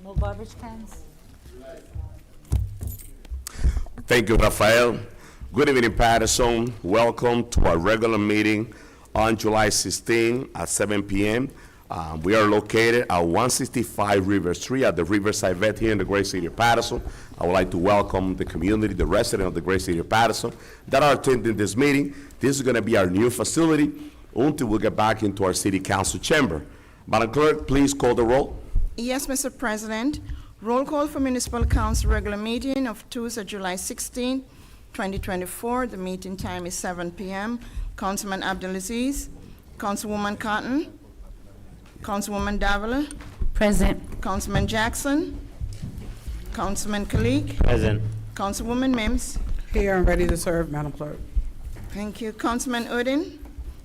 No garbage cans? Thank you, Rafael. Good evening, Paterson. Welcome to our regular meeting on July 16 at 7 p.m. We are located at 165 River Street at the Riverside Vet here in the great city of Paterson. I would like to welcome the community, the residents of the great city of Paterson that are attending this meeting. This is going to be our new facility until we get back into our city council chamber. Madam Clerk, please call the roll. Yes, Mr. President. Roll call for municipal council regular meeting of Tuesday, July 16, 2024. The meeting time is 7 p.m. Councilman Abdulaziz, Councilwoman Cotton, Councilwoman Davila, Present. Councilman Jackson, Councilman Kalik, Present. Councilwoman Mims. Here and ready to serve, Madam Clerk. Thank you. Councilman Udin,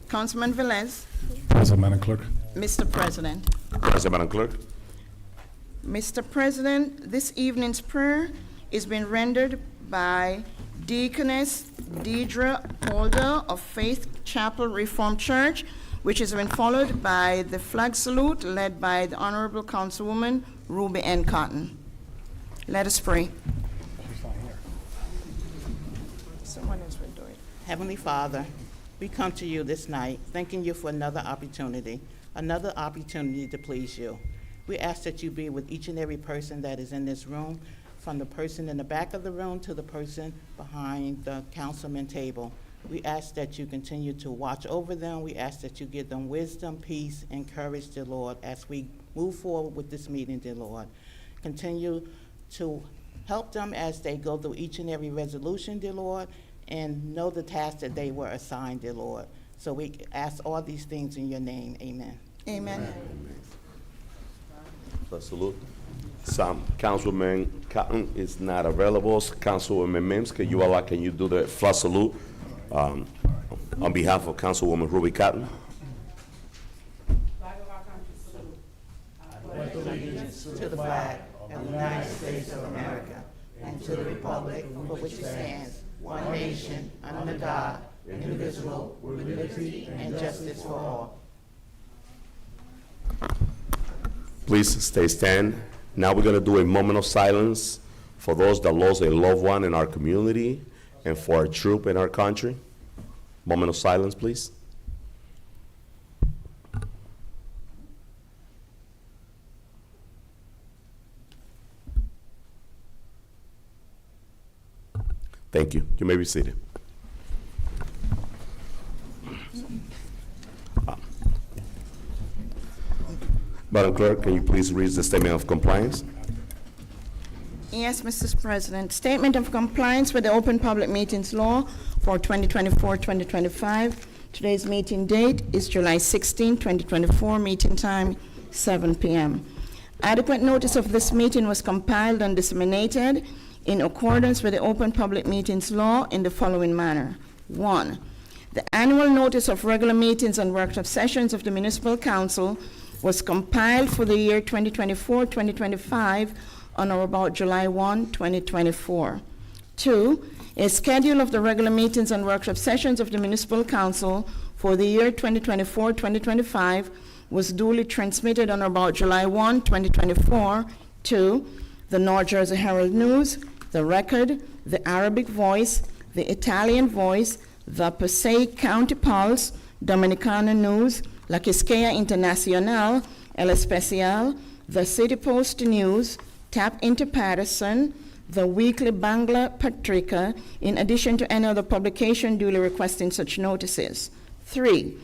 Councilman Velez. Present, Madam Clerk. Mr. President. Present, Madam Clerk. Mr. President, this evening's prayer is being rendered by Deaconess Deidre Holder of Faith Chapel Reformed Church, which has been followed by the flag salute led by the Honorable Councilwoman Ruby N. Cotton. Let us pray. Someone else will do it. Heavenly Father, we come to you this night, thanking you for another opportunity to please you. We ask that you be with each and every person that is in this room, from the person in the back of the room to the person behind the councilman table. We ask that you continue to watch over them. We ask that you give them wisdom, peace, and courage, dear Lord, as we move forward with this meeting, dear Lord. Continue to help them as they go through each and every resolution, dear Lord, and know the task that they were assigned, dear Lord. So we ask all these things in your name. Amen. Amen. Flag salute. Councilwoman Cotton is not available. Councilwoman Mims, can you do the flag salute on behalf of Councilwoman Ruby Cotton? To the flag of the United States of America and to the republic for which it stands, one nation, under God, indivisible, with liberty and justice for all. Please stay stand. Now we're going to do a moment of silence for those that lost a loved one in our community and for our troop in our country. Moment of silence, please. Thank you. You may be seated. Madam Clerk, can you please read the statement of compliance? Yes, Mr. President. Statement of compliance with the Open Public Meetings Law for 2024-2025. Today's meeting date is July 16, 2024. Meeting time, 7 p.m. Adequate notice of this meeting was compiled and disseminated in accordance with the Open Public Meetings Law in the following manner. 1. The annual notice of regular meetings and workshop sessions of the Municipal Council was compiled for the year 2024-2025 on or about July 1, 2024. 2. A schedule of the regular meetings and workshop sessions of the Municipal Council for the year 2024-2025 was duly transmitted on or about July 1, 2024 to the North Jersey Herald News, the Record, the Arabic Voice, the Italian Voice, the Passaic County Pulse, Dominicana News, La Quisqueya Internacional, El Especial, the City Post News, Tap into Paterson, the Weekly Bangla Patrika, in addition to any other publication duly requesting such notices. 3.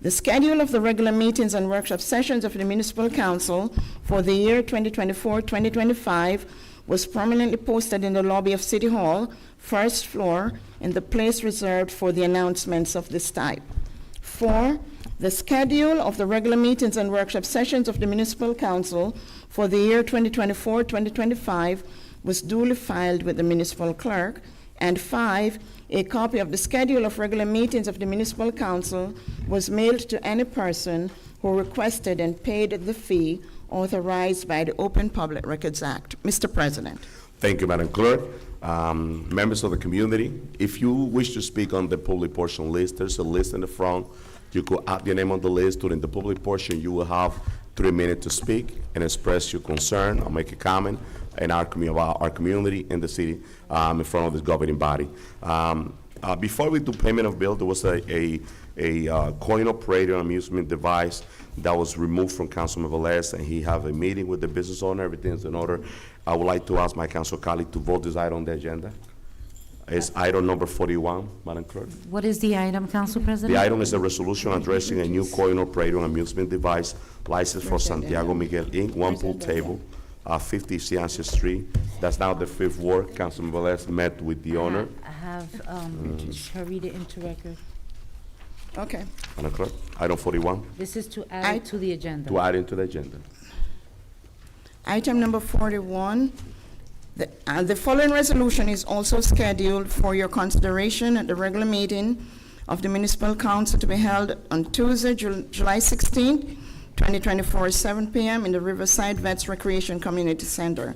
The schedule of the regular meetings and workshop sessions of the Municipal Council for the year 2024-2025 was prominently posted in the lobby of City Hall, first floor, in the place reserved for the announcements of this type. 4. The schedule of the regular meetings and workshop sessions of the Municipal Council for the year 2024-2025 was duly filed with the municipal clerk. And 5, a copy of the schedule of regular meetings of the Municipal Council was mailed to any person who requested and paid the fee authorized by the Open Public Records Act. Mr. President. Thank you, Madam Clerk. Members of the community, if you wish to speak on the public portion list, there's a list in the front. You could add your name on the list. During the public portion, you will have 3 minutes to speak and express your concern or make a comment in about our community and the city in front of this governing body. Before we do payment of bill, there was a coin-operated amusement device that was removed from Councilman Velez, and he have a meeting with the business owner. Everything's in order. I would like to ask my council colleague to vote this item on the agenda. It's item number 41, Madam Clerk. What is the item, Council President? The item is a resolution addressing a new coin-operated amusement device license for Santiago Miguel Inc., one pool table, 50 Ciancia Street. That's now the 5th ward. Councilman Velez met with the owner. I have her read it into record. Okay. Madam Clerk, item 41, This is to add it to the agenda. to add into the agenda. Item number 41, the following resolution is also scheduled for your consideration at the regular meeting of the Municipal Council to be held on Tuesday, July 16th, 2024, 7 p.m. in the Riverside Vets Recreation Community Center.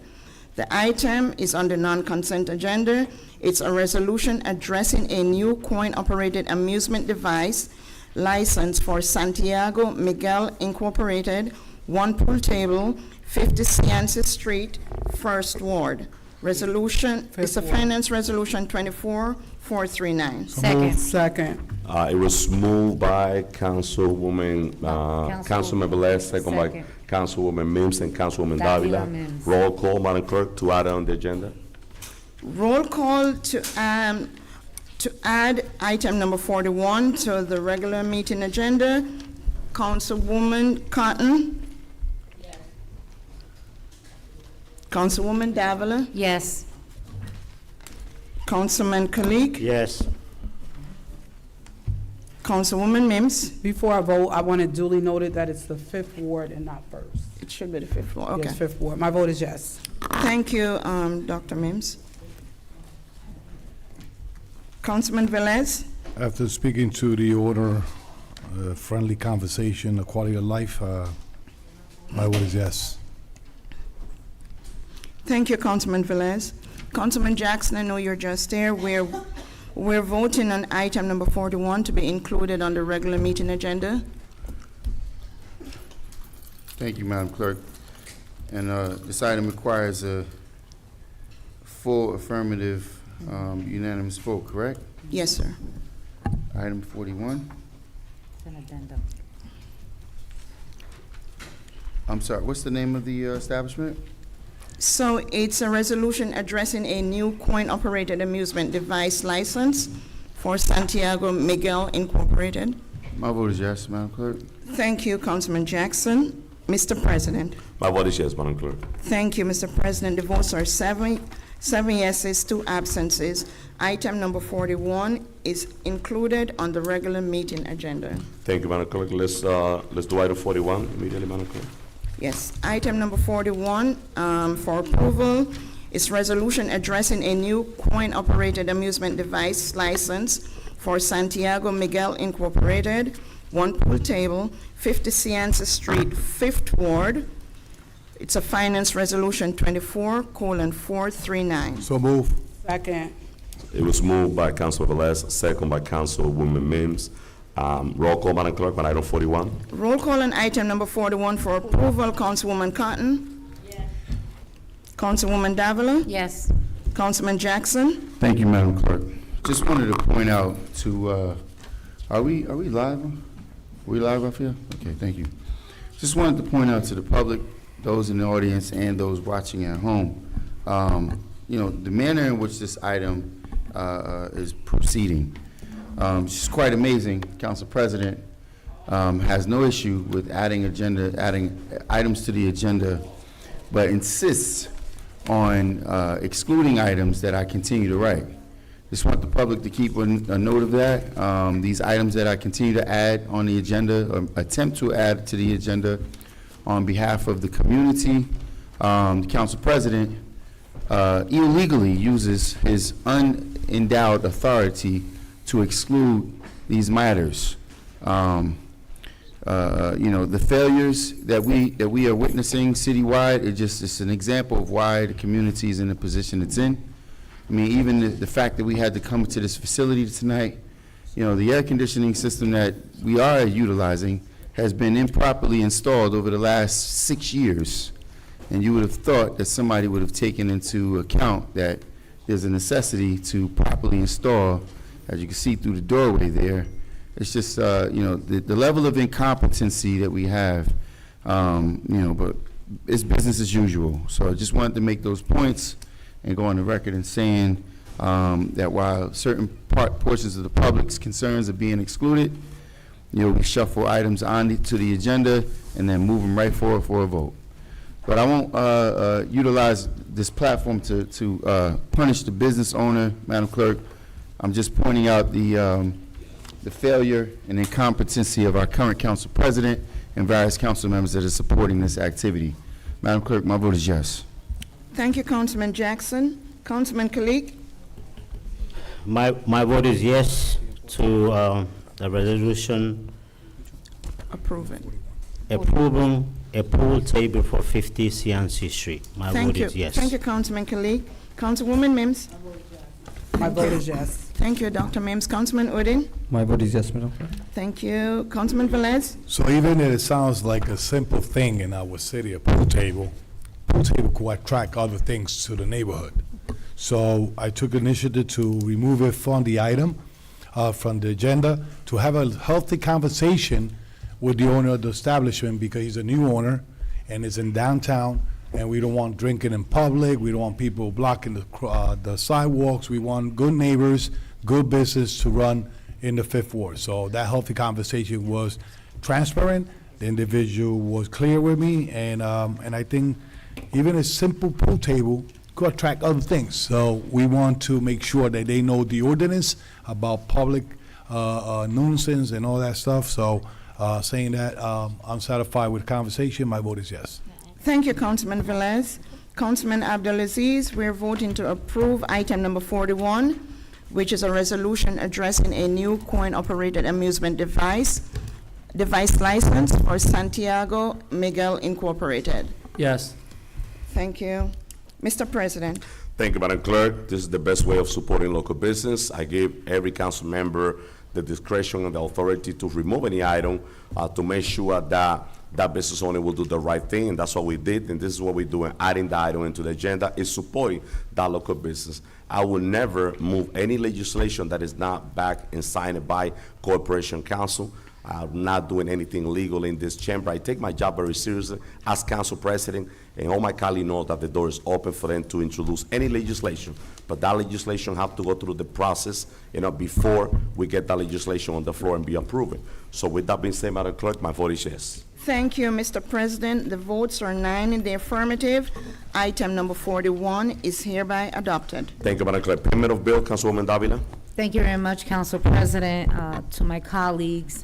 The item is on the non-consent agenda. It's a resolution addressing a new coin-operated amusement device license for Santiago Miguel Incorporated, one pool table, 50 Ciancia Street, 1st Ward. Resolution, it's a finance resolution 24439. Second. Second. It was moved by Councilwoman, Councilman Velez, second by Second. Councilwoman Mims and Councilwoman Davila Davila. Mims. Roll call, Madam Clerk, to add on the agenda. Roll call to add item number 41 to the regular meeting agenda. Councilwoman Cotton? Yes. Councilwoman Davila? Yes. Councilman Kalik? Yes. Councilwoman Mims? Before I vote, I want it duly noted that it's the 5th ward and not 1st. It should be the 5th floor, okay. Yes, 5th ward. My vote is yes. Thank you, Dr. Mims. Councilman Velez? After speaking to the owner, friendly conversation, the quality of life, my vote is yes. Thank you, Councilman Velez. Councilman Jackson, I know you're just there. We're voting on item number 41 to be included on the regular meeting agenda. Thank you, Madam Clerk. And this item requires a full affirmative unanimous vote, correct? Yes, sir. Item 41. It's an addendum. I'm sorry, what's the name of the establishment? So it's a resolution addressing a new coin-operated amusement device license for Santiago Miguel Incorporated. My vote is yes, Madam Clerk. Thank you, Councilman Jackson. Mr. President. My vote is yes, Madam Clerk. Thank you, Mr. President. The votes are seven yeses, 2 absences. Item number 41 is included on the regular meeting agenda. Thank you, Madam Clerk. Let's do item 41 immediately, Madam Clerk. Yes, item number 41 for approval is resolution addressing a new coin-operated amusement device license for Santiago Miguel Incorporated, one pool table, 50 Ciancia Street, 5th Ward. It's a finance resolution 24:439. So move. Second. It was moved by Councilman Velez, second by Councilwoman Mims. Roll call, Madam Clerk, on item 41. Roll call on item number 41 for approval. Councilwoman Cotton? Yes. Councilwoman Davila? Yes. Councilman Jackson? Thank you, Madam Clerk. Just wanted to point out to, are we live? Are we live up here? Okay, thank you. Just wanted to point out to the public, those in the audience and those watching at home, the manner in which this item is proceeding. It's just quite amazing. Council President has no issue with adding items to the agenda, but insists on excluding items that I continue to write. Just want the public to keep a note of that. These items that I continue to add on the agenda, or attempt to add to the agenda on behalf of the community, the Council President illegally uses his unendowed authority to exclude these matters. The failures that we are witnessing citywide, it's an example of why the community is in the position it's in. I mean, even the fact that we had to come to this facility tonight, the air conditioning system that we are utilizing has been improperly installed over the last 6 years. And you would have thought that somebody would have taken into account that there's a necessity to properly install, as you can see through the doorway there. It's just, the level of incompetency that we have, but it's business as usual. So I just wanted to make those points and go on the record in saying that while certain portions of the public's concerns are being excluded, we shuffle items to the agenda and then move them right forward for a vote. But I won't utilize this platform to punish the business owner, Madam Clerk. I'm just pointing out the failure and incompetency of our current council president and various council members that are supporting this activity. Madam Clerk, my vote is yes. Thank you, Councilman Jackson. Councilman Kalik? My vote is yes to the resolution Approve it. approving a pool table for 50 CNC Street. My Thank vote you. is yes. Thank you, Councilman Kalik. Councilwoman Mims? My vote is yes. Thank you, Dr. Mims. Councilman Udine? My vote is yes, Madam Clerk. Thank you. Councilman Velez? So even if it sounds like a simple thing in our city, a pool table could attract other things to the neighborhood. So I took initiative to remove it from the item, from the agenda, to have a healthy conversation with the owner of the establishment, because he's a new owner and it's in downtown, and we don't want drinking in public, we don't want people blocking the sidewalks, we want good neighbors, good business to run in the Fifth Ward. So that healthy conversation was transparent, the individual was clear with me, and I think even a simple pool table could attract other things. So we want to make sure that they know the ordinance about public nuisance and all that stuff. So saying that, I'm satisfied with the conversation, my vote is yes. Thank you, Councilman Velez. Councilman Abdulaziz, we're voting to approve item number 41, which is a resolution addressing a new coin-operated amusement device license for Santiago Miguel Incorporated. Yes. Thank you. Mr. President. Thank you, Madam Clerk. This is the best way of supporting local business. I gave every council member the discretion and the authority to remove any item to make sure that that business owner will do the right thing, and that's what we did, and this is what we're doing, adding the item into the agenda, is supporting that local business. I will never move any legislation that is not backed and signed by Corporation Council. I'm not doing anything legal in this chamber. I take my job very seriously as council president, and all my colleagues know that the door is open for them to introduce any legislation. But that legislation have to go through the process, before we get that legislation on the floor and be approved. So with that being said, Madam Clerk, my vote is yes. Thank you, Mr. President. The votes are 9 in the affirmative. Item number 41 is hereby adopted. Thank you, Madam Clerk. Payment of bill, Councilwoman Davila. Thank you very much, Council President, to my colleagues.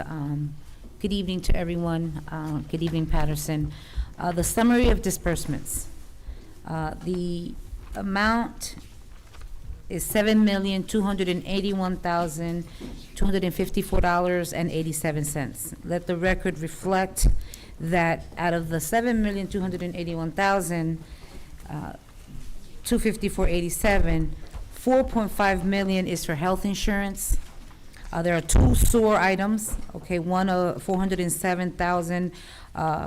Good evening to everyone. Good evening, Paterson. The summary of disbursements. The amount is $7,281,254.87. Let the record reflect that out of the $7,281,254.87, $4.5 million is for health insurance. There are two sewer items, okay, one of $407,000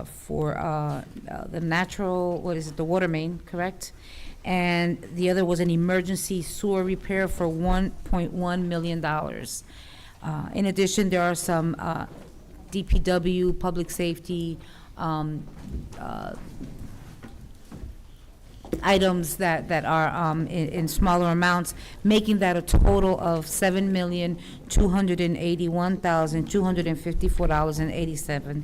for the natural, the water main, correct? And the other was an emergency sewer repair for $1.1 million. In addition, there are some DPW, public safety items that are in smaller amounts, making that a total of $7,281,254.87.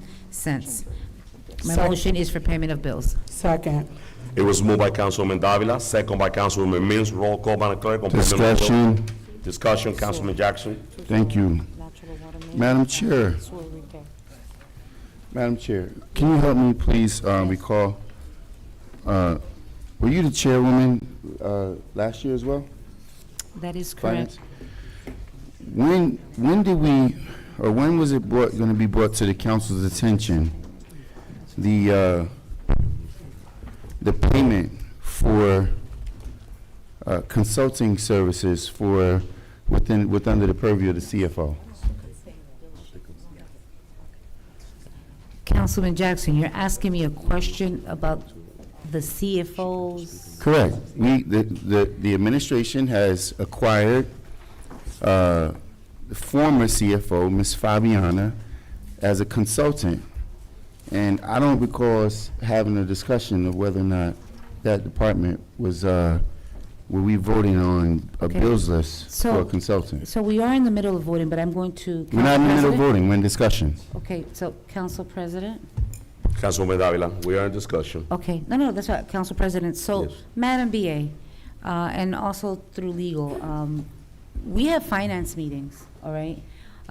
My motion is for payment of bills. Second. It was moved by Councilwoman Davila, second by Councilwoman Mims. Roll call, Madam Clerk. On payment of bill. Discussion. Discussion, Councilman Jackson. Thank you. Madam Chair. Madam Chair, can you help me please recall, were you the chairwoman last year as well? That is correct. When did we, or when was it going to be brought to the council's attention, the payment for consulting services for under the purview of the CFO? Councilman Jackson, you're asking me a question about the CFOs? Correct. The administration has acquired the former CFO, Ms. Fabiana, as a consultant. And I don't recall us having a discussion of whether or not that department was, were we voting on a Okay. bills list for So- a consultant? So we are in the middle of voting, but I'm going to. We're not in the middle of Council President? voting, we're in discussion. Okay, so Council President? Councilwoman Davila, we are in discussion. Okay, no, that's right, Council President. So, Yes. Madam BA, and also through legal, we have finance meetings, all right?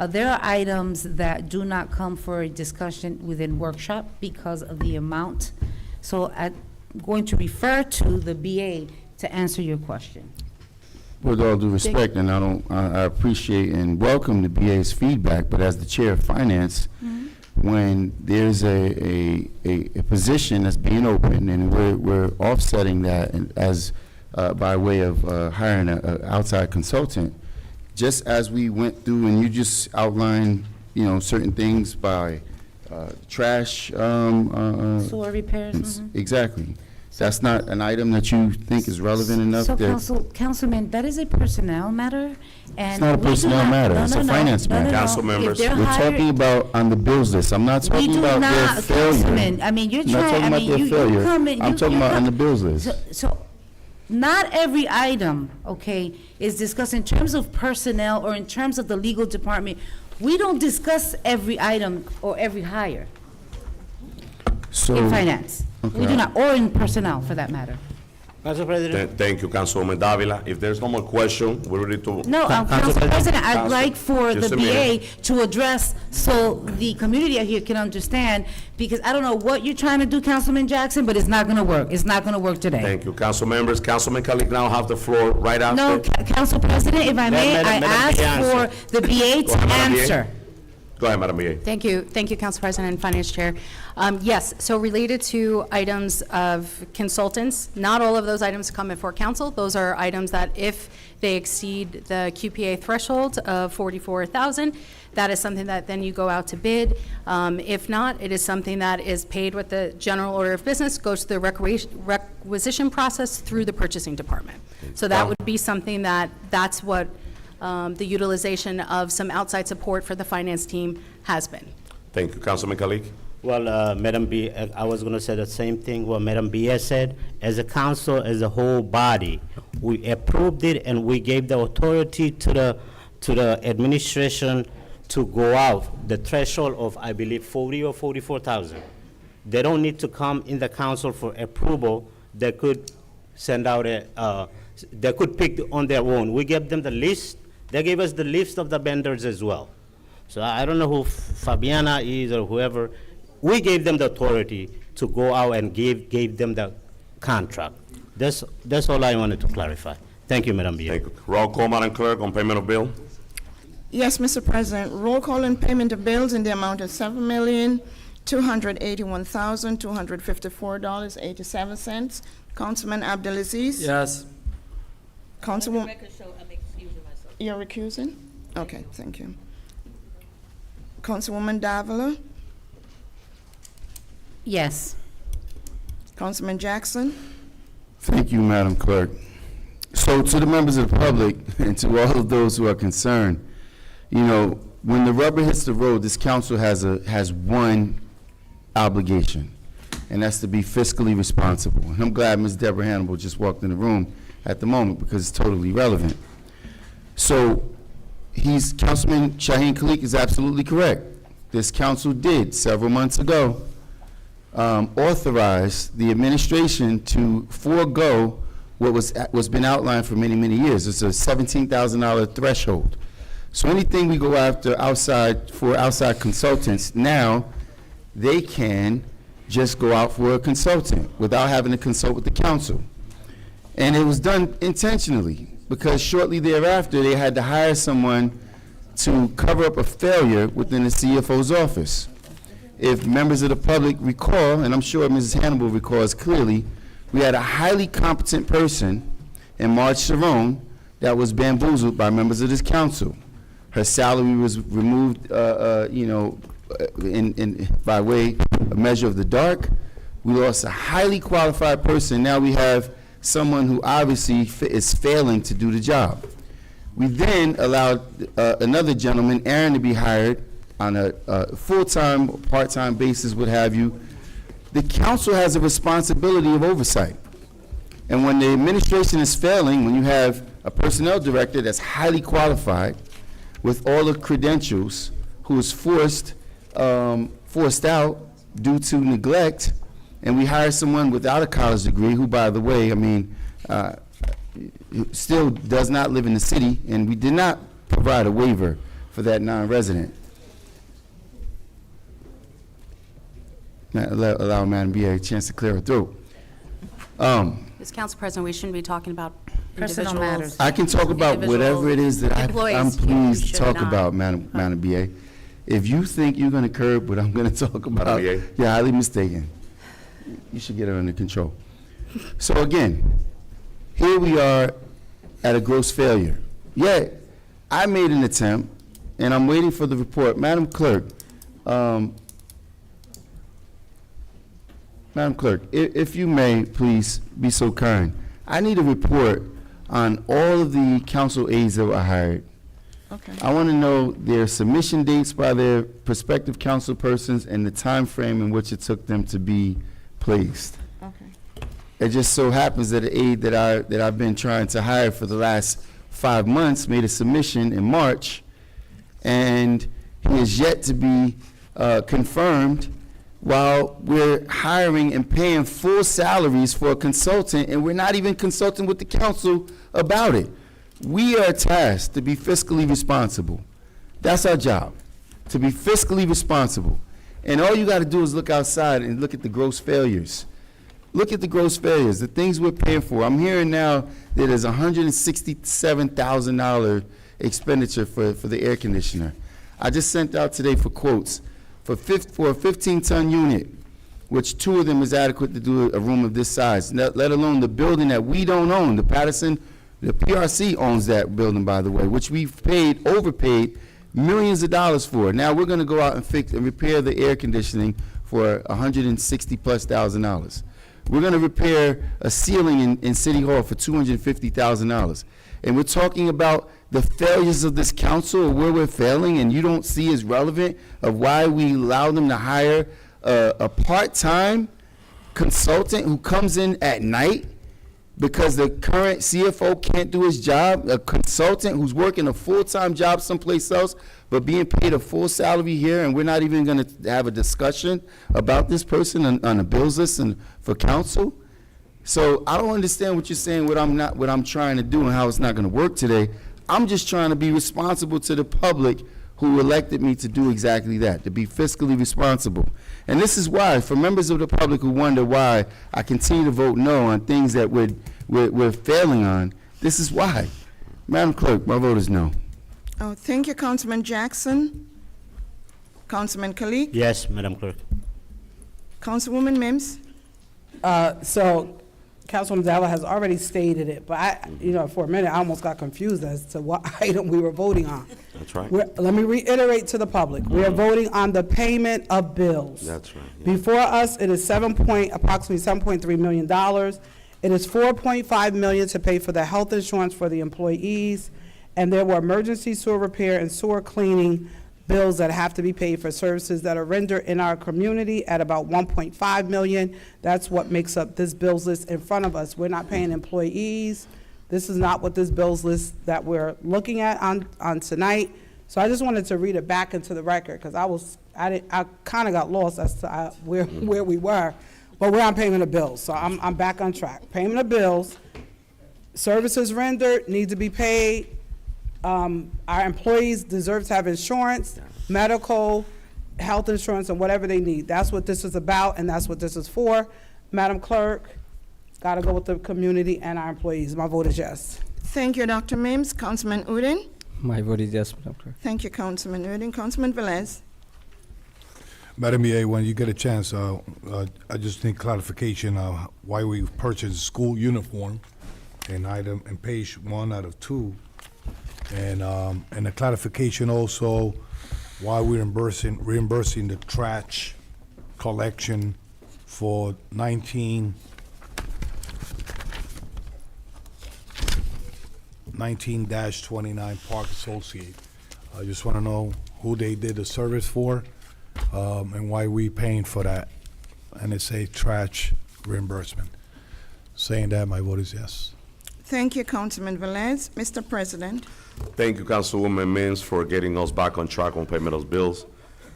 There are items that do not come for a discussion within workshop because of the amount. So I'm going to refer to the BA to answer your question. With all due respect, and I appreciate and welcome the BA's feedback, but as the chair of finance, when there's a position that's being opened and we're offsetting that and as, by way of hiring an outside consultant, just as we went through and you just outlined, certain things by trash. Sewer repairs? Mhm. Exactly. That's not an item that you think is relevant enough So that. Councilman, that is a personnel matter, and. It's not a we do personnel matter. no, It's no, a no, finance no, no, matter. no. Council If members. they're We're hired- talking about on the bills list. I'm not We talking do about their not, failure. Councilman, I mean, you're I'm not trying, talking I about mean, their you failure. come in. I'm you- talking you about on come- the bills list. So, not every item, okay, is discussed in terms of personnel or in terms of the legal department. We don't discuss every item or every hire So, in finance. We okay. do not, or in personnel, for that matter. Council President? Thank you, Councilwoman Davila. If there's no more question, we're ready to. No, Council President, I'd Council, like for just the a BA minute. to address, so the community out here can understand, because I don't know what you're trying to do, Councilman Jackson, but it's not gonna work. It's not gonna work today. Thank you, council members. Councilman Kalik now have the floor right after. No, Council President, if I may, I Madam ask BA, for the BA to Go ahead, Madam BA. answer. Go ahead, Madam BA. Thank you, Council President and Finance Chair. Yes, so related to items of consultants, not all of those items come before council. Those are items that if they exceed the QPA threshold of 44,000, that is something that then you go out to bid. If not, it is something that is paid with the general order of business, goes to the requisition process through the purchasing department. So that would be something that's what the utilization of some outside support for the finance team has been. Thank you, Councilman Kalik. Well, Madam B, I was going to say the same thing what Madam B has said. As a council, as a whole body, we approved it and we gave the authority to the administration to go out the threshold of, I believe, 40 or 44,000. They don't need to come in the council for approval. They could send out they could pick on their own. We gave them the list. They gave us the list of the vendors as well. So I don't know who Fabiana is or whoever. We gave them the authority to go out and gave them the contract. That's all I wanted to clarify. Thank you, Madam Mayor. Thank you. Roll call, Madam Clerk, on payment of bill. Yes, Mr. President, roll call and payment of bills in the amount of $7,281,254.87. Councilman Abdelaziz? Yes. Councilwoman? You're recusing? Okay, thank you. Councilwoman Davila? Yes. Councilman Jackson? Thank you, Madam Clerk. So to the members of the public and to all of those who are concerned, when the rubber hits the road, this council has one obligation, and that's to be fiscally responsible. And I'm glad Ms. Deborah Hannibal just walked in the room at the moment because it's totally relevant. So Councilman Shaheen Kalik is absolutely correct. This council did several months ago authorize the administration to forego what was been outlined for many, many years. It's a $17,000 threshold. So anything we go after for outside consultants, now they can just go out for a consultant without having to consult with the council. And it was done intentionally because shortly thereafter, they had to hire someone to cover up a failure within the CFO's office. If members of the public recall, and I'm sure Mrs. Hannibal recalls clearly, we had a highly competent person in Marge Cerrone that was bamboozled by members of this council. Her salary was removed, by way, a measure of the dark. We lost a highly qualified person. Now we have someone who obviously is failing to do the job. We then allowed another gentleman, Aaron, to be hired on a full-time, part-time basis, what have you. The council has a responsibility of oversight. And when the administration is failing, when you have a personnel director that's highly qualified with all the credentials, who is forced out due to neglect, and we hire someone without a college degree, who, by the way, I mean, still does not live in the city, and we did not provide a waiver for that non-resident. Now, allow Madam BA a chance to clear her throat. As Council President, we shouldn't be talking about Personal individuals. matters. I can talk about whatever it is that I'm Employees, you pleased to should talk not. about, Madam BA. If you think you're going to curb what I'm going to talk about, BA. you're highly mistaken. You should get it under control. So again, here we are at a gross failure. Yet, I made an attempt, and I'm waiting for the report. Madam Clerk, if you may, please be so kind. I need a report on all of the council aides that were hired. Okay. I want to know their submission dates by their prospective council persons and the time frame in which it took them to be placed. Okay. It just so happens that an aide that I've been trying to hire for the last 5 months made a submission in March, and he is yet to be confirmed, while we're hiring and paying full salaries for a consultant, and we're not even consulting with the council about it. We are tasked to be fiscally responsible. That's our job, to be fiscally responsible. And all you got to do is look outside and look at the gross failures. Look at the gross failures, the things we're paying for. I'm hearing now that there's $167,000 expenditure for the air conditioner. I just sent out today for quotes for a 15-ton unit, which 2 of them is adequate to do a room of this size, let alone the building that we don't own. The Paterson, the PRC owns that building, by the way, which we've overpaid millions of dollars for. Now we're going to go out and fix and repair the air conditioning for $160,000+. We're going to repair a ceiling in City Hall for $250,000. And we're talking about the failures of this council, or where we're failing, and you don't see as relevant of why we allow them to hire a part-time consultant who comes in at night because the current CFO can't do his job, a consultant who's working a full-time job someplace else, but being paid a full salary here, and we're not even going to have a discussion about this person on a bills list and for council. So I don't understand what you're saying, what I'm trying to do and how it's not going to work today. I'm just trying to be responsible to the public who elected me to do exactly that, to be fiscally responsible. And this is why, for members of the public who wonder why I continue to vote no on things that we're failing on, this is why. Madam Clerk, my vote is no. Oh, thank you, Councilman Jackson. Councilman Kalik. Yes, Madam Clerk. Councilwoman Mims. So Councilwoman Dalla has already stated it, but for a minute, I almost got confused as to what item we were voting on. That's right. Let me reiterate to the public. We are voting on the payment of bills. That's right. Yeah. Before us, it is approximately $7.3 million. It is $4.5 million to pay for the health insurance for the employees, and there were emergency sewer repair and sewer cleaning bills that have to be paid for services that are rendered in our community at about $1.5 million. That's what makes up this bills list in front of us. We're not paying employees. This is not what this bills list that we're looking at on tonight. So I just wanted to read it back into the record, because I kind of got lost as to where we were, but we're on payment of bills. So I'm back on track. Payment of bills, services rendered need to be paid. Our employees deserve to have insurance, medical, health insurance, and whatever they need. That's what this is about, and that's what this is for. Madam Clerk, got to go with the community and our employees. My vote is yes. Thank you, Dr. Mims. Councilman Udine. My vote is yes, Madam Clerk. Thank you, Councilman Udine. Councilman Velez. Madam EA, when you get a chance, I just need clarification of why we purchased school uniform in page 1 out of 2. And a clarification also why we're reimbursing the trash collection for 19-29 Park Associate. I just want to know who they did the service for, and why we paying for that. And it's a trash reimbursement. Saying that, my vote is yes. Thank you, Councilman Velez. Mr. President. Thank you, Councilwoman Mims, for getting us back on track on payment of bills.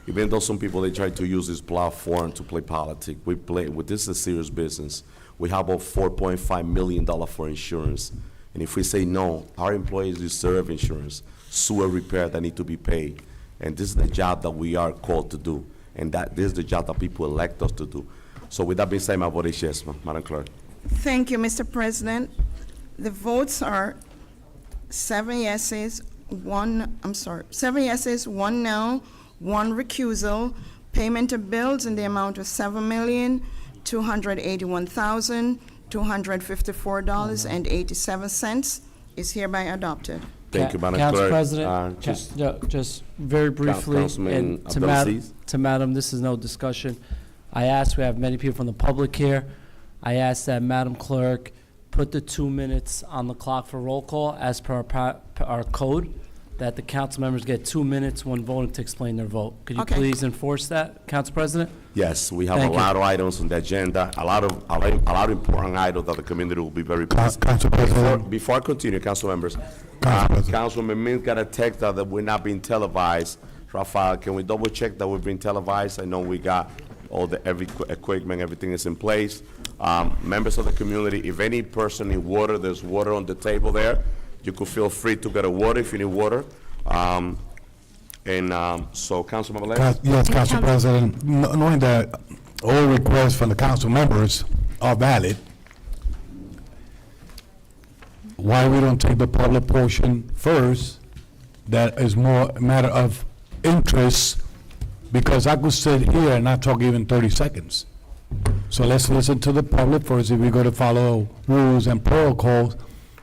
Even though some people, they try to use this platform to play politics, this is a serious business. We have about $4.5 million for insurance. And if we say no, our employees deserve insurance, sewer repair that need to be paid. And this is the job that we are called to do. And that this is the job that people elect us to do. So with that being said, my vote is yes, Madam Clerk. Thank you, Mr. President. The votes are 7 yeses, 1 no, 1 recusal. Payment of bills in the amount of $7,281,254.87 is hereby adopted. Thank you, Madam Council Clerk. President, just very briefly, Councilman and Abdelaziz. to Madam, this is no discussion. I ask, we have many people from the public here. I ask that Madam Clerk put the 2 minutes on the clock for roll call as per our code, that the council members get 2 minutes when voting to explain their vote. Could you Okay. please enforce that, Council President? Yes, we have Thank a you. lot of items on the agenda, a lot of important items that the community will be very pleased. Council President. Before I continue, council members, Council President. Councilman Min got a text that we're not being televised. Rafael, can we double check that we're being televised? I know we got all the equipment, everything is in place. Members of the community, if any person need water, there's water on the table there. You could feel free to get a water if you need water. So, Councilman Velez? Yes, Council President, knowing that all requests from the council members are valid, why we don't take the public portion first, that is more a matter of interest, because I could sit here and not talk even 30 seconds. So let's listen to the public first, if we're going to follow rules and protocols,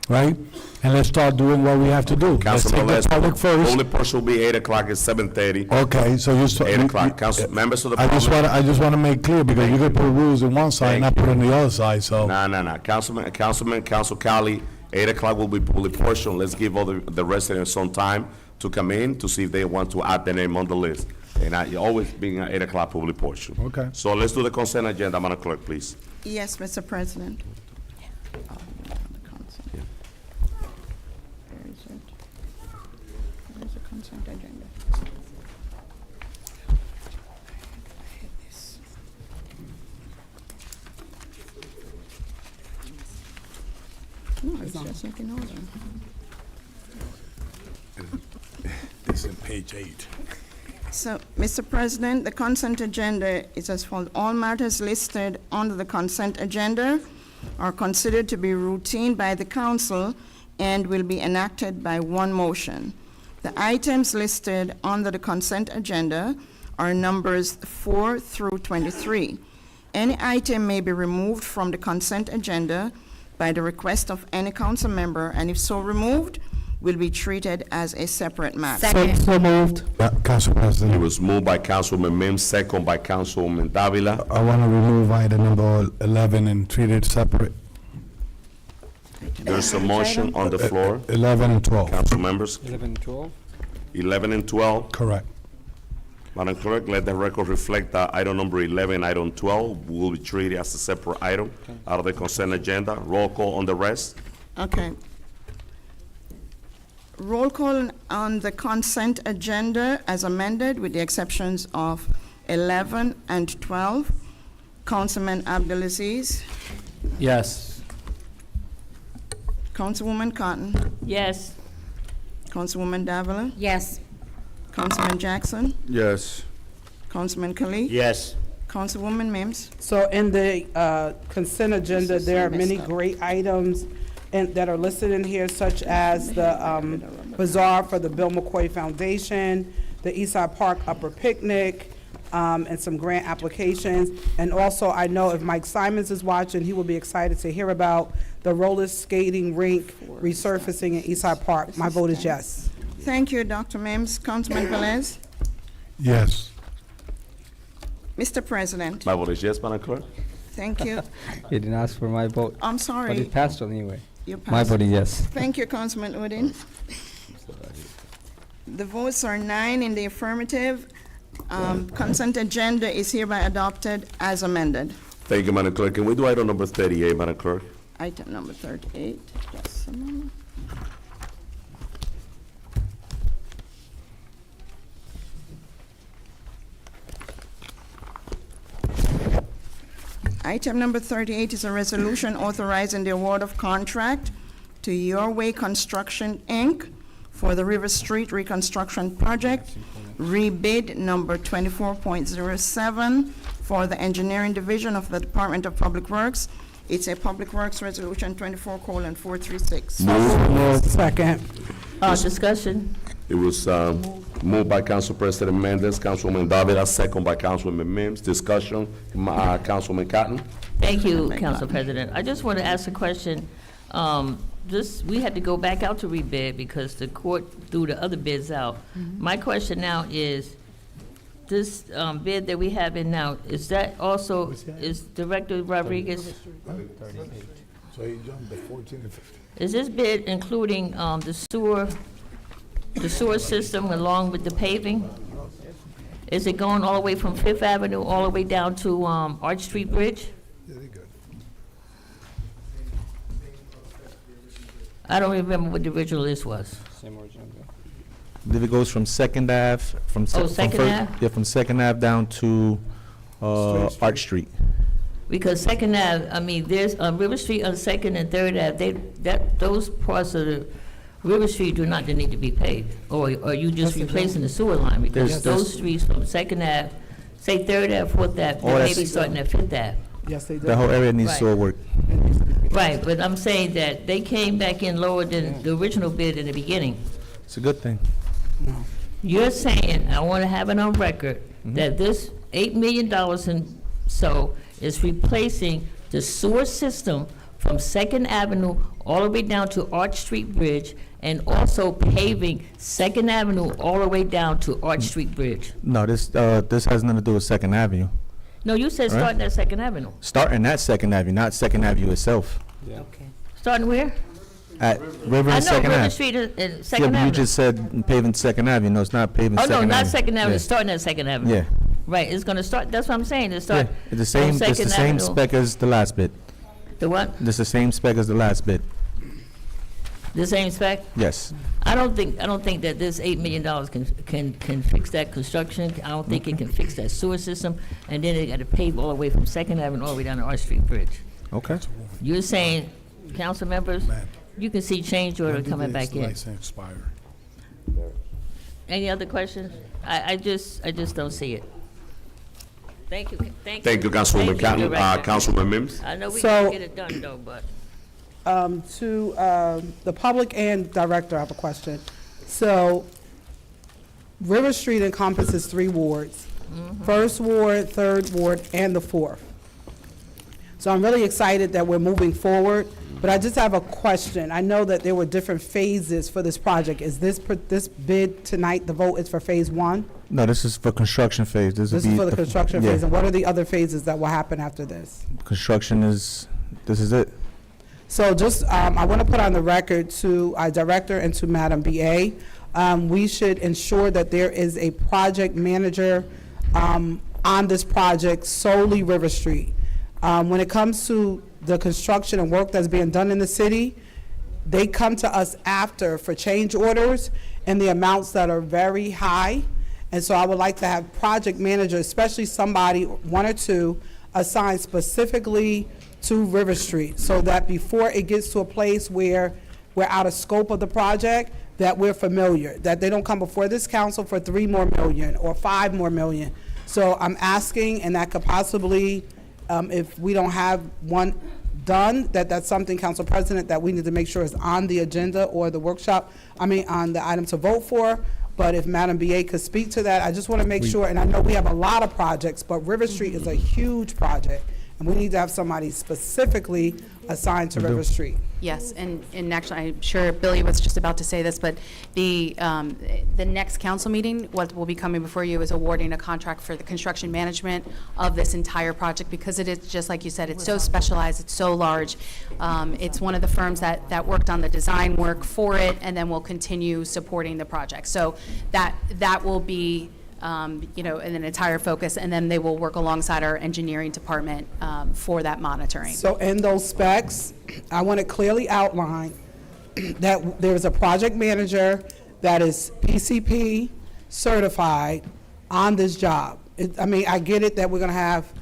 right? And let's start doing what we have to do. Let's Councilman take the public Velez, first. only portion will be 8 o'clock, it's 7:30. Okay, so you. 8 o'clock. Council, members of the I public. just want to make clear, because you're going to put rules on one side, Thank not put on the other side, so. No. Council Cali, 8 o'clock will be public portion. Let's give all the residents some time to come in to see if they want to add their name on the list. And always being at 8 o'clock public portion. Okay. So let's do the consent agenda, Madam Clerk, please. Yes, Mr. President. Where is it? Where is the consent agenda? I hate this. No, it's just not in order. It's in page 8. So, Mr. President, the consent agenda is as follows. All matters listed under the consent agenda are considered to be routine by the council and will be enacted by one motion. The items listed under the consent agenda are numbers 4 through 23. Any item may be removed from the consent agenda by the request of any council member, and if so removed, will be treated as a separate matter. Second. So moved. Yeah, Council It President, was moved by Councilman Mims, second by Councilwoman Davila. I want to remove item number 11 and treat it separate. There's a motion on the floor. 11 and 12, Council members, 11, 12? 11 and 12. correct. Madam Clerk, let the record reflect that item number 11, item 12 will be treated as a separate item out of the consent agenda. Roll call on the rest. Okay. Roll call on the consent agenda as amended, with the exceptions of 11 and 12. Councilman Abdelaziz, Yes. Councilwoman Cotton, Yes. Councilwoman Davila, Yes. Councilman Jackson, Yes. Councilman Khalid, Yes. Councilwoman Mims. So in the consent agenda, This is there are messed many up. great items that are listed in here, such as the bazaar for the Bill McCoy Foundation, the Eastside Park Upper Picnic, and some grant applications. And also, I know if Mike Simons is watching, he will be excited to hear about the roller skating rink resurfacing in Eastside Park. My vote is yes. Thank you, Dr. Mims. Councilman Velez, Yes. Mr. President, My vote is yes, Madam Clerk. thank you. You didn't ask for my vote, I'm but sorry. it passed anyway. You My passed. vote is yes. Thank you, Councilman Udine. The votes are 9 in the affirmative. Consent agenda is hereby adopted as amended. Thank you, Madam Clerk. Can we do item number 38, Madam Clerk? Item number 38, just a moment. Item number 38 is a resolution authorizing the award of contract to Your Way Construction, Inc. for the River Street Reconstruction Project, rebid number 24.07 for the Engineering Division of the Department of Public Works. It's a Public Works Resolution 24:434. Second. Discussion? It was moved by Council President Mendes, Councilwoman Davila, second by Councilwoman Mims. Discussion, Councilwoman Cotton. Thank you, Council President. I just want to ask a question. We had to go back out to rebid because the court threw the other bids out. My question now is, this bid that we have in now, is that also, is Director Rodriguez, So you jumped the 14 to 15. is this bid including the sewer system along with the paving? Is it going all the way from Fifth Avenue all the way down to Arch Street Bridge? Yeah, they're good. I don't remember what the original list was. Same agenda. I believe it goes from Second Ave, from. Oh, Second Ave? Yeah, from Second Ave down to, Arch Street. Because Second Ave, I mean, there's, River Street on Second and Third Ave, those parts of the River Street do not need to be paved. Or are you just replacing the sewer line? Because those streets from Second Ave, say Third Ave, Fourth Ave, Oh, they may that's- be starting at Fifth Ave. Yes, they do. The whole area needs Right. sewer work. Right, but I'm saying that they came back in lower than the original bid in the beginning. It's a good thing. You're saying, I want to have it on record, that this $8 million and so is replacing the sewer system from Second Avenue all the way down to Arch Street Bridge, and also paving Second Avenue all the way down to Arch Street Bridge. No, this has nothing to do with Second Avenue. No, you said Right. starting at Second Avenue. Starting at Second Avenue, not Second Avenue itself. Okay. Starting where? At River I and know, Second River Ave. Street and Yeah, Second but you Avenue. just said paving Second Avenue. No, it's not paving Oh, Second no, Avenue. not Second Avenue, Yeah. it's starting at Second Avenue. Yeah. Right, it's gonna start, that's what I'm saying, it's Yeah, start it's the on same, it's the Second same Avenue. spec as the last bid. The what? It's the same spec as the last bid. The same spec? Yes. I don't think that this $8 million can fix that construction. I don't think it can fix that sewer system. And then they got to pave all the way from Second Avenue all the way down to Arch Street Bridge. Okay. You're saying, council members, you can see change order When did coming this back in. license expire? Any other questions? I just don't see it. Thank you, thank you. Thank you, Councilwoman Thank you, Cotton. Director. Councilwoman Mims. I know we So- can get it done though, but. To the public and director, I have a question. So River Street encompasses 3 wards. First Ward, Third Ward, and the Fourth. So I'm really excited that we're moving forward, but I just have a question. I know that there were different phases for this project. Is this bid tonight, the vote is for Phase 1? No, this is for construction phase. This is for the construction yeah. phase, and what are the other phases that will happen after this? Construction is, this is it. So just, I want to put on the record to our director and to Madam BA, we should ensure that there is a project manager on this project, solely River Street. When it comes to the construction and work that's being done in the city, they come to us after for change orders and the amounts that are very high. And so I would like to have project manager, especially somebody, 1 or 2, assigned specifically to River Street, so that before it gets to a place where we're out of scope of the project, that we're familiar, that they don't come before this council for $3 more million or $5 more million. So I'm asking, and that could possibly, if we don't have one done, that's something, Council President, that we need to make sure is on the agenda or the workshop, on the item to vote for. But if Madam BA could speak to that, I just want to make sure, and I know we have a lot of projects, but River Street is a huge project. And we need to have somebody specifically assigned to River Street. Yes, and actually, I'm sure Billy was just about to say this, but the next council meeting, what will be coming before you is awarding a contract for the construction management of this entire project, because it is, just like you said, it's so specialized, it's so large. It's one of the firms that worked on the design work for it, and then will continue supporting the project. So that will be, you know, an entire focus, and then they will work alongside our engineering department for that monitoring. So in those specs, I want to clearly outline that there is a project manager that is PCP certified on this job. I mean, I get it that we're going to have,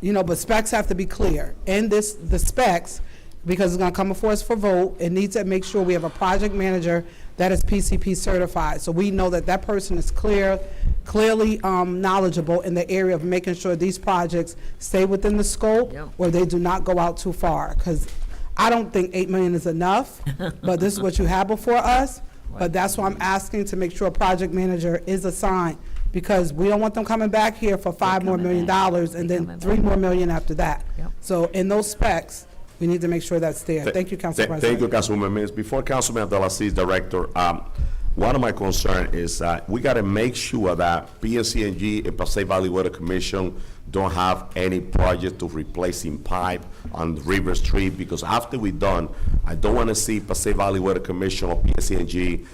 you know, but specs have to be clear. In the specs, because it's going to come before us for vote, it needs to make sure we have a project manager that is PCP certified. So we know that that person is clearly knowledgeable in the area of making sure these projects stay within the scope, or they do not go out too far. Because I don't think $8 million is enough, but this is what you have before us. But that's why I'm asking to make sure a project manager is assigned, because we don't want them coming back here for $5 more million and then $3 more million after that. So in those specs, we need to make sure that's there. Thank you, Council President. Thank you, Councilwoman Mills. Before Councilman Abdelaziz, Director, one of my concerns is we got to make sure that PNC&G and Passaic Valley Water Commission don't have any project to replacing pipe on River Street, because after we're done, I don't want to see Passaic Valley Water Commission or PNC&G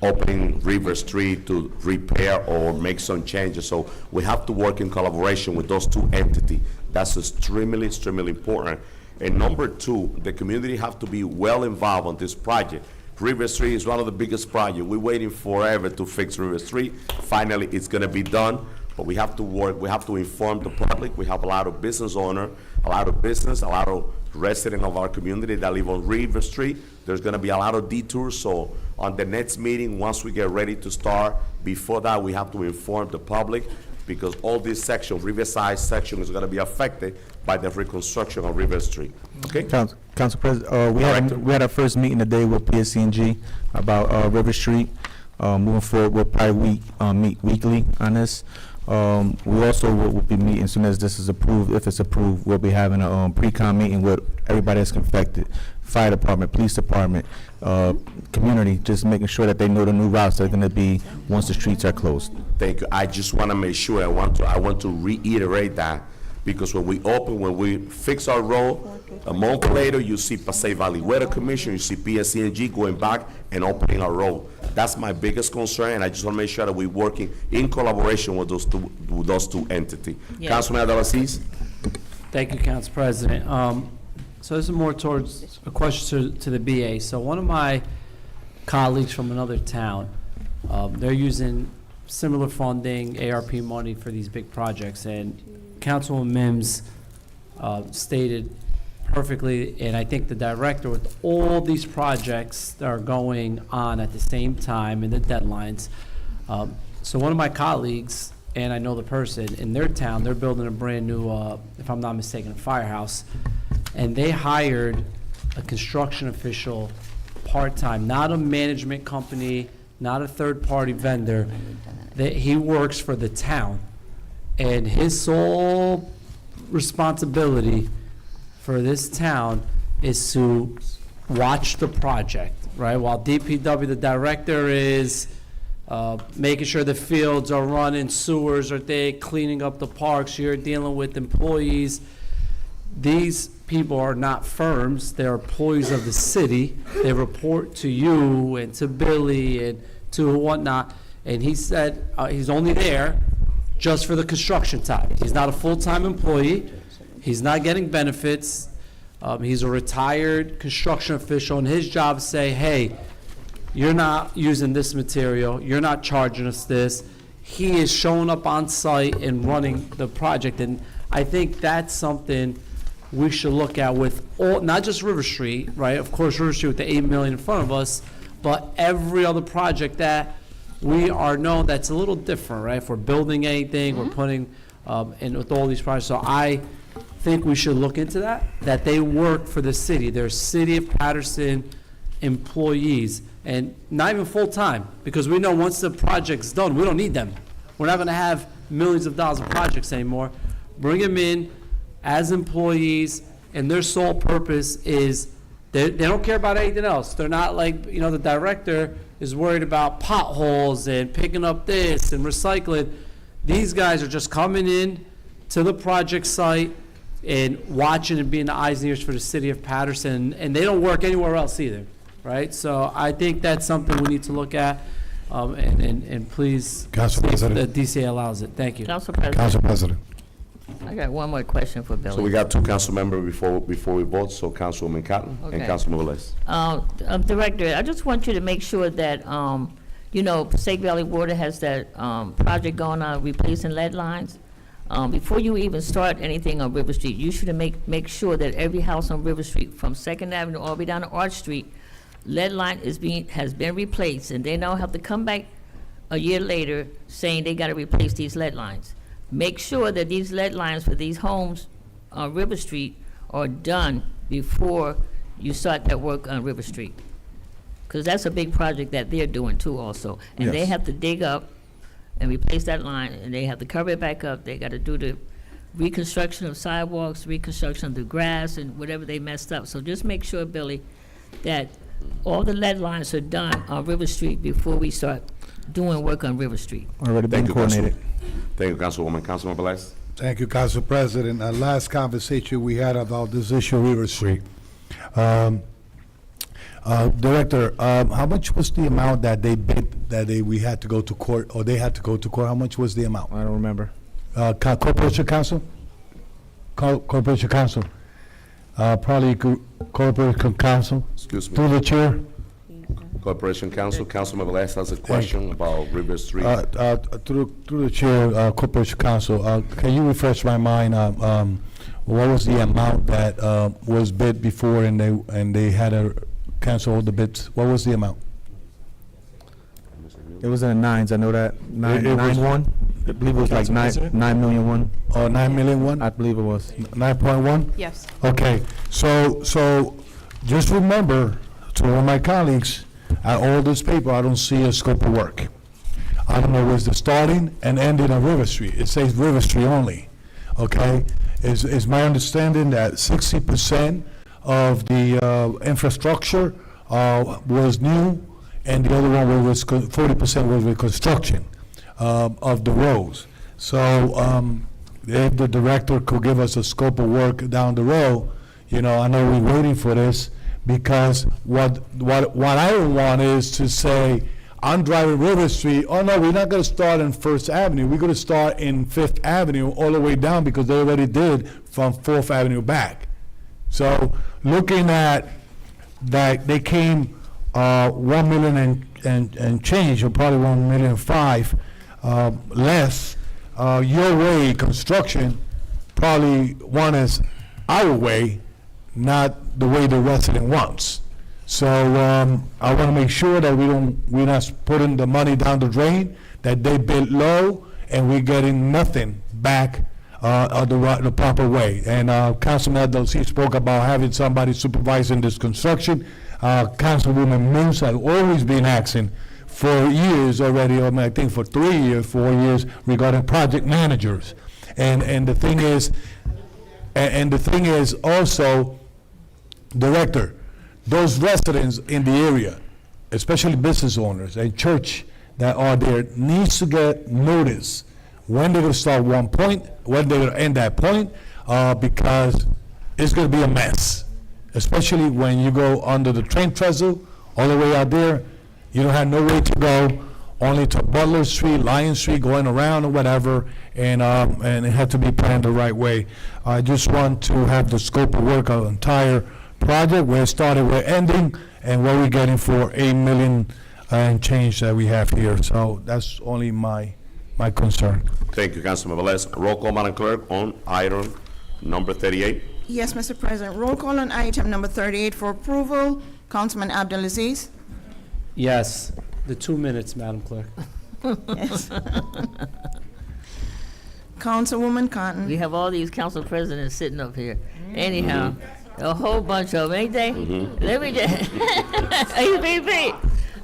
opening River Street to repair or make some changes. So we have to work in collaboration with those two entities. That's extremely, extremely important. And number two, the community have to be well involved on this project. River Street is one of the biggest projects. We're waiting forever to fix River Street. Finally, it's gonna be done, but we have to work, we have to inform the public. We have a lot of business owner, a lot of residents of our community that live on River Street. There's gonna be a lot of detours, so on the next meeting, once we get ready to start, before that, we have to inform the public, because all this section, Riverside section, is gonna be affected by the reconstruction of River Street. Okay? Council President, we had our first meeting today with PSC&G about River Street. Moving forward, we'll probably meet weekly on this. We also will be meeting as soon as this is approved. If it's approved, we'll be having a pre-con meeting with everybody that's affected, fire department, police department, community, just making sure that they know the new routes that are going to be once the streets are closed. Thank you. I just want to make sure, I want to reiterate that, because when we fix our road, a month later, you see Passaic Valley Water Commission, you see PSC&G going back and opening our road. That's my biggest concern, and I just want to make sure that we're working in collaboration with those two entities. Councilman Abdelaziz? Thank you, Council President. So this is more towards a question to the BA. So one of my colleagues from another town, they're using similar funding, ARP money for these big projects, and Councilwoman Mims stated perfectly, and I think the director, with all these projects that are going on at the same time and the deadlines. So one of my colleagues, and I know the person, in their town, they're building a brand new, if I'm not mistaken, a firehouse, and they hired a construction official part-time, not a management company, not a third-party vendor. He works for the town, and his sole responsibility for this town is to watch the project, right? While DPW, the director, is making sure the fields are running, sewers are there, cleaning up the parks, you're dealing with employees. These people are not firms, they're employees of the city. They report to you and to Billy and to whatnot. And he said he's only there just for the construction time. He's not a full-time employee. He's not getting benefits. He's a retired construction official, and his job is say, hey, you're not using this material, you're not charging us this. He is showing up on site and running the project, and I think that's something we should look at with all, not just River Street, right? Of course, River Street with the $8 million in front of us, but every other project that we are known that's a little different, right? If we're building anything, we're putting in with all these projects. So I think we should look into that they work for the city. They're City of Paterson employees, and not even full-time, because we know once the project's done, we don't need them. We're not gonna have millions of dollars of projects anymore. Bring them in, as employees, and their sole purpose is, they don't care about anything else. They're not like, the director is worried about potholes and picking up this and recycling. These guys are just coming in to the project site and watching and being the eyes and ears for the city of Paterson, and they don't work anywhere else either, right? So I think that's something we need to look at, and please, Council see if President. the DCA allows it. Thank you. Council President, Council President. I got one more question for Billy. So we got two council members before we vote, so Councilwoman Cotton and Okay. Councilman Velez. Director, I just want you to make sure that, Passaic Valley Water has that project going on, replacing lead lines. Before you even start anything on River Street, you should make sure that every house on River Street, from Second Avenue all the way down to Arch Street, lead line has been replaced, and they now have to come back a year later saying they gotta replace these lead lines. Make sure that these lead lines for these homes on River Street are done before you start that work on River Street. Because that's a big project that they're doing too also. And they Yes. have to dig up and replace that line, and they have to cover it back up. They gotta do the reconstruction of sidewalks, reconstruction of the grass, and whatever they messed up. So just make sure, Billy, that all the lead lines are done on River Street before we start doing work on River Street. Already been Thank you, coordinated. Thank you, Councilwoman. Councilman Velez. Thank you, Council President. Last conversation we had about this issue, River Street. Director, how much was the amount that they bid, we had to go to court, or they had to go to court? How much was the amount? I don't remember. Corporation Council? Corporation Council? Probably Corporation Council? Excuse me. Through the chair? Corporation Council, Councilman Velez has a question about River Street. Through the chair, Corporation Council, can you refresh my mind, what was the amount that was bid before and they had to cancel all the bids? What was the amount? It was in the nines, I know that. It Nine was- one? I believe it was like Council President? 9 million one. 9 million one? I believe it was. 9.1? Yes. Okay, so just remember, to all my colleagues, at all this paper, I don't see a scope of work. I don't know where's the starting and ending of River Street. It says River Street only, okay? Is my understanding that 60% of the infrastructure was new, and the other one was 40% was reconstruction of the roads. So if the director could give us a scope of work down the road, I know we're waiting for this, because what I don't want is to say, I'm driving River Street, oh no, we're not gonna start in First Avenue, we're gonna start in Fifth Avenue all the way down, because they already did from Fourth Avenue back. So, looking at that, they came 1 million and change, or probably 1.5 million less. Your way construction probably one is our way, not the way the resident wants. So I want to make sure that we're not putting the money down the drain, that they bid low, and we're getting nothing back the proper way. And Councilman Adelsey spoke about having somebody supervising this construction. Councilwoman Moose has always been asking for years already, I think for 3 years, 4 years, regarding project managers. And the thing is also, Director, those residents in the area, especially business owners and church that are there, needs to get notice when they're gonna start one point, when they're gonna end that point, because it's gonna be a mess. Especially when you go under the train trestle, all the way out there, you don't have no way to go, only to Butler Street, Lion Street, going around or whatever, and it had to be planned the right way. I just want to have the scope of work of the entire project, where it started, where ending, and what we're getting for 8 million and change that we have here. So that's only my concern. Thank you, Councilman Velez. Roll call, Madam Clerk, on item number 38. Yes, Mr. President. Roll call on item number 38 for approval. Councilman Abdelaziz? Yes, the 2 minutes, Madam Clerk. Yes. Councilwoman Cotton? We have all these council presidents sitting up here. Anyhow, a whole bunch of them, ain't they? Let me just,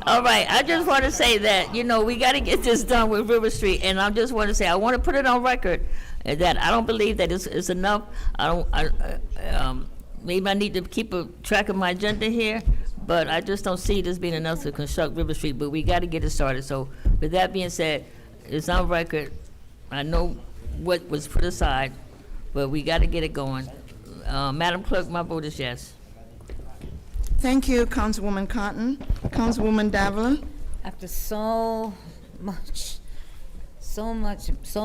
all right, I just want to say that, we got to get this done with River Street, and I just want to say, I want to put it on record, and that I don't believe that it's enough. Maybe I need to keep a track of my agenda here, but I just don't see this being enough to construct River Street, but we got to get it started. So with that being said, it's on record. I know what was put aside, but we got to get it going. Madam Clerk, my vote is yes. Thank you, Councilwoman Cotton. Councilwoman Davila? After so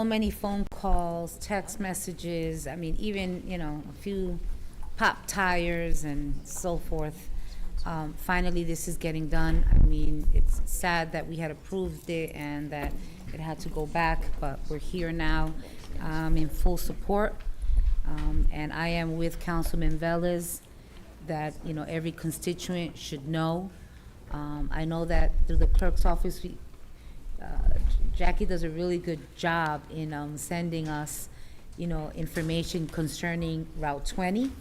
many phone calls, text messages, I mean, even, a few pop tires and so forth, finally this is getting done. I mean, it's sad that we had approved it and that it had to go back, but we're here now. I'm in full support, and I am with Councilman Velez that, every constituent should know. I know that through the clerk's office, Jackie does a really good job in sending us, information concerning Route 20.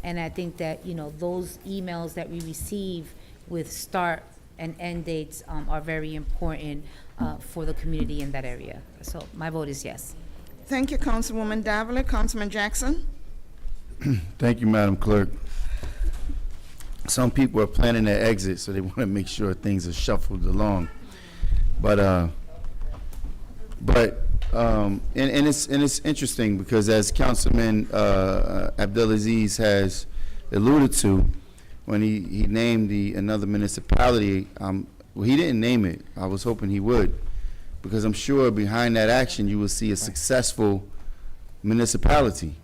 And I think that, those emails that we receive with start and end dates are very important for the community in that area. So my vote is yes. Thank you, Councilwoman Davila. Councilman Jackson? Thank you, Madam Clerk. Some people are planning their exit, so they want to make sure things are shuffled along. And it's interesting because as Councilman Abdelaziz has alluded to, when he named another municipality, well, he didn't name it. I was hoping he would, because I'm sure behind that action you will see a successful municipality.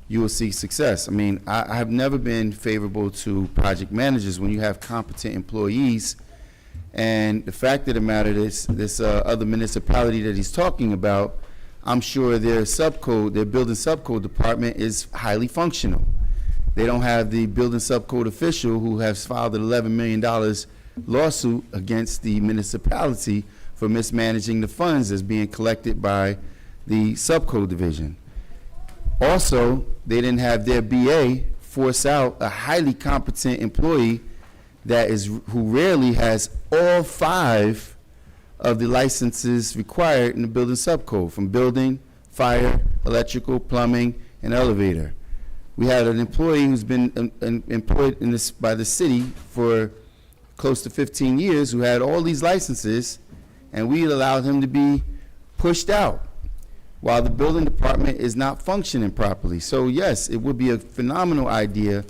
You will see success. I mean, I have never been favorable to project managers when you have competent employees. And the fact of the matter is, this other municipality that he's talking about, I'm sure their building subcode department is highly functional. They don't have the building subcode official who has filed an $11 million lawsuit against the municipality for mismanaging the funds that's being collected by the subcode division. Also, they didn't have their BA force out a highly competent employee who rarely has all 5 of the licenses required in the building subcode, from building, fire, electrical, plumbing, and elevator. We had an employee who's been employed by the city for close to 15 years who had all these licenses, and we allowed him to be pushed out while the building department is not functioning properly. So yes, it would be a phenomenal idea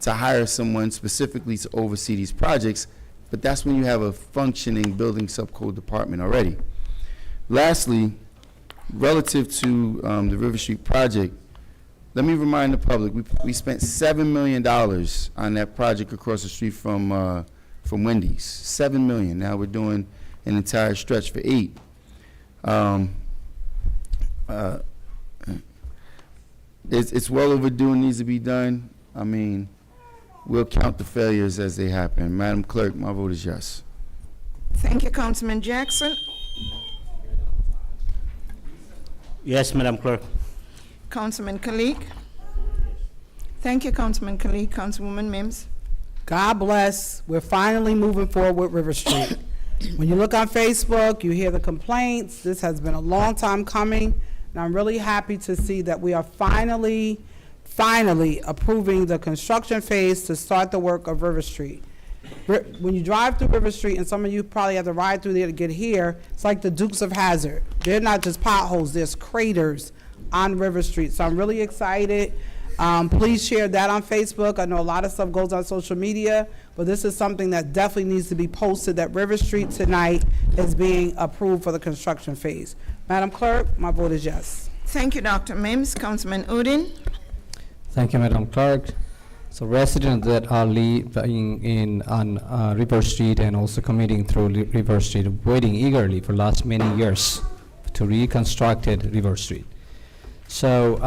to hire someone specifically to oversee these projects, but that's when you have a functioning building subcode department already. Lastly, relative to the River Street project, let me remind the public, we spent $7 million on that project across the street from Wendy's. $7 million. Now we're doing an entire stretch for 8. It's well overdue and needs to be done. I mean, we'll count the failures as they happen. Madam Clerk, my vote is yes. Thank you, Councilman Jackson. Yes, Madam Clerk. Councilman Kalik? Thank you, Councilman Kalik. Councilwoman Mims? God bless. We're finally moving forward with River Street. When you look on Facebook, you hear the complaints. This has been a long time coming, and I'm really happy to see that we are finally approving the construction phase to start the work of River Street. When you drive through River Street, and some of you probably have to ride through there to get here, it's like the Dukes of Hazzard. They're not just potholes, there's craters on River Street. So I'm really excited. Please share that on Facebook. I know a lot of stuff goes on social media, but this is something that definitely needs to be posted, that River Street tonight is being approved for the construction phase. Madam Clerk, my vote is yes. Thank you, Dr. Mims. Councilman Udine? Thank you, Madam Clerk. So residents that are living on River Street and also commuting through River Street, waiting eagerly for last many years to reconstructed River Street. So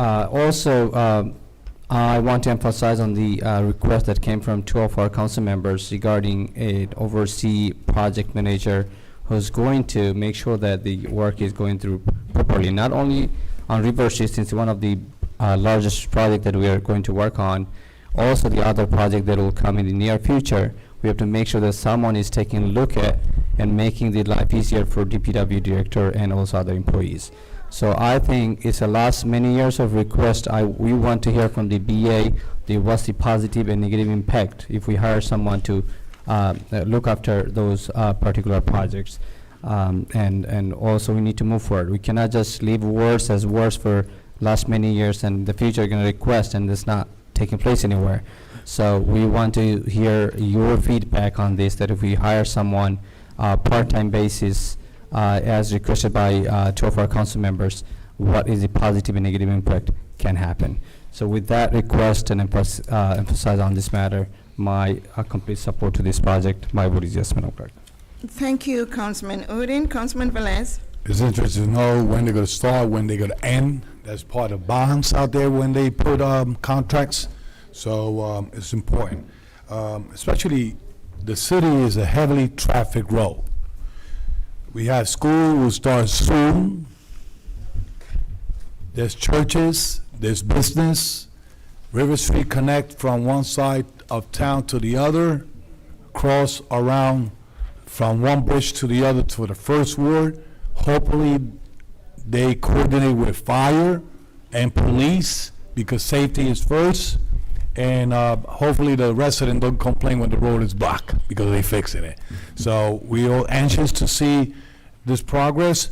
I want to emphasize on the request that came from 2 of our council members regarding an overseas project manager who's going to make sure that the work is going through properly, not only on River Street, since one of the largest project that we are going to work on, also the other project that will come in the near future. We have to make sure that someone is taking a look at and making the life easier for DPW director and also other employees. So I think it's the last many years of request. We want to hear from the BA, what's the positive and negative impact if we hire someone to look after those particular projects. And also we need to move forward. We cannot just leave words as words for last many years and the future going to request and it's not taking place anywhere. So we want to hear your feedback on this, that if we hire someone part-time basis as requested by 2 of our council members, what is the positive and negative impact can happen. So with that request and emphasize on this matter, my complete support to this project, my vote is yes, Madam Clerk. Thank you, Councilman Udine. Councilman Velez? It's interesting to know when they're gonna start, when they're gonna end. That's part of bonds out there when they put contracts. So it's important. Especially the city is a heavily trafficked road. We have school will start soon. There's churches, there's business. River Street connect from one side of town to the other, cross around from one bridge to the other to the first ward. Hopefully, they coordinate with fire and police because safety is first. And hopefully the resident don't complain when the road is blocked because they fixing it. So we are anxious to see this progress.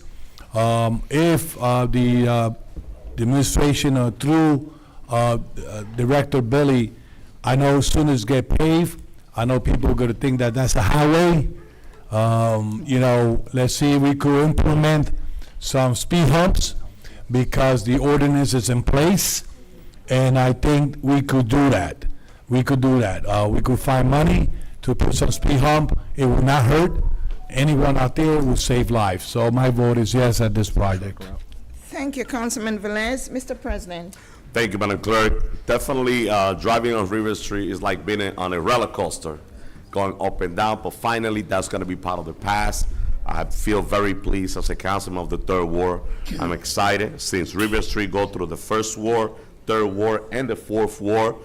If the administration through Director Billy, I know as soon as it get paved, I know people are gonna think that that's a highway. You know, let's see if we could implement some speed humps because the ordinance is in place. And I think we could do that. We could do that. We could find money to put some speed hump. It will not hurt anyone out there. It will save lives. So my vote is yes at this project. Thank you, Councilman Velez. Mr. President? Thank you, Madam Clerk. Definitely, driving on River Street is like being on a roller coaster, going up and down, but finally, that's gonna be part of the past. I feel very pleased as a councilman of the 3rd Ward. I'm excited since River Street go through the 1st Ward, 3rd Ward, and the 4th Ward,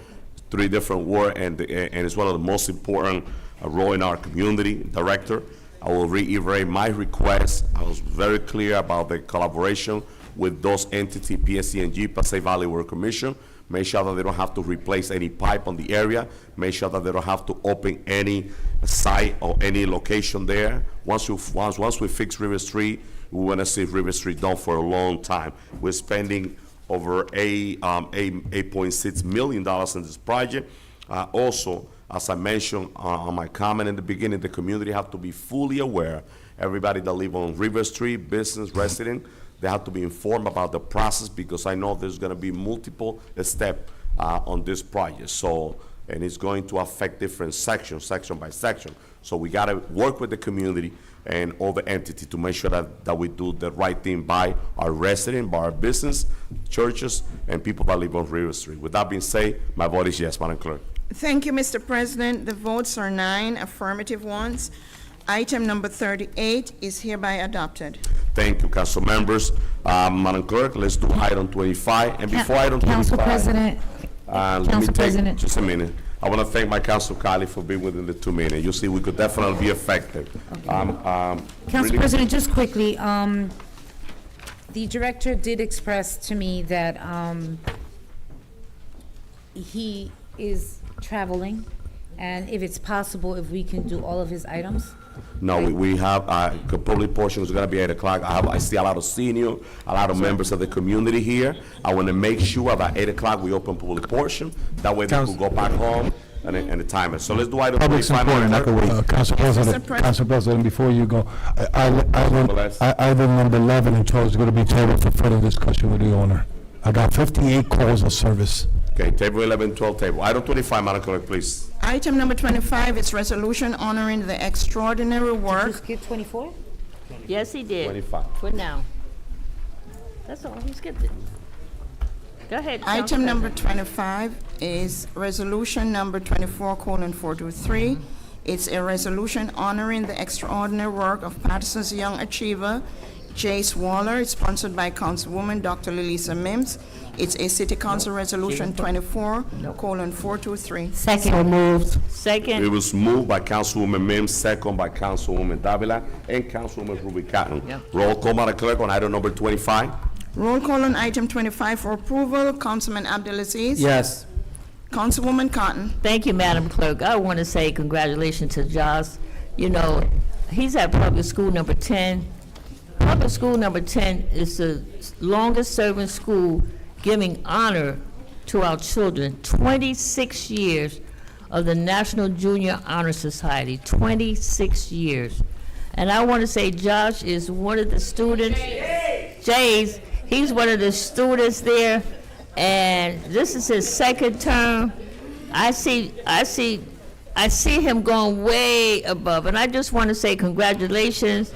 3 different wards, and it's one of the most important role in our community. Director, I will reiterate my request. I was very clear about the collaboration with those entities, PSC&G, Passaic Valley Water Commission. Make sure that they don't have to replace any pipe on the area. Make sure that they don't have to open any site or any location there. Once we fix River Street, we want to see River Street done for a long time. We're spending over $8.6 million in this project. Also, as I mentioned on my comment in the beginning, the community have to be fully aware. Everybody that live on River Street, business, resident, they have to be informed about the process because I know there's gonna be multiple steps on this project. So, and it's going to affect different sections, section by section. So we gotta work with the community and all the entities to make sure that we do the right thing by our residents, by our business, churches, and people that live on River Street. With that being said, my vote is yes, Madam Clerk. Thank you, Mr. President. The votes are 9 affirmative ones. Item number 38 is hereby adopted. Thank you, council members. Madam Clerk, let's do item 25. And before item 25. Council President, Let me take just a minute. I want to thank my council colleague for being within the 2 minutes. You see, we could definitely be effective. Council Really- President, just quickly, the director did express to me that he is traveling, and if it's possible, if we can do all of his items. No, we have, public portion is gonna be 8 o'clock. I see a lot of senior, a lot of members of the community here. I want to make sure that 8 o'clock we open public portion. That way they can go back home and the timer. So let's do item Public's 25. important, I can wait. Council President, Council President, before you go, item number 11 and 12 is going to be tabled for further discussion with the owner. I got 58 calls of service. Okay, table 11, 12 table. Item 25, Madam Clerk, please. Item number 25 is resolution honoring the extraordinary Did you work. skip 24? Yes, he did. 25. For now. That's all, he skipped it. Go ahead, Council Item number President. 25 is resolution number 24:423. It's a resolution honoring the extraordinary work of Paterson's young achiever, Jace Waller. It's sponsored by Councilwoman Dr. Lilisa Mims. It's a City Council Resolution 24:423. Second. Second. It was moved by Councilwoman Mims, second by Councilwoman Davila, and Councilwoman Ruby Cotton. Yep. Roll call, Madam Clerk, on item number 25. Roll call on item 25 for approval. Councilman Abdelaziz? Yes. Councilwoman Cotton? Thank you, Madam Clerk. I want to say congratulations to Josh. You know, he's at public school number 10. Public school number 10 is the longest-serving school giving honor to our children. 26 years of the National Junior Honor Society, 26 years. And I want to say Josh is one of the students, Jay's, he's one of the students there, and this is his second term. I see him going way above, and I just want to say congratulations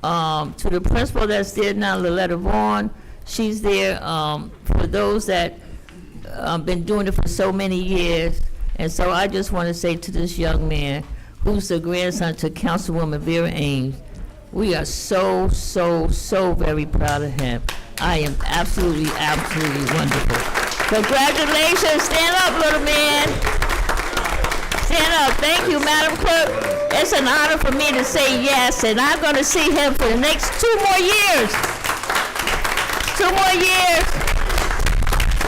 to the principal that's there now, Loretta Vaughn. She's there for those that been doing it for so many years. And so I just want to say to this young man, who's the grandson to Councilwoman Vera Ames, we are so, so, so very proud of him. I am absolutely, absolutely wonderful. Congratulations. Stand up, little man. Stand up. Thank you, Madam Clerk. It's an honor for me to say yes, and I'm going to see him for the next 2 more years. 2 more years.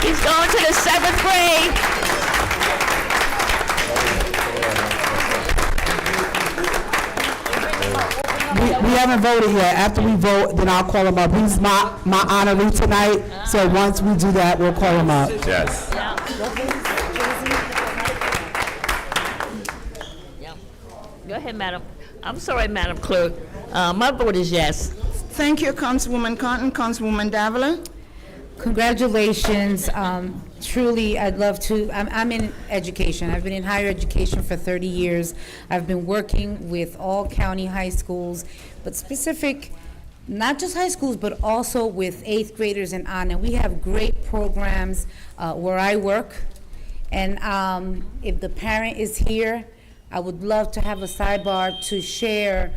He's going to the 7th grade. We haven't voted yet. After we vote, then I'll call him up. He's my honoree tonight, so once we do that, we'll call him up. Yes. Go ahead, Madam. I'm sorry, Madam Clerk. My vote is yes. Thank you, Councilwoman Cotton. Councilwoman Davila? Congratulations. Truly, I'd love to, I'm in education. I've been in higher education for 30 years. I've been working with all county high schools, but specific, not just high schools, but also with 8th graders and on. And we have great programs where I work. And if the parent is here, I would love to have a sidebar to share.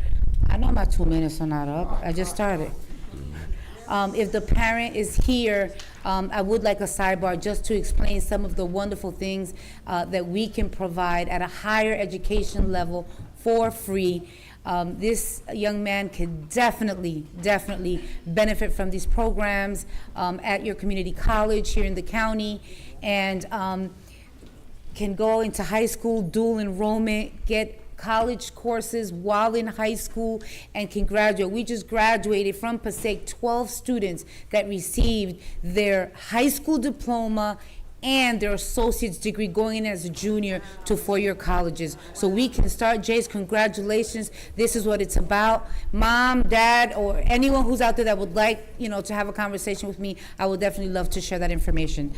I know my 2 minutes are not up. I just started. If the parent is here, I would like a sidebar just to explain some of the wonderful things that we can provide at a higher education level for free. This young man can definitely benefit from these programs at your community college here in the county, and can go into high school, dual enrollment, get college courses while in high school, and can graduate. We just graduated from Passaic 12 students that received their high school diploma and their associate's degree going in as a junior to 4-year colleges. So we can start. Jace, congratulations. This is what it's about. Mom, Dad, or anyone who's out there that would like, to have a conversation with me, I would definitely love to share that information.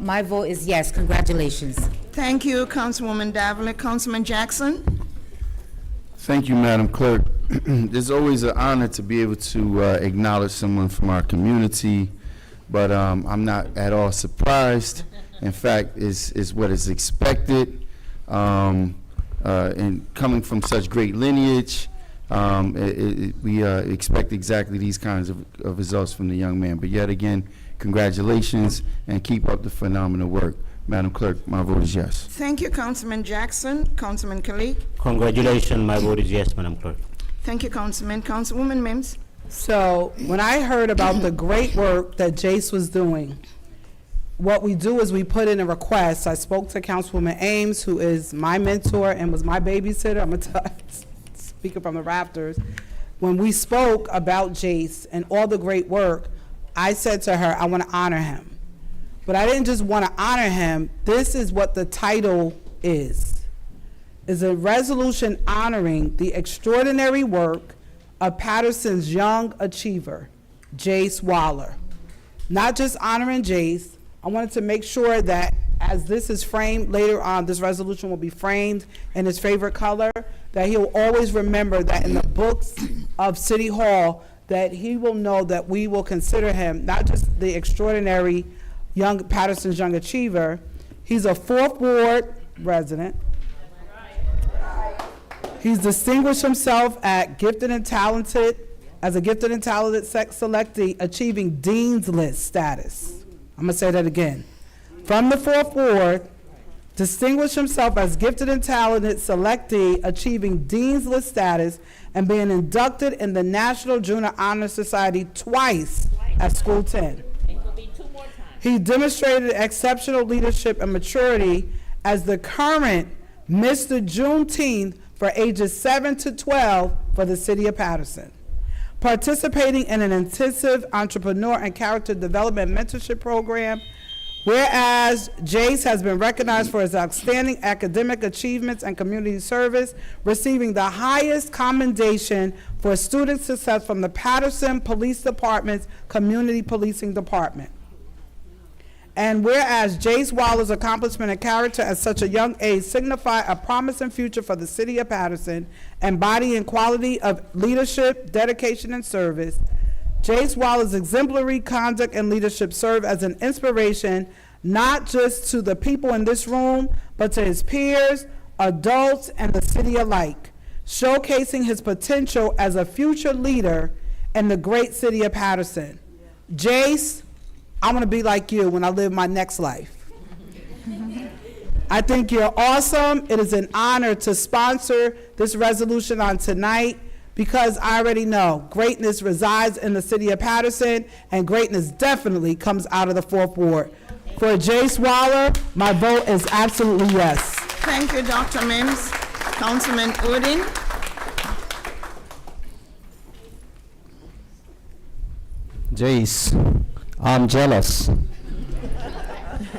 My vote is yes. Congratulations. Thank you, Councilwoman Davila. Councilman Jackson? Thank you, Madam Clerk. It's always an honor to be able to acknowledge someone from our community, but I'm not at all surprised. In fact, it's what is expected. And coming from such great lineage, we expect exactly these kinds of results from the young man. But yet again, congratulations, and keep up the phenomenal work. Madam Clerk, my vote is yes. Thank you, Councilman Jackson. Councilman Kalik? Congratulations, my vote is yes, Madam Clerk. Thank you, Councilman. Councilwoman Mims? So when I heard about the great work that Jace was doing, what we do is we put in a request. I spoke to Councilwoman Ames, who is my mentor and was my babysitter. I'm speaking from the rafters. When we spoke about Jace and all the great work, I said to her, I want to honor him. But I didn't just want to honor him. This is what the title is a resolution honoring the extraordinary work of Paterson's young achiever, Jace Waller. Not just honoring Jace, I wanted to make sure that as this is framed later on, this resolution will be framed in his favorite color, that he'll always remember that in the books of City Hall, that he will know that we will consider him not just the extraordinary Paterson's young achiever. He's a 4th Ward resident. He's distinguished himself as a gifted and talented selectee, achieving Dean's List status. I'm gonna say that again. From the 4th Ward, distinguished himself as gifted and talented selectee, achieving Dean's List status, and being inducted in the National Junior Honor Society twice at School 10. He demonstrated exceptional leadership and maturity as the current Mr. Juneteenth for ages 7 to 12 for the city of Paterson. Participating in an intensive entrepreneur and character development mentorship program, whereas Jace has been recognized for his outstanding academic achievements and community service, receiving the highest commendation for student success from the Paterson Police Department's Community Policing Department. And whereas Jace Waller's accomplishment and character at such a young age signify a promising future for the city of Paterson, embodying quality of leadership, dedication, and service, Jace Waller's exemplary conduct and leadership serve as an inspiration not just to the people in this room, but to his peers, adults, and the city alike, showcasing his potential as a future leader in the great city of Paterson. Jace, I want to be like you when I live my next life. I think you're awesome. It is an honor to sponsor this resolution on tonight because I already know greatness resides in the city of Paterson, and greatness definitely comes out of the 4th Ward. For Jace Waller, my vote is absolutely yes. Thank you, Dr. Mims. Councilman Udine. Jace, I'm jealous.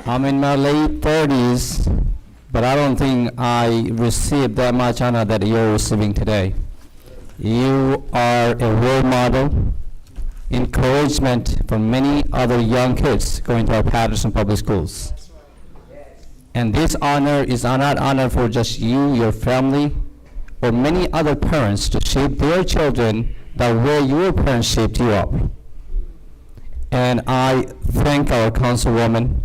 I'm in my late 30s, but I don't think I received that much honor that you're receiving today. You are a role model, encouragement for many other young kids going to our Paterson Public Schools. And this honor is not honor for just you, your family, or many other parents to shape their children the way your parents shaped you up. And I thank our councilwoman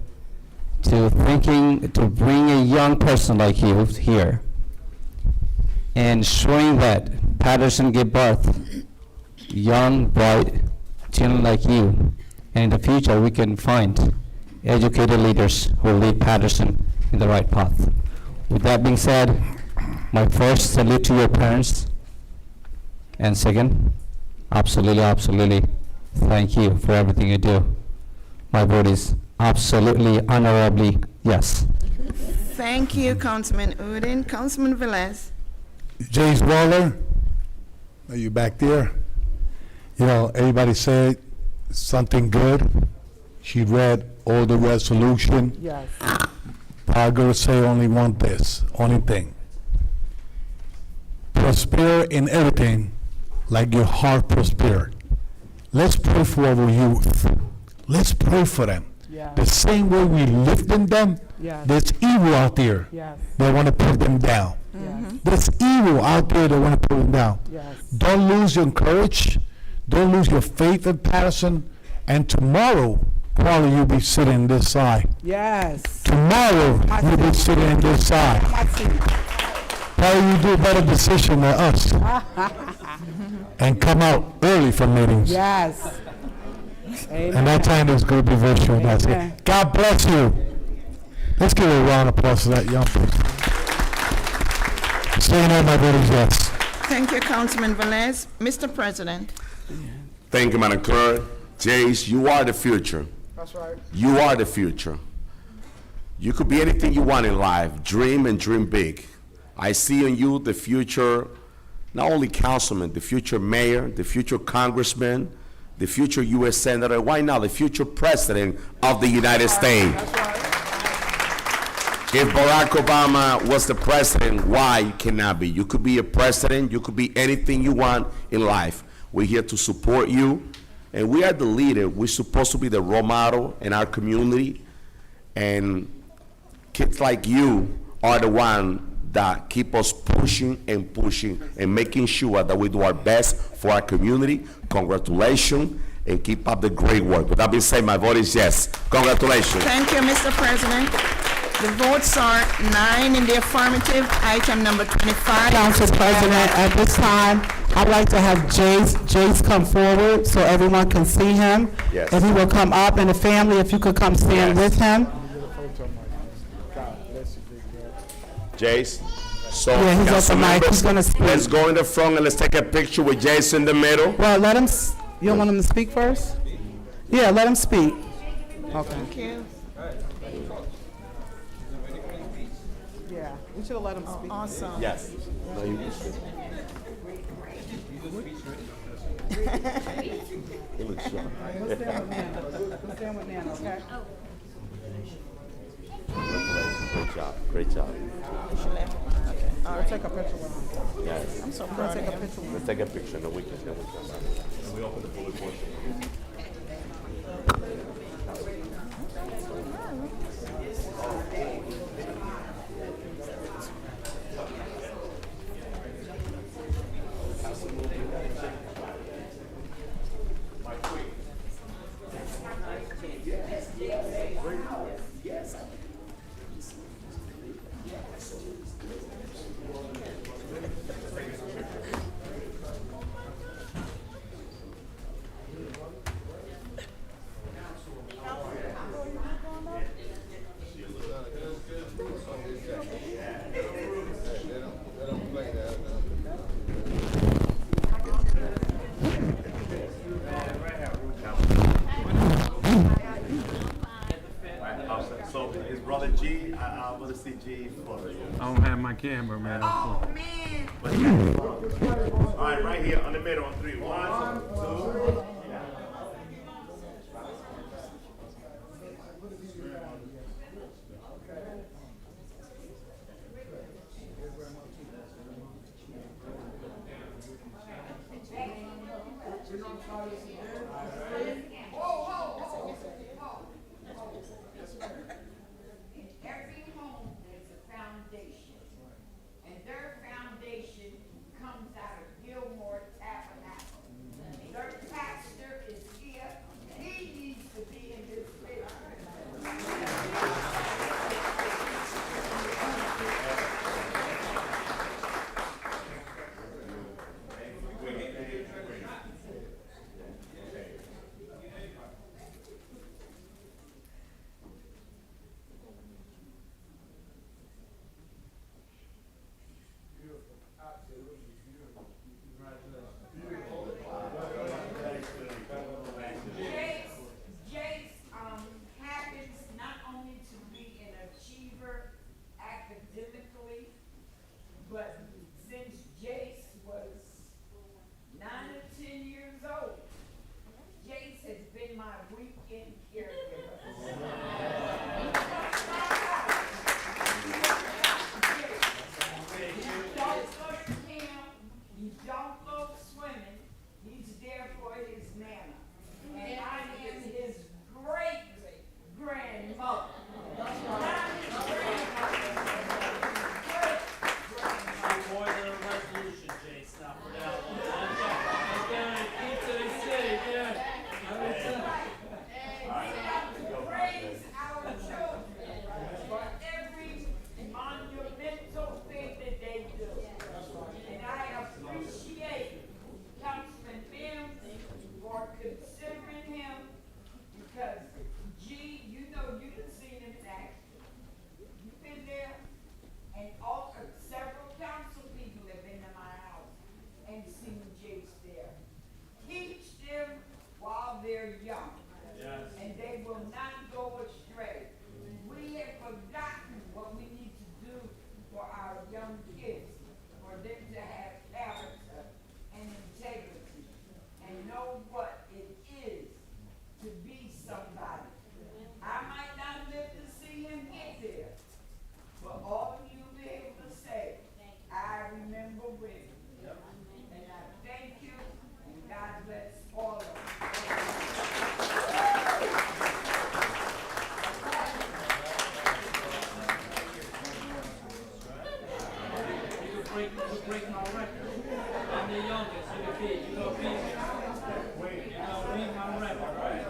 to bring a young person like you here and showing that Paterson gave birth young, bright children like you. And in the future, we can find educated leaders who lead Paterson in the right path. With that being said, my first salute to your parents, and second, absolutely, thank you for everything you do. My vote is absolutely, honorably, yes. Thank you, Councilman Udine. Councilman Velez. Jace Waller, are you back there? You know, everybody said something good. She read all the resolution. Yes. I'm gonna say only only thing. Prosper in everything like your heart prospered. Let's pray for our youth. Let's pray for them. Yes. The same way we lifting them, Yes. there's evil out there. Yes. They want to put them down. Yes. There's evil out there that want to put them down. Yes. Don't lose your courage. Don't lose your faith in Paterson. And tomorrow, probably you'll be sitting on this side. Yes. Tomorrow, you'll be sitting on this side. I see. Probably you do a better decision than us. And come out early from meetings. Yes. Amen. And that time is going to be virtual. That's Amen. it. God bless you. Let's give a round of applause to that young person. So you know my vote is yes. Thank you, Councilman Velez. Mr. President. Thank you, Madam Clerk. Jace, you are the future. That's right. You are the future. You could be anything you want in life. Dream and dream big. I see in you the future, not only councilman, the future mayor, the future congressman, the future U.S. Senator, why not the future president of the United States? If Barack Obama was the president, why you cannot be? You could be a president, you could be anything you want in life. We're here to support you, and we are the leader. We're supposed to be the role model in our community, and kids like you are the one that keep us pushing and making sure that we do our best for our community. Congratulations, and keep up the great work. With that being said, my vote is yes. Congratulations. Thank you, Mr. President. The votes are 9 in the affirmative. Item number 25. Council President, at this time, I'd like to have Jace come forward so everyone can see him. Yes. If he will come up, and the family, if you could come stand Yes. with him. Jace. So, Yeah, he's at the council mic. members, He's gonna speak. let's go in the front and let's take a picture with Jace in the middle. Well, let him, you don't want him to speak first? Yeah, let him speak. Okay. Thank you. Yeah, we should have let him speak. Awesome. Yes. No, you He looks sharp. Let's stand with Nana. Let's stand with Nana, okay? Great job, great job. We'll take a picture with him. Yes. I'm so We'll proud take of a him. picture with him. Let's take a picture and then we can come back. And we open the public portion. So is Brother G, I want to see G for you. I don't have my camera, man. All right, right here on the middle on 3. 1, 2. Yeah. Every home there's a foundation, and their foundation comes out of Gilmore Tabernacle. Their pastor is here, he needs to be in this picture. Jace happens not only to be an achiever academically, but since Jace was 9 or 10 years old, Jace has been my weekend caregiver. You don't go to camp, you don't go swimming, he's there for his nana. And I am his great grandmother. Not his grandmother. More than a resolution, Jay, stop for that one. Okay, keep to the city, yeah. Raise our children for every monumental thing that they do. And I appreciate Councilman Mims for considering him, because G, you know, you done seen him in action. You've been there, and all, several council people have been to my house and seen Jace there. Teach them while they're young. Yes. And they will not go astray. We have forgotten what we need to do for our young kids, for them to have character and integrity, and know what it is to be somebody. I might not live to see him get there, but all of you will be able to say, I remember when. And I thank you, and God bless all of you. You break my record. I'm the youngest, you the kid, you gonna beat my record, right?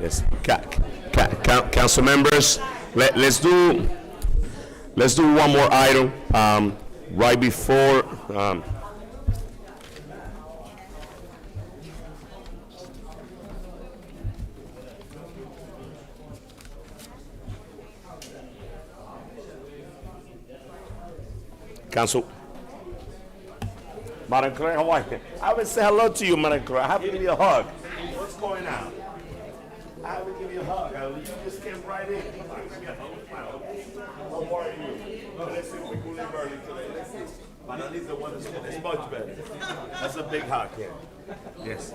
Yes, council members, let's do one more item, right before, Council. Madam Clerk, how are you? I haven't said hello to you, Madam Clerk. I have to give you a hug. What's going on? I have to give you a hug. You just came right in. How are you? Let's see if we can leave early today. Let's see. But at least the one is much better. That's a big hug, yeah. Yes.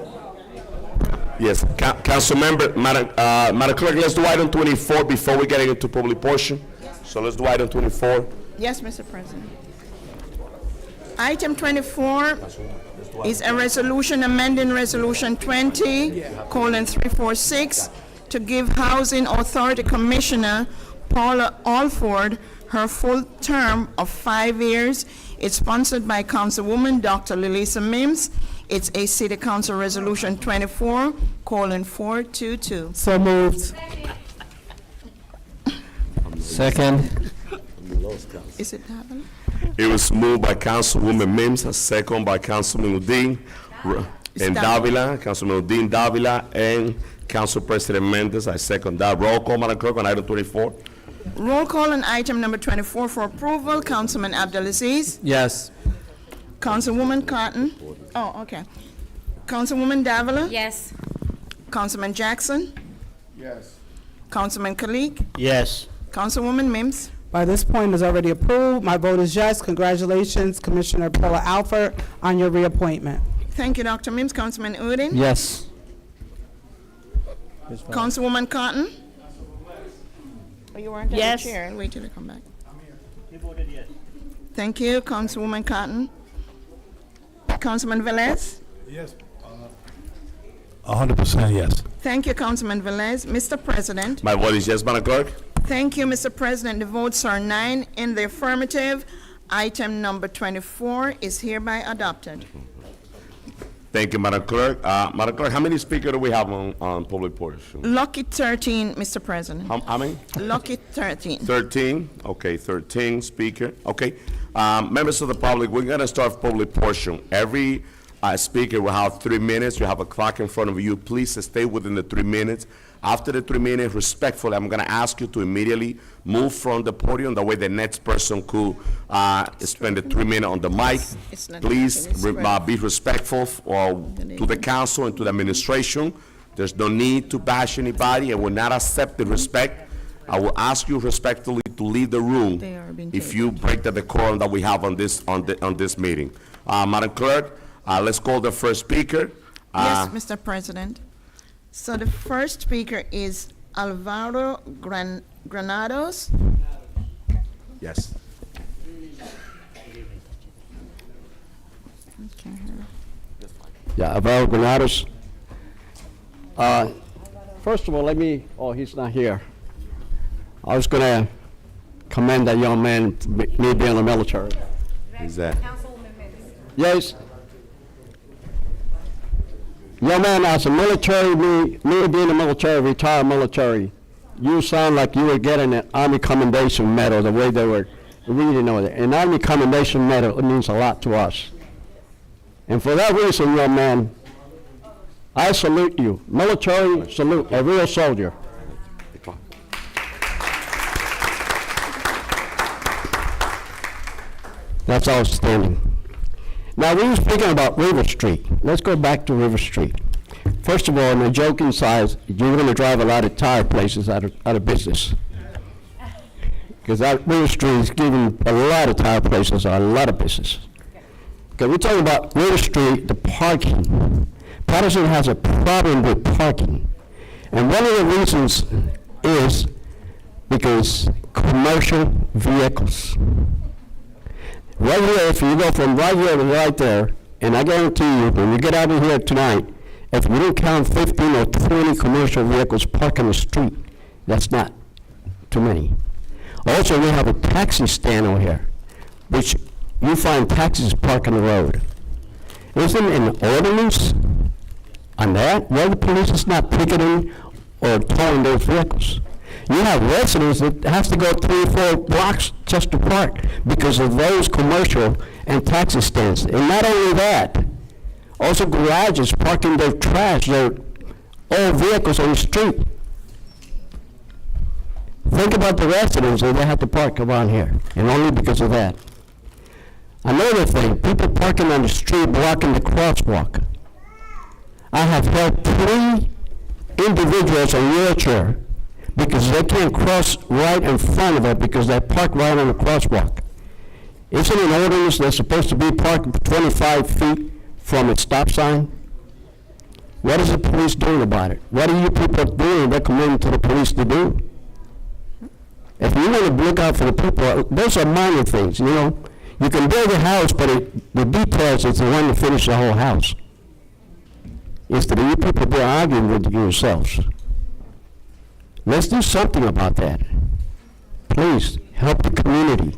Yes, Council Member, Madam Clerk, let's do item 24 before we get into public portion. So let's do item 24. Yes, Mr. President. Item 24 is a resolution amending Resolution 20:346 to give Housing Authority Commissioner Paula Alford her full term of 5 years. It's sponsored by Councilwoman Dr. Lilisa Mims. It's a City Council Resolution 24:422. So moved. Second. Is it happening? It was moved by Councilwoman Mims, second by Councilman Udine and Davila, Councilman Udine Davila, and Council President Mendes. I second that. Roll call, Madam Clerk, on item 24. Roll call on item number 24 for approval. Councilman Abdelaziz. Yes. Councilwoman Cotton. Oh, okay. Councilwoman Davila. Yes. Councilman Jackson. Yes. Councilman Kalik. Yes. Councilwoman Mims. By this point, is already approved. My vote is yes. Congratulations, Commissioner Paula Alford, on your reappointment. Thank you, Dr. Mims. Councilman Udine. Yes. Councilwoman Cotton. Oh, you weren't at Yes. the chair. I'll wait till they come back. Thank you, Councilwoman Cotton. Councilman Velez. Yes. 100% yes. Thank you, Councilman Velez. Mr. President. My vote is yes, Madam Clerk. Thank you, Mr. President. The votes are 9 in the affirmative. Item number 24 is hereby adopted. Thank you, Madam Clerk. Madam Clerk, how many speakers do we have on public portion? Lucky 13, Mr. President. How many? Lucky 13. 13, okay, 13 speaker, okay. Members of the public, we're gonna start public portion. Every speaker will have 3 minutes. You have a clock in front of you. Please stay within the 3 minutes. After the 3 minutes, respectfully, I'm gonna ask you to immediately move from the podium. That way the next person could spend the 3 minutes on the mic. It's not Please happening. It's be respectful to the council and to the administration. There's no need to bash anybody. I will not accept the respect. I will ask you respectfully to leave the room They are being if you break the decorum that we have on this meeting. Madam Clerk, let's call the first speaker. Yes, Mr. President. So the first speaker is Alvaro Granados. Yes. Yeah, Alvaro Granados. First of all, he's not here. I was gonna commend that young man, me being in the military. Who's that? Yes. Young man, as a military, me being in the military, retired military, you sound like you were getting an Army Commendation Medal, the way they were reading over it. An Army Commendation Medal, it means a lot to us. And for that reason, young man, I salute you. Military salute, a real soldier. That's outstanding. Now, we were speaking about River Street. Let's go back to River Street. First of all, on the joking side, you're going to drive a lot of tire places out of business. Because that River Street is giving a lot of tire places a lot of business. Okay, we're talking about River Street, the parking. Paterson has a problem with parking. And one of the reasons is because commercial vehicles. Right here, if you go from right here to right there, and I guarantee you, when you get out of here tonight, if you don't count 15 or 20 commercial vehicles parked on the street, that's not too many. Also, we have a taxi stand over here, which you find taxis parked on the road. Isn't an ordinance on that? Why the police is not picketing or towing those vehicles. You have residents that have to go 3 or 4 blocks just to park because of those commercial and taxi stands. And not only that, also garages parking their trash, their old vehicles on the street. Think about the residents that they have to park around here, and only because of that. Another thing, people parking on the street blocking the crosswalk. I have helped 3 individuals in wheelchair because they can't cross right in front of it because they park right on the crosswalk. Isn't an ordinance that's supposed to be parked 25 feet from its stop sign? What is the police doing about it? What are you people doing recommending to the police to do? If you want to look out for the people, those are minor things, you know. You can build a house, but the details is the one to finish the whole house. Instead of you people be arguing with yourselves. Let's do something about that. Please, help the community.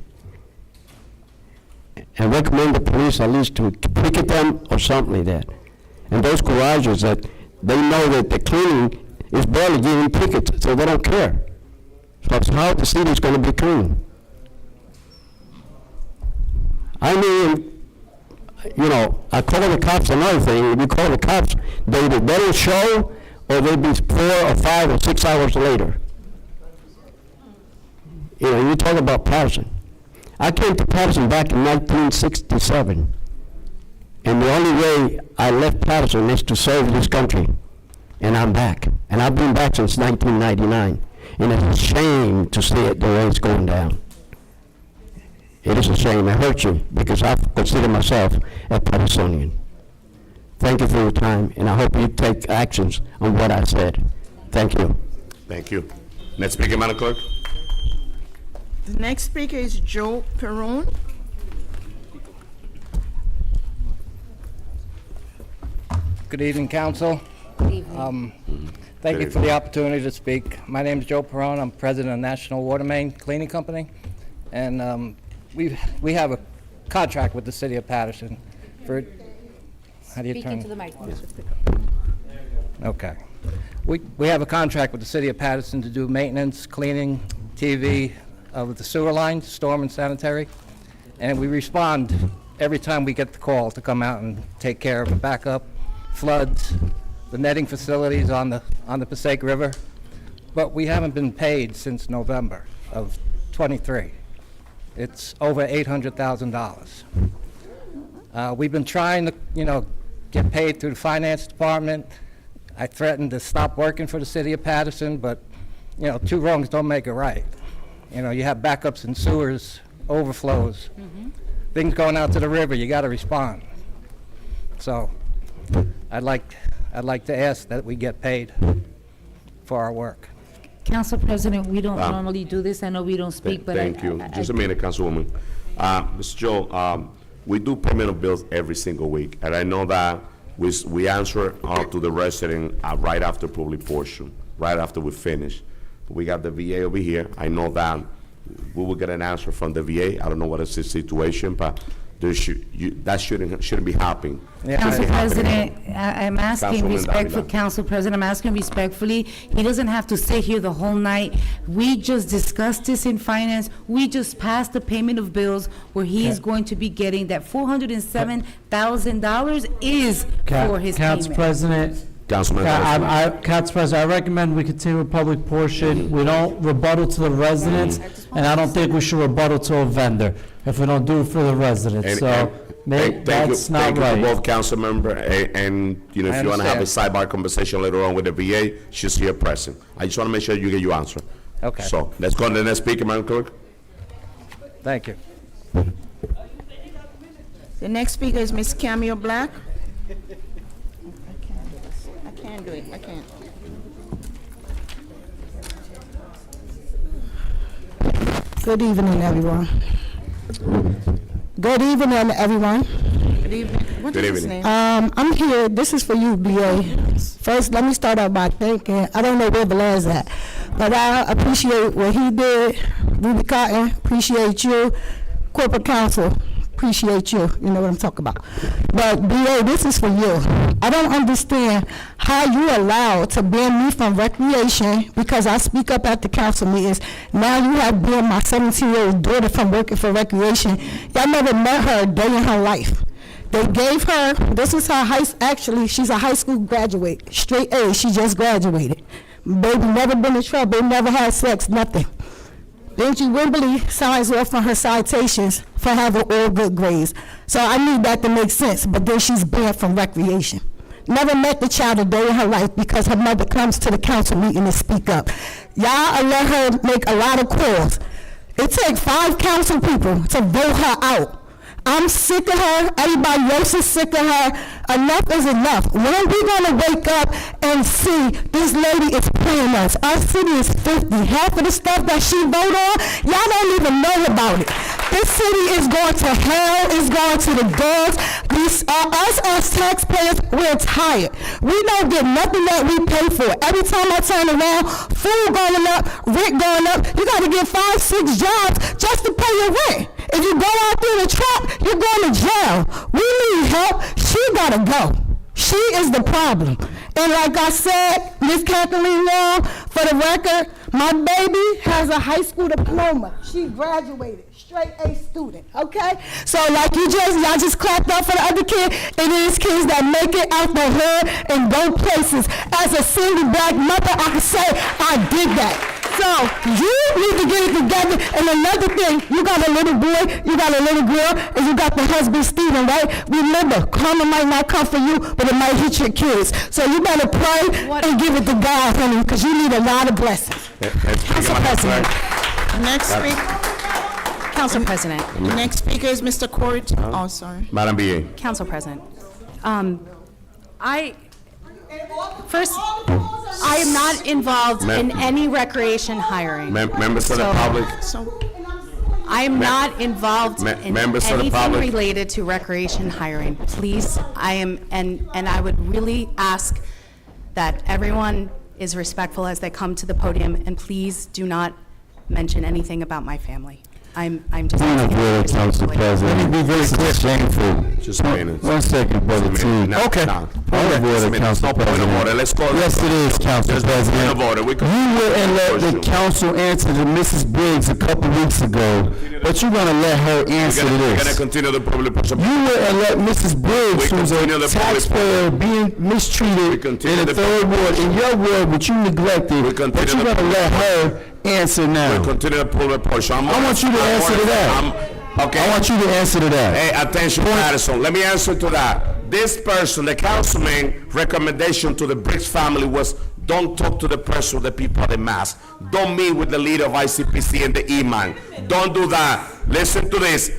And recommend the police at least to picket them or something like that. And those garages that they know that the cleaning is barely giving tickets, so they don't care. So how the city is going to be clean? I mean, you know, I call the cops another thing. If you call the cops, they don't show, or they'll be 4 or 5 or 6 hours later. You know, you talk about Paterson. I came to Paterson back in 1967. And the only way I left Paterson is to serve this country. And I'm back. And I've been back since 1999. And it's a shame to see it the way it's going down. It is a shame. It hurts you because I consider myself a Patersonian. Thank you for your time, and I hope you take actions on what I said. Thank you. Thank you. Next speaker, Madam Clerk. The next speaker is Joe Perron. Good evening, Council. Thank you for the opportunity to speak. My name is Joe Perron. I'm president of National Water Main Cleaning Company, and we have a contract with the city of Paterson for. How do you Speak turn? into the microphone. Okay. We have a contract with the city of Paterson to do maintenance, cleaning, TV of the sewer lines, storm and sanitary, and we respond every time we get the call to come out and take care of the backup, floods, the netting facilities on the Passaic River, but we haven't been paid since November of '23. It's over $800,000. We've been trying to, get paid through the finance department. I threatened to stop working for the city of Paterson, but, 2 wrongs don't make it right. You have backups in sewers, overflows, things going out to the river, you gotta respond. So, I'd like to ask that we get paid for our work. Council President, we don't normally do this. I know we don't speak, but Thank you. Just a minute, Councilwoman. Mr. Joe, we do payment of bills every single week, and I know that we answer to the resident right after public portion, right after we finish. We got the VA over here. I know that we will get an answer from the VA. I don't know what is the situation, but that shouldn't be happening. Yeah. Council President, I'm asking Councilwoman respectfully, Davila. Council President, I'm asking respectfully, he doesn't have to sit here the whole night. We just discussed this in finance. We just passed the payment of bills where he is going to be getting that $407,000 is for his Council payment. President, Councilman. Council President, I recommend we continue with public portion. We don't rebuttal to the residents, and I don't think we should rebuttal to a vendor if we don't do it for the residents. So that's not Thank you right. to both council member, and, if you want to have a sidebar conversation later on with the VA, she's here present. I just want to make sure you get your answer. Okay. So, let's go to the next speaker, Madam Clerk. Thank you. The next speaker is Ms. Camille Black. I can't do it. I can't. Good evening, everyone. Good evening, everyone. Good evening. What Good is his evening. name? I'm here, this is for you, BA. First, let me start out by thanking, I don't know where Valaire's at, but I appreciate what he did. Ruby Cotton, appreciate you. Corporate Counsel, appreciate you. You know what I'm talking about. But BA, this is for you. I don't understand how you allowed to ban me from recreation because I speak up at the council meetings. Now you have banned my 17-year-old daughter from working for recreation. Y'all never met her a day in her life. They gave her, this is her actually, she's a high school graduate, straight A, she just graduated. Baby never been in trouble, never had sex, nothing. Benji Wimberly signs off on her citations for having all good grades. So I need that to make sense, but then she's banned from recreation. Never met the child a day in her life because her mother comes to the council meeting to speak up. Y'all let her make a lot of calls. It takes 5 council people to vote her out. I'm sick of her. Everybody else is sick of her. Enough is enough. When are we going to wake up and see this lady is playing us? Our city is 50. Half of the stuff that she vote on, y'all don't even know about it. This city is going to hell. It's going to the dogs. Us as taxpayers, we're tired. We don't get nothing that we pay for. Every time I turn around, food going up, rent going up. You got to get 5, 6 jobs just to pay your rent. If you go out through the trap, you're going to jail. We need help. She gotta go. She is the problem. And like I said, Miss Kathleen Long, for the record, my baby has a high school diploma. She graduated, straight A student, okay? So like y'all just clapped up for the other kid, it is kids that make it out the hood and go places. As a single black mother, I can say I did that. So you need to get it together. And another thing, you got a little boy, you got a little girl, and you got the husband, Stephen, right? Remember, karma might not come for you, but it might hit your kids. So you better pray and give it to God, honey, because you need a lot of blessings. Council President. Next speaker. Council President. Next speaker is Mr. Court. Oh, sorry. Madam BA. Council President. First, I am not involved in any recreation hiring. Members of the public. I am not involved in members of the anything public. related to recreation hiring. Please, I am, and I would really ask that everyone is respectful as they come to the podium, and please do not mention anything about my family. I'm just. Point of order, Council President. Let me be very clear. Shameful. Just a minute. One second, Brother T. Okay. Point of order, Council President. Let's go. Yes, it is, Council President. Point of order. You wouldn't let the council answer to Mrs. Briggs a couple weeks ago, but you're gonna let her answer to We're this. gonna continue the public portion. You wouldn't let Mrs. Briggs, who's a taxpayer, being mistreated in the 3rd ward, in your ward, which you neglected, but you're gonna let her answer now. We continue the public portion. I want you to answer to that. Okay. I want you to answer to that. Hey, attention, Paterson. Let me answer to that. This person, the councilman, recommendation to the Briggs family was don't talk to the person, the people of the mask. Don't meet with the leader of ICPC and the E-Man. Don't do that. Listen to this.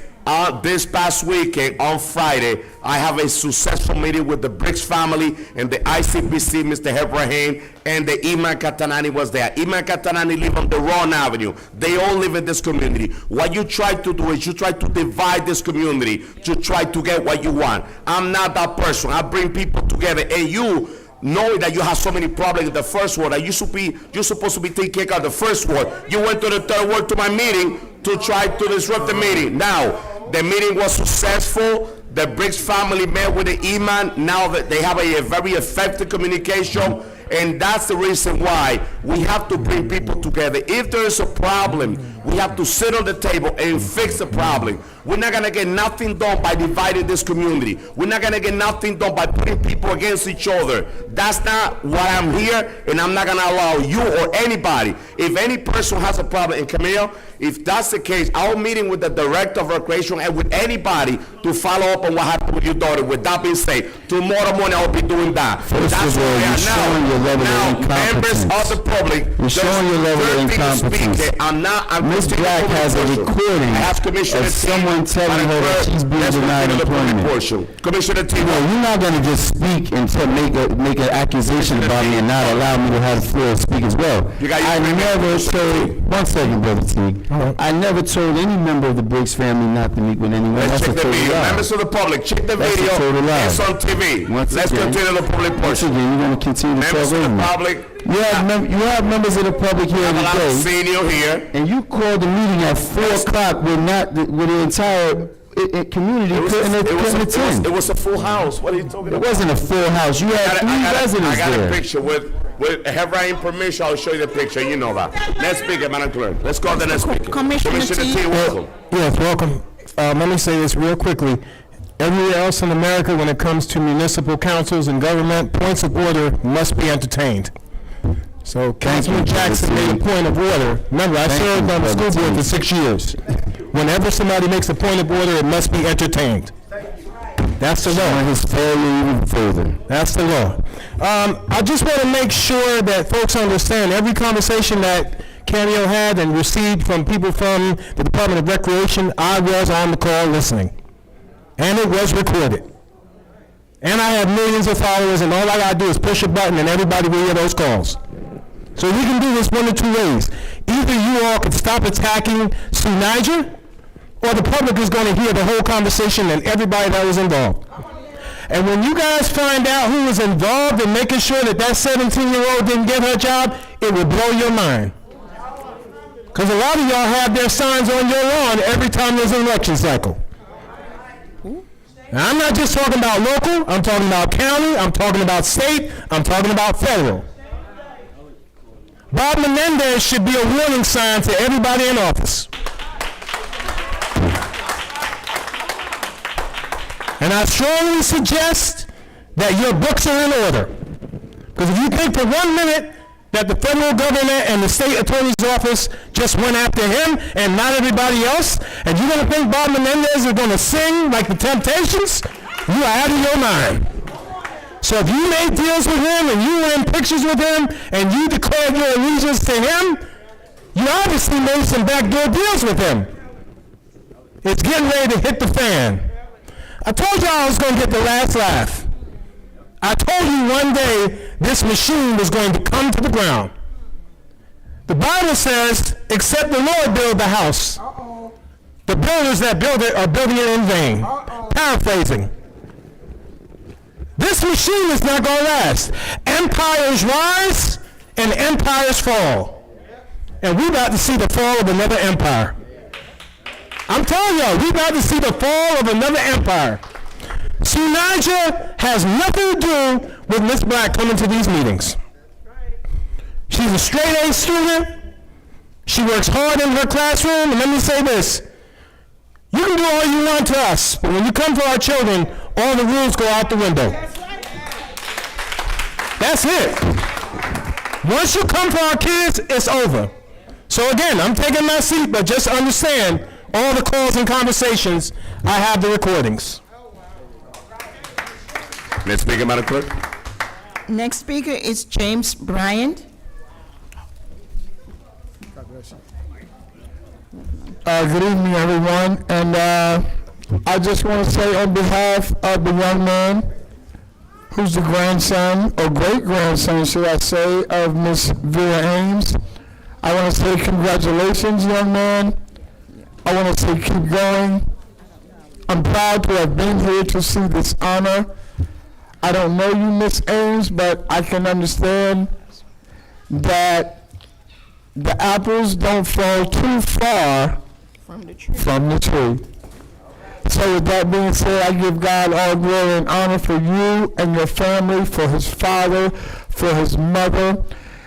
This past weekend, on Friday, I have a successful meeting with the Briggs family and the ICPC, Mr. Hebrahim, and the Iman Katanani was there. Iman Katanani live on the wrong avenue. They all live in this community. What you try to do is you try to divide this community to try to get what you want. I'm not that person. I bring people together, and you knowing that you have so many problems in the 1st ward, that you're supposed to be taking care of the 1st ward. You went to the 3rd ward to my meeting to try to disrupt the meeting. Now, the meeting was successful. The Briggs family met with the E-Man. Now that they have a very effective communication, and that's the reason why we have to bring people together. If there is a problem, we have to sit on the table and fix the problem. We're not gonna get nothing done by dividing this community. We're not gonna get nothing done by putting people against each other. That's not why I'm here, and I'm not gonna allow you or anybody. If any person has a problem, and Camille, if that's the case, I'll meeting with the director of recreation and with anybody to follow up on what happened with your daughter. With that being said, tomorrow morning I'll be doing that. First That's of all, where we you're are showing your level now. of incompetence. Members of the public, You're showing your level of incompetence. Ms. Black has a recording of someone telling her that she's being denied employment. Commissioner T. No, you're not gonna just speak and make an accusation about me and not allow me to have the floor to speak as well. I never told, one second, Brother Teague. I never told any member of the Briggs family not to meet with anyone. Let's That's a check the total video. lie. Members of the public, check the That's a video. total lie. It's on TV. Once Let's again- continue the public Once portion. again, you're gonna continue to talk Members of over the me. public, You have members of the public here I'm allowed to today, see you here. and you called the meeting at 4 o'clock with the entire community couldn't attend. It was a full house. What are you talking It about? wasn't a full house. You had 3 residents I got there. a picture with have Ryan permission, I'll show you the picture, you know that. Next speaker, Madam Clerk. Let's go to the next speaker. Commissioner T. welcome. Yes, welcome. Let me say this real quickly. Everywhere else in America, when it comes to municipal councils and government, points of order must be entertained. So Councilman Jackson made a point of order. Remember, I served on the school board for 6 years. Whenever somebody makes a point of order, it must be entertained. That's the law. His failure even further. That's the law. I just want to make sure that folks understand every conversation that Cameo had and received from people from the Department of Recreation, I was on the call listening. And it was recorded. And I have millions of followers, and all I got to do is push a button and everybody will hear those calls. So we can do this one of 2 ways. Either you all can stop attacking Sue Niger, or the public is going to hear the whole conversation and everybody that was involved. And when you guys find out who was involved in making sure that 17-year-old didn't get her job, it will blow your mind. Because a lot of y'all have their signs on your lawn every time there's an election cycle. Now, I'm not just talking about local, I'm talking about county, I'm talking about state, I'm talking about federal. Bob Menendez should be a warning sign to everybody in office. And I strongly suggest that your books are in order. Because if you think for 1 minute that the federal government and the state attorney's office just went after him and not everybody else, and you're going to think Bob Menendez is going to sing like the Temptations, you are out of your mind. So if you made deals with him and you were in pictures with him and you declared your allegiance to him, you obviously made some backdoor deals with him. It's getting ready to hit the fan. I told y'all I was going to get the last laugh. I told you one day this machine was going to come to the ground. The Bible says, except the Lord build the house, the builders that build it are building it in vain. Paraphrasing. This machine is not going to last. Empires rise and empires fall. And we're about to see the fall of another empire. I'm telling y'all, we're about to see the fall of another empire. Sue Niger has nothing to do with Miss Black coming to these meetings. She's a straight-A student. She works hard in her classroom. And let me say this. You can do all you want to us, but when you come to our children, all the rules go out the window. That's it. Once you come for our kids, it's over. So again, I'm taking my seat, but just understand all the calls and conversations, I have the recordings. Next speaker, Madam Clerk. Next speaker is James Bryant. Good evening, everyone. And I just want to say on behalf of the young man who's the grandson, or great-grandson, should I say, of Miss Vera Ames, I want to say congratulations, young man. I want to say keep going. I'm proud to have been here to see this honor. I don't know you, Miss Ames, but I can understand that the apples don't fall too far from the tree. So with that being said, I give God all glory and honor for you and your family, for his father, for his mother,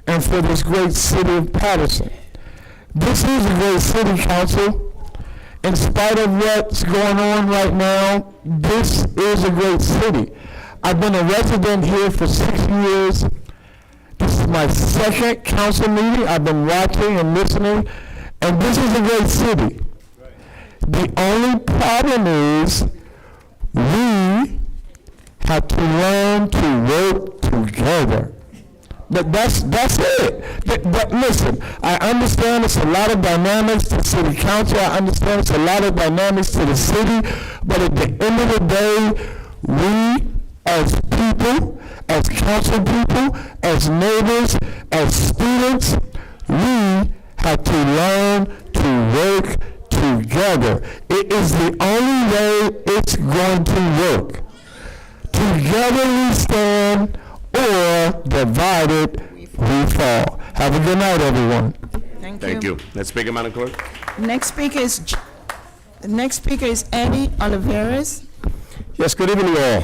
and for this great city of Paterson. This is a great city, council. In spite of what's going on right now, this is a great city. I've been a resident here for 6 years. This is my second council meeting. I've been watching and listening, and this is a great city. The only problem is we have to learn to work together. That's it. But listen, I understand it's a lot of dynamics to city council. I understand it's a lot of dynamics to the city. But at the end of the day, we as people, as council people, as neighbors, as students, we have to learn to work together. It is the only way it's going to work. Together we stand, or divided we fall. Have a good night, everyone. Thank you. Next speaker, Madam Clerk. Next speaker is The next speaker is Eddie Oliveras. Yes, good evening all.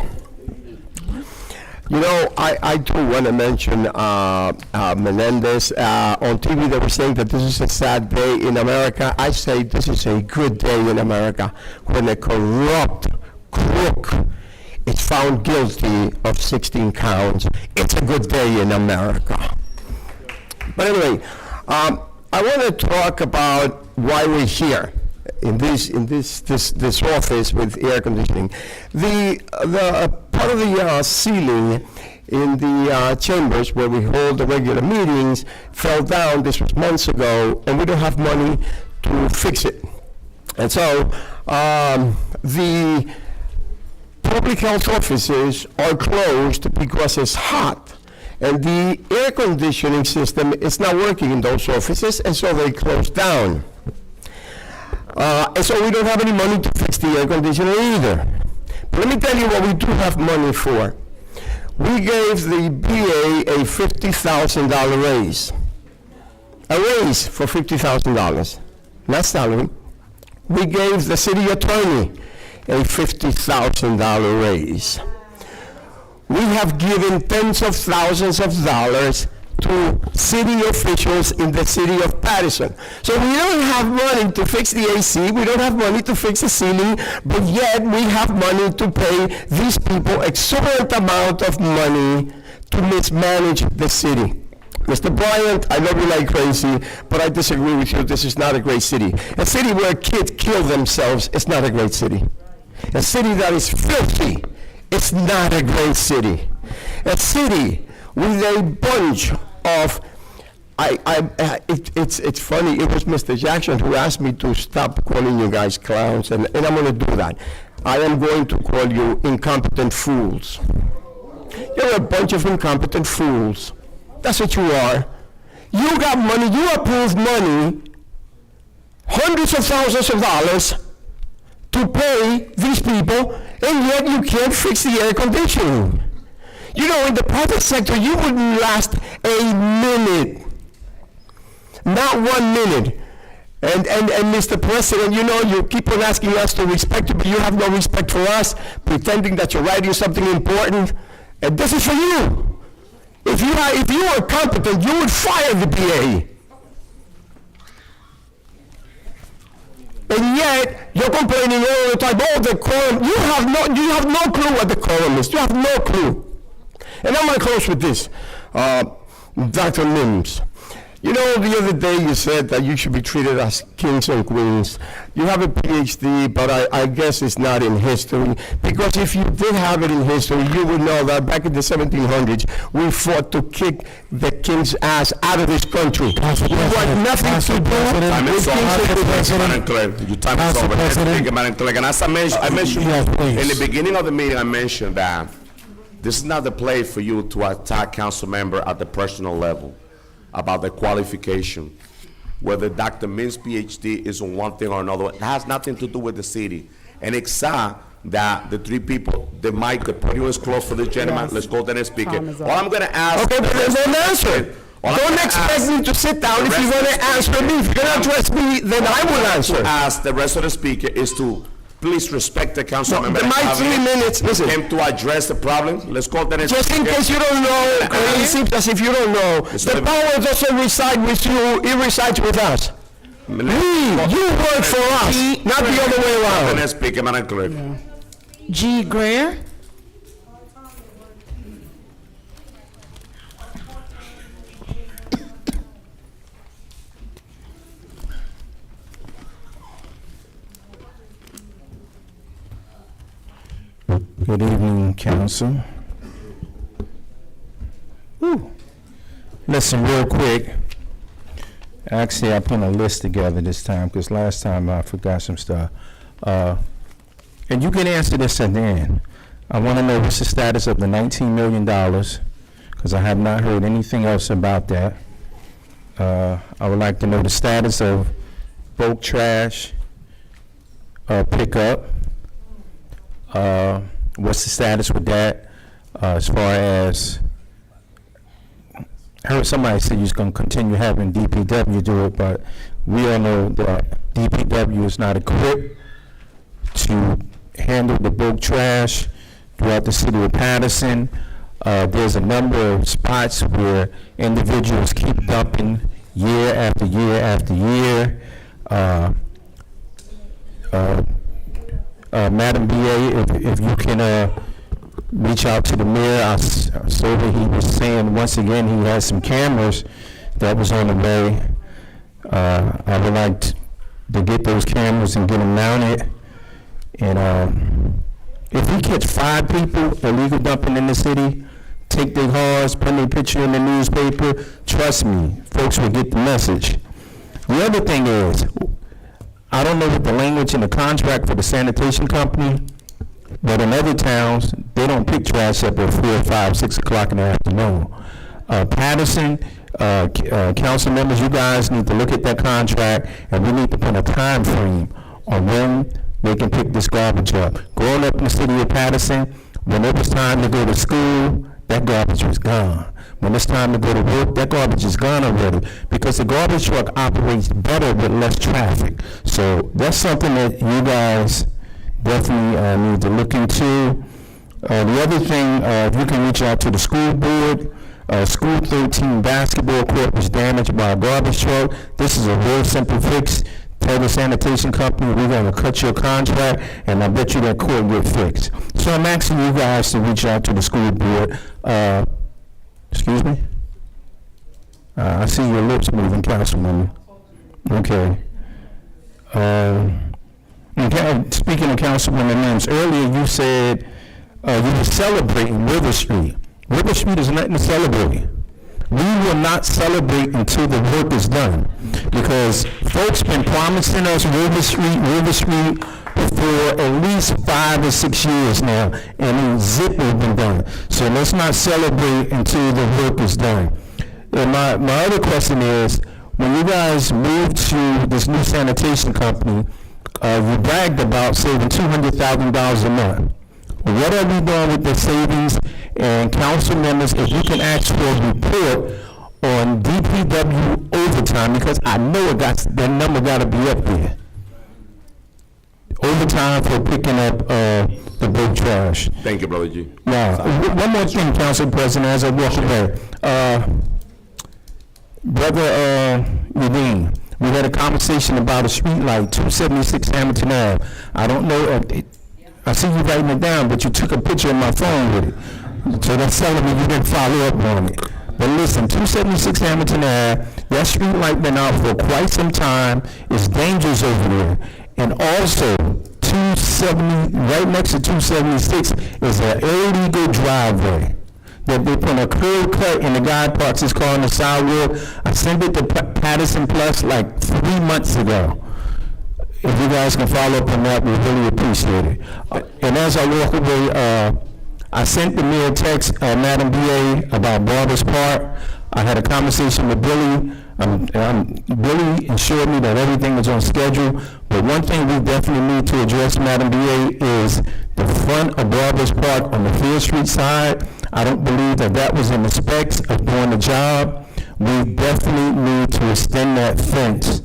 You know, I too want to mention Menendez. On TV they were saying that this is a sad day in America. I say this is a good day in America when a corrupt crook is found guilty of 16 counts. It's a good day in America. But anyway, I want to talk about why we're here in this office with air conditioning. The part of the ceiling in the chambers where we hold the regular meetings fell down. This was months ago, and we don't have money to fix it. And so the public health offices are closed because it's hot. And the air conditioning system is not working in those offices, and so they closed down. And so we don't have any money to fix the air conditioner either. But let me tell you what we do have money for. We gave the BA a $50,000 raise. A raise for $50,000, not salary. We gave the city attorney a $50,000 raise. We have given tens of thousands of dollars to city officials in the city of Paterson. So we don't have money to fix the AC, we don't have money to fix the ceiling, but yet we have money to pay these people exorbitant amount of money to mismanage the city. Mr. Bryant, I love you like crazy, but I disagree with you. This is not a great city. A city where kids kill themselves is not a great city. A city that is filthy, it's not a great city. A city with a bunch of, it's funny, it was Mr. Jackson who asked me to stop calling you guys clowns, and I'm going to do that. I am going to call you incompetent fools. You're a bunch of incompetent fools. That's what you are. You got money, you approved money, hundreds of thousands of dollars, to pay these people, and yet you can't fix the air conditioning. You know, in the private sector, you wouldn't last a minute. Not 1 minute. And Mr. President, you know, you keep on asking us to respect you, but you have no respect for us, pretending that you're writing something important. And this is for you. If you were competent, you would fire the BA. And yet, you're complaining all the time, oh, the quorum. You have no clue what the quorum is. You have no clue. And I'm going to close with this. Dr. Mims, you know, the other day you said that you should be treated as kings and queens. You have a PhD, but I guess it's not in history. Because if you did have it in history, you would know that back in the 1700s, we fought to kick the king's ass out of this country. We want nothing to do with kings and queens. Your time is over. And as I mentioned in the beginning of the meeting, I mentioned that this is not the place for you to attack council member at the personal level about the qualification. Whether Dr. Min's PhD is on one thing or another, it has nothing to do with the city. And except that the three people, the mic, the podium is closed for this gentleman. Yes. Let's go to the next speaker. All I'm going to ask. Okay, but there's no answer. Don't expect me to sit down if you're going to answer me. If you're going to address me, then I will answer. Ask the rest of the speaker is to please respect the council member. My 3 minutes, listen. Came to address the problem. Let's go to the next Just in case you don't know, it seems as if you don't know, the power doesn't reside with you, it resides with us. You work for us, not the other way around. The next speaker, Madam Clerk. G. Greer. Good evening, council. Listen, real quick. Actually, I put a list together this time because last time I forgot some stuff. And you can answer this at the end. I want to know what's the status of the $19 million because I have not heard anything else about that. I would like to know the status of bulk trash pickup. What's the status with that as far as, I heard somebody say you're going to continue having DPW do it, but we all know that DPW is not equipped to handle the bulk trash throughout the city of Paterson. There's a number of spots where individuals keep dumping year after year after year. Madam BA, if you can reach out to the mayor, I saw that he was saying once again he has some cameras that was on the way. I would like to get those cameras and get them mounted. And if we catch 5 people illegal dumping in the city, take their cars, put their picture in the newspaper, trust me, folks will get the message. The other thing is, I don't know what the language in the contract for the sanitation company, but in other towns, they don't pick trash up at 4, 5, 6 o'clock in the afternoon. Paterson, council members, you guys need to look at that contract, and we need to put a time frame on when they can pick this garbage up. Growing up in the city of Paterson, when it was time to go to school, that garbage was gone. When it's time to go to work, that garbage is gone already, because the garbage truck operates better with less traffic. So that's something that you guys definitely need to look into. The other thing, if you can reach out to the school board, School 13 basketball court was damaged by a garbage truck. This is a real simple fix. Tell the sanitation company we're going to cut your contract, and I bet you that court will get fixed. So I'm asking you guys to reach out to the school board. Excuse me? I see your lips moving, Councilwoman. Okay. Speaking of Councilwoman Mims, earlier you said you were celebrating River Street. River Street is nothing to celebrate. We will not celebrate until the work is done, because folks been promising us River Street for at least 5 or 6 years now, and then zip has been done. So let's not celebrate until the work is done. And my other question is, when you guys moved to this new sanitation company, you bragged about saving $200,000 a month. What are we doing with the savings? And council members, if you can ask for a report on DPW overtime, because I know that number got to be up there. Overtime for picking up the big trash. Thank you, Brother G. Now, one more thing, Council President, as I walk away. Brother Yudin, we had a conversation about a street light, 276 Hamilton Ave. I don't know, I see you writing it down, but you took a picture of my phone with it. So that's telling me you didn't follow up on it. But listen, 276 Hamilton Ave, that street light been out for quite some time. It's dangerous over there. And also, 270, right next to 276 is an illegal driveway that they put a curb cut and the guy parks his car on the sidewalk. I sent it to Paterson Plus like 3 months ago. If you guys can follow up on that, we really appreciate it. And as I walk away, I sent the mayor text, Madam BA, about Barbers Park. I had a conversation with Billy. Billy assured me that everything was on schedule. But one thing we definitely need to address, Madam BA, is the front of Barbers Park on the Field Street side. I don't believe that was in the specs of doing the job. We definitely need to extend that fence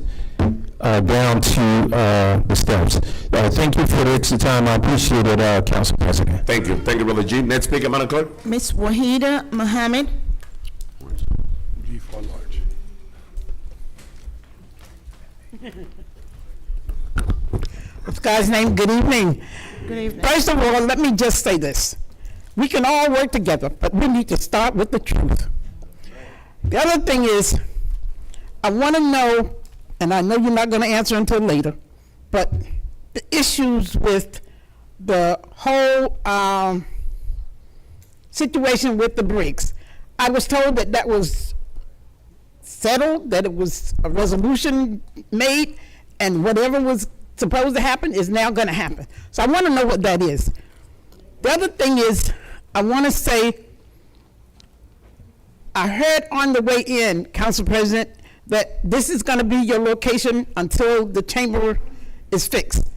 down to the steps. Thank you for the extra time. I appreciate it, Council President. Thank you. Thank you, Brother G. Next speaker, Madam Clerk. Ms. Wahida Mohammed. G for large. This guy's name, good evening. Good evening. First of all, let me just say this. We can all work together, but we need to start with the truth. The other thing is, I want to know, and I know you're not going to answer until later, but the issues with the whole situation with the bricks. I was told that was settled, that it was a resolution made, and whatever was supposed to happen is now going to happen. So I want to know what that is. The other thing is, I want to say, I heard on the way in, Council President, that this is going to be your location until the chamber is fixed.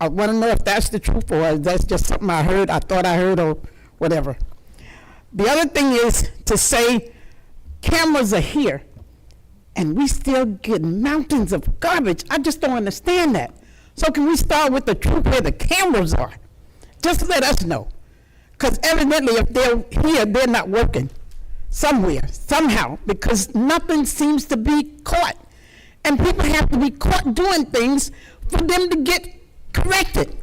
I want to know if that's the truth or if that's just something I heard, I thought I heard, or whatever. The other thing is to say cameras are here and we still get mountains of garbage. I just don't understand that. So can we start with the truth where the cameras are? Just let us know. Because evidently if they're here, they're not working somewhere, somehow, because nothing seems to be caught. And people have to be caught doing things for them to get corrected.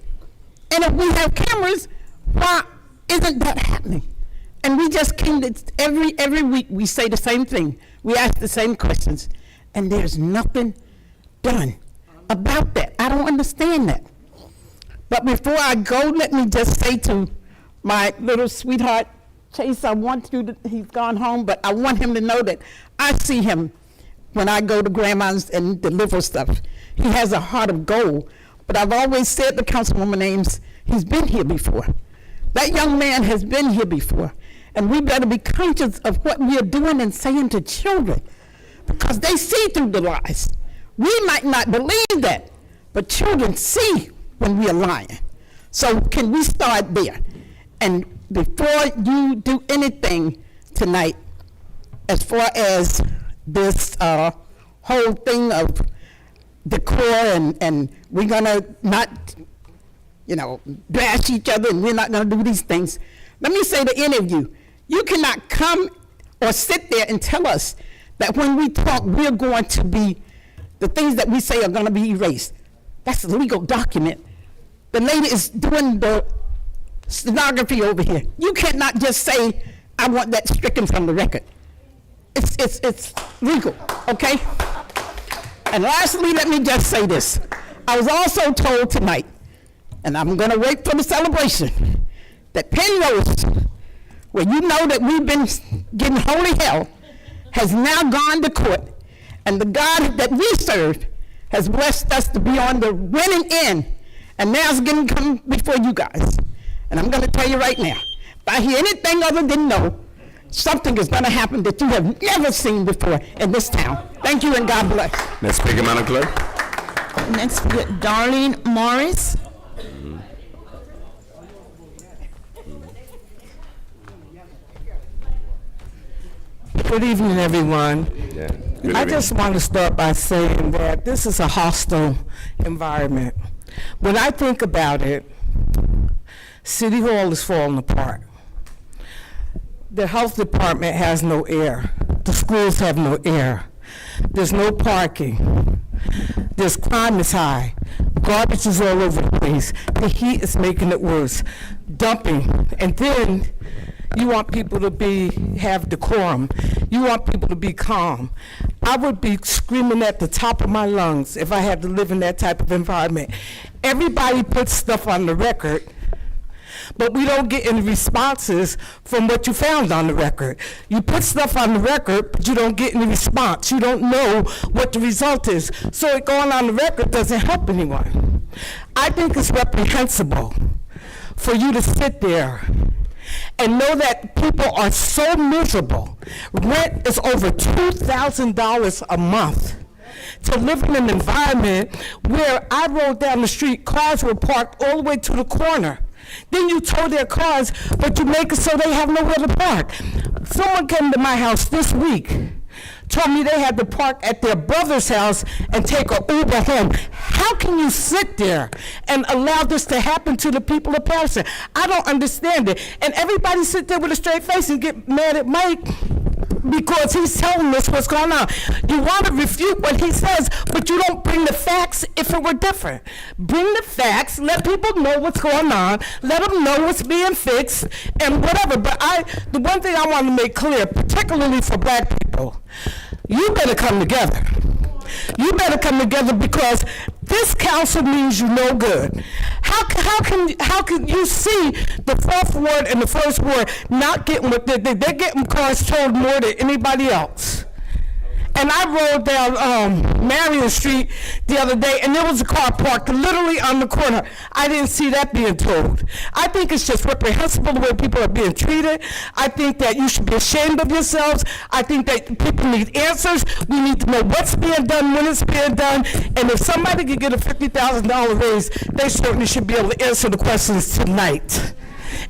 And if we have cameras, why isn't that happening? And we just came to, every week we say the same thing. We ask the same questions. And there's nothing done about that. I don't understand that. But before I go, let me just say to my little sweetheart, Chase, I want you to, he's gone home, but I want him to know that I see him when I go to grandma's and deliver stuff. He has a heart of gold. But I've always said to Councilwoman Ames, he's been here before. That young man has been here before. And we better be conscious of what we are doing and saying to children, because they see through the lies. We might not believe that, but children see when we are lying. So can we start there? And before you do anything tonight, as far as this whole thing of decor and we're gonna not, bash each other and we're not gonna do these things, let me say to any of you, you cannot come or sit there and tell us that when we talk, we're going to be, the things that we say are gonna be erased. That's a legal document. The lady is doing the stenography over here. You cannot just say, I want that stricken from the record. It's legal, okay? And lastly, let me just say this. I was also told tonight, and I'm gonna wait for the celebration, that Penrose, where you know that we've been getting holy hell, has now gone to court, and the God that we serve has blessed us to be on the winning end, and now it's going to come before you guys. And I'm going to tell you right now, if I hear anything other than no, something is going to happen that you have never seen before in this town. Thank you and God bless. Next speaker, Madam Clerk. Next, we get Darlene Morris. Good evening, everyone. Yeah. I just want to start by saying that this is a hostile environment. When I think about it, City Hall is falling apart. The health department has no air. The schools have no air. There's no parking. This crime is high. Garbage is all over the place. The heat is making it worse. Dumping. And then you want people to have decorum. You want people to be calm. I would be screaming at the top of my lungs if I had to live in that type of environment. Everybody puts stuff on the record, but we don't get any responses from what you found on the record. You put stuff on the record, but you don't get any response. You don't know what the result is. So it going on the record doesn't help anyone. I think it's reprehensible for you to sit there and know that people are so miserable. Rent is over $2,000 a month. To live in an environment where I rode down the street, cars were parked all the way to the corner. Then you tow their cars, but you make it so they have nowhere to park. Someone came to my house this week, told me they had to park at their brother's house and take an Uber home. How can you sit there and allow this to happen to the people of Paterson? I don't understand it. And everybody sit there with a straight face and get mad at Mike because he's telling us what's going on. You want to refute what he says, but you don't bring the facts if it were different. Bring the facts, let people know what's going on, let them know what's being fixed, and whatever. But the one thing I want to make clear, particularly for black people, you better come together. You better come together because this council means you no good. How can you see the fourth ward and the first ward not getting what they're getting cars towed more than anybody else? And I rode down Marion Street the other day, and there was a car parked literally on the corner. I didn't see that being towed. I think it's just reprehensible the way people are being treated. I think that you should be ashamed of yourselves. I think that people need answers. We need to know what's being done, when it's being done, and if somebody could get a $50,000 raise, they certainly should be able to answer the questions tonight.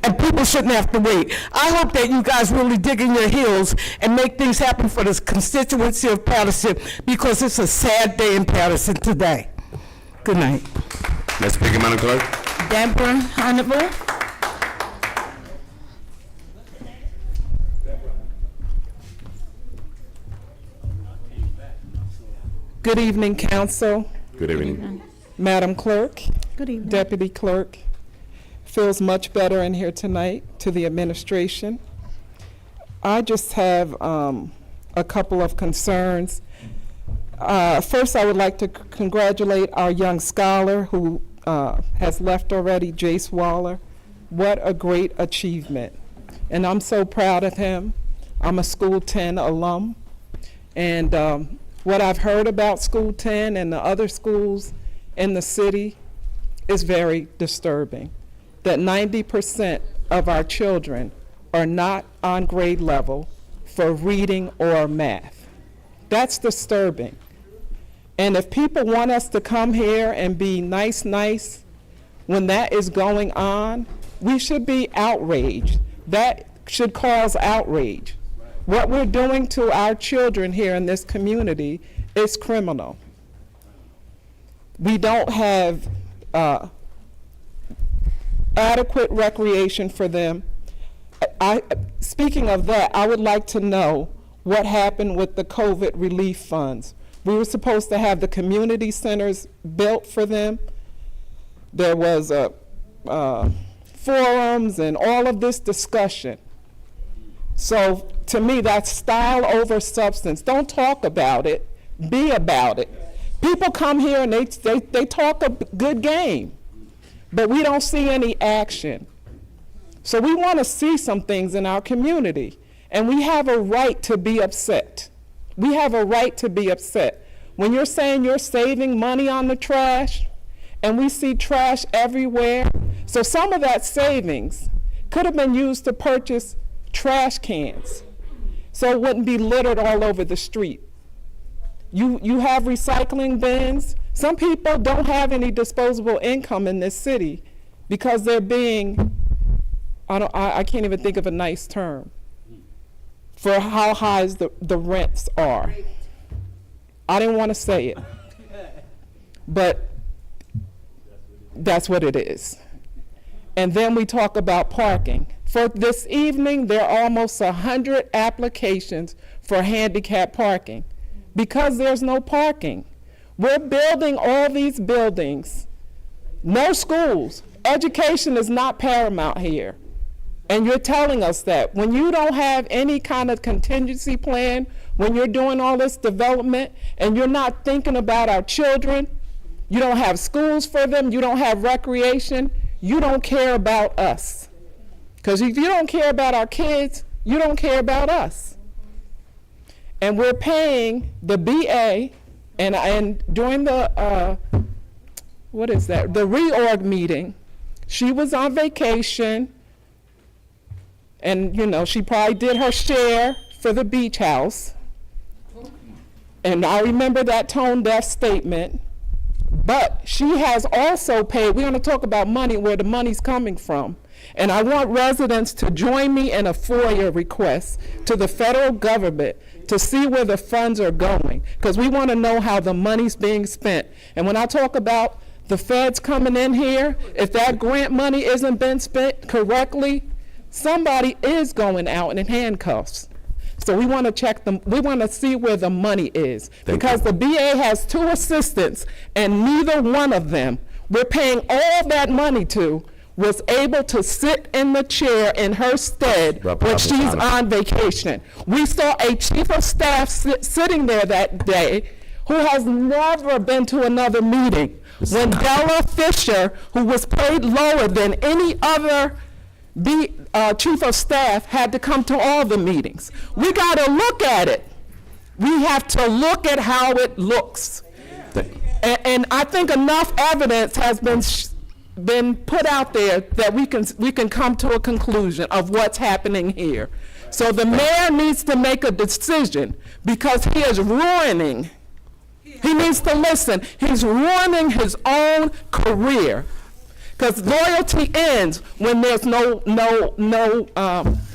And people shouldn't have to wait. I hope that you guys really dig in your heels and make things happen for this constituency of Paterson, because it's a sad day in Paterson today. Good night. Next speaker, Madam Clerk. Deborah Hannibal. Good evening, council, Good evening. Madam Clerk, Good evening. Deputy Clerk. Feels much better in here tonight, to the administration. I just have a couple of concerns. First, I would like to congratulate our young scholar who has left already, Jace Waller. What a great achievement. And I'm so proud of him. I'm a School 10 alum. And what I've heard about School 10 and the other schools in the city is very disturbing. That 90% of our children are not on grade level for reading or math. That's disturbing. And if people want us to come here and be nice when that is going on, we should be outraged. That should cause outrage. What we're doing to our children here in this community is criminal. We don't have adequate recreation for them. Speaking of that, I would like to know what happened with the COVID relief funds. We were supposed to have the community centers built for them. There was forums and all of this discussion. So to me, that's style over substance. Don't talk about it, be about it. People come here and they talk a good game, but we don't see any action. So we want to see some things in our community, and we have a right to be upset. We have a right to be upset. When you're saying you're saving money on the trash, and we see trash everywhere, so some of that savings could have been used to purchase trash cans, so it wouldn't be littered all over the street. You have recycling bins. Some people don't have any disposable income in this city because they're being, I can't even think of a nice term for how high the rents are. I didn't want to say it, but that's what it is. And then we talk about parking. For this evening, there are almost 100 applications for handicap parking because there's no parking. We're building all these buildings, no schools. Education is not paramount here. And you're telling us that when you don't have any kind of contingency plan, when you're doing all this development and you're not thinking about our children, you don't have schools for them, you don't have recreation, you don't care about us. Because if you don't care about our kids, you don't care about us. And we're paying the BA, and during the, the reorg meeting, she was on vacation, and she probably did her share for the beach house. And I remember that tone-deaf statement. But she has also paid, we're going to talk about money, where the money's coming from. And I want residents to join me in a FOIA request to the federal government to see where the funds are going, because we want to know how the money's being spent. And when I talk about the feds coming in here, if that grant money isn't been spent correctly, somebody is going out in handcuffs. So we want to check them. We want to see where the money is, because the BA has 2 assistants, and neither one of them we're paying all that money to was able to sit in the chair in her stead when she's on vacation. We saw a chief of staff sitting there that day who has never been to another meeting. When Della Fisher, who was paid lower than any other chief of staff, had to come to all the meetings. We got to look at it. We have to look at how it looks. And I think enough evidence has been put out there that we can come to a conclusion of what's happening here. So the mayor needs to make a decision, because he is ruining. He needs to listen. He's ruining his own career. Because loyalty ends when there's no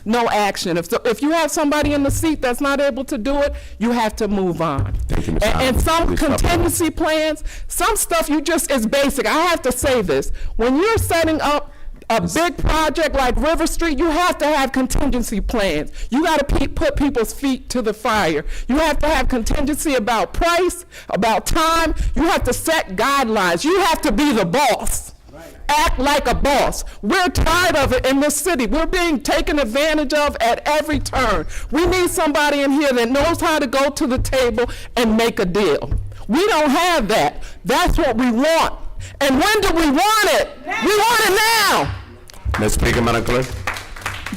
no action. If you have somebody in the seat that's not able to do it, you have to move on. Thank you, Ms. And some Please stop. contingency plans, some stuff you just, is basic. I have to say this. When you're setting up a big project like River Street, you have to have contingency plans. You got to put people's feet to the fire. You have to have contingency about price, about time. You have to set guidelines. You have to be the boss. Act like a boss. We're tired of it in this city. We're being taken advantage of at every turn. We need somebody in here that knows how to go to the table and make a deal. We don't have that. That's what we want. And when do we want it? We want it now. Next speaker, Madam Clerk.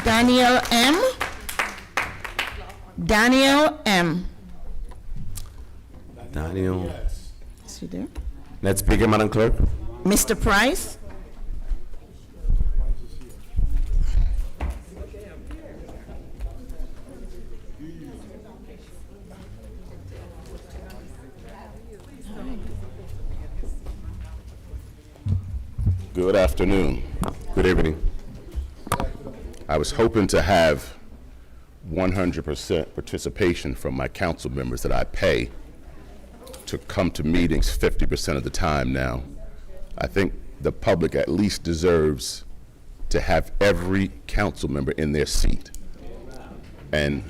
Daniel M. Daniel M. Daniel. Is he there? Next speaker, Madam Clerk. Mr. Price? Good afternoon. Good evening. I was hoping to have 100% participation from my council members that I pay to come to meetings 50% of the time now. I think the public at least deserves to have every council member in their seat. And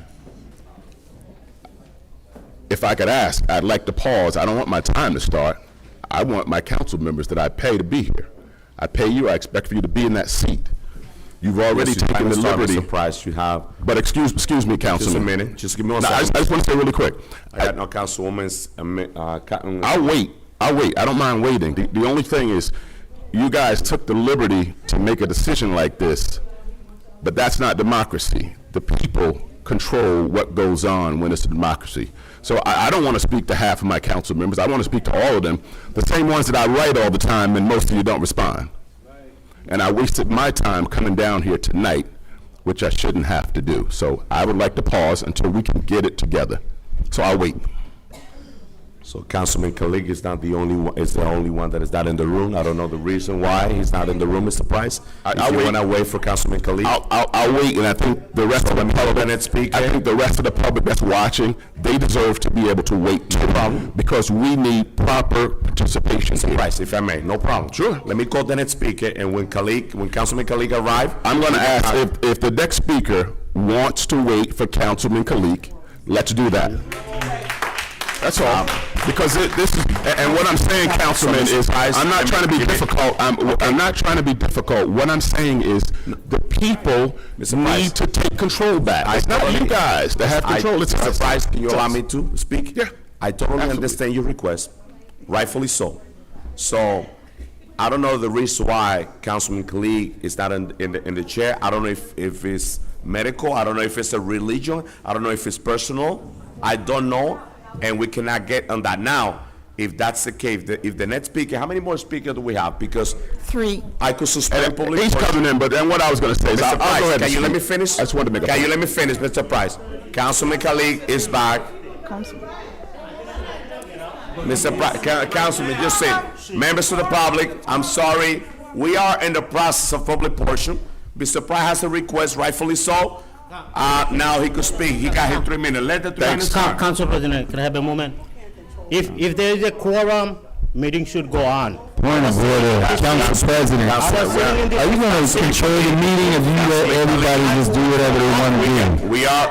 if I could ask, I'd like to pause. I don't want my time to start. I want my council members that I pay to be here. I pay you, I expect for you to be in that seat. You've already taken the liberty. Mr. Price, you have. But excuse me, Councilman. Just a minute. Just give me one No, I second. just want to say really quick. I got no councilwoman's. I'll wait. I don't mind waiting. The only thing is, you guys took the liberty to make a decision like this, but that's not democracy. The people control what goes on when it's a democracy. So I don't want to speak to half of my council members. I want to speak to all of them, the same ones that I write all the time and most of you don't respond. And I wasted my time coming down here tonight, which I shouldn't have to do. So I would like to pause until we can get it together. So I'll wait. So Councilman Kalik is not the only one, is the only one that is not in the room. I don't know the reason why he's not in the room, Mr. Price. I'll wait. Want to wait for Councilman Kalik? I'll wait, and I think the rest of the public, I think the rest of the public that's watching, they deserve to be able to wait too. No problem. Because we need proper participation. Mr. Price, if I may, no problem. Sure. Let me call the next speaker, and when Councilman Kalik arrives, I'm going to ask if the next speaker wants to wait for Councilman Kalik, let's do that. That's all. Because this is, and what I'm saying, Councilman, is I'm not trying to be difficult. I'm not trying to be difficult. What I'm saying is the people need to take control back. It's not you guys that have control. It's Mr. Price, can you allow me to speak? Yeah. I totally understand your request, rightfully so. So, I don't know the reason why Councilman Kalik is not in the chair. I don't know if it's medical. I don't know if it's a religion. I don't know if it's personal. I don't know. And we cannot get on that now. If that's the case, if the next speaker, how many more speakers do we have? Because 3. I could suspend public. He's coming in, but then what I was going to say is, Mr. I'll go Price, ahead. can you let me finish? I just wanted to make a Can point. you let me finish, Mr. Price? Councilman Kalik is back. Mr. Price, Councilman, just say, members of the public, I'm sorry. We are in the process of public portion. Mr. Price has a request, rightfully so. Now he could speak. He got his 3 minutes. Let the 3 minutes start. Council President, can I have a moment? If there is a quorum, meeting should go on. Point of order, Council President. Are you going to control the meeting if you let everybody just do whatever they want to do? We are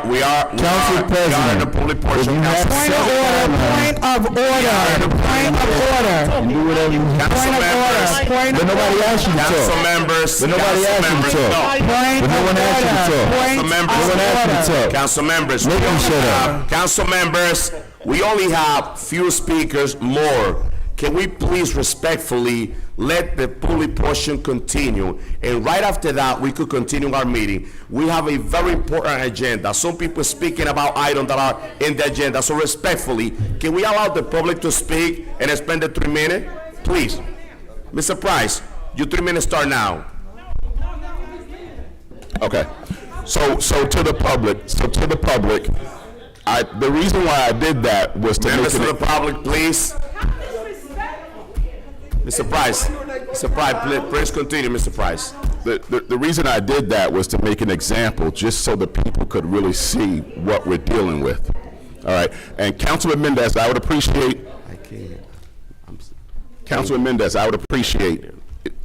Council in President, the public if portion. you have Point of order, point of order, point of order. and do whatever you want. Point of order, point But of nobody order. asked you to Council talk. members. But nobody asked you to talk. Point But no of one asked you to order, talk. point Council members. No one asked you to talk. Council members. Make them shut up. Council members, we only have few speakers more. Can we please respectfully let the public portion continue? And right after that, we could continue our meeting. We have a very important agenda. Some people speaking about items that are in the agenda. So respectfully, can we allow the public to speak and spend the 3 minutes? Please. Mr. Price, your 3 minutes start now. Okay. So to the public, the reason why I did that was to Members make of the public, please. Mr. Price, please continue, Mr. Price. The reason I did that was to make an example, just so the people could really see what we're dealing with. All right, and Councilman Mendez, I would appreciate, Councilman Mendez, I would appreciate,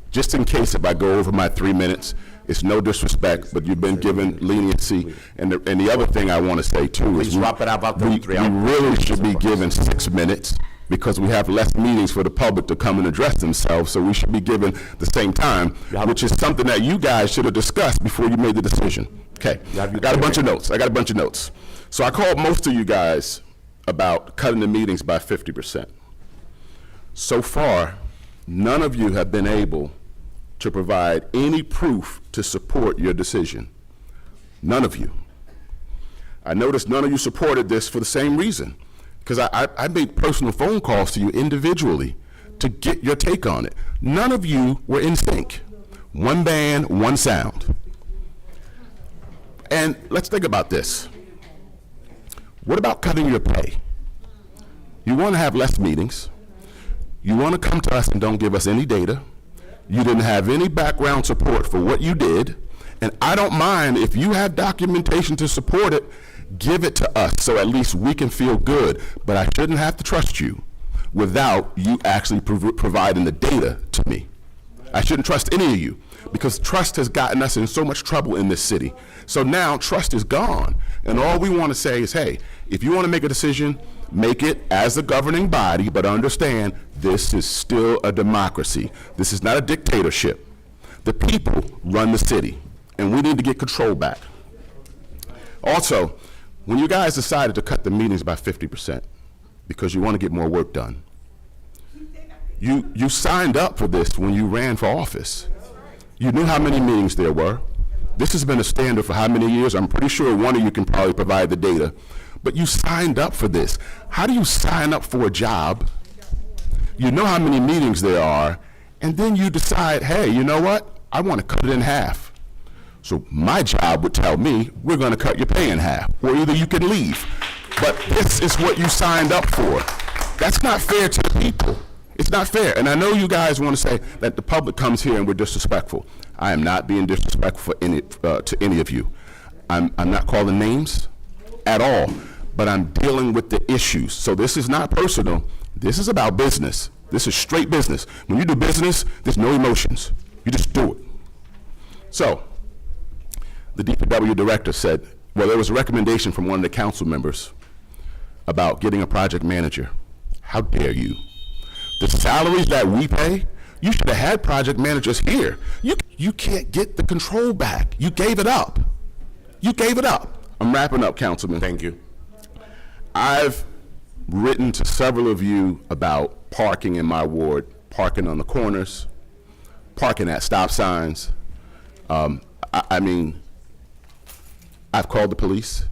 just in case if I go over my 3 minutes, it's no disrespect, but you've been given leniency. And the other thing I want to say too is we really should be given 6 minutes, because we have less meetings for the public to come and address themselves, so we should be given the same time, which is something that you guys should have discussed before you made the decision. Okay, I got a bunch of notes. So I called most of you guys about cutting the meetings by 50%. So far, none of you have been able to provide any proof to support your decision. None of you. I noticed none of you supported this for the same reason, because I made personal phone calls to you individually to get your take on it. None of you were in sync. One band, one sound. And let's think about this. What about cutting your pay? You want to have less meetings. You want to come to us and don't give us any data. You didn't have any background support for what you did. And I don't mind if you have documentation to support it, give it to us so at least we can feel good. But I shouldn't have to trust you without you actually providing the data to me. I shouldn't trust any of you, because trust has gotten us in so much trouble in this city. So now trust is gone. And all we want to say is, hey, if you want to make a decision, make it as a governing body, but understand this is still a democracy. This is not a dictatorship. The people run the city, and we need to get control back. Also, when you guys decided to cut the meetings by 50% because you want to get more work done, you signed up for this when you ran for office. You knew how many meetings there were. This has been a standard for how many years? I'm pretty sure one of you can probably provide the data. But you signed up for this. How do you sign up for a job? You know how many meetings there are, and then you decide, hey, you know what? I want to cut it in half. So my job would tell me, we're going to cut your pay in half, or either you can leave. But this is what you signed up for. That's not fair to the people. It's not fair. And I know you guys want to say that the public comes here and we're disrespectful. I am not being disrespectful to any of you. I'm not calling names at all, but I'm dealing with the issues. So this is not personal. This is about business. This is straight business. When you do business, there's no emotions. You just do it. So the DPW director said, well, there was a recommendation from one of the council members about getting a project manager. How dare you? The salaries that we pay, you should have had project managers here. You can't get the control back. You gave it up. You gave it up. I'm wrapping up, Councilman. Thank you. I've written to several of you about parking in my ward, parking on the corners, parking at stop signs. I mean, I've called the police.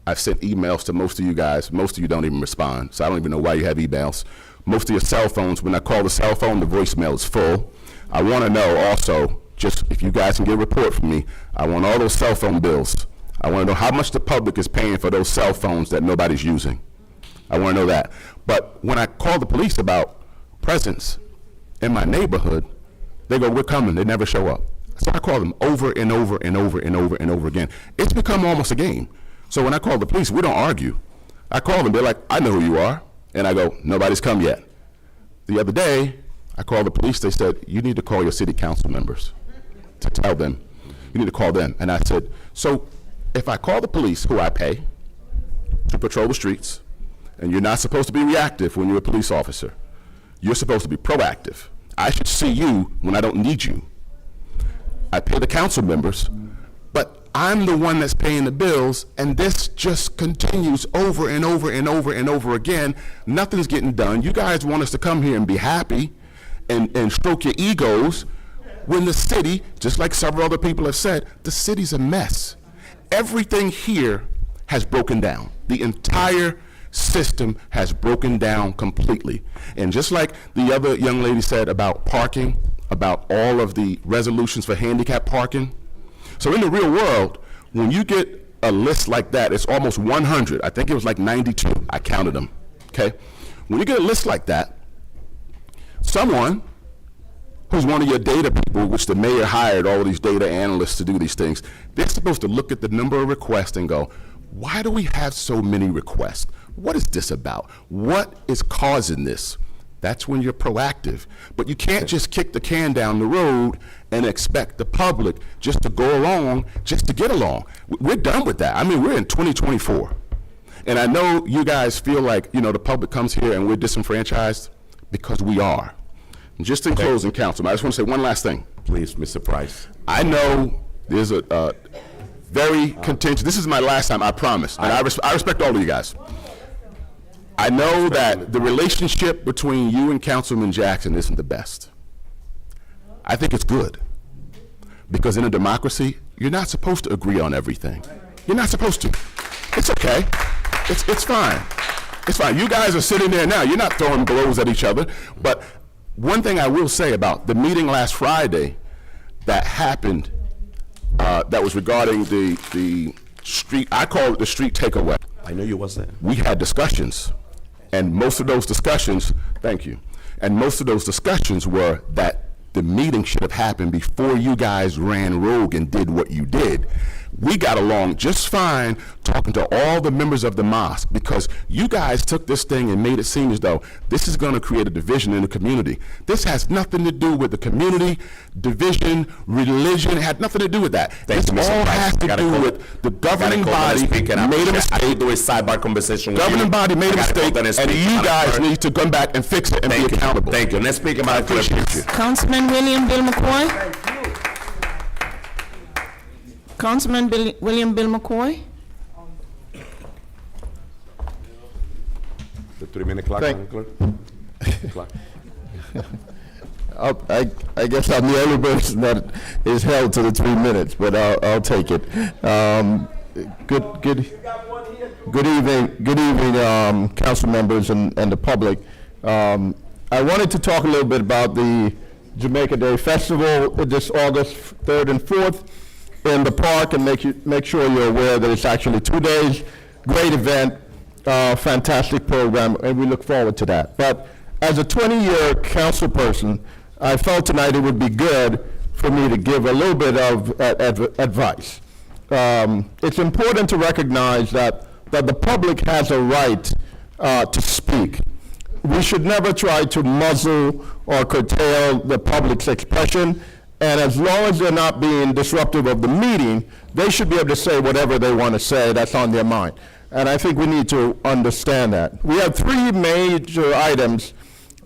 I've sent emails to most of you guys. Most of you don't even respond, so I don't even know why you have emails. Most of your cell phones, when I call the cell phone, the voicemail is full. I want to know also, just if you guys can get a report from me, I want all those cell phone bills. I want to know how much the public is paying for those cell phones that nobody's using. I want to know that. But when I call the police about presence in my neighborhood, they go, we're coming. They never show up. So I call them over and over and over and over and over again. It's become almost a game. So when I call the police, we don't argue. I call them, they're like, I know who you are. And I go, nobody's come yet. The other day, I called the police, they said, you need to call your city council members to tell them. You need to call them. And I said, so if I call the police, who I pay to patrol the streets, and you're not supposed to be reactive when you're a police officer, you're supposed to be proactive. I should see you when I don't need you. I pay the council members, but I'm the one that's paying the bills, and this just continues over and over and over and over again. Nothing's getting done. You guys want us to come here and be happy and stroke your egos when the city, just like several other people have said, the city's a mess. Everything here has broken down. The entire system has broken down completely. And just like the other young lady said about parking, about all of the resolutions for handicap parking, so in the real world, when you get a list like that, it's almost 100. I think it was like 92. I counted them, okay? When you get a list like that, someone who's one of your data people, which the mayor hired all these data analysts to do these things, they're supposed to look at the number of requests and go, why do we have so many requests? What is this about? What is causing this? That's when you're proactive. But you can't just kick the can down the road and expect the public just to go along, just to get along. We're done with that. I mean, we're in 2024. And I know you guys feel like, you know, the public comes here and we're disenfranchised, because we are. And just in closing, Councilman, I just want to say one last thing. Please, Mr. Price. I know there's a very contentious, this is my last time, I promise, and I respect all of you guys. I know that the relationship between you and Councilman Jackson isn't the best. I think it's good, because in a democracy, you're not supposed to agree on everything. You're not supposed to. It's okay. It's fine. It's fine. You guys are sitting there now. You're not throwing blows at each other. But one thing I will say about the meeting last Friday that happened, that was regarding the street, I call it the street takeaway. I know you wasn't. We had discussions, and most of those discussions, thank you, and most of those discussions were that the meeting should have happened before you guys ran rogue and did what you did. We got along just fine talking to all the members of the mosque, because you guys took this thing and made it seem as though this is going to create a division in the community. This has nothing to do with the community, division, religion. It had nothing to do with that. This all has to do with the governing body made a mistake. I do a sidebar conversation with Governing you. body made a mistake, and you guys need to come back and fix it and be accountable. Thank you. Let's speak about it. Councilman William Bill McCoy? Councilman William Bill McCoy? The 3-minute clock, Thank- clock. I guess I'm the only person that is held to the 3 minutes, but I'll take it. Good evening, council members and the public. I wanted to talk a little bit about the Jamaica Day Festival this August 3rd and 4th in the park, and make sure you're aware that it's actually 2 days. Great event, fantastic program, and we look forward to that. But as a 20-year council person, I felt tonight it would be good for me to give a little bit of advice. It's important to recognize that the public has a right to speak. We should never try to muzzle or curtail the public's expression, and as long as they're not being disruptive of the meeting, they should be able to say whatever they want to say that's on their mind. And I think we need to understand that. We have 3 major items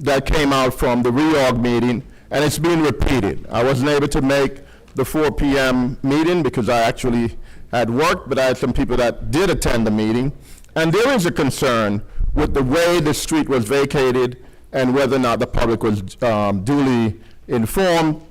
that came out from the reorg meeting, and it's being repeated. I wasn't able to make the 4 p.m. meeting because I actually had work, but I had some people that did attend the meeting. And there is a concern with the way the street was vacated and whether or not the public was duly informed,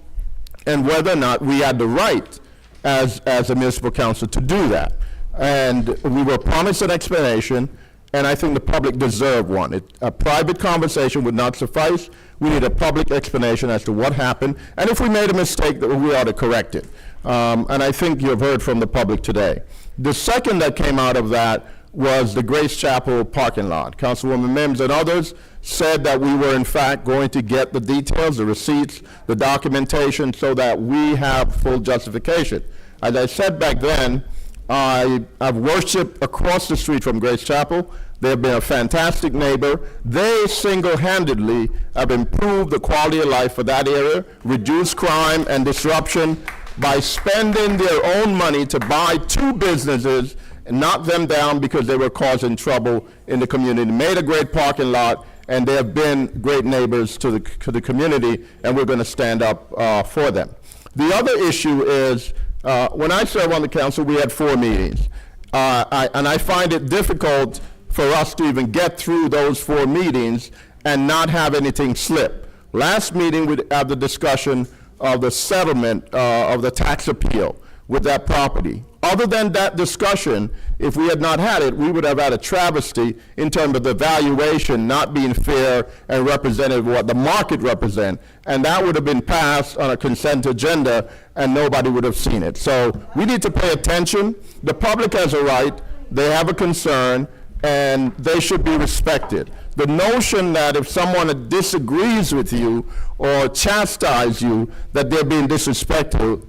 and whether or not we had the right as a municipal council to do that. And we were promised an explanation, and I think the public deserved one. A private conversation would not suffice. We need a public explanation as to what happened, and if we made a mistake, that we ought to correct it. And I think you've heard from the public today. The second that came out of that was the Grace Chapel parking lot. Councilwoman Mims and others said that we were in fact going to get the details, the receipts, the documentation, so that we have full justification. As I said back then, I've worshiped across the street from Grace Chapel. They've been a fantastic neighbor. They single-handedly have improved the quality of life for that area, reduced crime and disruption by spending their own money to buy 2 businesses and knock them down because they were causing trouble in the community. Made a great parking lot, and they have been great neighbors to the community, and we're going to stand up for them. The other issue is, when I served on the council, we had 4 meetings. And I find it difficult for us to even get through those 4 meetings and not have anything slip. Last meeting, we had the discussion of the settlement of the tax appeal with that property. Other than that discussion, if we had not had it, we would have had a travesty in terms of the valuation not being fair and representative of what the market represents. And that would have been passed on a consent agenda, and nobody would have seen it. So we need to pay attention. The public has a right. They have a concern. and they should be respected. The notion that if someone disagrees with you or chastise you, that they're being disrespectful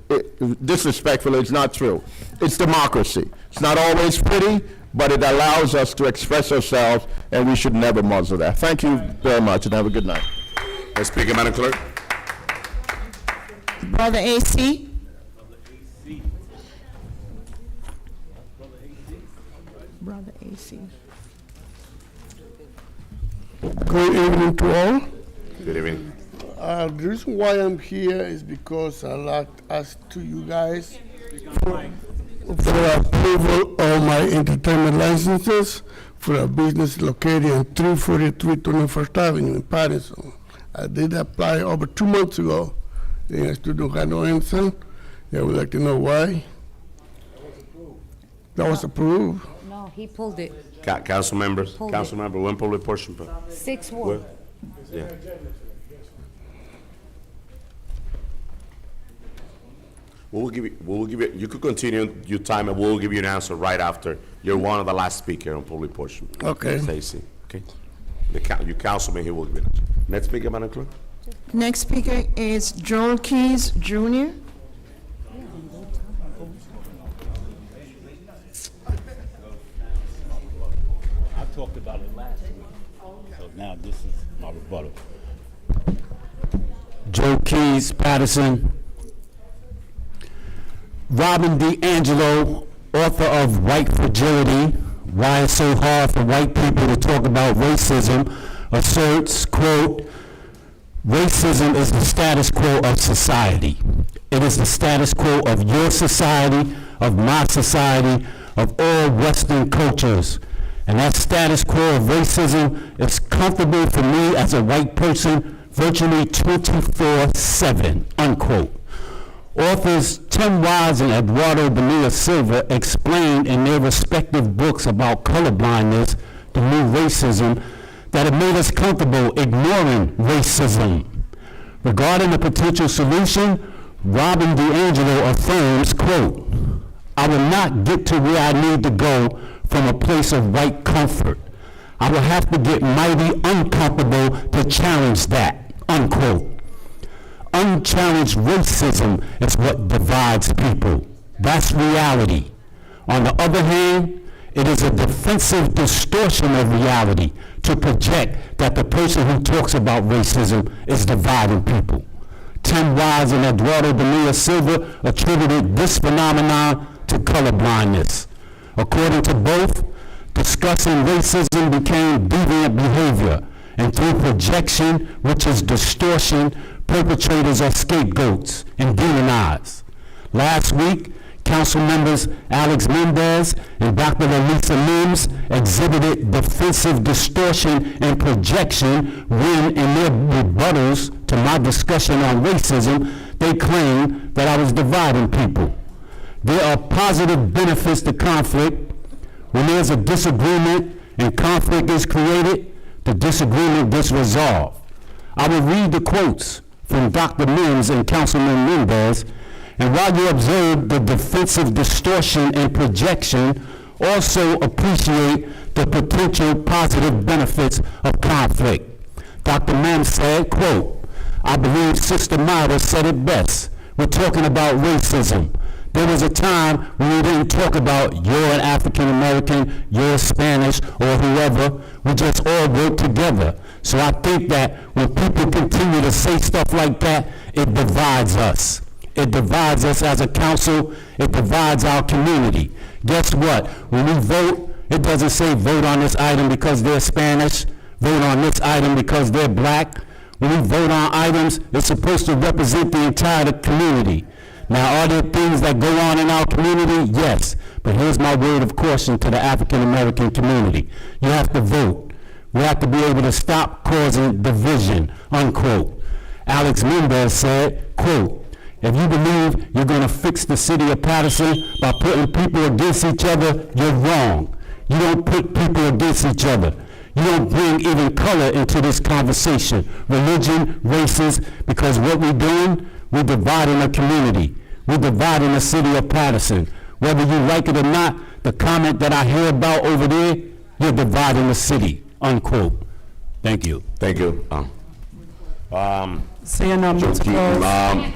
is not true. It's democracy. It's not always pretty, but it allows us to express ourselves, and we should never muzzle that. Thank you very much, and have a good night. Next speaker, Madam Clerk. Brother AC? Brother AC. Good evening to all. Good evening. The reason why I'm here is because I'd like to ask to you guys for approval of my entertainment licenses for a business located in 343 21st Avenue in Paterson. I did apply over 2 months ago. The student had no answer. I would like to know why. That was approved. No, he pulled it. Council members, Hold council it. member, one public portion. 6-1. Yeah. We will give you, you could continue your time, and we'll give you an answer right after. You're one of the last speaker on public portion. Okay. Stacy, okay? Your councilman here will give you an answer. Next speaker, Madam Clerk. Next speaker is Joel Keys Jr. I talked about it last week, so now this is my rebuttal. Joe Keys, Paterson. Robin DiAngelo, author of White Fragility, Why It's So Hard for White People to Talk About Racism, asserts, quote, racism is the status quo of society. It is the status quo of your society, of my society, of all Western cultures. And that status quo of racism is comfortable for me as a white person virtually 24/7, unquote. Authors Tim Wise and Eduardo Bonilla Silva explained in their respective books about colorblindness, the new racism, that it made us comfortable ignoring racism. Regarding the potential solution, Robin DiAngelo affirms, quote, I will not get to where I need to go from a place of white comfort. I will have to get mighty uncomfortable to challenge that, unquote. Unchallenged racism is what divides people. That's reality. On the other hand, it is a defensive distortion of reality to project that the person who talks about racism is dividing people. Tim Wise and Eduardo Bonilla Silva attributed this phenomenon to colorblindness. According to both, discussing racism became deviant behavior, and through projection, which is distortion, perpetrators are scapegoats and demonized. Last week, Council members Alex Mendez and Dr. Elisa Mims exhibited defensive distortion and projection when, in their rebuttals to my discussion on racism, they claimed that I was dividing people. There are positive benefits to conflict. When there's a disagreement and conflict is created, the disagreement gets resolved. I will read the quotes from Dr. Mims and Councilman Mendez, and while you observe the defensive distortion and projection, also appreciate the potential positive benefits of conflict. Dr. Mims said, quote, I believe Sister Myra said it best. We're talking about racism. There was a time when we didn't talk about you're an African American, you're Spanish, or whoever. We just all work together. So I think that when people continue to say stuff like that, it divides us. It divides us as a council. It divides our community. Guess what? When we vote, it doesn't say vote on this item because they're Spanish, vote on this item because they're black. When we vote on items, it's supposed to represent the entire community. Now, are there things that go on in our community? Yes. But here's my word of caution to the African American community. You have to vote. We have to be able to stop causing division, unquote. Alex Mendez said, quote, if you believe you're going to fix the city of Paterson by putting people against each other, you're wrong. You don't put people against each other. You don't bring even color into this conversation. Religion, races, because what we're doing, we're dividing a community. We're dividing the city of Paterson. Whether you like it or not, the comment that I hear about over there, you're dividing the city, unquote. Thank you. Thank you. Seeing none, move to close.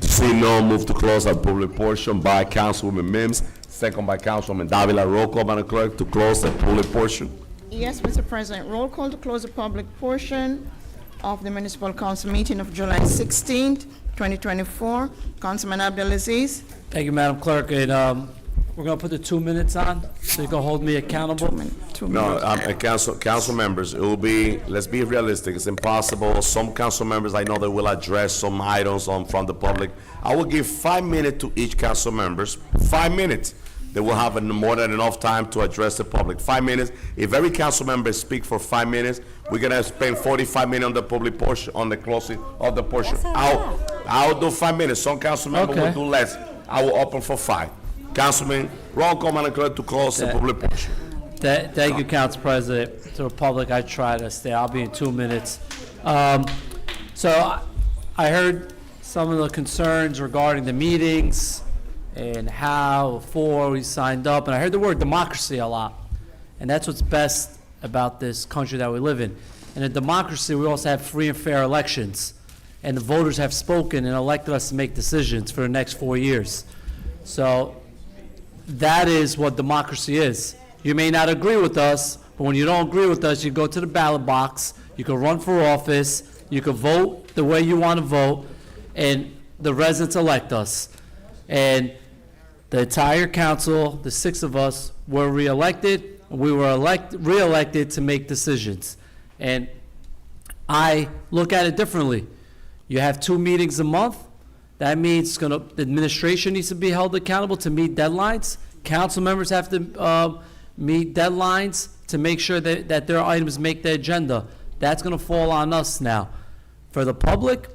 Seeing no, move to close our public portion by Councilwoman Mims, second by Councilwoman Davila. Roll call, Madam Clerk, to close the public portion. Yes, Mr. President, roll call to close the public portion of the Municipal Council meeting of July 16th, 2024. Councilman Abdelaziz. Thank you, Madam Clerk, and we're going to put the 2 minutes on, so you can hold me accountable. No, council members, it will be, let's be realistic, it's impossible. Some council members, I know they will address some items from the public. I will give 5 minutes to each council members, 5 minutes. They will have more than enough time to address the public. 5 minutes. If every council member speak for 5 minutes, we're gonna spend 45 minutes on the public portion, on the closing of the portion. I'll do 5 minutes. Some council member will do less. I will open for 5. Councilman, roll call, Madam Clerk, to close the public portion. Thank you, Council President. To the public, I try to stay. I'll be in 2 minutes. So I heard some of the concerns regarding the meetings and how before we signed up, and I heard the word democracy a lot. And that's what's best about this country that we live in. In a democracy, we also have free and fair elections. And the voters have spoken and elected us to make decisions for the next 4 years. So that is what democracy is. You may not agree with us, but when you don't agree with us, you go to the ballot box, you can run for office, you can vote the way you want to vote, and the residents elect us. And the entire council, the 6 of us, were reelected. We were reelected to make decisions. And I look at it differently. You have 2 meetings a month. That means the administration needs to be held accountable to meet deadlines. Council members have to meet deadlines to make sure that their items make the agenda. That's going to fall on us now. For the public,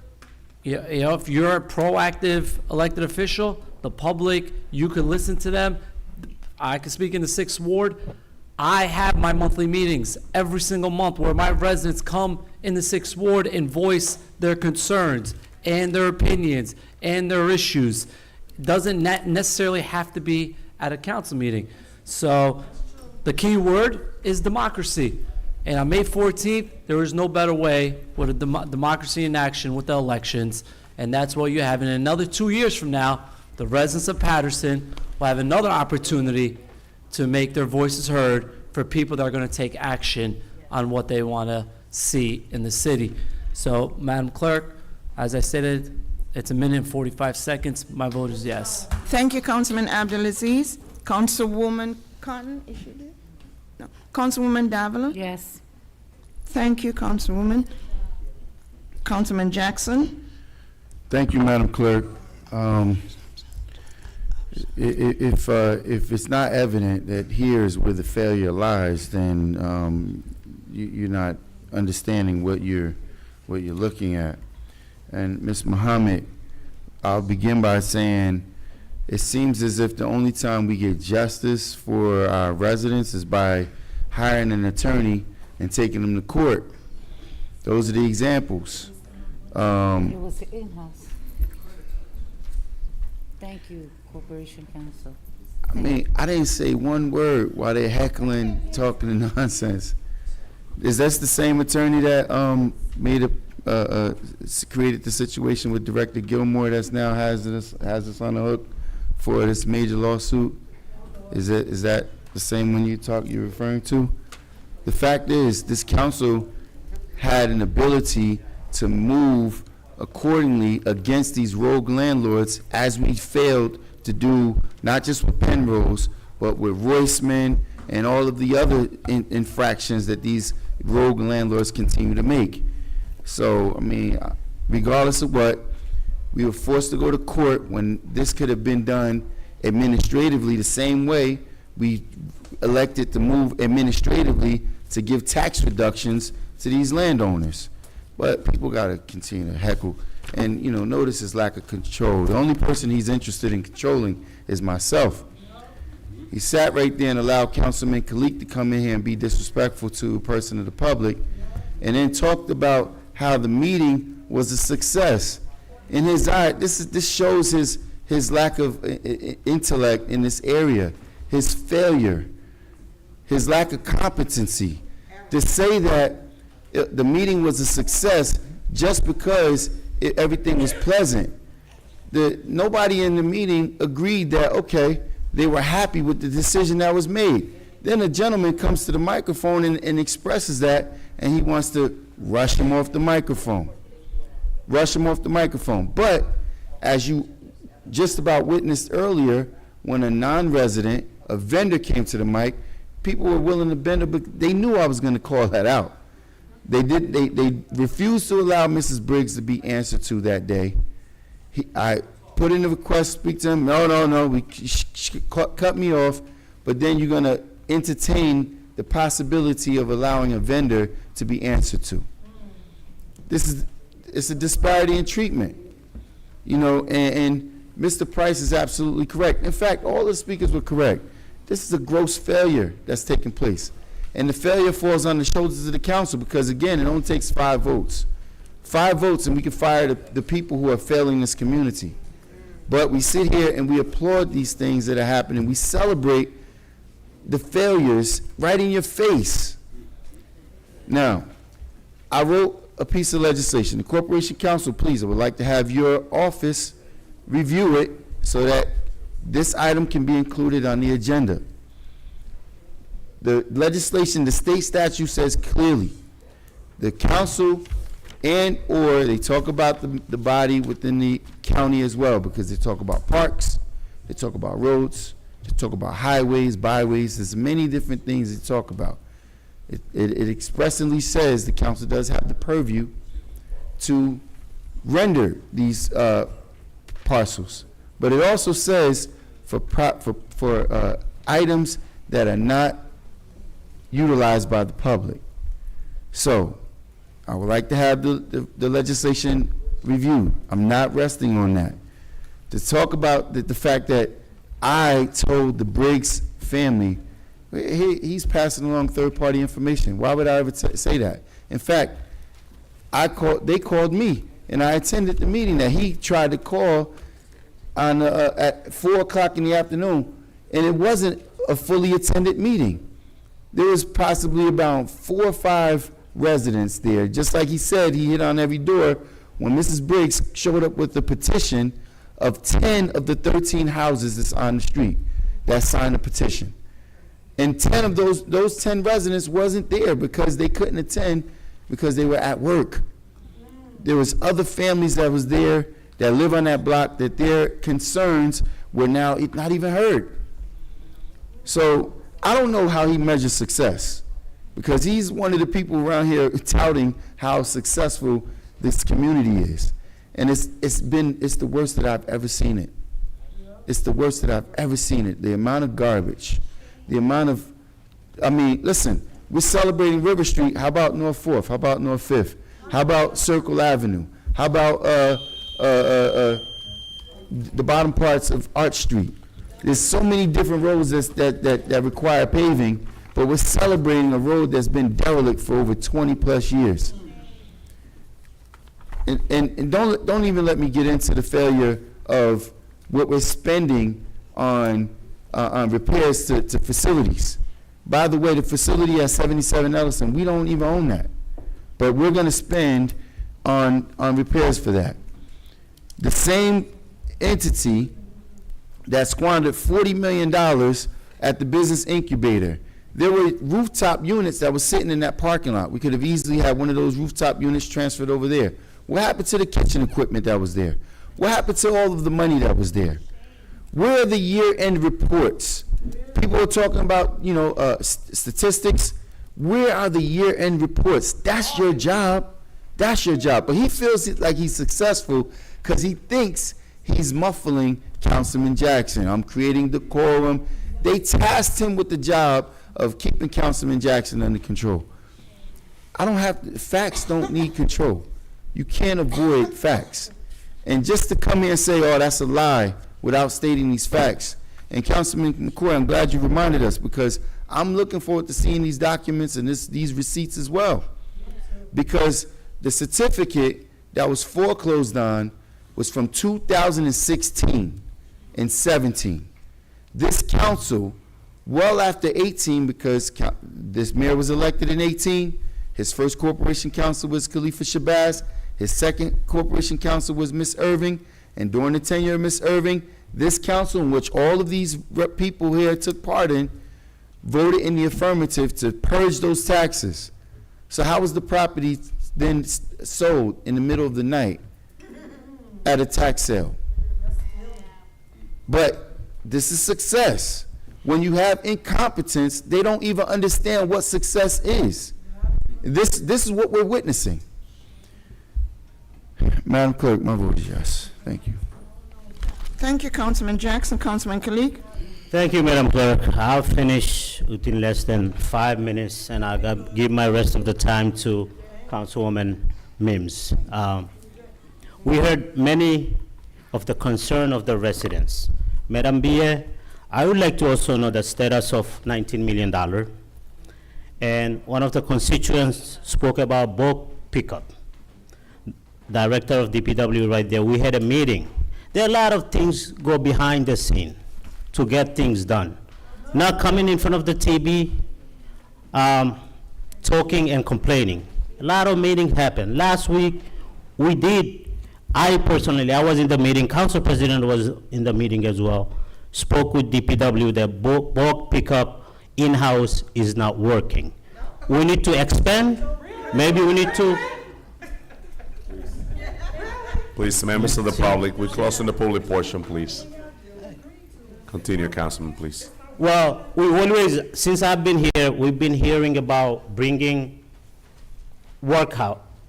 you know, if you're a proactive elected official, the public, you can listen to them. I can speak in the 6th Ward. I have my monthly meetings every single month where my residents come in the 6th Ward and voice their concerns and their opinions and their issues. It doesn't necessarily have to be at a council meeting. So the key word is democracy. And on May 14th, there is no better way with a democracy in action with the elections. And that's what you have. In another 2 years from now, the residents of Paterson will have another opportunity to make their voices heard for people that are going to take action on what they want to see in the city. So, Madam Clerk, as I stated, it's 1 minute and 45 seconds. My vote is yes. Thank you, Councilman Abdelaziz. Councilwoman Cotton, is she there? No. Councilwoman Davila? Yes. Thank you, Councilwoman. Councilman Jackson? Thank you, Madam Clerk. If it's not evident that here is where the failure lies, then you're not understanding what you're looking at. And Ms. Muhammad, I'll begin by saying it seems as if the only time we get justice for our residents is by hiring an attorney and taking them to court. Those are the examples. It was in-house. Thank you, Corporation Counsel. I mean, I didn't say one word while they're heckling, talking nonsense. Is that the same attorney that created the situation with Director Gilmore that's now has us on the hook for this major lawsuit? Is that the same one you're referring to? The fact is, this council had an ability to move accordingly against these rogue landlords, as we failed to do, not just with Penrose, but with Royceman and all of the other infractions that these rogue landlords continue to make. So, I mean, regardless of what, we were forced to go to court when this could have been done administratively the same way we elected to move administratively to give tax reductions to these landowners. But people got to continue to heckle. And, you know, notice his lack of control. The only person he's interested in controlling is myself. He sat right there and allowed Councilman Kalik to come in here and be disrespectful to a person of the public, and then talked about how the meeting was a success. In his eye, this shows his lack of intellect in this area, his failure. his lack of competency, to say that the meeting was a success just because everything was pleasant. Nobody in the meeting agreed that, okay, they were happy with the decision that was made. Then a gentleman comes to the microphone and expresses that, and he wants to rush him off the microphone. Rush him off the microphone. But as you just about witnessed earlier, when a non-resident, a vendor came to the mic, people were willing to bend, but they knew I was going to call that out. They refused to allow Mrs. Briggs to be answered to that day. I put in a request, speak to him. No, cut me off. But then you're going to entertain the possibility of allowing a vendor to be answered to. It's a disparity in treatment, you know. And Mr. Price is absolutely correct. In fact, all the speakers were correct. This is a gross failure that's taking place. And the failure falls on the shoulders of the council because, again, it only takes 5 votes. 5 votes and we can fire the people who are failing this community. But we sit here and we applaud these things that are happening. We celebrate the failures right in your face. Now, I wrote a piece of legislation. The Corporation Council, please, I would like to have your office review it so that this item can be included on the agenda. The legislation, the state statute says clearly, the council and/or they talk about the body within the county as well, because they talk about parks, they talk about roads, they talk about highways, byways. There's many different things they talk about. It expressly says the council does have the purview to render these parcels, but it also says for items that are not utilized by the public. So I would like to have the legislation reviewed. I'm not resting on that. To talk about the fact that I told the Briggs family, he's passing along third-party information. Why would I ever say that? In fact, they called me, and I attended the meeting that he tried to call on at 4 o'clock in the afternoon, and it wasn't a fully attended meeting. There was possibly about 4 or 5 residents there. Just like he said, he hit on every door. When Mrs. Briggs showed up with a petition of 10 of the 13 houses that's on the street that signed a petition. And 10 of those 10 residents wasn't there because they couldn't attend because they were at work. There was other families that was there that live on that block that their concerns were now not even heard. So I don't know how he measures success, because he's one of the people around here touting how successful this community is. And it's the worst that I've ever seen it. It's the worst that I've ever seen it. The amount of garbage, the amount of, listen, we're celebrating River Street. How about North 4th? How about North 5th? How about Circle Avenue? How about the bottom parts of Arch Street? There's so many different roads that require paving, but we're celebrating a road that's been derelict for over 20 plus years. And don't even let me get into the failure of what we're spending on repairs to facilities. By the way, the facility at 77 Ellison, we don't even own that, but we're going to spend on repairs for that. The same entity that squandered $40 million at the business incubator. There were rooftop units that were sitting in that parking lot. We could have easily had one of those rooftop units transferred over there. What happened to the kitchen equipment that was there? What happened to all of the money that was there? Where are the year-end reports? People are talking about, statistics. Where are the year-end reports? That's your job. That's your job. But he feels like he's successful because he thinks he's muffling Councilman Jackson. I'm creating decorum. They tasked him with the job of keeping Councilman Jackson under control. Facts don't need control. You can't avoid facts. And just to come here and say, oh, that's a lie, without stating these facts. And Councilman McCoy, I'm glad you reminded us, because I'm looking forward to seeing these documents and these receipts as well. Because the certificate that was foreclosed on was from 2016 and 17. This council well after 18, because this mayor was elected in 18. His first corporation council was Khalifa Shabazz. His second corporation council was Miss Irving. And during the tenure of Miss Irving, this council, in which all of these people here took part in, voted in the affirmative to purge those taxes. So how was the property then sold in the middle of the night at a tax sale? But this is success. When you have incompetence, they don't even understand what success is. This is what we're witnessing. Madam Clerk, my vote is yes. Thank you. Thank you, Councilman Jackson. Councilman Kalik? Thank you, Madam Clerk. I'll finish within less than 5 minutes, and I'll give my rest of the time to Councilwoman Mims. We heard many of the concern of the residents. Madam Bia, I would like to also know the status of $19 million. And one of the constituents spoke about bulk pickup. Director of DPW right there, we had a meeting. There are a lot of things go behind the scene to get things done. Not coming in front of the TV, talking and complaining. A lot of meetings happened. Last week, I personally was in the meeting, Council President was in the meeting as well, spoke with DPW that bulk pickup in-house is not working. We need to expand, maybe we need to. Please, members of the public, we're closing the polling portion, please. Continue, Councilman, please. Well, we always, since I've been here, we've been hearing about bringing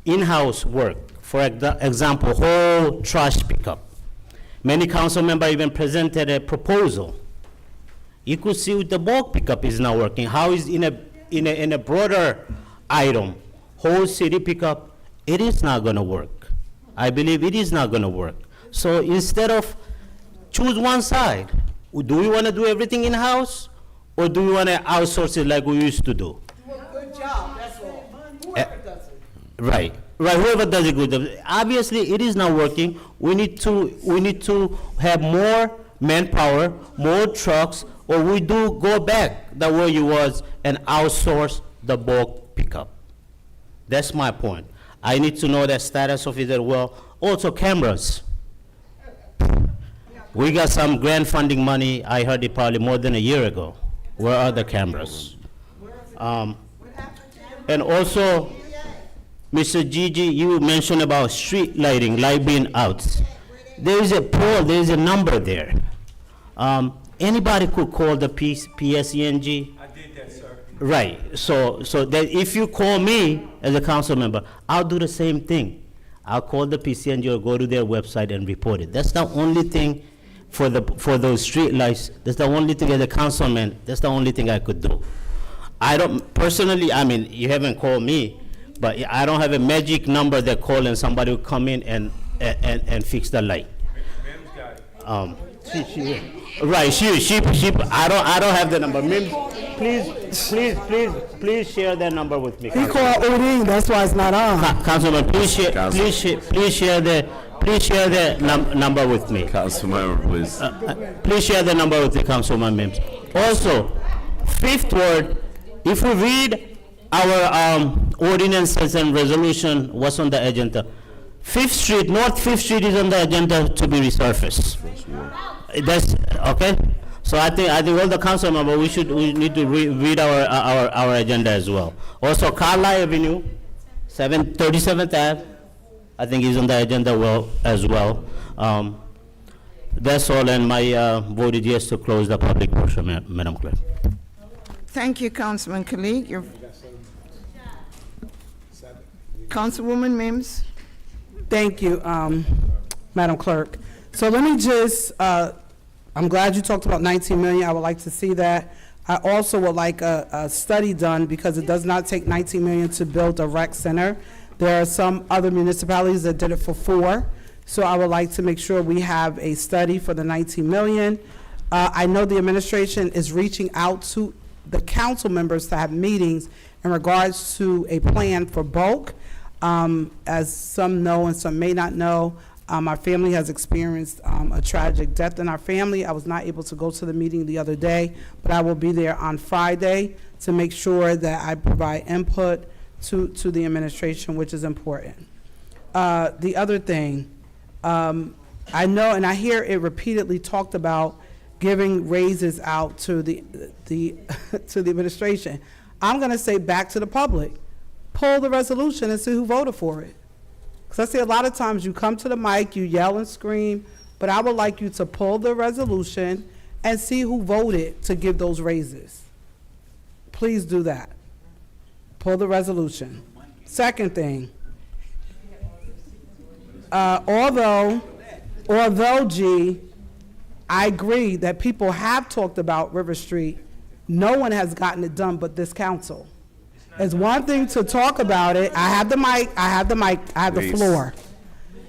in-house work. For example, whole trash pickup. Many council members even presented a proposal. You could see with the bulk pickup is not working. How is in a broader item, whole city pickup, it is not gonna work. I believe it is not gonna work. So instead of choose one side, do we wanna do everything in-house, or do we wanna outsource it like we used to do? Good job, that's all. Whoever does it. Right, whoever does it good. Obviously, it is not working. We need to have more manpower, more trucks, or we do go back the way it was and outsource the bulk pickup. That's my point. I need to know the status of it as well. Also, cameras. We got some grant funding money, I heard it probably more than a year ago. Where are the cameras? And also, Mr. Gigi, you mentioned about street lighting, light being out. There is a pole, there is a number there. Anybody could call the PSENG? I did that, sir. Right, so that if you call me as a council member, I'll do the same thing. I'll call the PCNG or go to their website and report it. That's the only thing for those street lights. That's the only thing as a councilman, that's the only thing I could do. I don't, personally, I mean, you haven't called me, but I don't have a magic number that call and somebody will come in and fix the light. Right, she, I don't have the number. Ma'am, please share that number with me. He called Odin, that's why it's not on. Councilman, please share the number with me. Councilman, please. Please share the number with the Councilman Mims. Also, fifth word, if we read our ordinances and resolution, what's on the agenda? North Fifth Street is on the agenda to be resurfaced. That's, okay? So I think all the council members, we need to read our agenda as well. Also, Carlisle Avenue, 37th Ave, I think is on the agenda as well. That's all, and my vote is yes to close the public portion, Madam Clerk. Thank you, Councilman Kalik. Councilwoman Mims. Thank you, Madam Clerk. So let me just, I'm glad you talked about 19 million. I would like to see that. I also would like a study done because it does not take 19 million to build a rec center. There are some other municipalities that did it for 4. So I would like to make sure we have a study for the 19 million. I know the administration is reaching out to the council members to have meetings in regards to a plan for bulk. As some know and some may not know, Our family has experienced a tragic death in our family. I was not able to go to the meeting the other day, but I will be there on Friday to make sure that I provide input to the administration, which is important. The other thing, I know, and I hear it repeatedly talked about giving raises out to the to the administration. I'm going to say back to the public, pull the resolution and see who voted for it. Because I see a lot of times you come to the mic, you yell and scream, but I would like you to pull the resolution and see who voted to give those raises. Please do that. Pull the resolution. Second thing, although, G, I agree that people have talked about River Street, no one has gotten it done but this council. It's one thing to talk about it. I have the mic, I have the floor.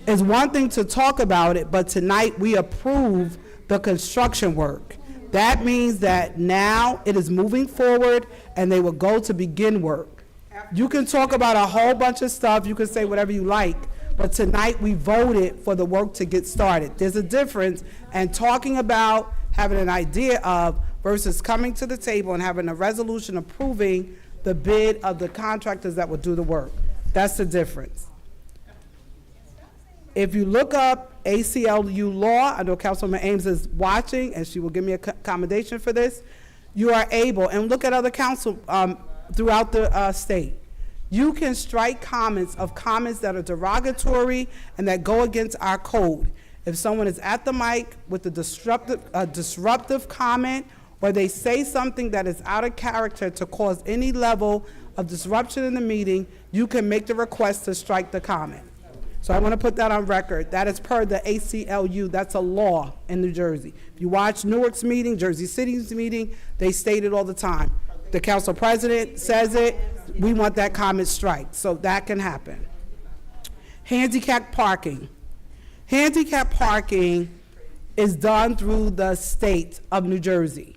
It's one thing to talk about it, but tonight we approve the construction work. That means that now it is moving forward and they will go to begin work. You can talk about a whole bunch of stuff, you can say whatever you like, but tonight we voted for the work to get started. There's a difference in talking about, having an idea of, versus coming to the table and having a resolution approving the bid of the contractors that will do the work. That's the difference. If you look up ACLU law, I know Councilwoman Ames is watching and she will give me a commendation for this. You are able, and look at other council throughout the state. You can strike comments that are derogatory and that go against our code. If someone is at the mic with a disruptive comment, or they say something that is out of character to cause any level of disruption in the meeting, you can make the request to strike the comment. So I want to put that on record. That is per the ACLU. That's a law in New Jersey. If you watch Newark's meeting, Jersey City's meeting, they state it all the time. The council president says it. We want that comment striked. So that can happen. Handicap parking. Handicap parking is done through the state of New Jersey.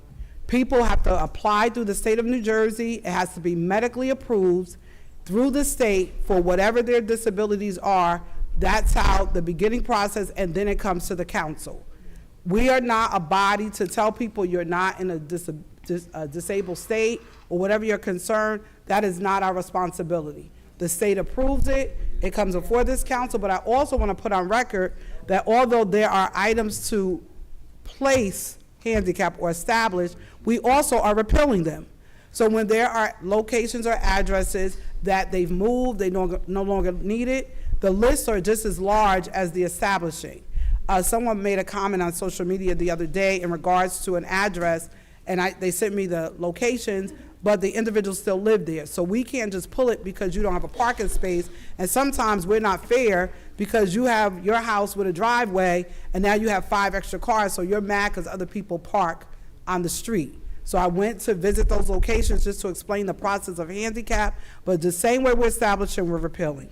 People have to apply through the state of New Jersey. It has to be medically approved through the state for whatever their disabilities are. That's how the beginning process, and then it comes to the council. We are not a body to tell people you're not in a disabled state or whatever your concern. That is not our responsibility. The state approves it. It comes before this council, but I also want to put on record that although there are items to place handicap or establish, we also are repealing them. So when there are locations or addresses that they've moved, they no longer need it, the lists are just as large as the establishing. Someone made a comment on social media the other day in regards to an address, and they sent me the locations, but the individuals still live there. So we can't just pull it because you don't have a parking space, and sometimes we're not fair because you have your house with a driveway, and now you have 5 extra cars, so you're mad because other people park on the street. So I went to visit those locations just to explain the process of handicap, but the same way we're establishing, we're repealing.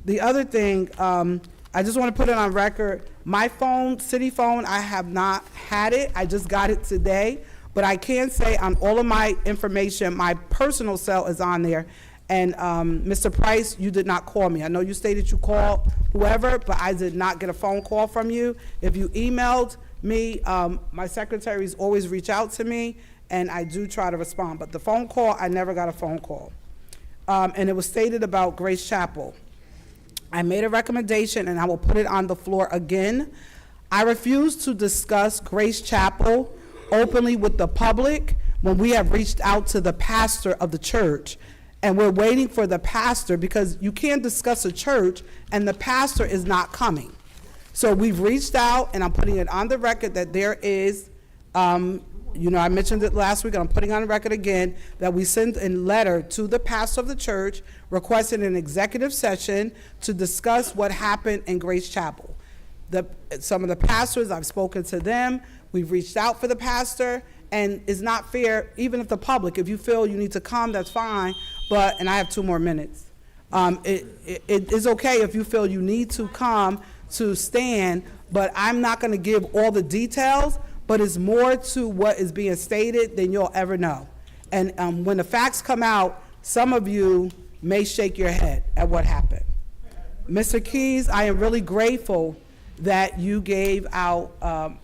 The other thing, I just want to put it on record, my phone, city phone, I have not had it. I just got it today. But I can say on all of my information, my personal cell is on there. And Mr. Price, you did not call me. I know you stated you called whoever, but I did not get a phone call from you. If you emailed me, my secretaries always reach out to me, and I do try to respond. But the phone call, I never got a phone call. And it was stated about Grace Chapel. I made a recommendation, and I will put it on the floor again. I refuse to discuss Grace Chapel openly with the public when we have reached out to the pastor of the church, and we're waiting for the pastor, because you can't discuss a church and the pastor is not coming. So we've reached out, and I'm putting it on the record that there is, I mentioned it last week, and I'm putting on the record again, that we sent a letter to the pastor of the church requesting an executive session to discuss what happened in Grace Chapel. Some of the pastors, I've spoken to them, we've reached out for the pastor, and it's not fair, even if the public, if you feel you need to come, that's fine, and I have 2 more minutes. It is okay if you feel you need to come to stand, but I'm not gonna give all the details, but it's more to what is being stated than you'll ever know. And when the facts come out, some of you may shake your head at what happened. Mr. Keys, I am really grateful that you gave out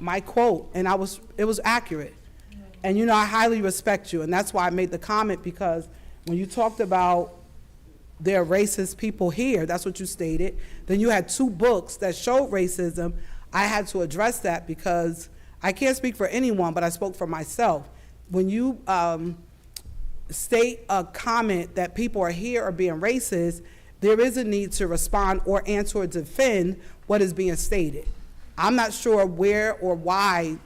my quote, and it was accurate. And you know, I highly respect you, and that's why I made the comment, because when you talked about there are racist people here, that's what you stated, then you had 2 books that showed racism. I had to address that because I can't speak for anyone, but I spoke for myself. When you state a comment that people are here are being racist, there is a need to respond or answer or defend what is being stated. I'm not sure where or why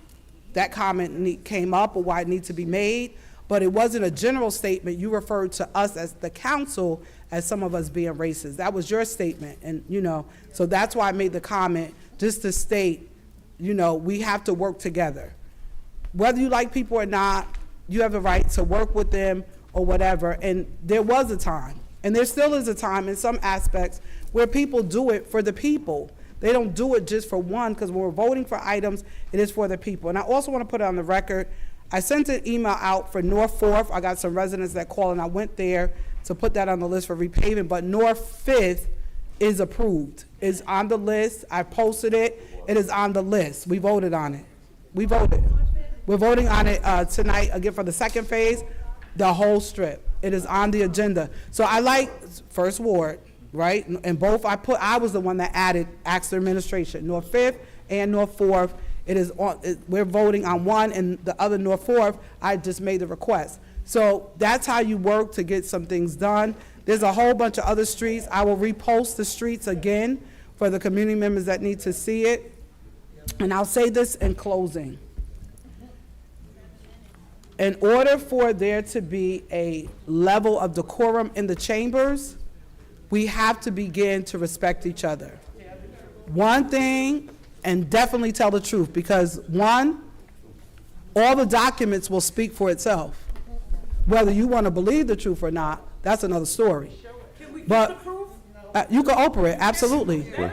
that comment came up or why it needs to be made, but it wasn't a general statement. You referred to us as the council as some of us being racist. That was your statement, and you know, so that's why I made the comment, just to state, you know, we have to work together. Whether you like people or not, you have the right to work with them or whatever, and there was a time, and there still is a time in some aspects where people do it for the people. They don't do it just for one, because when we're voting for items, it is for the people. And I also want to put it on the record, I sent an email out for North 4th. I got some residents that called, and I went there to put that on the list for repaving, but North 5th is approved. It's on the list. I posted it. It is on the list. We voted on it. We voted. We're voting on it tonight again for the second phase, the whole strip. It is on the agenda. So I like First Ward, right? And both I was the one that asked the administration, North 5th and North 4th. It is on, we're voting on one, and the other North 4th, I just made the request. So that's how you work to get some things done. There's a whole bunch of other streets. I will repost the streets again for the community members that need to see it. And I'll say this in closing. In order for there to be a level of decorum in the chambers, we have to begin to respect each other. One thing, and definitely tell the truth, because one, all the documents will speak for itself. Whether you want to believe the truth or not, that's another story. But you can Oprah it, absolutely. We're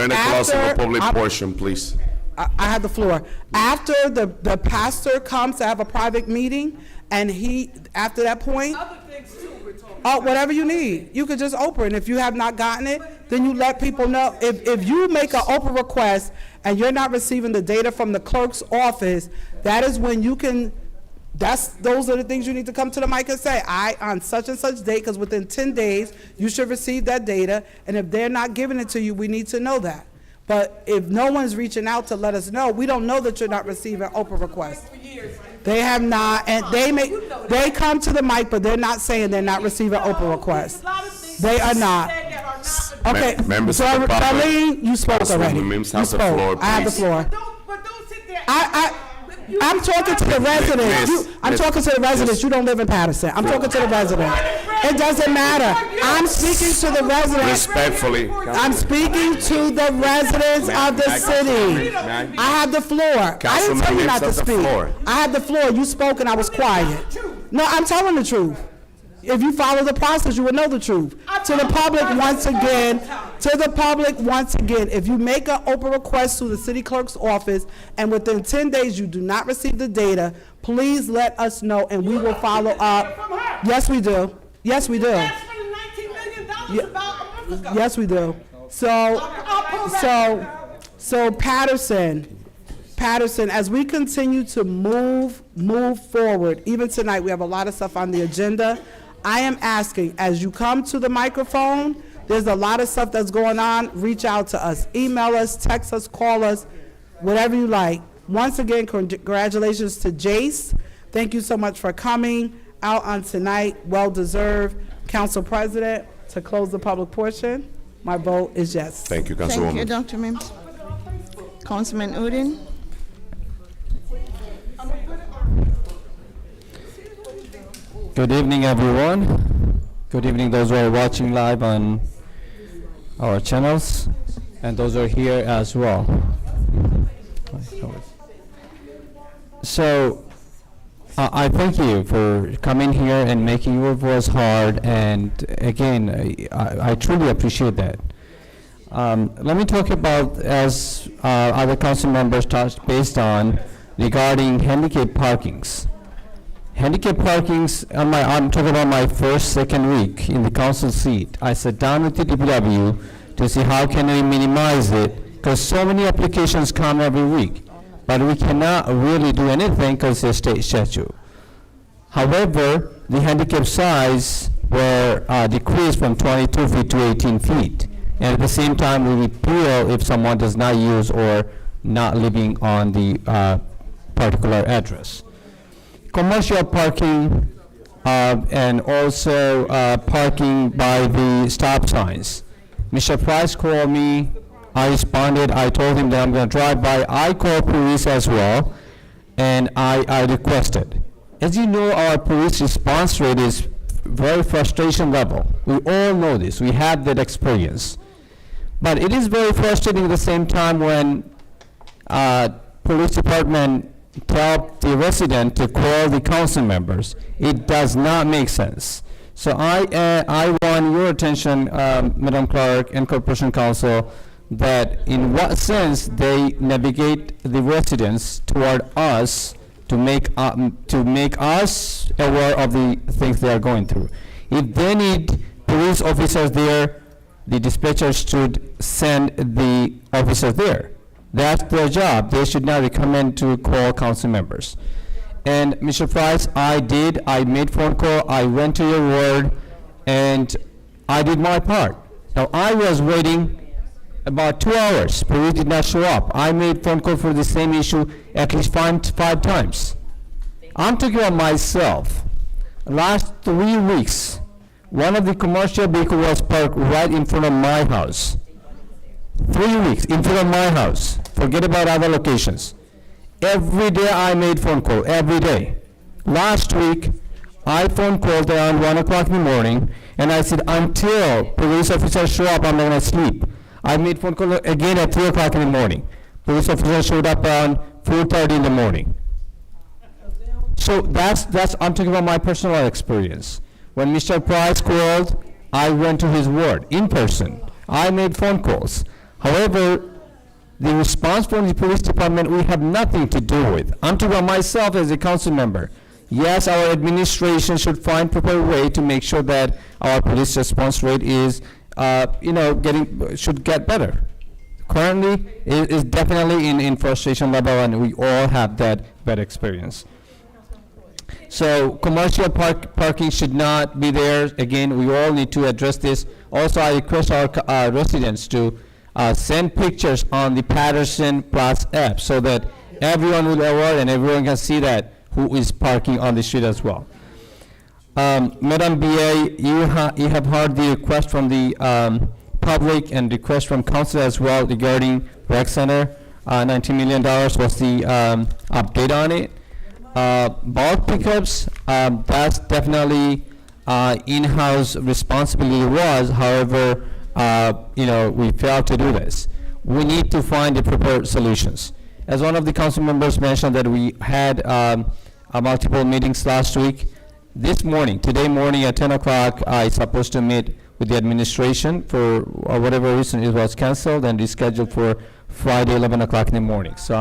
in the close of the public portion, please. I have the floor. After the pastor comes to have a private meeting, and after that point, whatever you need, you could just Oprah. And if you have not gotten it, then you let people know. If you make an Oprah request and you're not receiving the data from the clerk's office, that is when you can. Those are the things you need to come to the mic and say, on such and such date, because within 10 days, you should receive that data. And if they're not giving it to you, we need to know that. But if no one's reaching out to let us know, we don't know that you're not receiving Oprah requests. They have not, and they come to the mic, but they're not saying they're not receiving Oprah requests. They are not. Okay, Members so of the public, Darlene, you spoke already. Councilwoman Mims You has the spoke. floor, I have the please. floor. I'm talking to the residents. I'm talking to the residents. You don't live in Paterson. I'm talking to the residents. It doesn't matter. I'm speaking to the residents. Respectfully. I'm speaking to the residents of the city. I have the floor. I didn't tell you not to speak. I had the floor. You spoke and I was quiet. No, I'm telling the truth. If you follow the process, you would know the truth. To the public, once again, if you make an Oprah request to the city clerk's office and within 10 days you do not receive the data, please let us know and we will follow up. Yes, we do. Yes, we do. Yes, we do. So Paterson, as we continue to move forward, even tonight, we have a lot of stuff on the agenda. I am asking, as you come to the microphone, there's a lot of stuff that's going on. Reach out to us. Email us, text us, call us, whatever you like. Once again, congratulations to Jace. Thank you so much for coming out on tonight. Well-deserved. Council President, to close the public portion, my vote is yes. Thank you, Thank Councilwoman. you, Dr. Mims. Councilman Udine. Good evening, everyone. Good evening, those who are watching live on our channels, and those who are here as well. So, I thank you for coming here and making your voice heard, and again, I truly appreciate that. Let me talk about, as other council members touched based on, regarding handicap parkings. handicap parkings, I'm talking about my first, second week in the council seat. I sat down with the DPW to see how can we minimize it, because so many applications come every week. But we cannot really do anything because it's a state statute. However, the handicap size were decreased from 22 feet to 18 feet. And at the same time, we repeal if someone does not use or not living on the particular address. Commercial parking and also parking by the stop signs. Mr. Price called me, I responded, I told him that I'm going to drive by. I called police as well, and I requested. As you know, our police response rate is very frustration level. We all know this, we had that experience. But it is very frustrating at the same time when police department tell the resident to call the council members. It does not make sense. So I want your attention, Madam Clerk and Corporation Council, that in what sense they navigate the residents toward us to make us aware of the things they are going through. If they need police officers there, the dispatchers should send the officers there. That's their job. They should not recommend to call council members. And Mr. Price, I made phone call, I went to your ward, and I did my part. Now, I was waiting about 2 hours. Police did not show up. I made phone call for the same issue at least five times. I'm talking about myself. Last 3 weeks, one of the commercial vehicles was parked right in front of my house. 3 weeks in front of my house. Forget about other locations. Every day I made phone call, every day. Last week, I phone called around 1 o'clock in the morning, and I said, until police officers show up, I'm not gonna sleep. I made phone call again at 3 o'clock in the morning. Police officers showed up around 4:30 in the morning. So that's I'm talking about my personal experience. When Mr. Price called, I went to his ward in person. I made phone calls. However, the response from the police department, we have nothing to do with. I'm talking about myself as a council member. Yes, our administration should find proper way to make sure that our police response rate is, should get better. Currently, it is definitely in frustration level, and we all have that bad experience. So commercial parking should not be there. Again, we all need to address this. Also, I request our residents to send pictures on the Paterson Plus app so that everyone will aware and everyone can see that who is parking on the street as well. Madam BA, you have heard the request from the public and request from council as well regarding rec center. $19 million was the update on it. Bulk pickups, that's definitely in-house responsibility was. However, we failed to do this. We need to find the proper solutions. As one of the council members mentioned that we had multiple meetings last week. Today morning at 10 o'clock, I supposed to meet with the administration. For whatever reason, it was canceled and rescheduled for Friday, 11 o'clock in the morning. So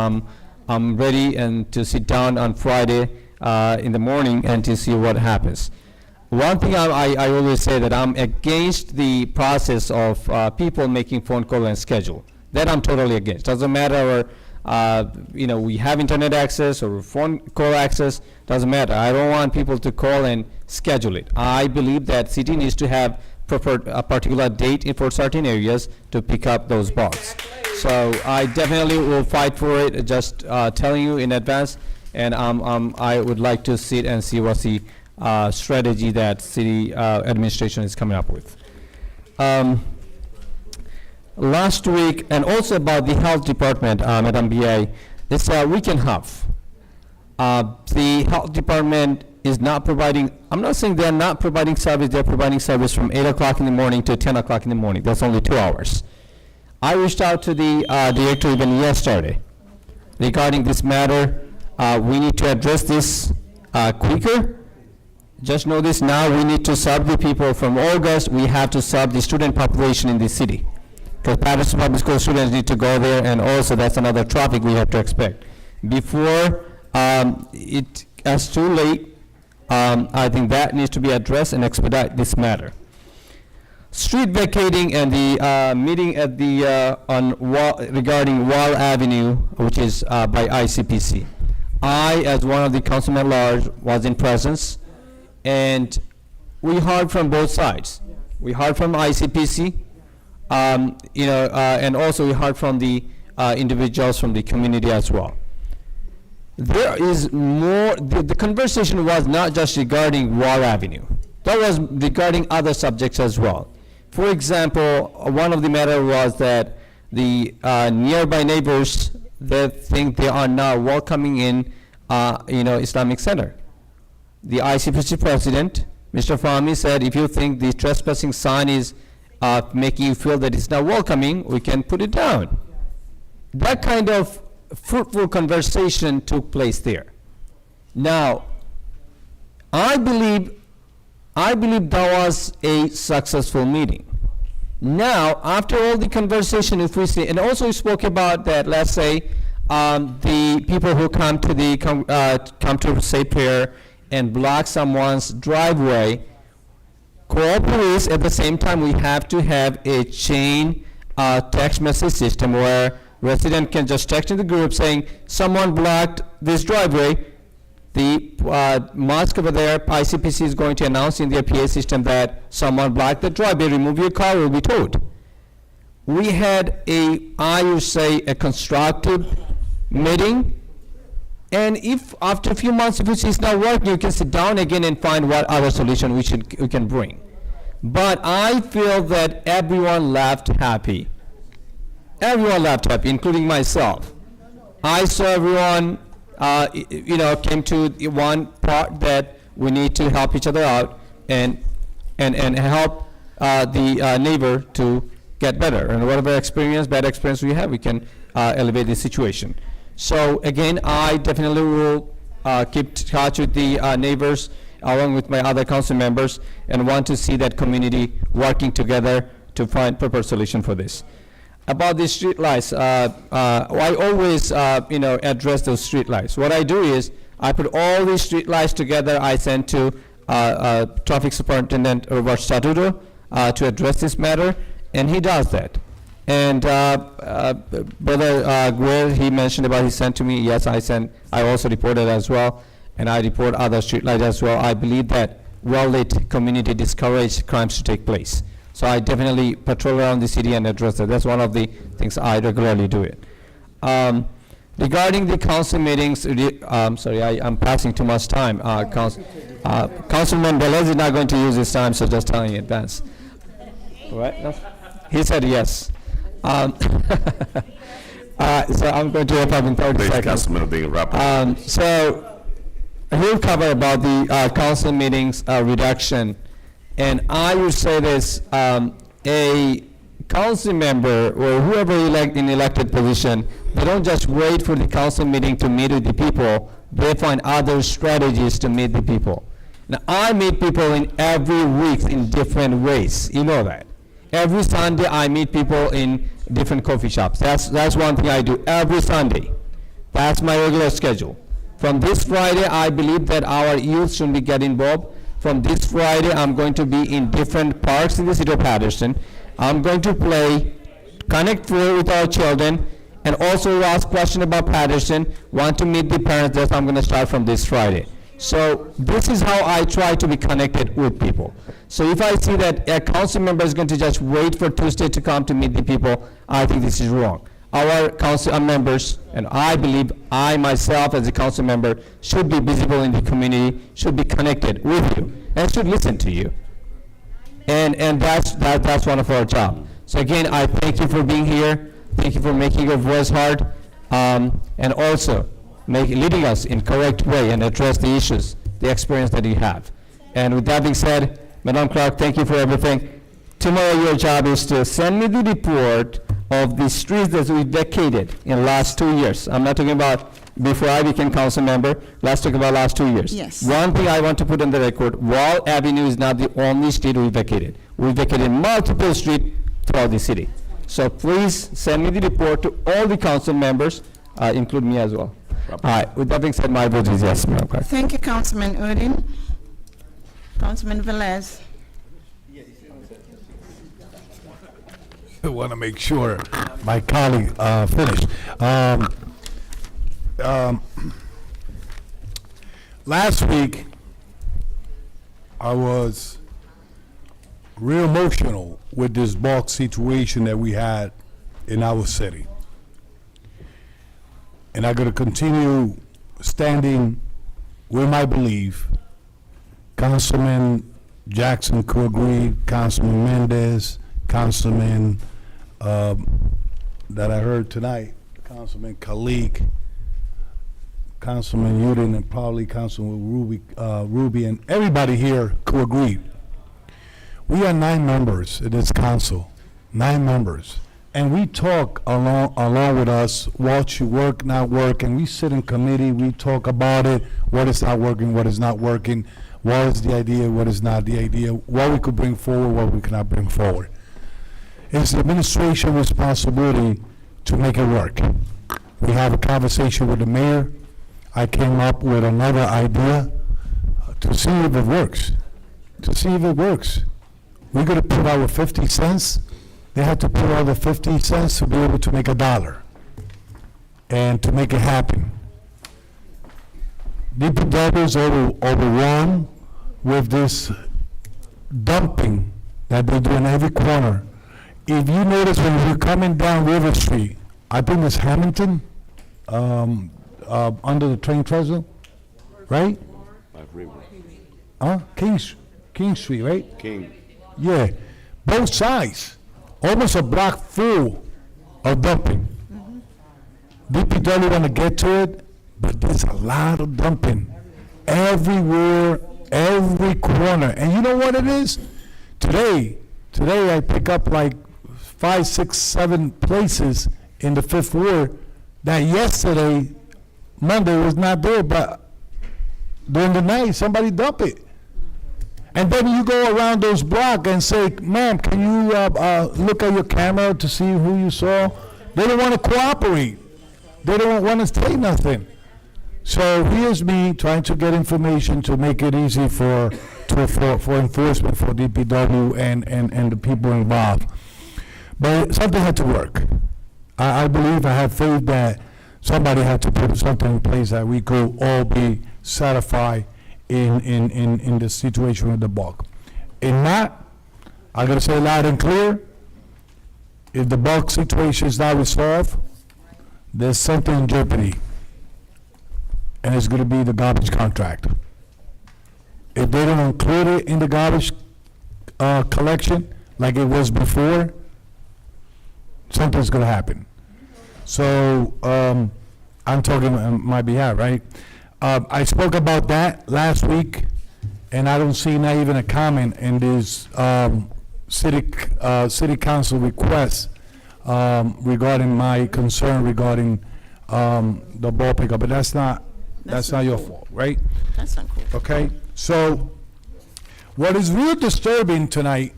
I'm ready and to sit down on Friday in the morning and to see what happens. One thing I always say that I'm against the process of people making phone call and schedule. That I'm totally against. Doesn't matter, we have internet access or phone call access, doesn't matter. I don't want people to call and schedule it. I believe that city needs to have a particular date for certain areas to pick up those bulks. So I definitely will fight for it, just telling you in advance, and I would like to sit and see what's the strategy that city administration is coming up with. Last week, and also about the health department, Madam BA, it's a week and a half. The health department is not providing, I'm not saying they're not providing service, they're providing service from 8 o'clock in the morning to 10 o'clock in the morning. That's only 2 hours. I reached out to the director even yesterday regarding this matter. We need to address this quicker. Just know this now, we need to serve the people. From August, we have to serve the student population in the city. Because Paterson Public School students need to go there, and also that's another traffic we have to expect. Before it is too late, I think that needs to be addressed and expedite this matter. Street vacating and the meeting at the regarding Wall Avenue, which is by ICPC. I, as one of the councilmen at large, was in presence, and we heard from both sides. We heard from ICPC, and also we heard from the individuals from the community as well. There is more. The conversation was not just regarding Wall Avenue. That was regarding other subjects as well. For example, one of the matter was that the nearby neighbors, they think they are now welcoming in, Islamic Center. The ICPC president, Mr. Fahmy, said, if you think the trespassing sign is making you feel that it's not welcoming, we can put it down. That kind of fruitful conversation took place there. Now, I believe that was a successful meeting. Now, after all the conversation, if we see, and also we spoke about that, let's say, the people who come to say prayer and block someone's driveway, call police. At the same time, we have to have a chain text message system where resident can just text in the group saying, someone blocked this driveway. The mosque over there, ICPC is going to announce in their PA system that someone blocked the driveway, remove your car, will be towed. We had a constructive meeting, and if after a few months, if it's not working, you can sit down again and find what other solution we can bring. But I feel that everyone left happy. Everyone left happy, including myself. I saw everyone came to one part that we need to help each other out and help the neighbor to get better. And whatever bad experience we have, we can elevate the situation. So again, I definitely will keep touch with the neighbors along with my other council members and want to see that community working together to find proper solution for this. About the street lights, I always, address those street lights. What I do is I put all these street lights together. I send to Traffic Superintendent Robert Statuto to address this matter, and he does that. And Brother Guerre, he mentioned about he sent to me. Yes, I also reported as well, and I report other street lights as well. I believe that well-lit community discourage crimes to take place. So I definitely patrol around the city and address that. That's one of the things I regularly do it. Regarding the council meetings, I'm passing too much time. Councilman Velez is not going to use his time, so just telling you in advance. What? No? He said yes. So I'm going to wrap up in 30 seconds. Councilman being wrapped up. So he'll cover about the council meetings reduction. And I would say this, a council member or whoever in elected position, they don't just wait for the council meeting to meet with the people, they find other strategies to meet the people. Now, I meet people in every week in different ways, you know that. Every Sunday, I meet people in different coffee shops. That's one thing I do every Sunday. That's my regular schedule. From this Friday, I believe that our youth should be getting involved. From this Friday, I'm going to be in different parks in the city of Paterson. I'm going to play Connect Four with our children, and also ask questions about Paterson, want to meet the parents. That's how I'm going to start from this Friday. So this is how I try to be connected with people. So if I see that a council member is going to just wait for Tuesday to come to meet the people, I think this is wrong. Our council members, and I believe I myself as a council member, should be visible in the community, should be connected with you, and should listen to you. And that's one of our jobs. So again, I thank you for being here. Thank you for making your voice heard, and also leading us in correct way and address the issues, the experience that you have. And with that being said, Madam Clerk, thank you for everything. Tomorrow your job is to send me the report of the streets that we vacated in the last 2 years. I'm not talking about before I became council member. Let's talk about last 2 years. Yes. One thing I want to put on the record, Wall Avenue is not the only street we vacated. We vacated multiple streets throughout the city. So please send me the report to all the council members, include me as well. All right, with that being said, my vote is yes, Madam Clerk. Thank you, Councilman Udine. Councilman Velez. I want to make sure my colleague finished. Last week, I was real emotional with this bulk situation that we had in our city. And I'm going to continue standing with my belief. Councilman Jackson could agree, Councilman Mendez, Councilman that I heard tonight, Councilman Kalik, Councilman Udin, and probably Councilman Ruby, and everybody here could agree. We are 9 members in this council, 9 members. And we talk along with us, what should work, not work, and we sit in committee, we talk about it, what is not working, what is not working, what is the idea, what is not the idea, what we could bring forward, what we cannot bring forward. It's the administration responsibility to make it work. We have a conversation with the mayor. I came up with another idea to see if it works, We're gonna put our 50 cents. They have to put out the 50 cents to be able to make $1 and to make it happen. DPW is overrun with this dumping that they do in every corner. If you notice when you're coming down River Street, I think it's Hamilton, under the train trestle, right? King Street, right? King. Yeah, both sides, almost a block full of dumping. DPW want to get to it, but there's a lot of dumping everywhere, every corner. And you know what it is? Today I pick up like 5, 6, 7 places in the 5th Ward that yesterday, Monday, was not there, but during the night, somebody dump it. And then you go around those blocks and say, ma'am, can you look at your camera to see who you saw? They don't want to cooperate. They don't want to say nothing. So here's me trying to get information to make it easy for enforcement for DPW and the people involved. But something had to work. I believe, I have faith that somebody had to put something in place that we could all be satisfied in the situation with the bulk. If not, I gotta say loud and clear, if the bulk situation is not resolved, there's something in jeopardy, and it's gonna be the garbage contract. If they don't include it in the garbage collection like it was before, something's gonna happen. So I'm talking on my behalf, right? I spoke about that last week, and I don't see not even a comment in this city council request regarding my concern regarding the ball pickup, but that's not your fault, right? That's not cool. Okay, so what is real disturbing tonight,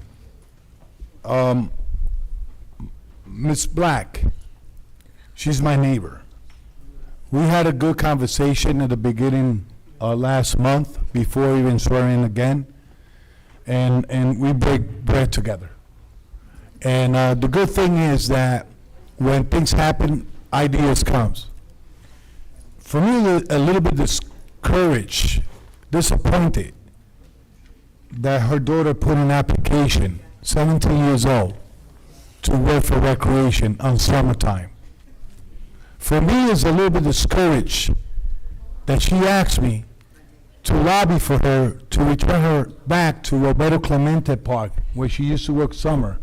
Ms. Black, she's my neighbor. We had a good conversation at the beginning last month before even swearing in again, and we break bread together. And the good thing is that when things happen, ideas comes. For me, a little bit discouraged, disappointed that her daughter put an application, 17 years old, to work for recreation on summertime. For me, it's a little bit discouraged that she asked me to lobby for her to return her back to Roberto Clemente Park, where she used to work summer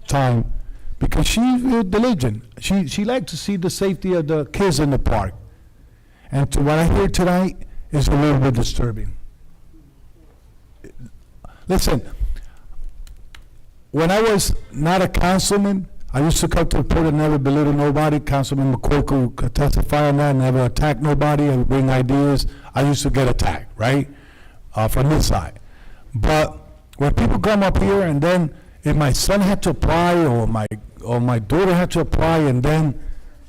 time, because she's diligent. She liked to see the safety of the kids in the park. And to what I hear tonight is a little bit disturbing. Listen, when I was not a councilman, I used to come to the port and never belittle nobody. Councilman McCoy could testify on that, never attack nobody, and bring ideas. I used to get attacked, right, from this side. But when people come up here, and then if my son had to apply, or my daughter had to apply, and then,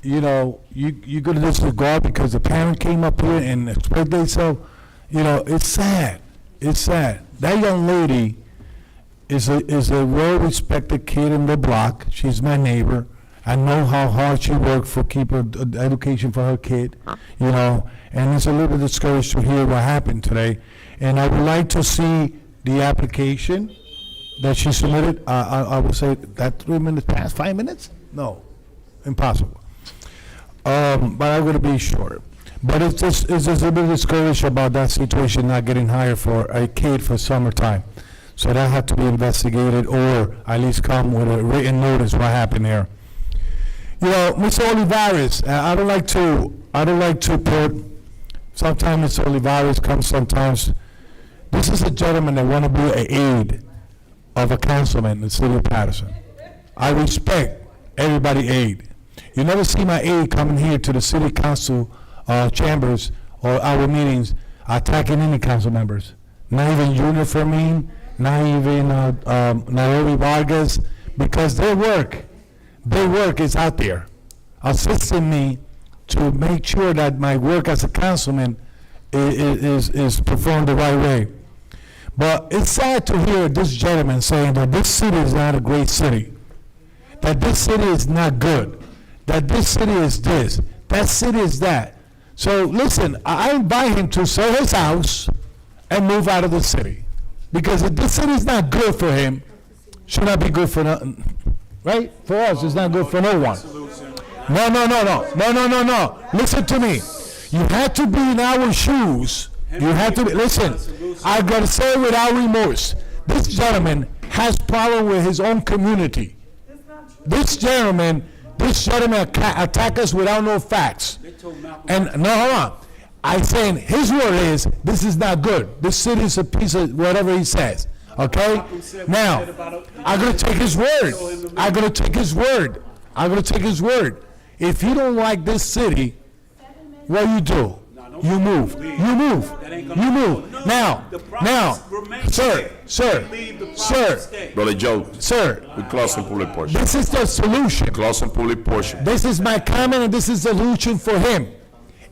you know, you're gonna disregard because the parent came up here and expressed themselves, you know, it's sad. It's sad. That young lady is a well-respected kid in the block. She's my neighbor. I know how hard she worked for keep her education for her kid, you know, and it's a little discouraged to hear what happened today. And I would like to see the application that she submitted. I would say that 3 minutes past, 5 minutes? No, impossible. But I'm gonna be short. But it's just a bit discouraged about that situation not getting hired for a kid for summertime. So that had to be investigated, or at least come with a written notice what happened there. You know, Mr. Olivares, I don't like to put, sometimes Mr. Olivares comes sometimes. This is a gentleman that want to be an aide of a councilman in the city of Paterson. I respect everybody aide. You never see my aide coming here to the city council chambers or our meetings attacking any council members. Not even Junior Fermin, not even Nairobi Vargas, because their work is out there, assisting me to make sure that my work as a councilman is performed the right way. But it's sad to hear this gentleman saying that this city is not a great city, that this city is not good, that this city is this, that city is that. So listen, I invite him to sell his house and move out of the city. Because if this city is not good for him, should not be good for nothing. Right? For us, it's not good for no one. No. Listen to me. You have to be in our shoes. You have to be, listen, I gotta say without remorse, this gentleman has problem with his own community. This gentleman attack us without no facts. And no, hold on. I'm saying his word is, this is not good. This city is a piece of whatever he says. Okay? Now, I'm going to take his word. I'm going to take his word. I'm going to take his word. If you don't like this city, what do? You move. You move. You move. Now, sir. Brother Joe. Sir. We close the public portion. This is the solution. Close the public portion. This is my comment, and this is the solution for him.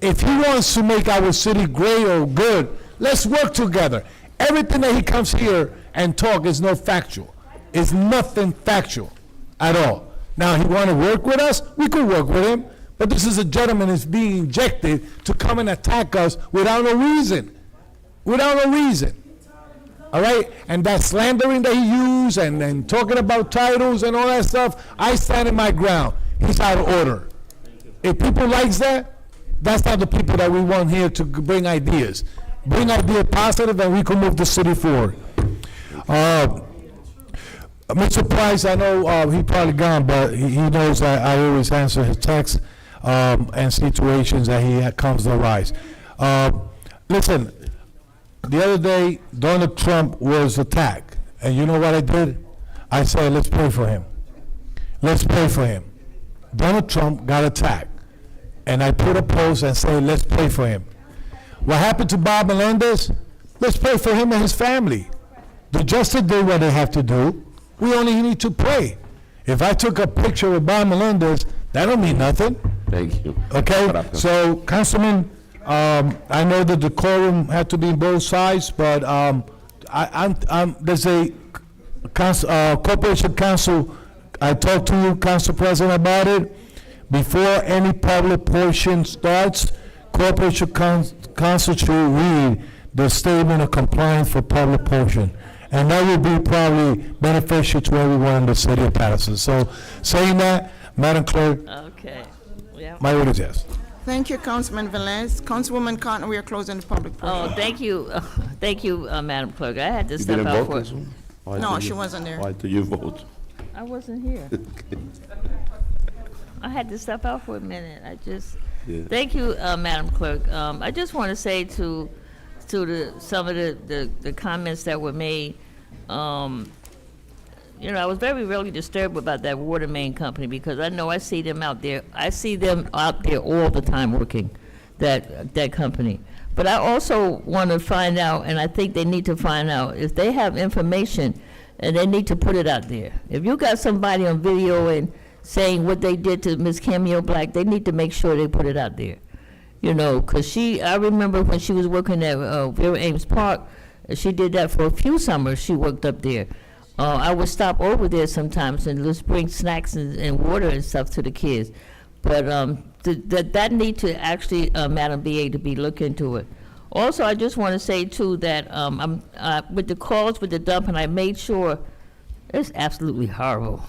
If he wants to make our city great or good, let's work together. Everything that he comes here and talk is not factual. It's nothing factual at all. Now, he want to work with us, we could work with him. But this is a gentleman that's being injected to come and attack us without no reason. Without no reason. All right? And that slandering that he used and talking about titles and all that stuff, I stand in my ground. He's out of order. If people likes that, that's not the people that we want here to bring ideas. Bring ideas positive and we can move the city forward. Mr. Price, I know he probably gone, but he knows that I always answer his texts and situations that he comes to arise. Listen, the other day, Donald Trump was attacked. And you know what I did? I said, let's pray for him. Let's pray for him. Donald Trump got attacked. And I put a post and said, let's pray for him. What happened to Bob Melendez? Let's pray for him and his family. The justice did what they have to do. We only need to pray. If I took a picture with Bob Melendez, that don't mean nothing. Thank you. Okay? So, Councilman, I know the decorum had to be in both sides, but there's a corporation council. I talked to you, Council President, about it. Before any public portion starts, corporation council should read the statement of compliance for public portion. And that would be probably beneficial to everyone in the city of Paterson. So, saying that, Madam Clerk, Okay, yeah. my word is yes. Thank you, Councilman Velez. Councilwoman Cotton, we are closing the public portion. Oh, thank you, Madam Clerk. I had to You step didn't out vote for. this one? Why No, did she you- wasn't there. Why did you vote? I wasn't here. I had to step out for a minute. Yeah. Thank you, Madam Clerk. I just want to say to some of the comments that were made, I was really disturbed about that water main company, because I know I see them out there. I see them out there all the time working, that company. But I also want to find out, and I think they need to find out, if they have information, and they need to put it out there. If you got somebody on video and saying what they did to Ms. Cameo Black, they need to make sure they put it out there. Because I remember when she was working at Vera Ames Park, She did that for a few summers. She worked up there. I would stop over there sometimes and just bring snacks and water and stuff to the kids. But that need to actually, Madam BA, to be looked into it. Also, I just want to say too that I'm with the calls with the dump, and I made sure it's absolutely horrible.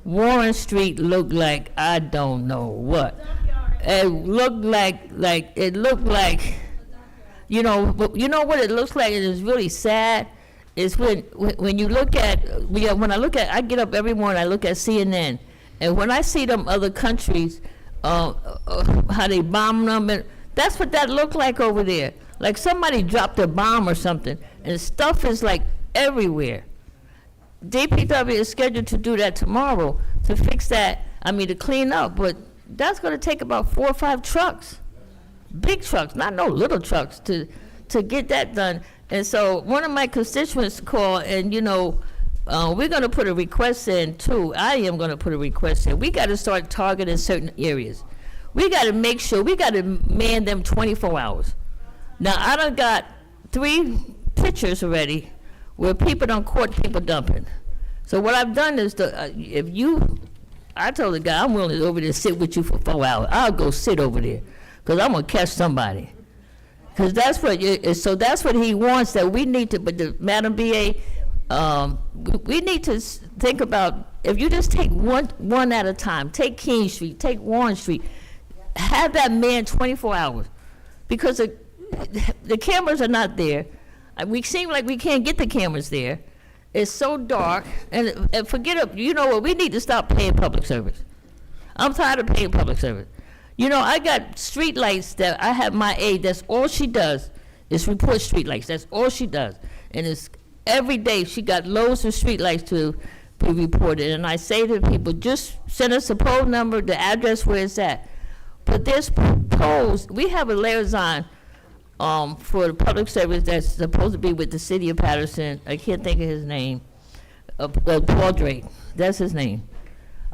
Warren Street looked like I don't know what. It looked like you know what it looks like. It is really sad. Is when you look at I get up every morning, I look at CNN, and when I see them other countries, how they bomb them, and that's what that looked like over there. Like somebody dropped a bomb or something, and stuff is like everywhere. DPW is scheduled to do that tomorrow to fix that. To clean up, but that's going to take about 4 or 5 trucks, big trucks, not no little trucks, to get that done. And so one of my constituents called, and we're going to put a request in too. I am going to put a request in. We got to start targeting certain areas. We got to make sure, we got to man them 24 hours. Now, I done got 3 pictures already where people done caught people dumping. So what I've done is, I told the guy, I'm willing to over there sit with you for 4 hours. I'll go sit over there, because I'm going to catch somebody. Because that's what he wants, that we need to, but Madam BA, we need to think about, if you just take one at a time, take King Street, take Warren Street, have that man 24 hours, because the cameras are not there. We seem like we can't get the cameras there. It's so dark, and forget it. You know what? We need to stop paying public service. I'm tired of paying public service. I got street lights that I have my aide. That's all she does is report street lights. That's all she does, and it's every day she got loads of street lights to be reported. And I say to people, just send us a poll number, the address where it's at. But there's polls. We have a liaison for the public service that's supposed to be with the city of Paterson. I can't think of his name. Paul Drake, that's his name.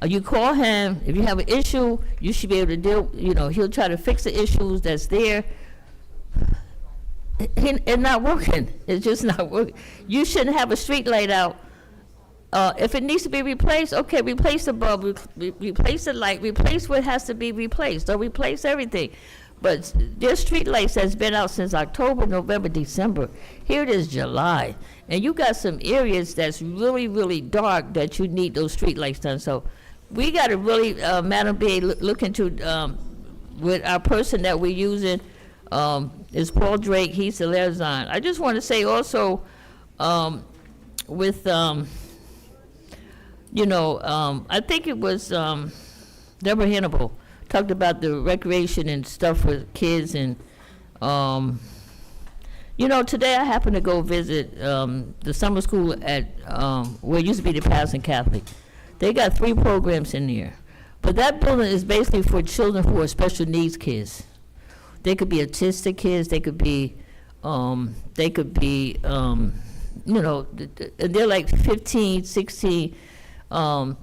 You call him, if you have an issue, you should be able to deal, he'll try to fix the issues that's there. It's not working. It's just not working. You shouldn't have a street light out. If it needs to be replaced, okay, replace the bulb, replace the light, replace what has to be replaced. Don't replace everything. But there's street lights that's been out since October, November, December. Here it is July. And you got some areas that's really, really dark that you need those street lights done. So we got to really, Madam B, look into, with our person that we're using, is Paul Drake. He's the liaison. I just want to say also, with, I think it was Deborah Hannibal talked about the recreation and stuff for kids. And, today I happened to go visit the summer school at where it used to be the Paterson Catholic. They got 3 programs in there. But that building is basically for children who are special needs kids. They could be autistic kids. They could be, they're like 15, 16.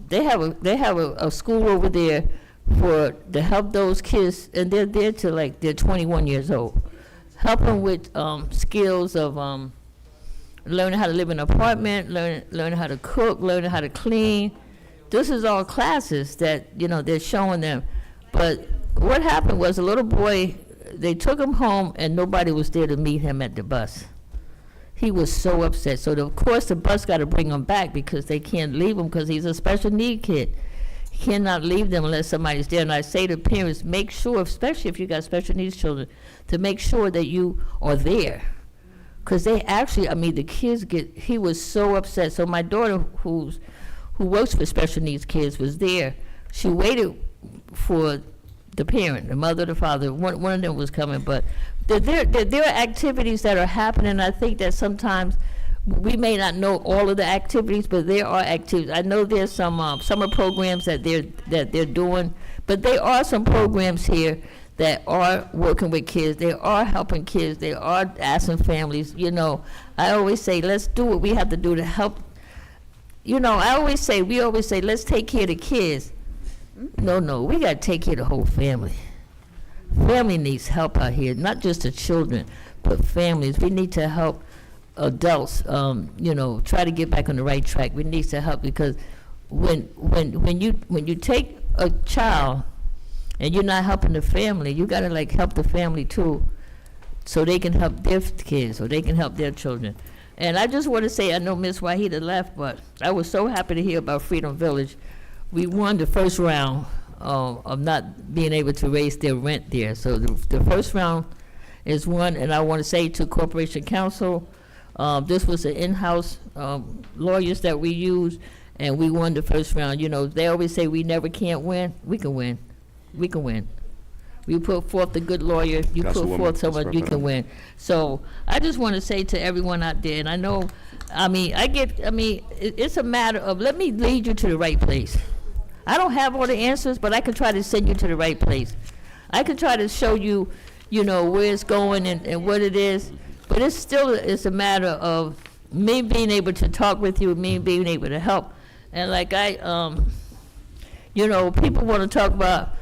They have a school over there to help those kids, and they're there till like they're 21 years old. Help them with skills of learning how to live in an apartment, learning how to cook, learning how to clean. This is all classes that they're showing them. But what happened was a little boy, they took him home and nobody was there to meet him at the bus. He was so upset. So of course the bus got to bring him back because they can't leave him because he's a special need kid. You cannot leave them unless somebody's there. And I say to parents, make sure, especially if you got special needs children, to make sure that you are there. Because they actually, the kids he was so upset. So my daughter, who works for special needs kids, was there. She waited for the parent, the mother, the father. One of them was coming. But there are activities that are happening. I think that sometimes we may not know all of the activities, but there are activities. I know there's some summer programs that they're doing, but there are some programs here that are working with kids. They are helping kids. They are asking families. I always say, let's do what we have to do to help. We always say, let's take care of the kids. No, we got to take care of the whole family. Family needs help out here, not just the children, but families. We need to help adults, try to get back on the right track. We need some help because when you take a child and you're not helping the family, you gotta like help the family too, so they can help their kids, so they can help their children. And I just want to say, I know Ms. Wahida left, but I was so happy to hear about Freedom Village. We won the first round of not being able to raise their rent there. So the first round is won, and I want to say to Corporation Counsel, this was an in-house lawyers that we used, and we won the first round. They always say we never can't win. We can win. We can win. We put forth the good lawyer, you put forth someone, you can win. So I just want to say to everyone out there, and I know, it's a matter of, let me lead you to the right place. I don't have all the answers, but I can try to send you to the right place. I can try to show you, where it's going and what it is, but it's a matter of me being able to talk with you, me being able to help. And like people want to talk about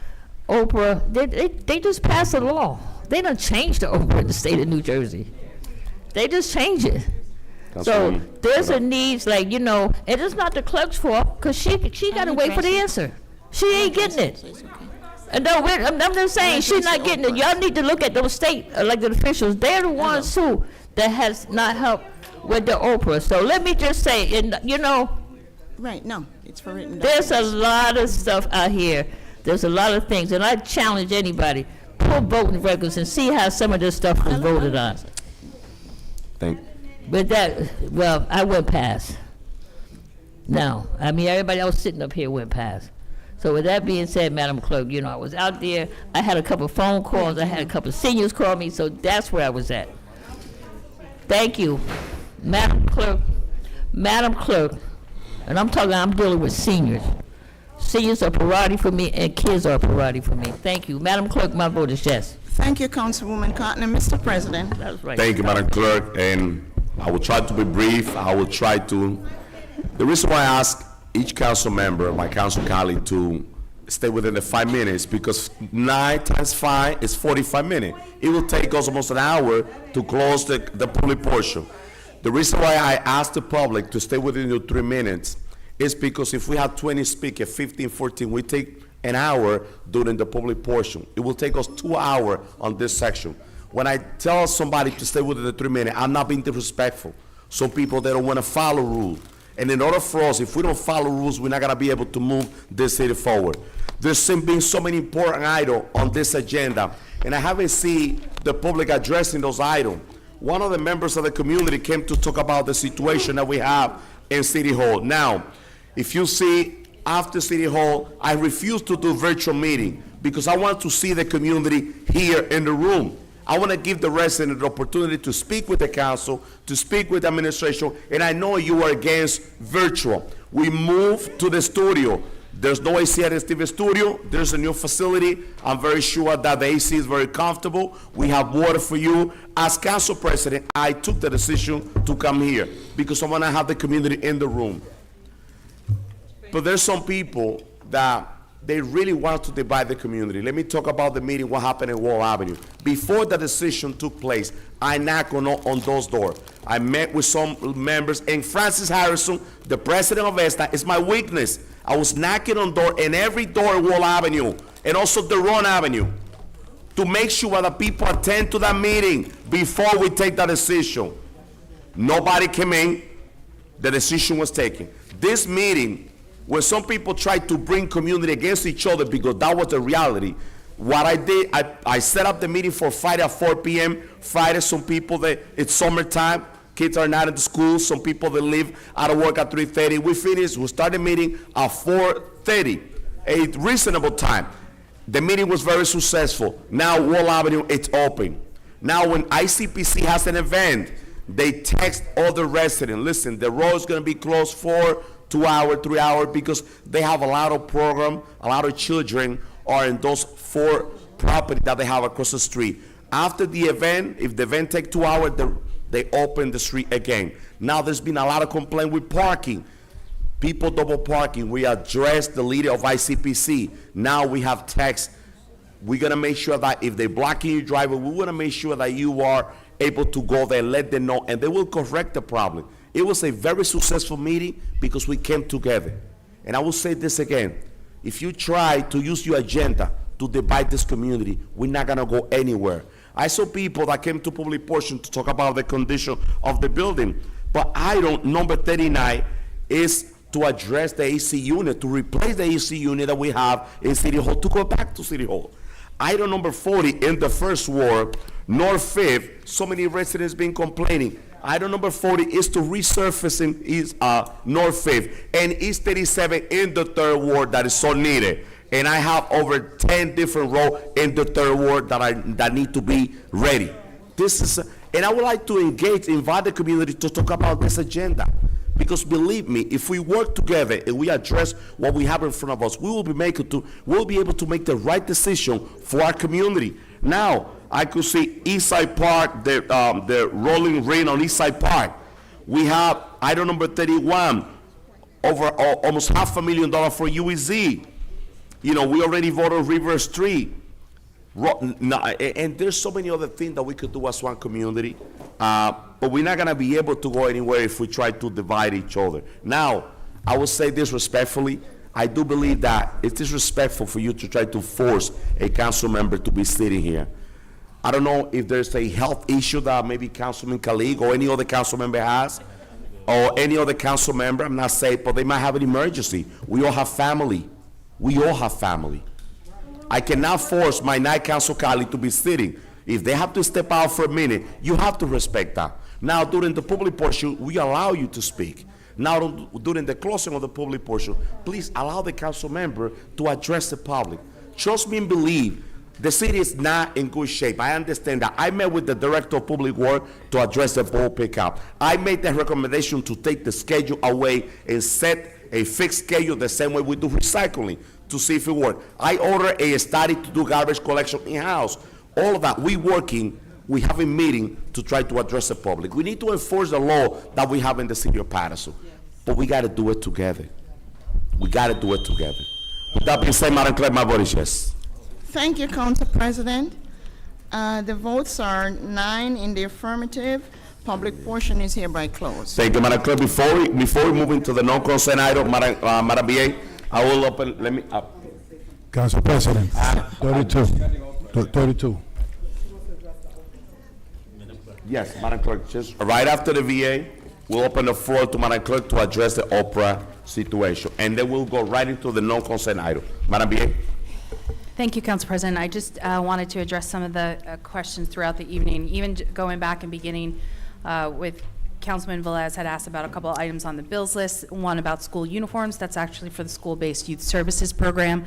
Oprah, they just passed a law. They done changed the Oprah in the state of New Jersey. They just changed it. So there's a needs, and it's not the clerk's fault, because she got to wait for the answer. She ain't getting it. And no, I'm just saying, she's not getting it. Y'all need to look at those state elected officials. They're the ones, too, that has not helped with the Oprah. So let me just say, Right, no, it's for written. There's a lot of stuff out here. There's a lot of things, and I challenge anybody, pull voting records and see how some of this stuff was voted on. But I went past. Now, everybody else sitting up here went past. So with that being said, Madam Clerk, I was out there, I had a couple phone calls, I had a couple seniors call me, so that's where I was at. Thank you, Madam Clerk, and I'm dealing with seniors. Seniors are a priority for me, and kids are a priority for me. Thank you. Madam Clerk, my vote is yes. Thank you, Councilwoman Cotton. And Mr. President. That was right. Thank you, Madam Clerk, and I will try to be brief. The reason why I ask each council member, my council colleague, to stay within the 5 minutes, because 9 times 5 is 45 minutes. It will take us almost an hour to close the public portion. The reason why I ask the public to stay within the 3 minutes is because if we have 20 speakers, 15, 14, we take an hour during the public portion. It will take us 2 hours on this section. When I tell somebody to stay within the 3 minutes, I'm not being disrespectful. Some people, they don't want to follow rules. And in order for us, if we don't follow rules, we're not going to be able to move this city forward. There's been so many important items on this agenda, and I haven't seen the public addressing those items. One of the members of the community came to talk about the situation that we have in City Hall. Now, if you see, after City Hall, I refuse to do virtual meeting because I want to see the community here in the room. I want to give the resident the opportunity to speak with the council, to speak with the administration, and I know you are against virtual. We moved to the studio. There's no AC at the TV studio. There's a new facility. I'm very sure that the AC is very comfortable. We have water for you. As council president, I took the decision to come here because I want to have the community in the room. But there's some people that they really want to divide the community. Let me talk about the meeting, what happened in Wall Avenue. Before the decision took place, I knocked on those doors. I met with some members, and Francis Harrison, the president of ESTA, is my witness. I was knocking on door in every door at Wall Avenue, and also Deron Avenue, to make sure that people attend to that meeting before we take that decision. Nobody came in. The decision was taken. This meeting, when some people try to bring community against each other because that was the reality, what I did, I set up the meeting for Friday at 4 p.m. Friday, some people, it's summertime, kids are not at the school, some people that live out of work at 3:30. We finished, we started the meeting at 4:30, a reasonable time. The meeting was very successful. Now Wall Avenue, it's open. Now when ICPC has an event, they text all the residents, listen, the road is going to be closed for 2 hours, 3 hours, because they have a lot of program, a lot of children are in those 4 properties that they have across the street. After the event, if the event takes 2 hours, they open the street again. Now there's been a lot of complaint with parking. People double parking. We addressed the leader of ICPC. Now we have text We're gonna make sure that if they're blocking your driveway, we wanna make sure that you are able to go there, let them know, and they will correct the problem. It was a very successful meeting because we came together. And I will say this again, if you try to use your agenda to divide this community, we're not gonna go anywhere. I saw people that came to public portion to talk about the condition of the building, but item number 39 is to address the AC unit, to replace the AC unit that we have in City Hall, to go back to City Hall. Item number 40 in the first ward, North 5th, so many residents been complaining. Item number 40 is to resurfacing North 5th and East 37 in the third ward that is so needed. And I have over 10 different roads in the third ward that need to be ready. And I would like to invite the community to talk about this agenda. Because believe me, if we work together and we address what we have in front of us, we'll be able to make the right decision for our community. Now, I could see Eastside Park, the rolling ring on Eastside Park. We have item number 31, over almost $500,000 for UEZ. You know, we already voted River Street. And there's so many other things that we could do as one community. But we're not gonna be able to go anywhere if we try to divide each other. Now, I will say this respectfully, I do believe that it's disrespectful for you to try to force a council member to be sitting here. I don't know if there's a health issue that maybe Councilman Khalid or any other council member has, or any other council member, I'm not saying, but they might have an emergency. We all have family. We all have family. I cannot force my night council colleague to be sitting. If they have to step out for a minute, you have to respect that. Now, during the public portion, we allow you to speak. Now, during the closing of the public portion, please allow the council member to address the public. Trust me and believe, the city is not in good shape. I understand that. I met with the director of public work to address the ball pickup. I made the recommendation to take the schedule away and set a fixed schedule the same way we do recycling to see if it works. I ordered a study to do garbage collection in-house. All of that, we have a meeting to try to address the public. We need to enforce the law that we have in the city of Paterson, but we gotta do it together. We gotta do it together. With that being said, Madam Clerk, my vote is yes. Thank you, Council President. The votes are 9 in the affirmative. Public portion is hereby closed. Thank you, Madam Clerk. Before we move into the non-consent item, Madam BA, I will open, Council President, 32. 32. Yes, Madam Clerk, just right after the VA, we'll open the floor to Madam Clerk to address the Oprah situation, and then we'll go right into the non-consent item. Madam BA? Thank you, Council President. I just wanted to address some of the questions throughout the evening, even going back and beginning with Councilman Velez had asked about a couple of items on the bills list, one about school uniforms. That's actually for the school-based youth services program.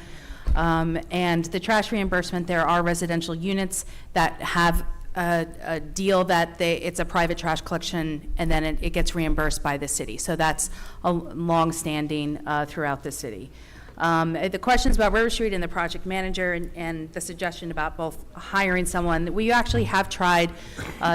And the trash reimbursement, there are residential units that have a deal that it's a private trash collection and then it gets reimbursed by the city. So that's a long-standing throughout the city. The questions about River Street and the project manager and the suggestion about both hiring someone, we actually have tried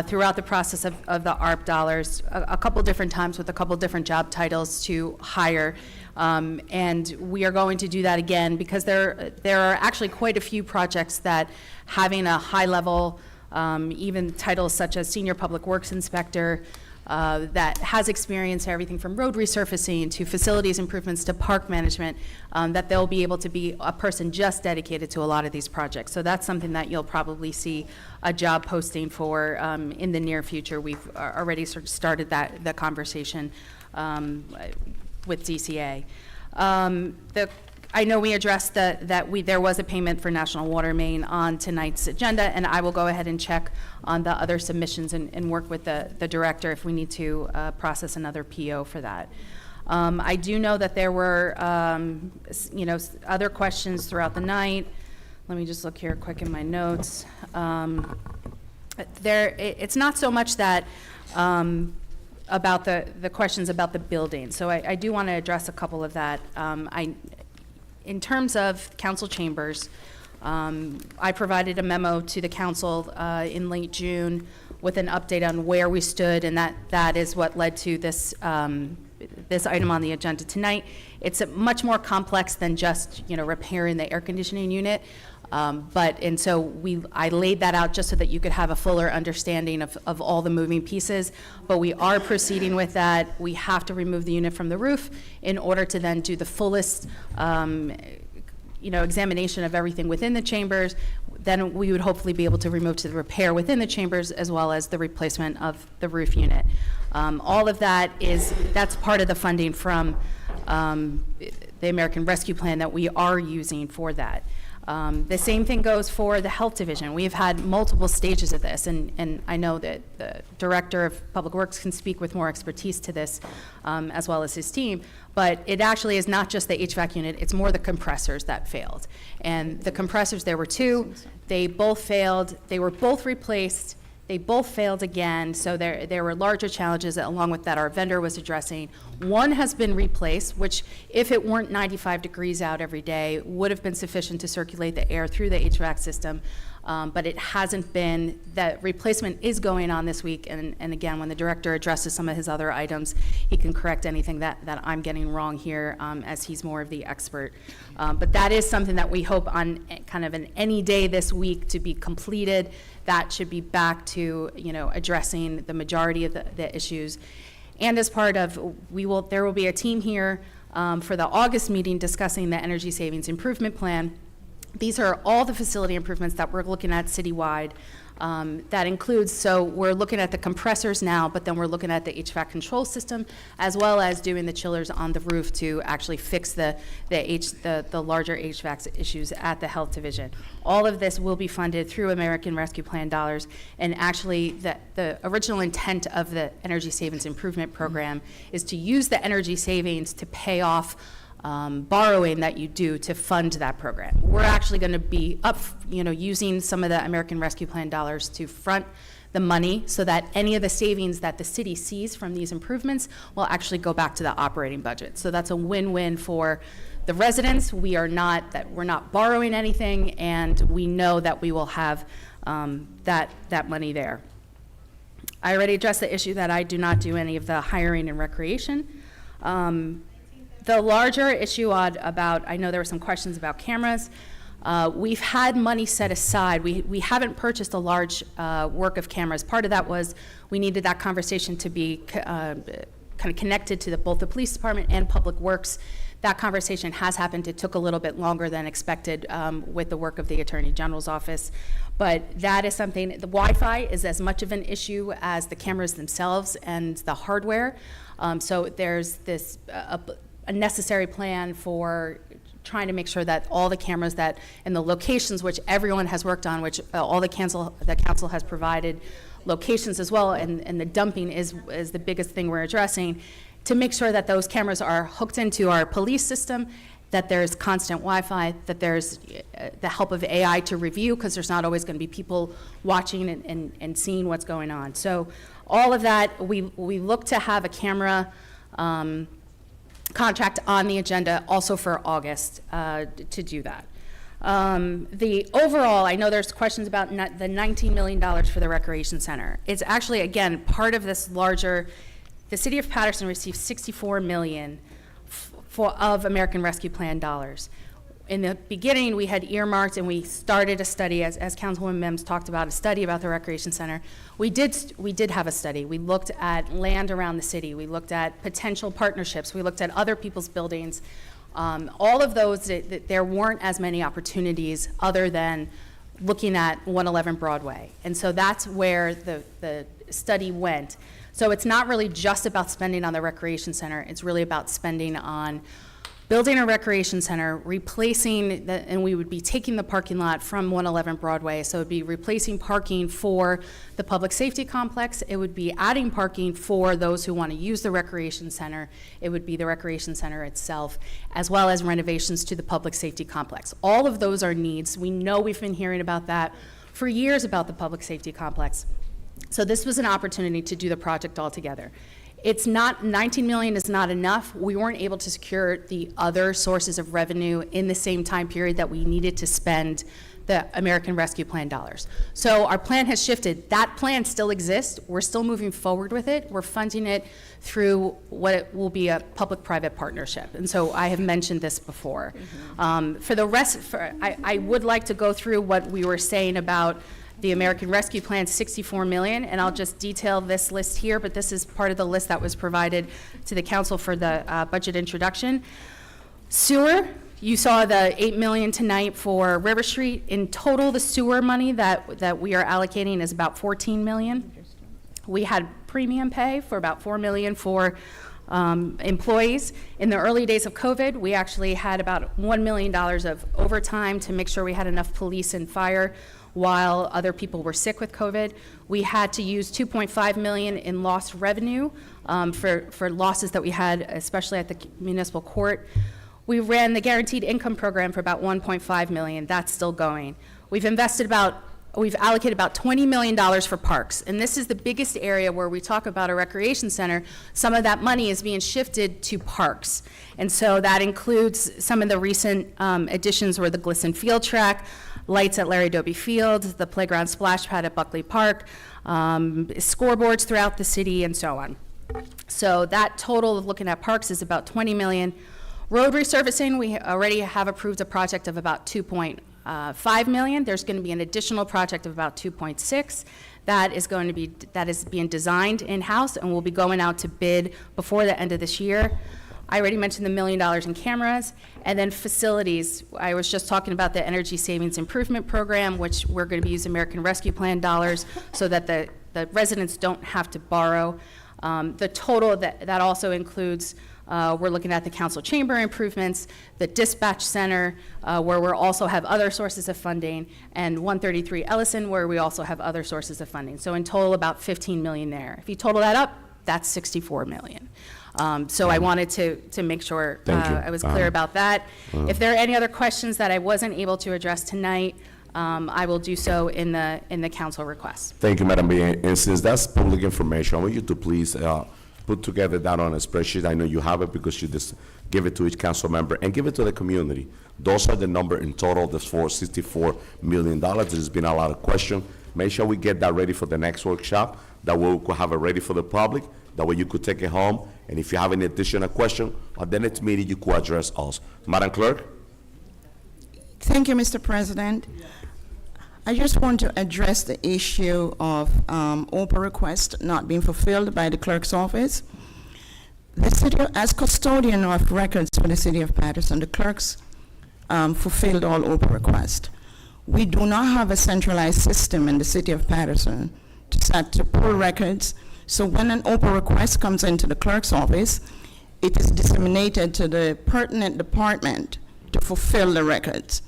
throughout the process of the ARP dollars a couple different times with a couple different job titles to hire. And we are going to do that again because there are actually quite a few projects that having a high level, even titles such as Senior Public Works Inspector, that has experience everything from road resurfacing to facilities improvements to park management, that they'll be able to be a person just dedicated to a lot of these projects. So that's something that you'll probably see a job posting for in the near future. We've already sort of started the conversation with DCA. I know we addressed that there was a payment for National Water Main on tonight's agenda, and I will go ahead and check on the other submissions and work with the director if we need to process another PO for that. I do know that there were, other questions throughout the night. Let me just look here quick in my notes. It's not so much that about the questions about the building. So I do want to address a couple of that. In terms of council chambers, I provided a memo to the council in late June with an update on where we stood, and that is what led to this this item on the agenda tonight. It's much more complex than just repairing the air conditioning unit. And so I laid that out just so that you could have a fuller understanding of all the moving pieces. But we are proceeding with that. We have to remove the unit from the roof in order to then do the fullest examination of everything within the chambers. Then we would hopefully be able to remove to the repair within the chambers as well as the replacement of the roof unit. All of that's part of the funding from the American Rescue Plan that we are using for that. The same thing goes for the Health Division. We've had multiple stages of this, and I know that the Director of Public Works can speak with more expertise to this, as well as his team, but it actually is not just the HVAC unit, it's more the compressors that failed. And the compressors, there were two, they both failed, they were both replaced, they both failed again, so there were larger challenges along with that our vendor was addressing. One has been replaced, which if it weren't 95 degrees out every day, would have been sufficient to circulate the air through the HVAC system, but it hasn't been. That replacement is going on this week, and again, when the director addresses some of his other items, he can correct anything that I'm getting wrong here, as he's more of the expert. But that is something that we hope on kind of an any day this week to be completed. That should be back to, addressing the majority of the issues. And as part of, there will be a team here for the August meeting discussing the Energy Savings Improvement Plan. These are all the facility improvements that we're looking at citywide. That includes, so we're looking at the compressors now, but then we're looking at the HVAC control system, as well as doing the chillers on the roof to actually fix the larger HVAC issues at the Health Division. All of this will be funded through American Rescue Plan dollars, and actually the original intent of the Energy Savings Improvement Program is to use the energy savings to pay off borrowing that you do to fund that program. We're actually going to be using some of the American Rescue Plan dollars to front the money so that any of the savings that the city sees from these improvements will actually go back to the operating budget. So that's a win-win for the residents. We're not borrowing anything, and we know that we will have that money there. I already addressed the issue that I do not do any of the hiring and recreation. The larger issue about, I know there were some questions about cameras. We've had money set aside. We haven't purchased a large work of cameras. Part of that was we needed that conversation to be kind of connected to both the police department and Public Works. That conversation has happened. It took a little bit longer than expected with the work of the Attorney General's office. But that is something, the Wi-Fi is as much of an issue as the cameras themselves and the hardware. So there's this a necessary plan for trying to make sure that all the cameras that in the locations which everyone has worked on, which all the council has provided locations as well, and the dumping is the biggest thing we're addressing, to make sure that those cameras are hooked into our police system, that there's constant Wi-Fi, that there's the help of AI to review, because there's not always going to be people watching and seeing what's going on. So all of that, we look to have a camera contract on the agenda also for August to do that. The overall, I know there's questions about the $19 million for the Recreation Center. It's actually, again, part of this larger, the city of Paterson received $64 million of American Rescue Plan dollars. In the beginning, we had earmarked and we started a study, as Councilwoman Mims talked about, a study about the Recreation Center. We did have a study. We looked at land around the city. We looked at potential partnerships. We looked at other people's buildings. All of those, there weren't as many opportunities other than looking at 111 Broadway. And so that's where the study went. So it's not really just about spending on the Recreation Center. It's really about spending on building a recreation center, replacing, and we would be taking the parking lot from 111 Broadway, so it would be replacing parking for the public safety complex. It would be adding parking for those who want to use the recreation center. It would be the recreation center itself, as well as renovations to the public safety complex. All of those are needs. We know we've been hearing about that for years about the public safety complex. So this was an opportunity to do the project all together. It's not, $19 million is not enough. We weren't able to secure the other sources of revenue in the same time period that we needed to spend the American Rescue Plan dollars. So our plan has shifted. That plan still exists. We're still moving forward with it. We're funding it through what it will be a public-private partnership. And so I have mentioned this before. For the rest, I would like to go through what we were saying about the American Rescue Plan, 64 million, and I'll just detail this list here, but this is part of the list that was provided to the council for the budget introduction. Sewer, you saw the 8 million tonight for River Street. In total, the sewer money that we are allocating is about 14 million. We had premium pay for about 4 million for employees. In the early days of COVID, we actually had about $1 million of overtime to make sure we had enough police and fire while other people were sick with COVID. We had to use 2.5 million in lost revenue for losses that we had, especially at the municipal court. We ran the guaranteed income program for about 1.5 million. That's still going. We've allocated about $20 million for parks, and this is the biggest area where we talk about a recreation center. Some of that money is being shifted to parks, and so that includes some of the recent additions were the Glisten Field Track, lights at Larry Doby Field, the playground splash pad at Buckley Park, scoreboards throughout the city, and so on. So that total of looking at parks is about 20 million. Road resurfacing, we already have approved a project of about 2.5 million. There's going to be an additional project of about 2.6. That is being designed in-house and will be going out to bid before the end of this year. I already mentioned the $1 million in cameras. And then facilities, I was just talking about the Energy Savings Improvement Program, which we're going to be using American Rescue Plan dollars so that the residents don't have to borrow. The total that also includes, we're looking at the council chamber improvements, the dispatch center, where we also have other sources of funding, and 133 Ellison, where we also have other sources of funding. So in total, about 15 million there. If you total that up, that's 64 million. So I wanted to make sure I was clear about that. If there are any other questions that I wasn't able to address tonight, I will do so in the council request. Thank you, Madam Mayor. And since that's public information, I want you to please put together that on a spreadsheet. I know you have it because you just give it to each council member and give it to the community. Those are the number in total, the $64 million. There's been a lot of questions. Make sure we get that ready for the next workshop. That way we could have it ready for the public. That way you could take it home. And if you have any additional question, at the next meeting you could address us. Madam Clerk? Thank you, Mr. President. I just want to address the issue of OPA request not being fulfilled by the clerk's office. The city, as custodian of records for the city of Paterson, the clerks fulfilled all OPA requests. We do not have a centralized system in the city of Paterson to pull records. So when an OPA request comes into the clerk's office, it is disseminated to the pertinent department to fulfill the records.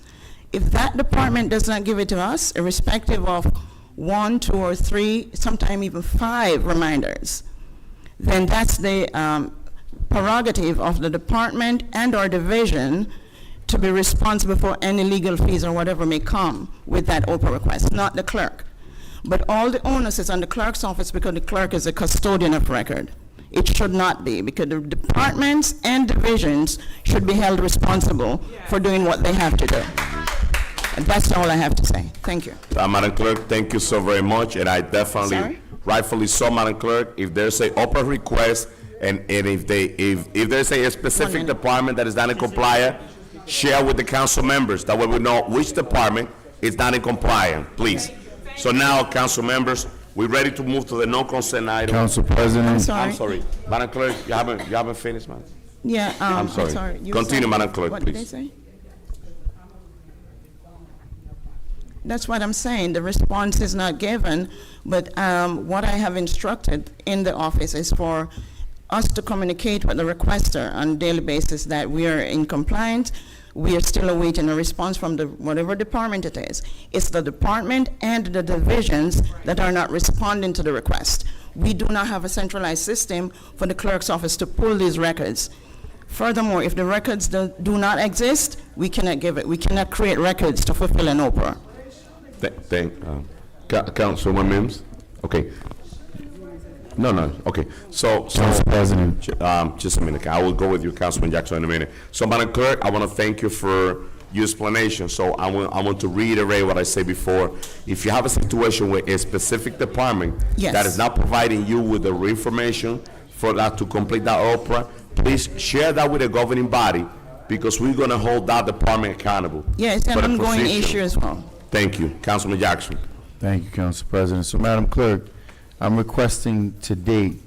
If that department does not give it to us, irrespective of 1, 2, or 3, sometimes even 5 reminders, then that's the prerogative of the department and or division to be responsible for any legal fees or whatever may come with that OPA request, not the clerk. But all the onus is on the clerk's office because the clerk is a custodian of record. It should not be, because the departments and divisions should be held responsible for doing what they have to do. And that's all I have to say. Thank you. Madam Clerk, thank you so very much. And I definitely, rightfully so, Madam Clerk, if there's a OPA request and if there's a specific department that is not in compliance, share with the council members. That way we know which department is not in compliance, please. So now, council members, we're ready to move to the non-consent item. Council President. I'm sorry. Madam Clerk, you haven't finished, man? Yeah, I'm sorry. Continue, Madam Clerk, what please. Did they say? That's what I'm saying. The response is not given, but what I have instructed in the office is for us to communicate with the requester on a daily basis that we are in compliance. We are still awaiting a response from whatever department it is. It's the department and the divisions that are not responding to the request. We do not have a centralized system for the clerk's office to pull these records. Furthermore, if the records do not exist, we cannot give it. We cannot create records to fulfill an OPA. Councilman Mims? Okay. No, okay. So Council President. Just a minute. I will go with you, Councilman Jackson, in a minute. So, Madam Clerk, I want to thank you for your explanation. So I want to reiterate what I said before. If you have a situation where a specific department Yes. that is not providing you with the information for that to complete that opera, please share that with the governing body, because we're gonna hold that department accountable. Yeah, it's an for the ongoing position. issue as well. Thank you. Councilman Jackson. Thank you, Council President. So, Madam Clerk, I'm requesting to date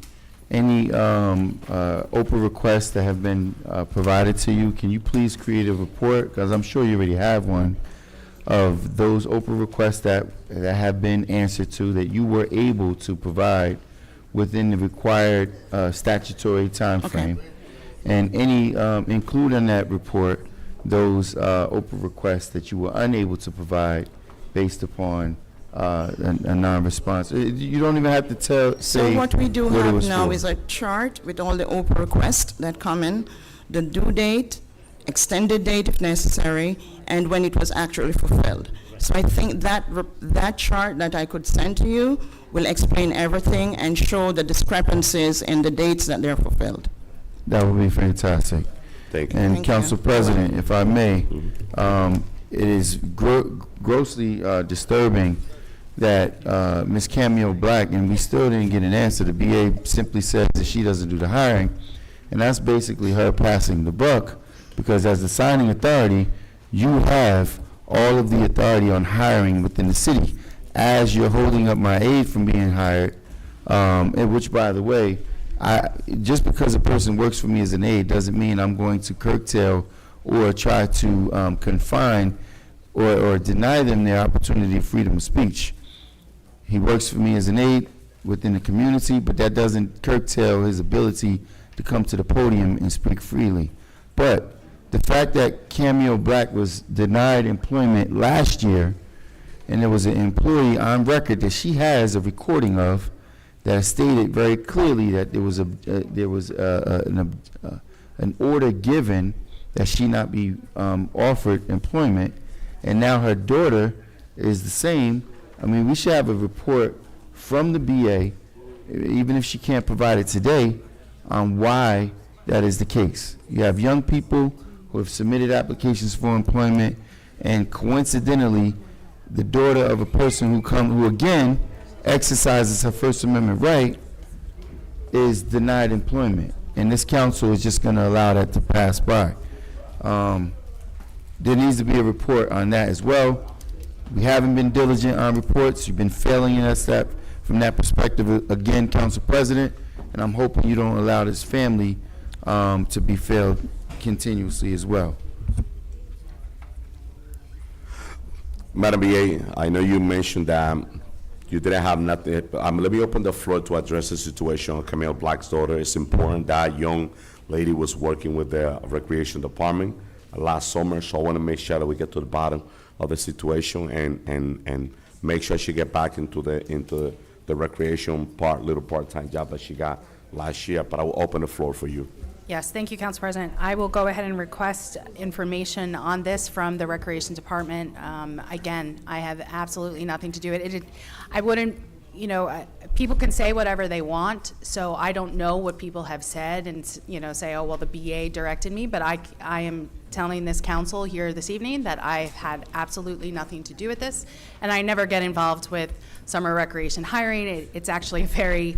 any Oprah requests that have been provided to you. Can you please create a report, because I'm sure you already have one, of those Oprah requests that have been answered to, that you were able to provide within the required statutory timeframe? And any, include in that report those Oprah requests that you were unable to provide based upon a non-response. You don't even have to say So what we do what it have was now for. is a chart with all the Oprah requests that come in, the due date, extended date if necessary, and when it was actually fulfilled. So I think that chart that I could send to you will explain everything and show the discrepancies in the dates that they're fulfilled. That would be fantastic. Thank you. And Thank you. Council President, if I may, it is grossly disturbing that Ms. Cameo Black, and we still didn't get an answer. The BA simply says that she doesn't do the hiring, and that's basically her passing the buck, because as the signing authority, you have all of the authority on hiring within the city. As you're holding up my aide from being hired, and which, by the way, just because a person works for me as an aide doesn't mean I'm going to curtail or try to confine or deny them their opportunity of freedom of speech. He works for me as an aide within the community, but that doesn't curtail his ability to come to the podium and speak freely. But the fact that Cameo Black was denied employment last year, and there was an employee on record that she has a recording of that stated very clearly that there was an order given that she not be offered employment, and now her daughter is the same. I mean, we should have a report from the BA, even if she can't provide it today, on why that is the case. You have young people who have submitted applications for employment, and coincidentally, the daughter of a person who again exercises her First Amendment right is denied employment, and this council is just going to allow that to pass by. There needs to be a report on that as well. We haven't been diligent on reports. You've been failing us from that perspective again, Council President, and I'm hoping you don't allow this family to be failed continuously as well. Madam BA, I know you mentioned that you didn't have nothing. Let me open the floor to address the situation of Camille Black's daughter. It's important. That young lady was working with the Recreation Department last summer, so I want to make sure that we get to the bottom of the situation and make sure she get back into the recreation little part-time job that she got last year. But I will open the floor for you. Yes, thank you, Council President. I will go ahead and request information on this from the Recreation Department. Again, I have absolutely nothing to do with it. I wouldn't, people can say whatever they want, so I don't know what people have said and, say, oh, well, the BA directed me, but I am telling this council here this evening that I've had absolutely nothing to do with this, and I never get involved with summer recreation hiring. It's actually very...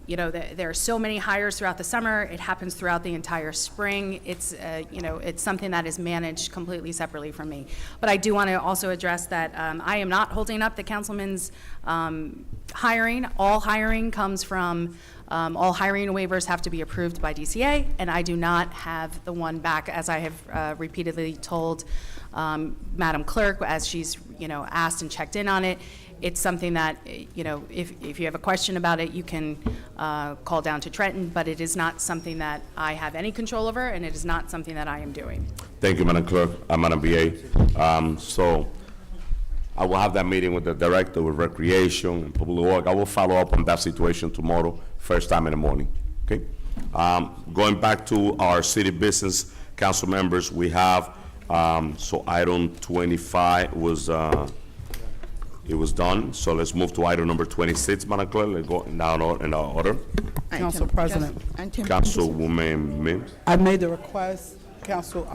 there are so many hires throughout the summer. It happens throughout the entire spring. It's, it's something that is managed completely separately from me. But I do want to also address that I am not holding up the councilman's hiring. All hiring comes from, all hiring waivers have to be approved by DCA, and I do not have the one back, as I have repeatedly told Madam Clerk, as she's, asked and checked in on it. It's something that, if you have a question about it, you can call down to Trenton, but it is not something that I have any control over, and it is not something that I am doing. Thank you, Madam Clerk, Madam BA. So I will have that meeting with the Director of Recreation and Public Works. I will follow up on that situation tomorrow, first time in the morning, okay? Going back to our city business, council members, we have, so item 25 was, it was done, so let's move to item number 26, Madam Clerk. Let's go now in our order. Council President. Councilwoman Mims. I made the request, Council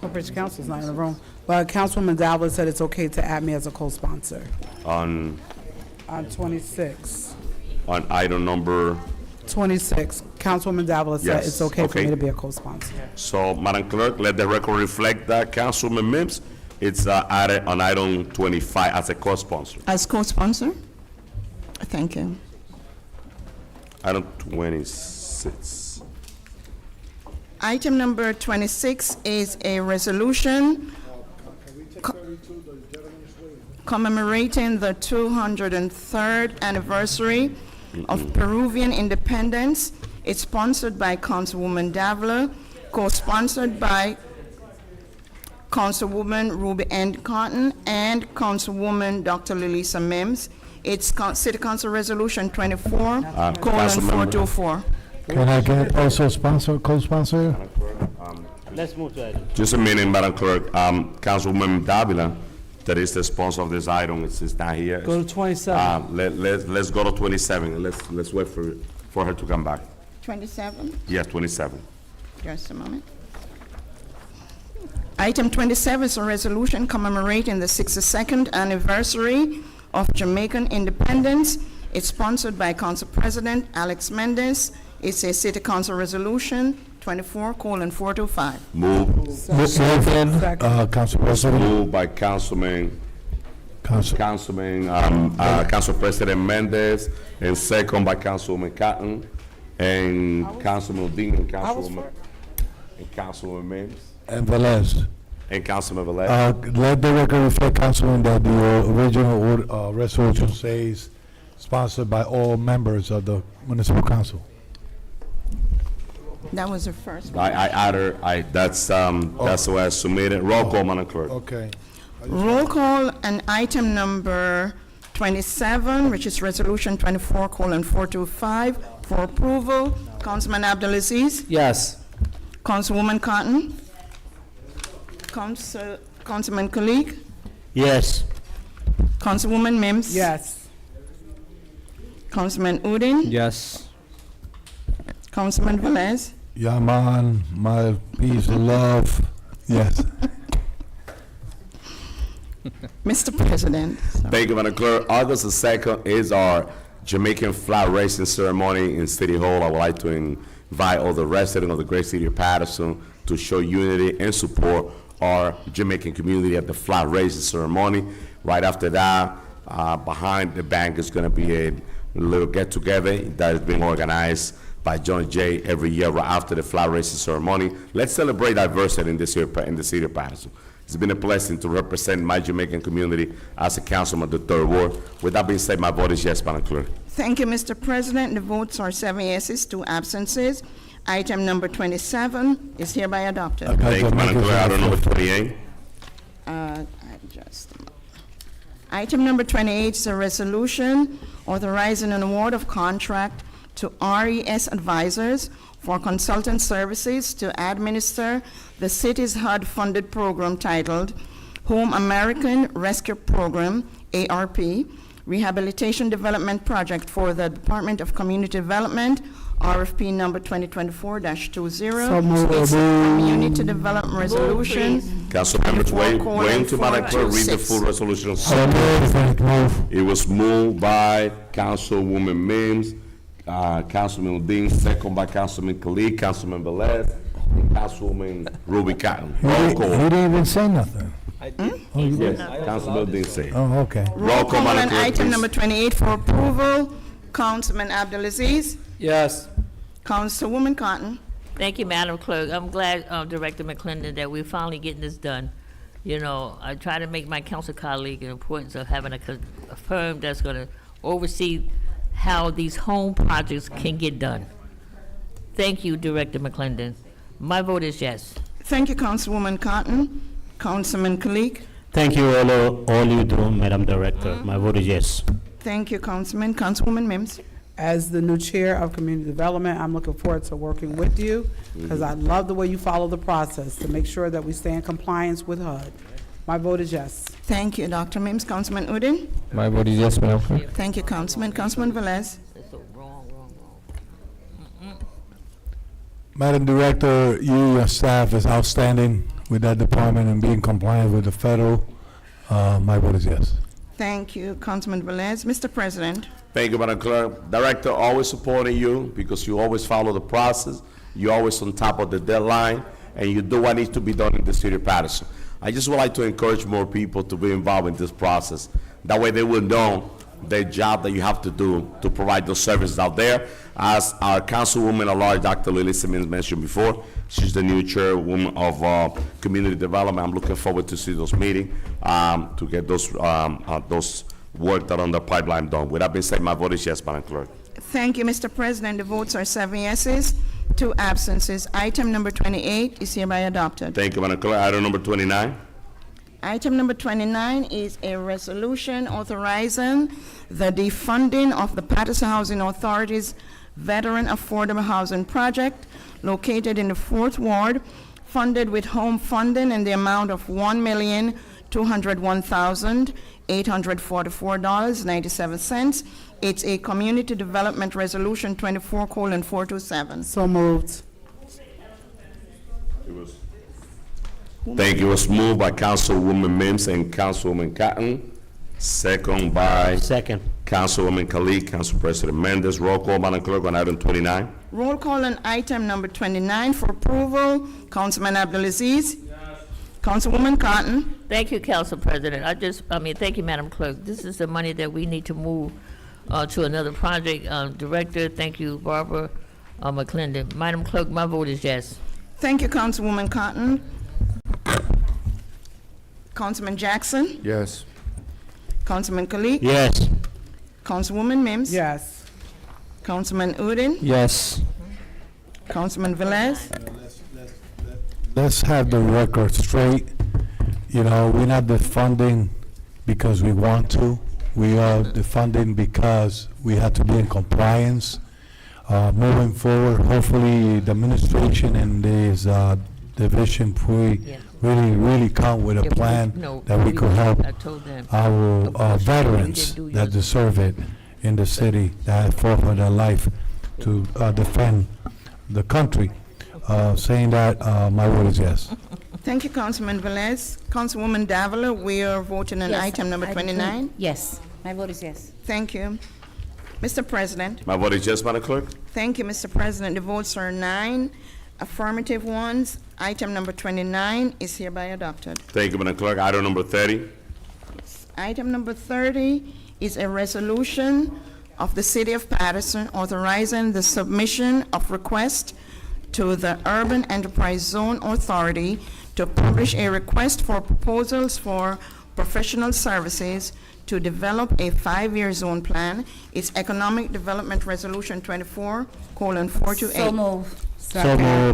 Corporation Council's not in the room, but Councilwoman Davila said it's okay to add me as a co-sponsor On, on 26. on item number, 26, Councilwoman Davila said Yes, it's okay for okay. me to be a co-sponsor. so Madam Clerk, let the record reflect that Councilman Mims, it's added on item 25 as a co-sponsor. As co-sponsor? Thank you. Item 26. Item number 26 is a resolution commemorating the 203rd anniversary of Peruvian independence. It's sponsored by Councilwoman Davila, co-sponsored by Councilwoman Ruby Ann Cotton and Councilwoman Dr. Lilisa Mims. It's City Council Resolution 24:424. Can I get also sponsor, co-sponsor? Let's move to item. Just a minute, Madam Clerk. Councilwoman Davila, that is the sponsor of this item, is not here. Go to 27. Let's go to 27. Let's wait for her to come back. 27? Yes, 27. Just a moment. Item 27 is a resolution commemorating the 62nd anniversary of Jamaican independence. It's sponsored by Council President Alex Mendez. It's a City Council Resolution 24:425. Move. Council President. Moved by Council President Mendez, and second by Councilwoman Cotton, and Councilman Dean, and Councilwoman Mims, And Velez. and Councilman Velez. Let the record reflect, Councilman, that the original resolution says sponsored by all members of the municipal council. That was the first one. I added, that's the way I submitted. Roll call, Madam Clerk. Okay. Roll call on item number 27, which is Resolution 24:425 for approval. Councilman Abdelaziz? Yes. Councilwoman Cotton? Councilman Kalik? Yes. Councilwoman Mims? Yes. Councilman Udine? Yes. Councilman Velez? Yaman, my peace, love, yes. Mr. President. Thank you, Madam Clerk. August the 2nd is our Jamaican flag raising ceremony in City Hall. I would like to invite all the residents of the great city of Paterson to show unity and support our Jamaican community at the flag raising ceremony. Right after that, behind the bank is going to be a little get-together that is being organized by John Jay every year right after the flag raising ceremony. Let's celebrate diversity in the city of Paterson. It's been a blessing to represent my Jamaican community as a councilman of the 3rd Ward. With that being said, my vote is yes, Madam Clerk. Thank you, Mr. President. The votes are 7 yeses, 2 absences. Item number 27 is hereby adopted. Thank you, Madam Clerk. Item number 28. Item number 28 is a resolution authorizing an award of contract to RES Advisors for consultant services to administer the city's HUD-funded program titled Home American Rescue Program, ARP, Rehabilitation Development Project for the Department of Community Development, RFP number 2024-20. So moved. It's a Community Development Resolution. Council members, wait to Madam Clerk read the 24:426. full resolution. Move. It was moved by Councilwoman Mims, Councilman Dean, second by Councilman Khalid, Councilman Velez, and Councilwoman Ruby Cotton. Roll call. He didn't even say nothing. Yes, Councilman Dean said. Oh, okay. Roll call Madam on Clerk, item please. number 28 for approval. Councilman Abdelaziz. Yes. Councilwoman Cotton. Thank you, Madam Clerk. I'm glad, Director McClendon, that we're finally getting this done. You know, I try to make my council colleague the importance of having a firm that's going to oversee how these home projects can get done. Thank you, Director McClendon. My vote is yes. Thank you, Councilwoman Cotton. Councilman Kalik. Thank you all you do, Madam Director. My vote is yes. Thank you, Councilman. Councilwoman Mims. As the new chair of community development, I'm looking forward to working with you because I love the way you follow the process to make sure that we stay in compliance with HUD. My vote is yes. Thank you, Dr. Mims. Councilman Udine. My vote is yes, Madam Clerk. Thank you, Councilman. Councilman Velez. Madam Director, you, your staff is outstanding with that department and being compliant with the federal, my vote is yes. Thank you, Councilman Velez. Mr. President. Thank you, Madam Clerk. Director, always supporting you because you always follow the process. You're always on top of the deadline, and you do what needs to be done in the city of Paterson. I just would like to encourage more people to be involved in this process. That way they will know the job that you have to do to provide those services out there. As our Councilwoman at Large, Dr. Lily Simmons mentioned before, she's the new chairwoman of Community Development. I'm looking forward to see those meetings, to get those work that on the pipeline done. With that being said, my vote is yes, Madam Clerk. Thank you, Mr. President. The votes are 7 yeses, 2 absences. Item number 28 is hereby adopted. Thank you, Madam Clerk. Item number 29. Item number 29 is a resolution authorizing the defunding of the Paterson Housing Authority's Veteran Affordable Housing Project located in the 4th Ward, funded with home funding in the amount of $1,201,844.97. It's a Community Development Resolution 24:427. So moved. Thank you. It was moved by Councilwoman Mims and Councilwoman Cotton, second by Councilwoman Khalid, Council President Mendez. Roll call, Madam Clerk, on item 29. Roll call on item number 29 for approval. Councilman Abdulaziz. Yes. Councilwoman Cotton. Thank you, Council President. Thank you, Madam Clerk. This is the money that we need to move to another project. Director, thank you, Barbara McClendon. Madam Clerk, my vote is yes. Thank you, Councilwoman Cotton. Councilman Jackson. Yes. Councilman Khalid. Yes. Councilwoman Mims. Yes. Councilman Udine. Yes. Councilman Velez. Let's have the record straight. You know, we're not defunding because we want to. We are defunding because we have to be in compliance. Moving forward, hopefully the administration and this division really come with a plan that we could help our veterans that deserve it in the city, that have fought for their life to defend the country. Saying that, my vote is yes. Thank you, Councilman Velez. Councilwoman Davila, we are voting on item number 29. Yes, my vote is yes. Thank you. Mr. President. My vote is yes, Madam Clerk. Thank you, Mr. President. The votes are 9 affirmative ones. Item number 29 is hereby adopted. Thank you, Madam Clerk. Item number 30. Item number 30 is a resolution of the City of Paterson authorizing the submission of request to the Urban Enterprise Zone Authority to publish a request for proposals for professional services to develop a 5-year zone plan. It's Economic Development Resolution 24:428. So moved.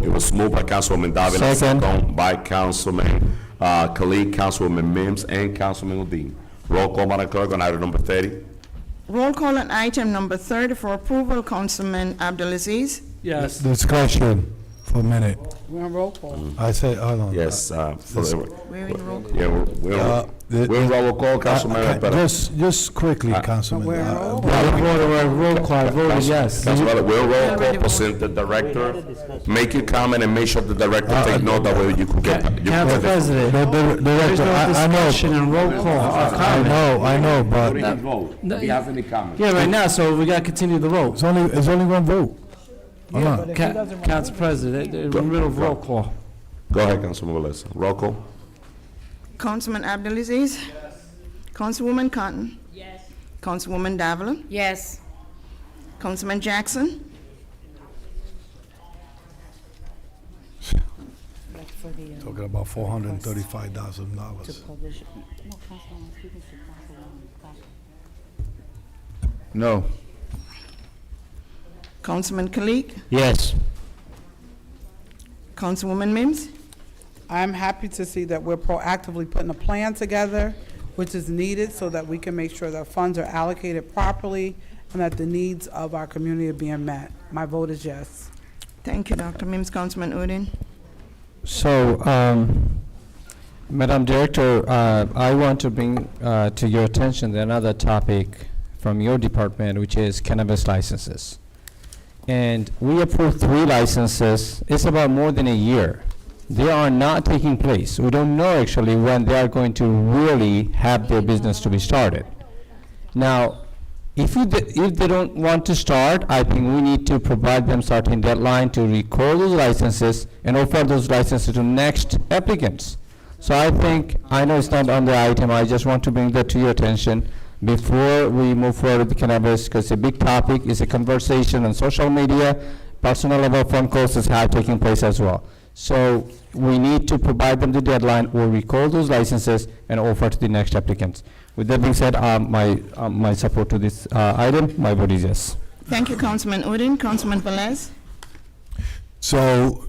It was moved by Councilwoman Davila, second by Councilman Khalid, Councilwoman Mims, and Councilman Udine. Roll call, Madam Clerk, on item number 30. Roll call on item number 30 for approval. Councilman Abdulaziz. Yes. Discussion for a minute. We're on roll call. I said, hold on. Yes. We're in roll call. Yeah, we're in roll call, Councilman. Just quickly, Councilman. Roll call, vote is yes. Councilman, we'll roll call, present the director, make your comment, and make sure the director take note, that way you can get. Council President, there's no discussion and roll call. I know, but. Do you have any comments? Yeah, right now, so we gotta continue the vote. It's only one vote. Hold on. Council President, in the middle of roll call. Go ahead, Councilman Velez. Roll call. Councilman Abdulaziz. Yes. Councilwoman Cotton. Yes. Councilwoman Davila. Yes. Councilman Jackson. Talking about $435,000. No. Councilman Khalid. Yes. Councilwoman Mims. I'm happy to see that we're proactively putting a plan together, which is needed so that we can make sure that funds are allocated properly and that the needs of our community are being met. My vote is yes. Thank you, Dr. Mims. Councilman Udine. So, Madam Director, I want to bring to your attention another topic from your department, which is cannabis licenses. And we approved 3 licenses. It's about more than a year. they are not taking place. We don't know actually when they are going to really have their business to be started. Now, if they don't want to start, I think we need to provide them certain deadline to record those licenses and offer those licenses to next applicants. So I think, I know it's not on the item, I just want to bring that to your attention before we move forward with the cannabis, because it's a big topic, it's a conversation on social media, personal level phone calls is taking place as well. So we need to provide them the deadline or record those licenses and offer to the next applicants. With that being said, my support to this item, my vote is yes. Thank you, Councilman Udine. Councilman Velez? So,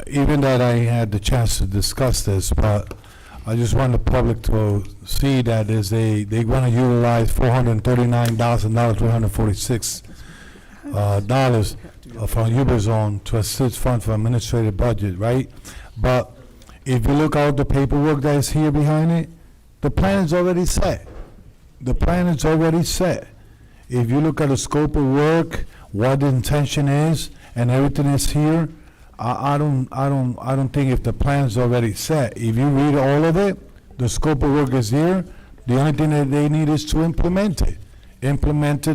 even that I had the chance to discuss this, but I just want the public to see that they want to utilize $439,000, $346 from Uber Zone to assist fund for administrative budget, right? But if you look at the paperwork that is here behind it, the plan is already set. The plan is already set. If you look at the scope of work, what the intention is, and everything is here, I don't think if the plan is already set. If you read all of it, the scope of work is here. The only thing that they need is to implement it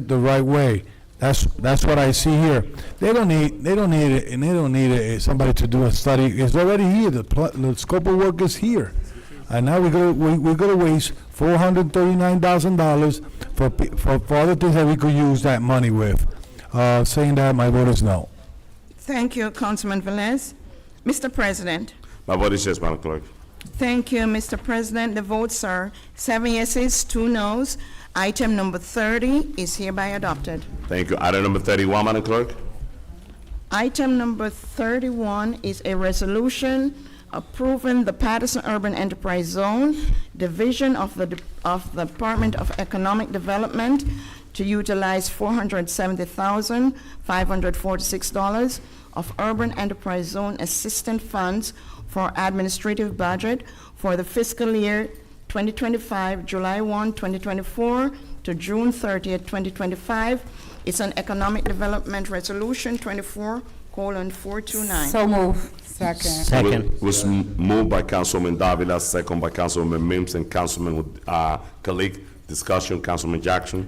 the right way. That's what I see here. They don't need it, and they don't need somebody to do a study. It's already here. The scope of work is here. And now we're gonna waste $439,000 for other things that we could use that money with. Saying that, my vote is no. Thank you, Councilman Velez. Mr. President? My vote is yes, Madam Clerk. Thank you, Mr. President. The votes are 7 yeses, 2 noes. Item number 30 is hereby adopted. Thank you. Item number 31, Madam Clerk. Item number 31 is a resolution approving the Paterson Urban Enterprise Zone Division of the Department of Economic Development to utilize $470,546 of Urban Enterprise Zone Assistance Funds for administrative budget for the fiscal year 2025, July 1, 2024 to June 30th, 2025. It's an Economic Development Resolution 24:429. So move. Second. Was moved by Councilman Davila, second by Councilman Mims and Councilman Kalik. Discussion, Councilman Jackson.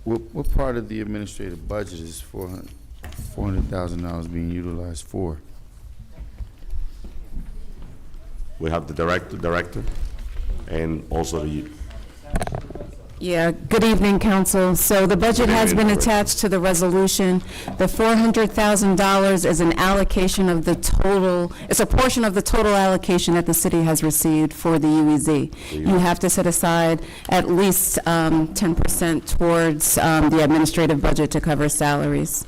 What part of the administrative budget is $400,000 being utilized for? We have the director, and also the. Yeah, good evening, council. So the budget has been attached to the resolution. The $400,000 is an allocation of the total, it's a portion of the total allocation that the city has received for the UEZ. You have to set aside at least 10% towards the administrative budget to cover salaries.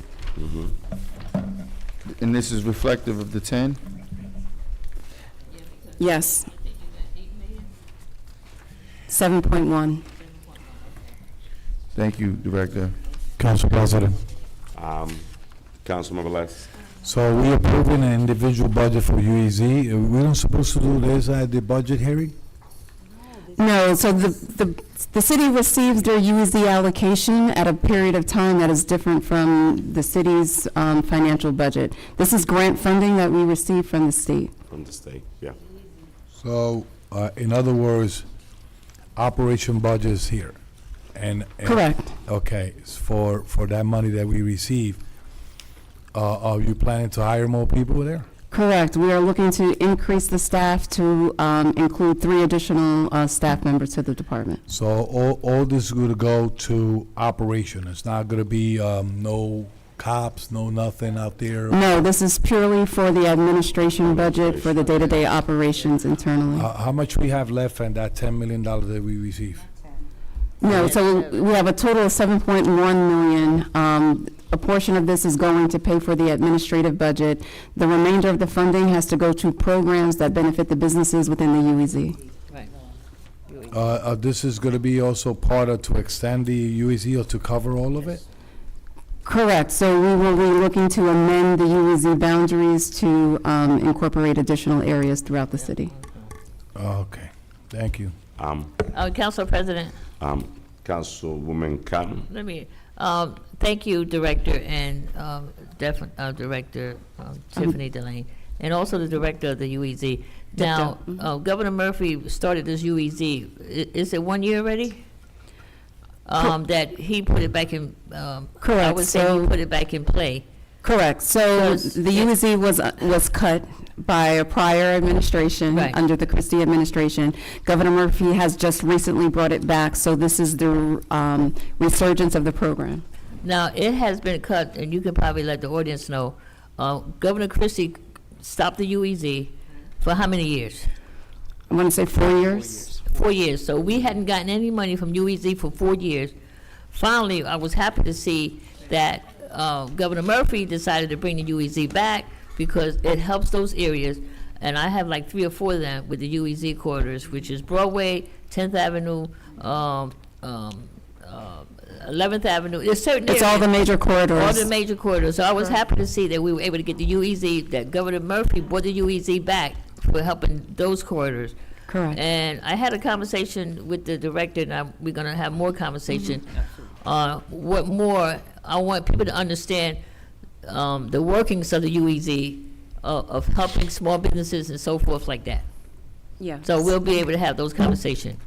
And this is reflective of the 10? Yes. 7.1. Thank you, Director. Council President. Councilman Velez. So we approving an individual budget for UEZ. We don't supposed to do this at the budget hearing? No, so the city receives their UEZ allocation at a period of time that is different from the city's financial budget. This is grant funding that we receive from the state. From the state, yeah. So, in other words, operation budget is here. And Correct. Okay, for that money that we receive, are you planning to hire more people there? Correct. We are looking to increase the staff to include 3 additional staff members to the department. So all this is going to go to operation. It's not going to be no cops, no nothing out there? No, this is purely for the administration budget for the day-to-day operations internally. How much we have left in that $10 million that we receive? No, so we have a total of 7.1 million. A portion of this is going to pay for the administrative budget. The remainder of the funding has to go to programs that benefit the businesses within the UEZ. This is going to be also part of to extend the UEZ or to cover all of it? Correct. So we will be looking to amend the UEZ boundaries to incorporate additional areas throughout the city. Okay. Thank you. Council President. Councilwoman Cotton. Let me, thank you, Director and Director Tiffany Delane. and also the director of the UEZ. Now, Governor Murphy started this UEZ. Is it 1 year already? That he put it back in, I Correct, would say he so- put it back in play. Correct. So Because the UEZ was cut by a prior administration, Right. under the Christie administration. Governor Murphy has just recently brought it back, so this is the resurgence of the program. Now, it has been cut, and you can probably let the audience know, Governor Christie stopped the UEZ for how many years? I want to say 4 years. 4 years. So we hadn't gotten any money from UEZ for 4 years. Finally, I was happy to see that Governor Murphy decided to bring the UEZ back because it helps those areas. And I have like 3 or 4 of them with the UEZ corridors, which is Broadway, 10th Avenue, 11th Avenue. There's certain It's all areas- the major corridors. All the major corridors. So I was happy to see that we were able to get the UEZ, that Governor Murphy brought the UEZ back for helping those corridors. Correct. And I had a conversation with the director, and we're going to have more conversation. What more, I want people to understand the workings of the UEZ, of helping small businesses and so forth like that. Yeah. So we'll be able to have those conversations.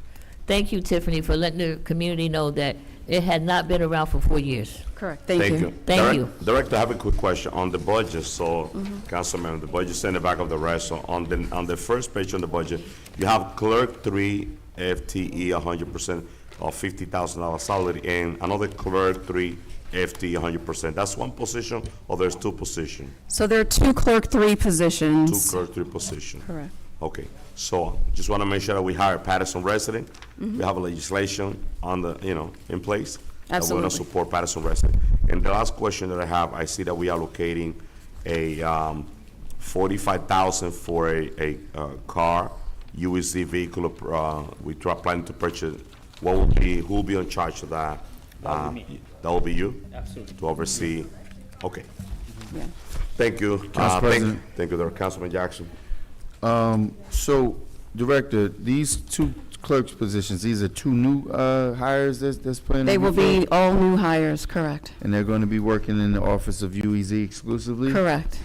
Thank you, Tiffany, for letting the community know that it had not been around for 4 years. Correct. Thank you. Thank you. Director, I have a quick question on the budget. So, Councilman, the budget's in the back of the rest. So on the first page on the budget, you have clerk 3 FTE 100% of $50,000 salary, and another clerk 3 FTE 100%. That's one position, or there's 2 positions? So there are 2 clerk 3 2 positions. clerk 3 positions. Correct. Okay, so just want to make sure that we hire a Paterson resident. We have a legislation on the, in place. That we're Absolutely. going to support Paterson resident. And the last question that I have, I see that we are allocating a $45,000 for a car, UEZ vehicle. We are planning to purchase. Who will be in charge of that? That will be me. That will be you? Absolutely. To oversee. Okay. Yeah. Thank you. Council President. Thank you, there, Councilman Jackson. So, Director, these 2 clerks positions, these are 2 new hires that's planning? They to will filled? be all new hires, correct? And they're going to be working in the office of UEZ exclusively? Correct.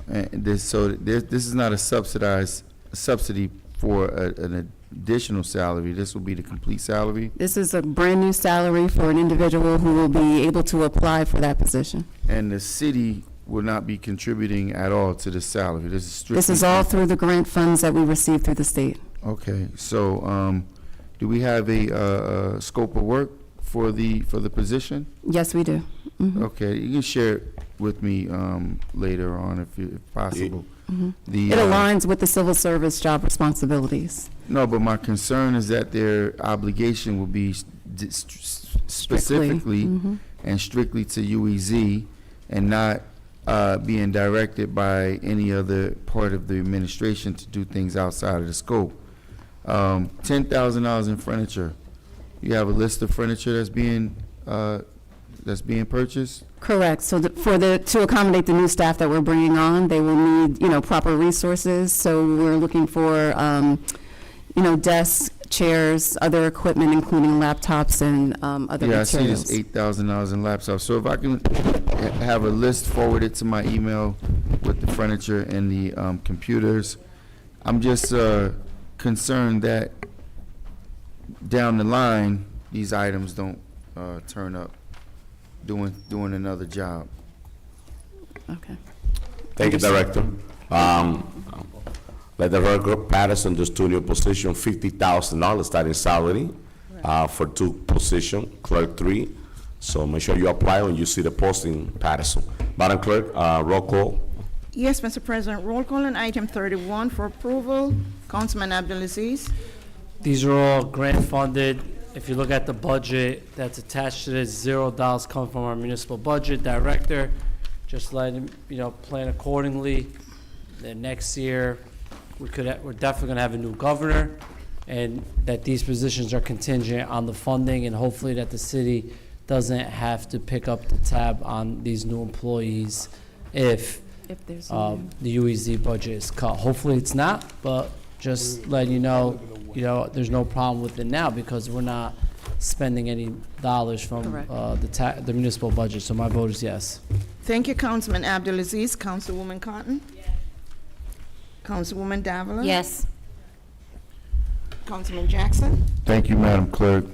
And this is not a subsidy for an additional salary. This will be the complete salary? This is a brand-new salary for an individual who will be able to apply for that position. And the city will not be contributing at all to this salary? This is strictly? This is all through the grant funds that we receive through the state. Okay, so, do we have a scope of work for the position? Yes, we do. Mhm. Okay, you can share it with me later on if possible. Mhm. The, It aligns with the civil service job responsibilities. No, but my concern is that their obligation will be specifically Mhm. and strictly to UEZ and not being directed by any other part of the administration to do things outside of the scope. $10,000 in furniture. You have a list of furniture that's being purchased? Correct. So to accommodate the new staff that we're bringing on, they will need, proper resources. So we're looking for, desks, chairs, other equipment, including laptops and other Yeah, I see materials. this $8,000 in laptops. So if I can have a list forwarded to my email with the furniture and the computers, I'm just concerned that down the line, these items don't turn up doing another job. Okay. Thank you, Director. Let the record, Paterson, just 2 new position, $50,000 starting salary for 2 position, clerk 3. So make sure you apply when you see the posting, Paterson. Madam Clerk, roll call. Yes, Mr. President, roll call on item 31 for approval. Councilman Abdulaziz. These are all grant funded. If you look at the budget that's attached to this, $0 come from our municipal budget director. Just let him, plan accordingly. Then next year, we're definitely gonna have a new governor, and that these positions are contingent on the funding, and hopefully that the city doesn't have to pick up the tab on these new employees if there's the UEZ budget is cut. Hopefully it's not, but just letting you know, there's no problem with it now because we're not spending any dollars from the municipal budget. So my vote is yes. Thank you, Councilman Abdulaziz. Councilwoman Cotton. Councilwoman Davila? Yes. Councilman Jackson? Thank you, Madam Clerk.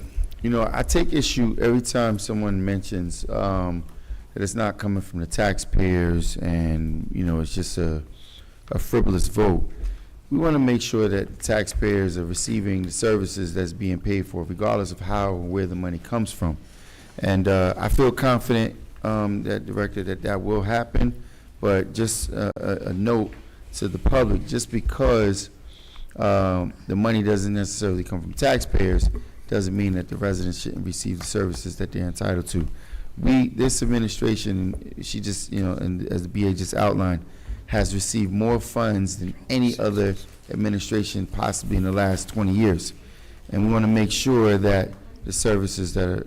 You know, I take issue every time someone mentions that it's not coming from the taxpayers and, you know, it's just a frivolous vote. We want to make sure that taxpayers are receiving the services that's being paid for, regardless of how or where the money comes from. And I feel confident, that Director, that will happen, but just a note to the public, just because the money doesn't necessarily come from taxpayers doesn't mean that the residents shouldn't receive the services that they're entitled to. This administration, she just, you know, and as the BA just outlined, has received more funds than any other administration possibly in the last 20 years. And we want to make sure that the services that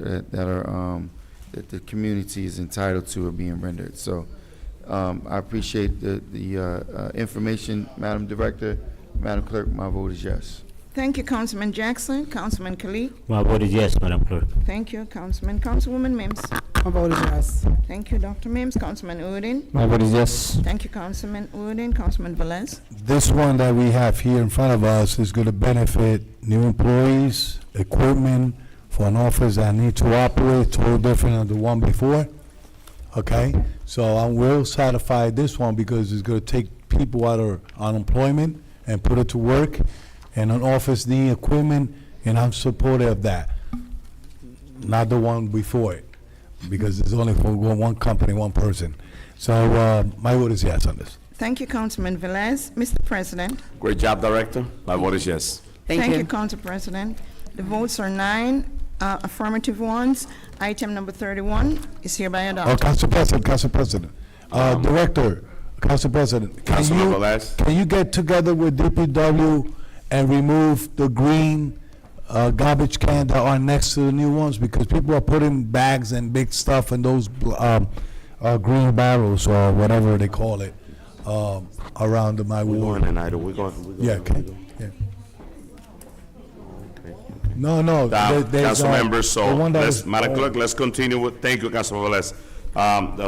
the community is entitled to are being rendered. So I appreciate the information, Madam Director. Madam Clerk, my vote is yes. Thank you, Councilman Jackson. Councilman Kalik? My vote is yes, Madam Clerk. Thank you, Councilman. Councilwoman Mims? My vote is yes. Thank you, Dr. Mims. Councilman Udine? My vote is yes. Thank you, Councilman Udine. Councilman Velez? This one that we have here in front of us is going to benefit new employees, equipment for an office that need to operate, totally different than the one before. Okay? So I will satisfy this one because it's going to take people out of unemployment and put it to work, and an office need equipment, and I'm supportive of that. Not the one before it, because it's only for one company, one person. So my vote is yes on this. Thank you, Councilman Velez. Mr. President? Great job, Director. My vote is yes. Thank you, Council President. The votes are 9 affirmative ones. Item number 31 is hereby adopted. Council President, Director, Council President, Councilman Velez. can you get together with DPW and remove the green garbage can that are next to the new ones? Because people are putting bags and big stuff in those green barrels or whatever they call it around my We're ward. going tonight, or we're going. Yeah, okay. Yeah. No, there's, Council members, the so one that let's, is- Madam Clerk, let's continue with, thank you, Councilman Velez.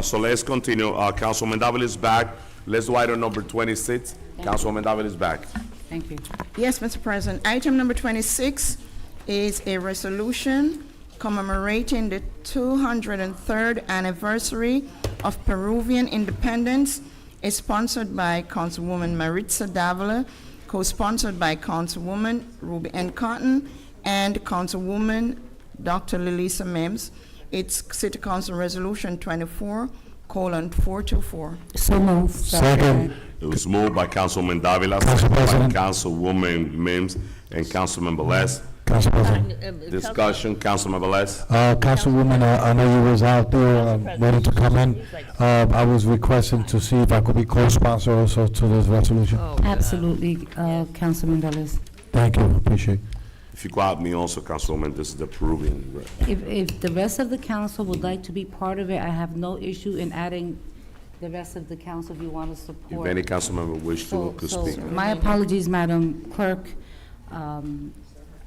So let's continue. Councilman Davila is back. Let's do item number 26. Councilwoman Davila is back. Thank you. Yes, Mr. President. Item number 26 is a resolution commemorating the 203rd anniversary of Peruvian independence. It's sponsored by Councilwoman Maritza Davila, co-sponsored by Councilwoman Ruby N. Cotton and Councilwoman Dr. Lilisa Mims. It's City Council Resolution 24:424. So moved. Second. It was moved by Councilman Davila, Council seconded by President. Councilwoman Mims and Councilman Velez. Council President. Discussion, Councilman Velez. Councilwoman, I know you was out there waiting to come in. I was requesting to see if I could be co-sponsor also to this resolution. Absolutely, Councilman Velez. Thank you, appreciate it. If you could help me also, Councilwoman, this is the Peruvian. If the rest of the council would like to be part of it, I have no issue in adding the rest of the council if you want to If support. any council member wish to, could So speak. my apologies, Madam Clerk.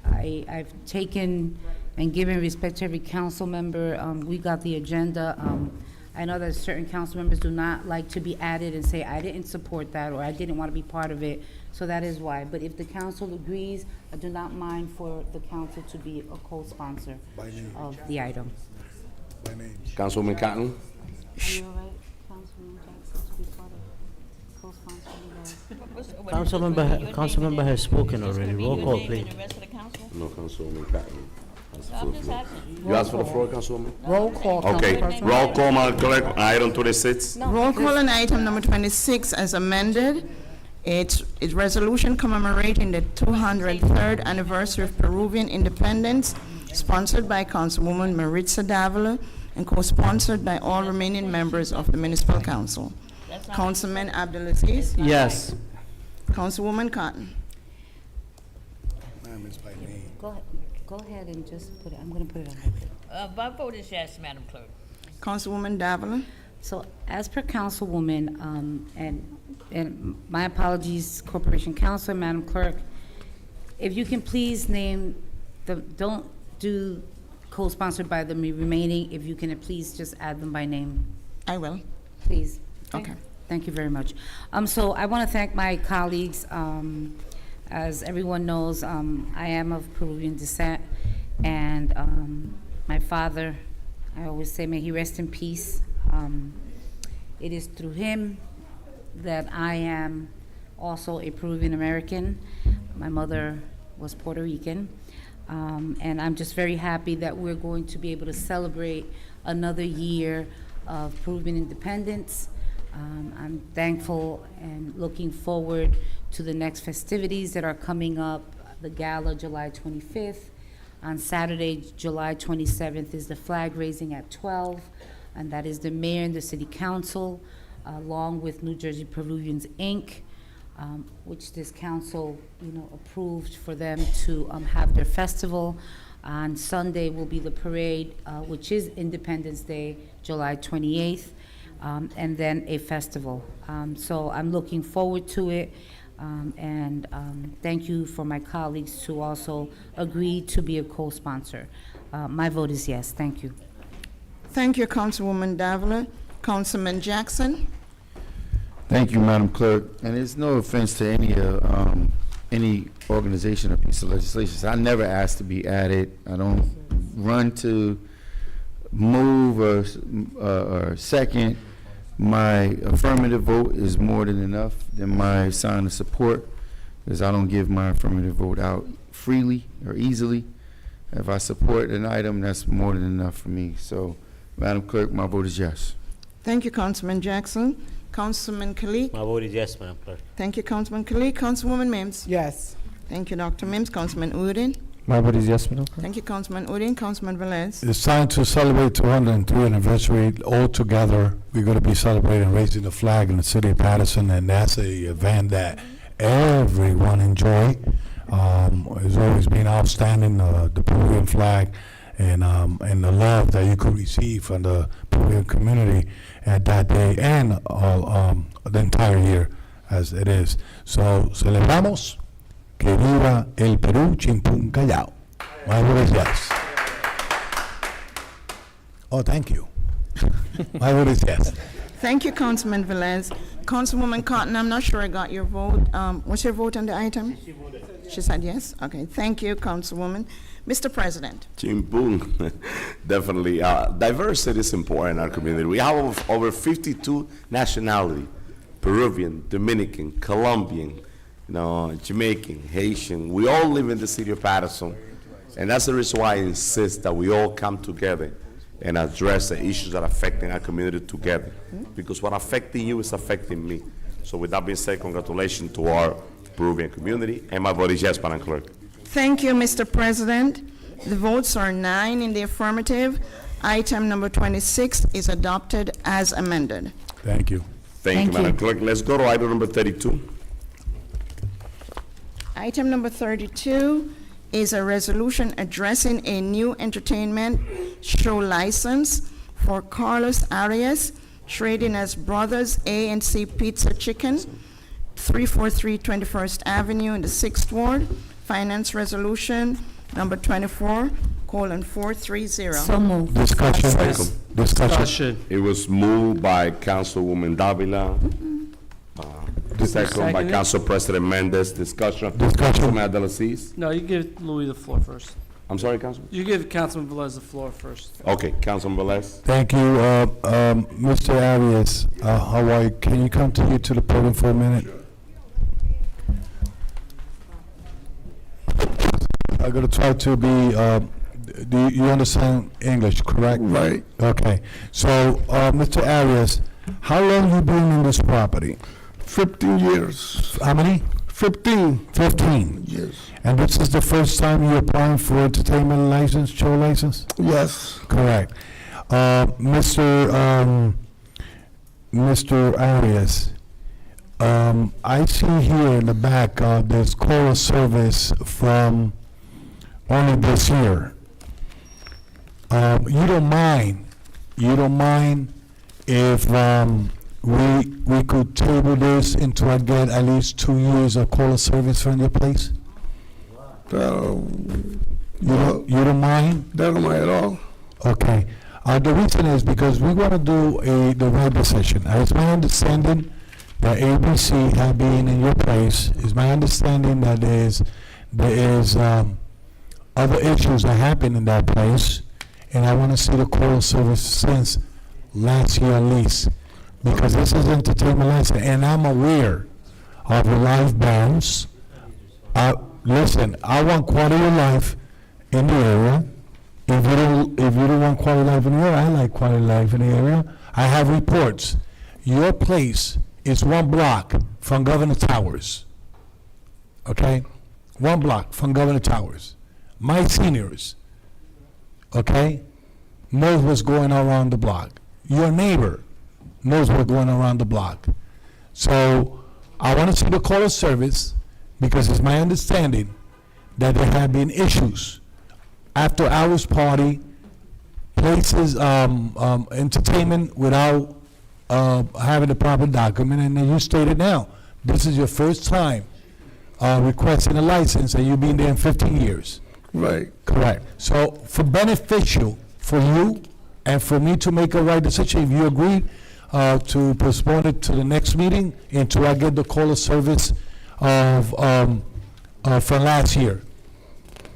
I've taken and given respect to every council member. We got the agenda. I know that certain council members do not like to be added and say, I didn't support that, or I didn't want to be part of it, so that is why. But if the council agrees, I do not mind for the council to be a co-sponsor of the item. Councilwoman Cotton? Are you all right, Councilman Jackson, to be part of co-sponsoring the? Councilmember has spoken already. Roll call, please. No, Councilwoman Cotton. You asked for the floor, Councilwoman? Roll call, Council Okay, President. roll call, Madam Clerk, item 26. Roll call on item number 26 as amended. It's resolution commemorating the 203rd anniversary of Peruvian independence, sponsored by Councilwoman Maritza Davila and co-sponsored by all remaining members of the Municipal Council. Councilman Abdulaziz? Yes. Councilwoman Cotton? Go ahead and just put it, I'm going to put it on record. My vote is yes, Madam Clerk. Councilwoman Davila? So as per Councilwoman, and my apologies, Corporation Council, Madam Clerk, if you can please name don't do co-sponsored by the remaining, if you can please just add them by name. I will. Please. Okay. Thank you very much. So I want to thank my colleagues. As everyone knows, I am of Peruvian descent, and my father, I always say, may he rest in peace. It is through him that I am also a Peruvian American. My mother was Puerto Rican, and I'm just very happy that we're going to be able to celebrate another year of Peruvian independence. I'm thankful and looking forward to the next festivities that are coming up. The gala, July 25th. On Saturday, July 27th, is the flag raising at 12, and that is the mayor and the city council, along with New Jersey Peruvians, Inc., which this council, approved for them to have their festival. On Sunday will be the parade, which is Independence Day, July 28th, and then a festival. So I'm looking forward to it, and thank you for my colleagues to also agree to be a co-sponsor. My vote is yes. Thank you. Thank you, Councilwoman Davila. Councilman Jackson? Thank you, Madam Clerk. And it's no offense to any organization or piece of legislation. I never asked to be added. I don't run to move or second. My affirmative vote is more than enough than my sign of support, because I don't give my affirmative vote out freely or easily. If I support an item, that's more than enough for me. So, Madam Clerk, my vote is yes. Thank you, Councilman Jackson. Councilman Kalik? My vote is yes, Madam Clerk. Thank you, Councilman Kalik. Councilwoman Mims? Yes. Thank you, Dr. Mims. Councilman Udine? My vote is yes, Madam Clerk. Thank you, Councilman Udine. Councilman Velez? It's time to celebrate 203rd anniversary all together. We're going to be celebrating raising the flag in the city of Paterson, and that's a event that everyone enjoy. It's always been outstanding, the Peruvian flag, and the love that you could receive from the Peruvian community at that day and the entire year as it is. So celebramos. Que viva el Perú, Chimpún Callao. My vote is yes. Oh, thank you. My vote is yes. Thank you, Councilman Velez. Councilwoman Cotton, I'm not sure I got your vote. What's your vote on the item? She said yes? Okay, thank you, Councilwoman. Mr. President. Chimpún, definitely. Diversity is important in our community. We have over 52 nationalities: Peruvian, Dominican, Colombian, Jamaican, Haitian. We all live in the city of Paterson, and that's the reason why I insist that we all come together and address the issues that are affecting our community together. Because what affecting you is affecting me. So with that being said, congratulations to our Peruvian community, and my vote is yes, Madam Clerk. Thank you, Mr. President. The votes are 9 in the affirmative. Item number 26 is adopted as amended. Thank you. Thank you, Madam Clerk. Let's go to item number 32. Item number 32 is a resolution addressing a new entertainment show license for Carlos Arias, trading as Brothers A&C Pizza Chicken, 343 21st Avenue in the 6th Ward. Finance resolution number 24:430. So moved. Discussion. It was moved by Councilwoman Davila. Second by Council President Mendez. Discussion. Councilman Abdelaziz. No, you give Louis the floor first. I'm sorry, Councilman? You give Councilman Velez the floor first. Okay, Councilman Velez. Thank you. Mr. Arias, how are you? Can you come to the podium for a minute? I'm going to try to be, do you understand English, correct? Right. Okay. So, Mr. Arias, how long you been in this property? 15 years. How many? 15. 15? Yes. And this is the first time you're applying for entertainment license, show license? Yes. Correct. Mr. Arias, I see here in the back, there's call service from only this year. You don't mind if we could table this until I get at least 2 years of call service from your place? You don't mind? Don't mind at all. Okay. The reason is because we want to do the right decision. It's my understanding that ABC have been in your place. It's my understanding that there is other issues that happen in that place, and I want to see the call of service since last year at least, because this is entertainment license, and I'm aware of the live bands. Listen, I want quality of life in the area. If you don't want quality of life in the area, I like quality of life in the area. I have reports. Your place is 1 block from Governor Towers. Okay? 1 block from Governor Towers. My seniors, okay, knows what's going on around the block. Your neighbor knows what's going on around the block. So I want to see the call of service, because it's my understanding that there have been issues after hours party, places, entertainment without having the proper document, and then you stated now, this is your first time requesting a license, and you've been there in 15 years. Right. Correct. So for beneficial for you and for me to make a right decision, if you agree to postpone it to the next meeting until I get the call of service of from last year.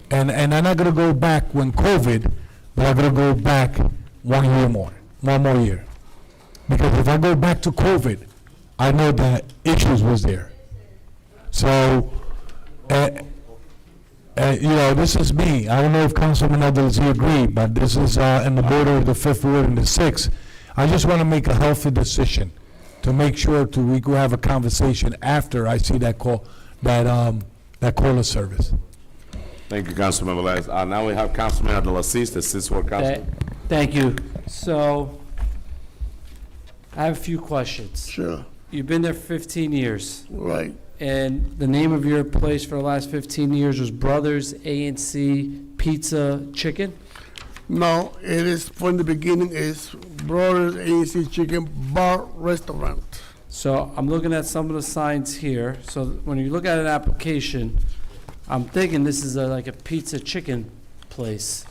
And I'm not gonna go back when COVID, but I'm gonna go back 1 year more, 1 more year. Because if I go back to COVID, I know that issues was there. So, you know, this is me. I don't know if Councilman Abdulaziz agree, but this is in the border of the 5th Ward and the 6th. I just want to make a healthy decision to make sure we go have a conversation after I see that call, that call of service. Thank you, Councilman Velez. Now we have Councilman Abdulaziz, the 6th Ward Council. Thank you. So, I have a few questions. Sure. You've been there 15 years. Right. And the name of your place for the last 15 years was Brothers A&C Pizza Chicken? No, it is, from the beginning, is Brothers A&C Chicken Bar Restaurant. So I'm looking at some of the signs here. So when you look at an application, I'm thinking this is like a pizza chicken place.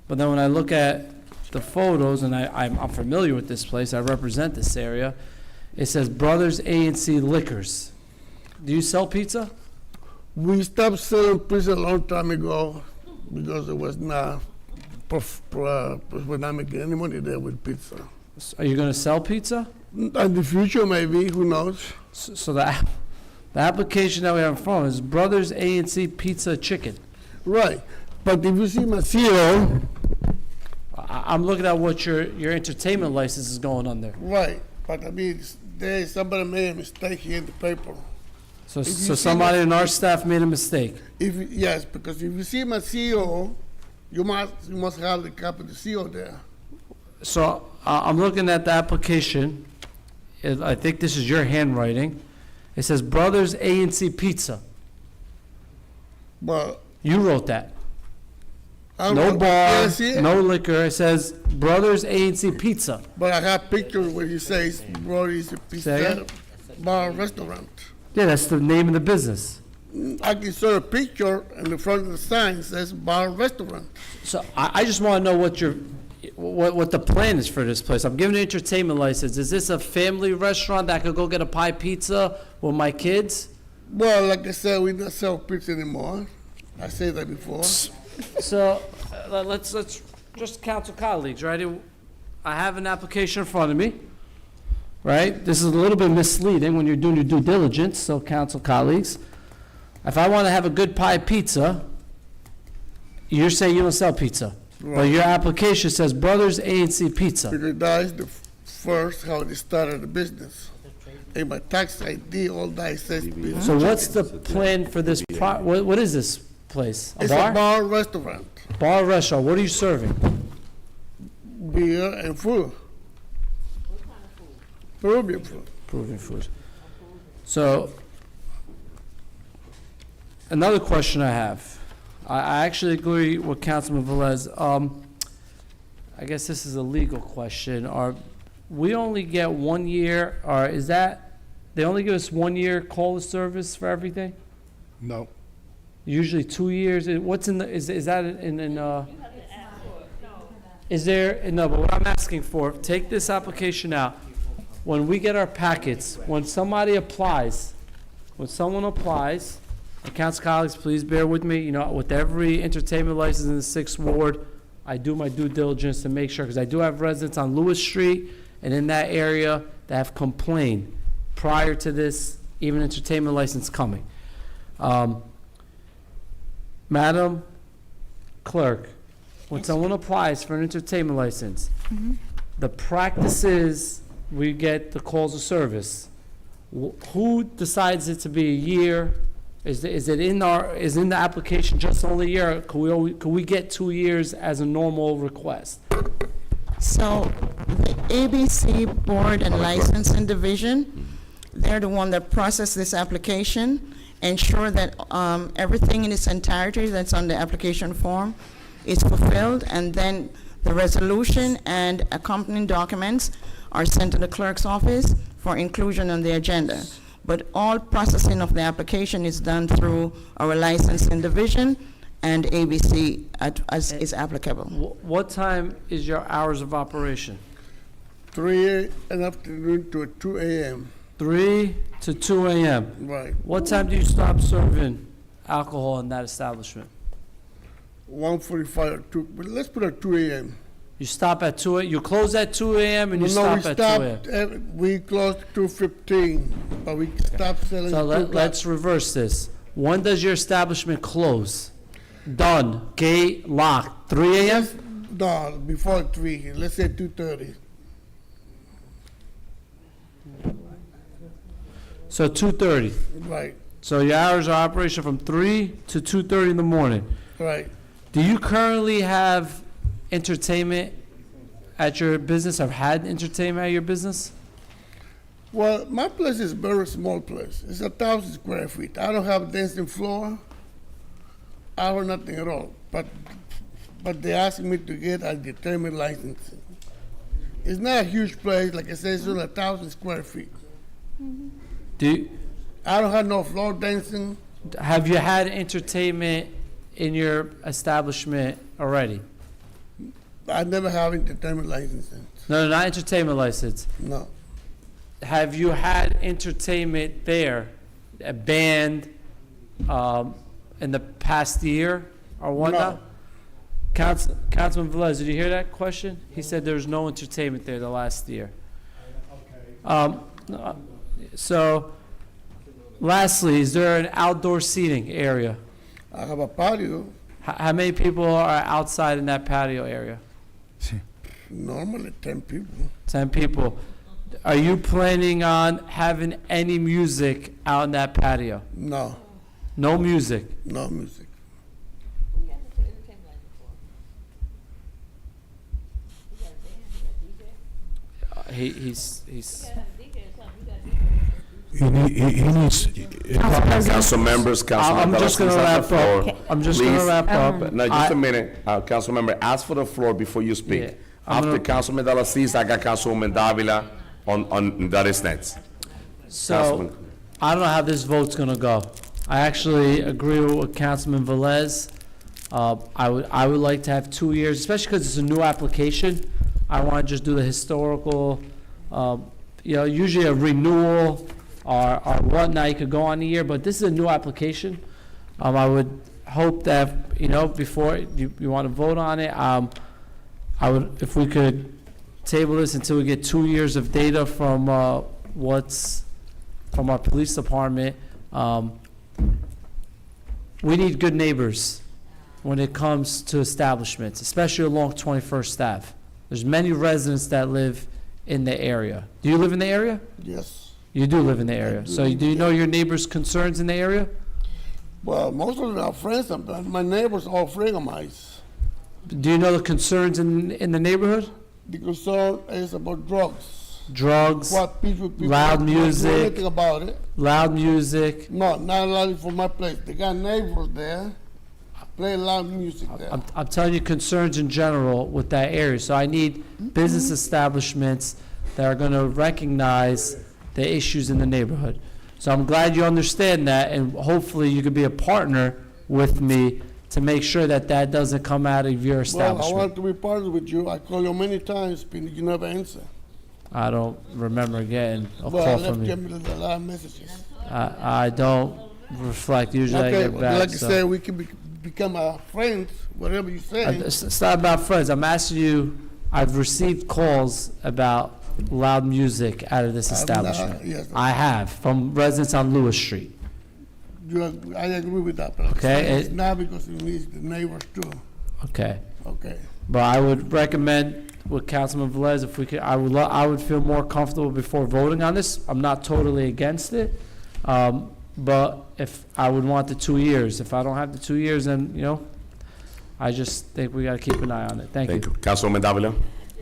But then when I look at the photos, and I'm familiar with this place, I represent this area, it says Brothers A&C Liquors. Do you sell pizza? We stopped selling pizza a long time ago because it was not we're not making any money there with pizza. Are you going to sell pizza? In the future, maybe, who knows? So the application that we have in front is Brothers A&C Pizza Chicken. Right, but if you see my CEO, I'm looking at what your entertainment license is going under. right, but I mean, somebody made a mistake here in the paper. So somebody in our staff made a mistake. Yes, because if you see my CEO, you must have the copy of the CEO there. So I'm looking at the application. I think this is your handwriting. It says Brothers A&C Pizza. But You wrote that. Yeah, No bar, see it? no liquor. It says Brothers A&C Pizza. But I have pictures where he says Brody's Say Pizza again? Bar Restaurant. Yeah, that's the name of the business. I can show a picture in the front of the sign says Bar Restaurant. So I just want to know what the plan is for this place. I'm giving an entertainment license. Is this a family restaurant that I could go get a pie pizza with my kids? Well, like I said, we don't sell pizza anymore. I said that before. So let's just council colleagues, right? I have an application in front of me, right? This is a little bit misleading when you're doing your due diligence, so council colleagues. If I want to have a good pie pizza, you're saying you don't sell pizza. Right. But your application says Brothers A&C Pizza. Because that is the first how they started the business. And my tax ID, all that says pizza. So what's the plan for this, what is this place? It's a bar restaurant, Bar restaurant, what are you serving? beer and food. Peruvian food. Peruvian food. So, another question I have. I actually agree with Councilman Velez. I guess this is a legal question. We only get 1 year, or is that, they only give us 1 year call of service for everything? No. Usually 2 years. What's in the, is that is there, no, but what I'm asking for, take this application out. when we get our packets, when someone applies, and council colleagues, please bear with me, with every entertainment license in the 6th Ward, I do my due diligence to make sure, because I do have residents on Lewis Street and in that area that have complained prior to this, even entertainment license coming. Madam Clerk, when someone applies for an entertainment license, the practice is we get the calls of service. Who decides it to be a year? Is it in the application just only a year? Could we get 2 years as a normal request? So the ABC Board and Licensing Division, they're the one that process this application, ensure that everything in its entirety that's on the application form is fulfilled, and then the resolution and accompanying documents are sent to the clerk's office for inclusion on the agenda. But all processing of the application is done through our licensing division and ABC as is applicable. What time is your hours of operation? 3 in the afternoon to 2 a.m. 3 to 2 a.m. Right. What time do you stop serving alcohol in that establishment? 1:45 or 2, but let's put it 2 a.m. You stop at 2 a.m., you close at 2 a.m. and you stop at 2 a.m.? We close 2:15, but we stop selling. So let's reverse this. When does your establishment close? Done, gate locked, 3 a.m.? No, before 3, let's say 2:30. So 2:30. Right, So your hours of operation from 3 to 2:30 in the morning. right. Do you currently have entertainment at your business, or had entertainment at your business? Well, my place is a very small place. It's 1,000 square feet. I don't have dancing floor. I have nothing at all. But they asked me to get a determined license. It's not a huge place. Like I said, it's only 1,000 square feet. I don't have no floor dancing. Have you had entertainment in your establishment already? I never have entertainment license. No, not entertainment license. No. Have you had entertainment there, a band, in the past year or whatnot? Councilman Velez, did you hear that question? He said there was no entertainment there the last year. So, lastly, is there an outdoor seating area? I have a patio. How many people are outside in that patio area? Normally 10 people. 10 people. Are you planning on having any music out in that patio? No. No music? No music. He's. He needs. Council members, Councilman I'm just gonna wrap up. I'm just gonna wrap up. No, just a minute. Council member, ask for the floor before you speak. Yeah, After Councilman Dela Cis, I got Councilwoman Davila on that is next. So, I don't know how this vote's gonna go. I actually agree with Councilman Velez. I would like to have 2 years, especially because it's a new application. I want to just do the historical, usually a renewal or whatnot, you could go on a year, but this is a new application. I would hope that, before you want to vote on it, I would, if we could table this until we get 2 years of data from from our police department. We need good neighbors when it comes to establishments, especially along 21st Ave. There's many residents that live in the area. Do you live in the area? Yes. You do live in the area. So do you know your neighbors' concerns in the area? Well, most of them are friends. My neighbors are all friends of mine. Do you know the concerns in the neighborhood? The concern is about drugs. Drugs, What people loud don't do music, anything about it. loud music. No, not loud for my place. They got neighbors there, play loud music there. I'm telling you concerns in general with that area. So I need business establishments that are going to recognize the issues in the neighborhood. So I'm glad you understand that, and hopefully you could be a partner with me to make sure that that doesn't come out of your Well, I establishment. want to be partnered with you. I call you many times, but you never answer. I don't remember getting a Well, I call left from you. Jimmy a lot of messages. I don't reflect, usually I Okay, get but back, like you so. said, we can become friends, whatever you say. It's not about friends, I'm asking you, I've received calls about loud music out of this I've not- establishment. yes. I have, from residents on Lewis Street. I agree with that, but Okay, it's not because it needs the neighbors too. Okay. Okay. But I would recommend with Councilman Velez, if we could, I would feel more comfortable before voting on this. I'm not totally against it. But if, I would want the 2 years. If I don't have the 2 years, then, you know, I just think we gotta keep an eye on it. Thank you. Councilwoman Davila?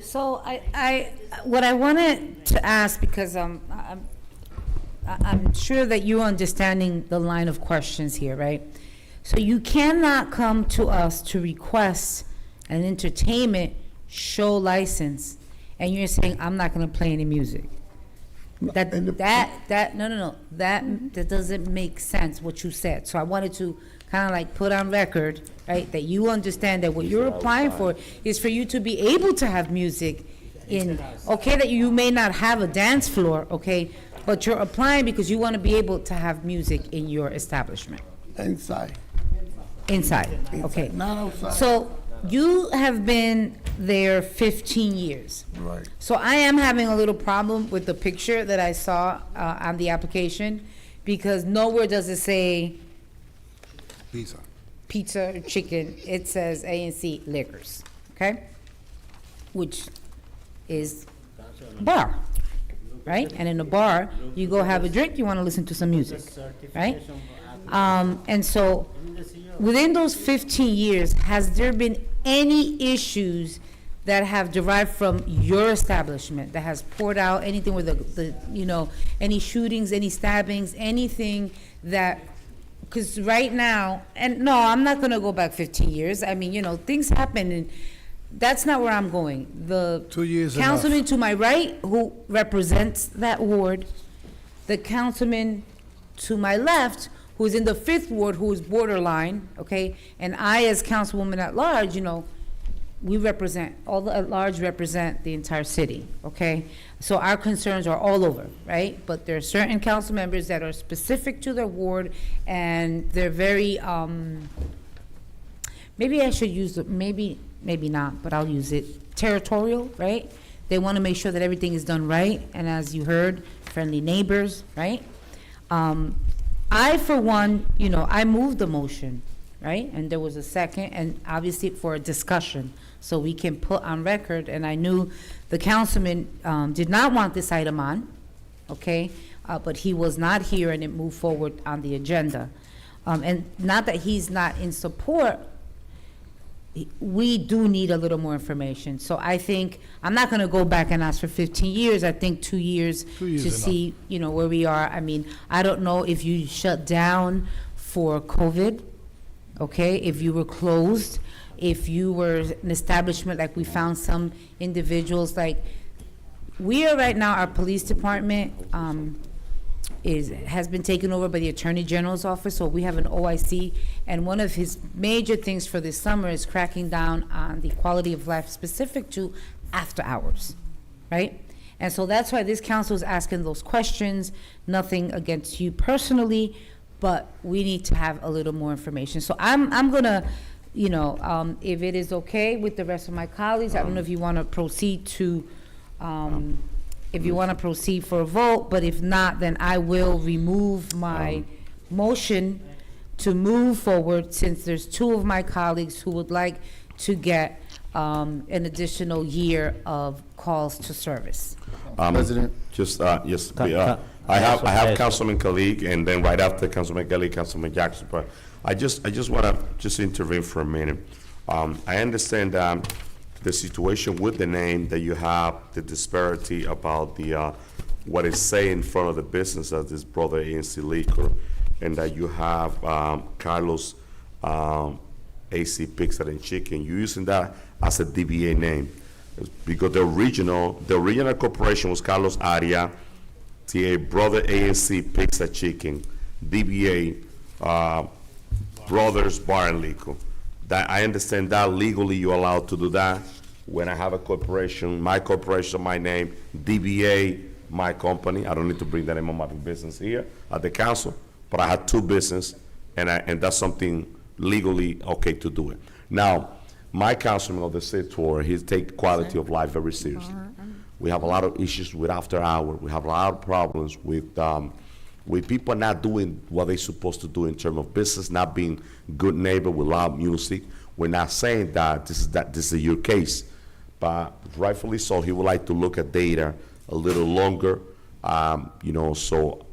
So what I wanted to ask, because I'm sure that you're understanding the line of questions here, right? So you cannot come to us to request an entertainment show license, and you're saying, I'm not gonna play any music. That doesn't make sense, what you said. So I wanted to kind of like put on record, right, that you understand that what you're applying for is for you to be able to have music in, okay, that you may not have a dance floor, okay, but you're applying because you want to be able to have music in your establishment. Inside. Inside, okay. Not outside. So you have been there 15 years. Right. So I am having a little problem with the picture that I saw on the application, because nowhere does it say pizza or chicken. It says A&C Liquors, okay? Which is bar, right? And in a bar, you go have a drink, you want to listen to some music, right? And so within those 15 years, has there been any issues that have derived from your establishment, that has poured out anything with the you know, any shootings, any stabbings, anything that, because right now, and no, I'm not gonna go back 15 years. I mean, you know, things happen, and that's not where I'm going. The 2 years councilman enough. to my right, who represents that ward, the councilman to my left, who's in the 5th ward, who is borderline, okay? And I, as councilwoman at large, you know, we represent, all the at large represent the entire city, okay? So our concerns are all over, right? But there are certain council members that are specific to their ward, and they're very, maybe I should use, maybe not, but I'll use it, territorial, right? They want to make sure that everything is done right, and as you heard, friendly neighbors, right? I, for one, you know, I moved the motion, right? And there was a second, and obviously for a discussion, so we can put on record, and I knew the councilman did not want this item on, okay? But he was not here, and it moved forward on the agenda. And not that he's not in support, we do need a little more information. So I think, I'm not gonna go back and ask for 15 years, I think 2 years to enough. see, you know, where we are. I mean, I don't know if you shut down for COVID, okay, if you were closed, if you were an establishment, like we found some individuals, like, we are right now, our police department, has been taken over by the Attorney General's office, so we have an OIC, and one of his major things for this summer is cracking down on the quality of life specific to after hours, right? And so that's why this council is asking those questions, nothing against you personally, but we need to have a little more information. So I'm gonna, you know, if it is okay with the rest of my colleagues, I don't know if you wanna proceed to, if you want to proceed for a vote, but if not, then I will remove my motion to move forward, since there's 2 of my colleagues who would like to get an additional year of calls to service. President? Just, yes, I have Councilman Kalik, and then right after Councilman Kalik, Councilman Jackson, but I just want to just intervene for a minute. I understand the situation with the name, that you have the disparity about the what is say in front of the business as this brother A&C Liquor, and that you have Carlos AC Pizza and Chicken. You're using that as a DBA name, because the original corporation was Carlos Aria, TA Brother A&C Pizza Chicken, DBA Brothers Bar and Liquor. That I understand that legally you're allowed to do that. when I have a corporation, my name, DBA, my company. I don't need to bring the name of my business here at the council, but I had 2 businesses, and that's something legally okay to do it. Now, my councilman of the 6th Ward, he take quality of life very seriously. We have a lot of issues with after hour. We have a lot of problems with people not doing what they're supposed to do in terms of business, not being good neighbor with loud music. We're not saying that this is your case, but rightfully so, he would like to look at data a little longer. So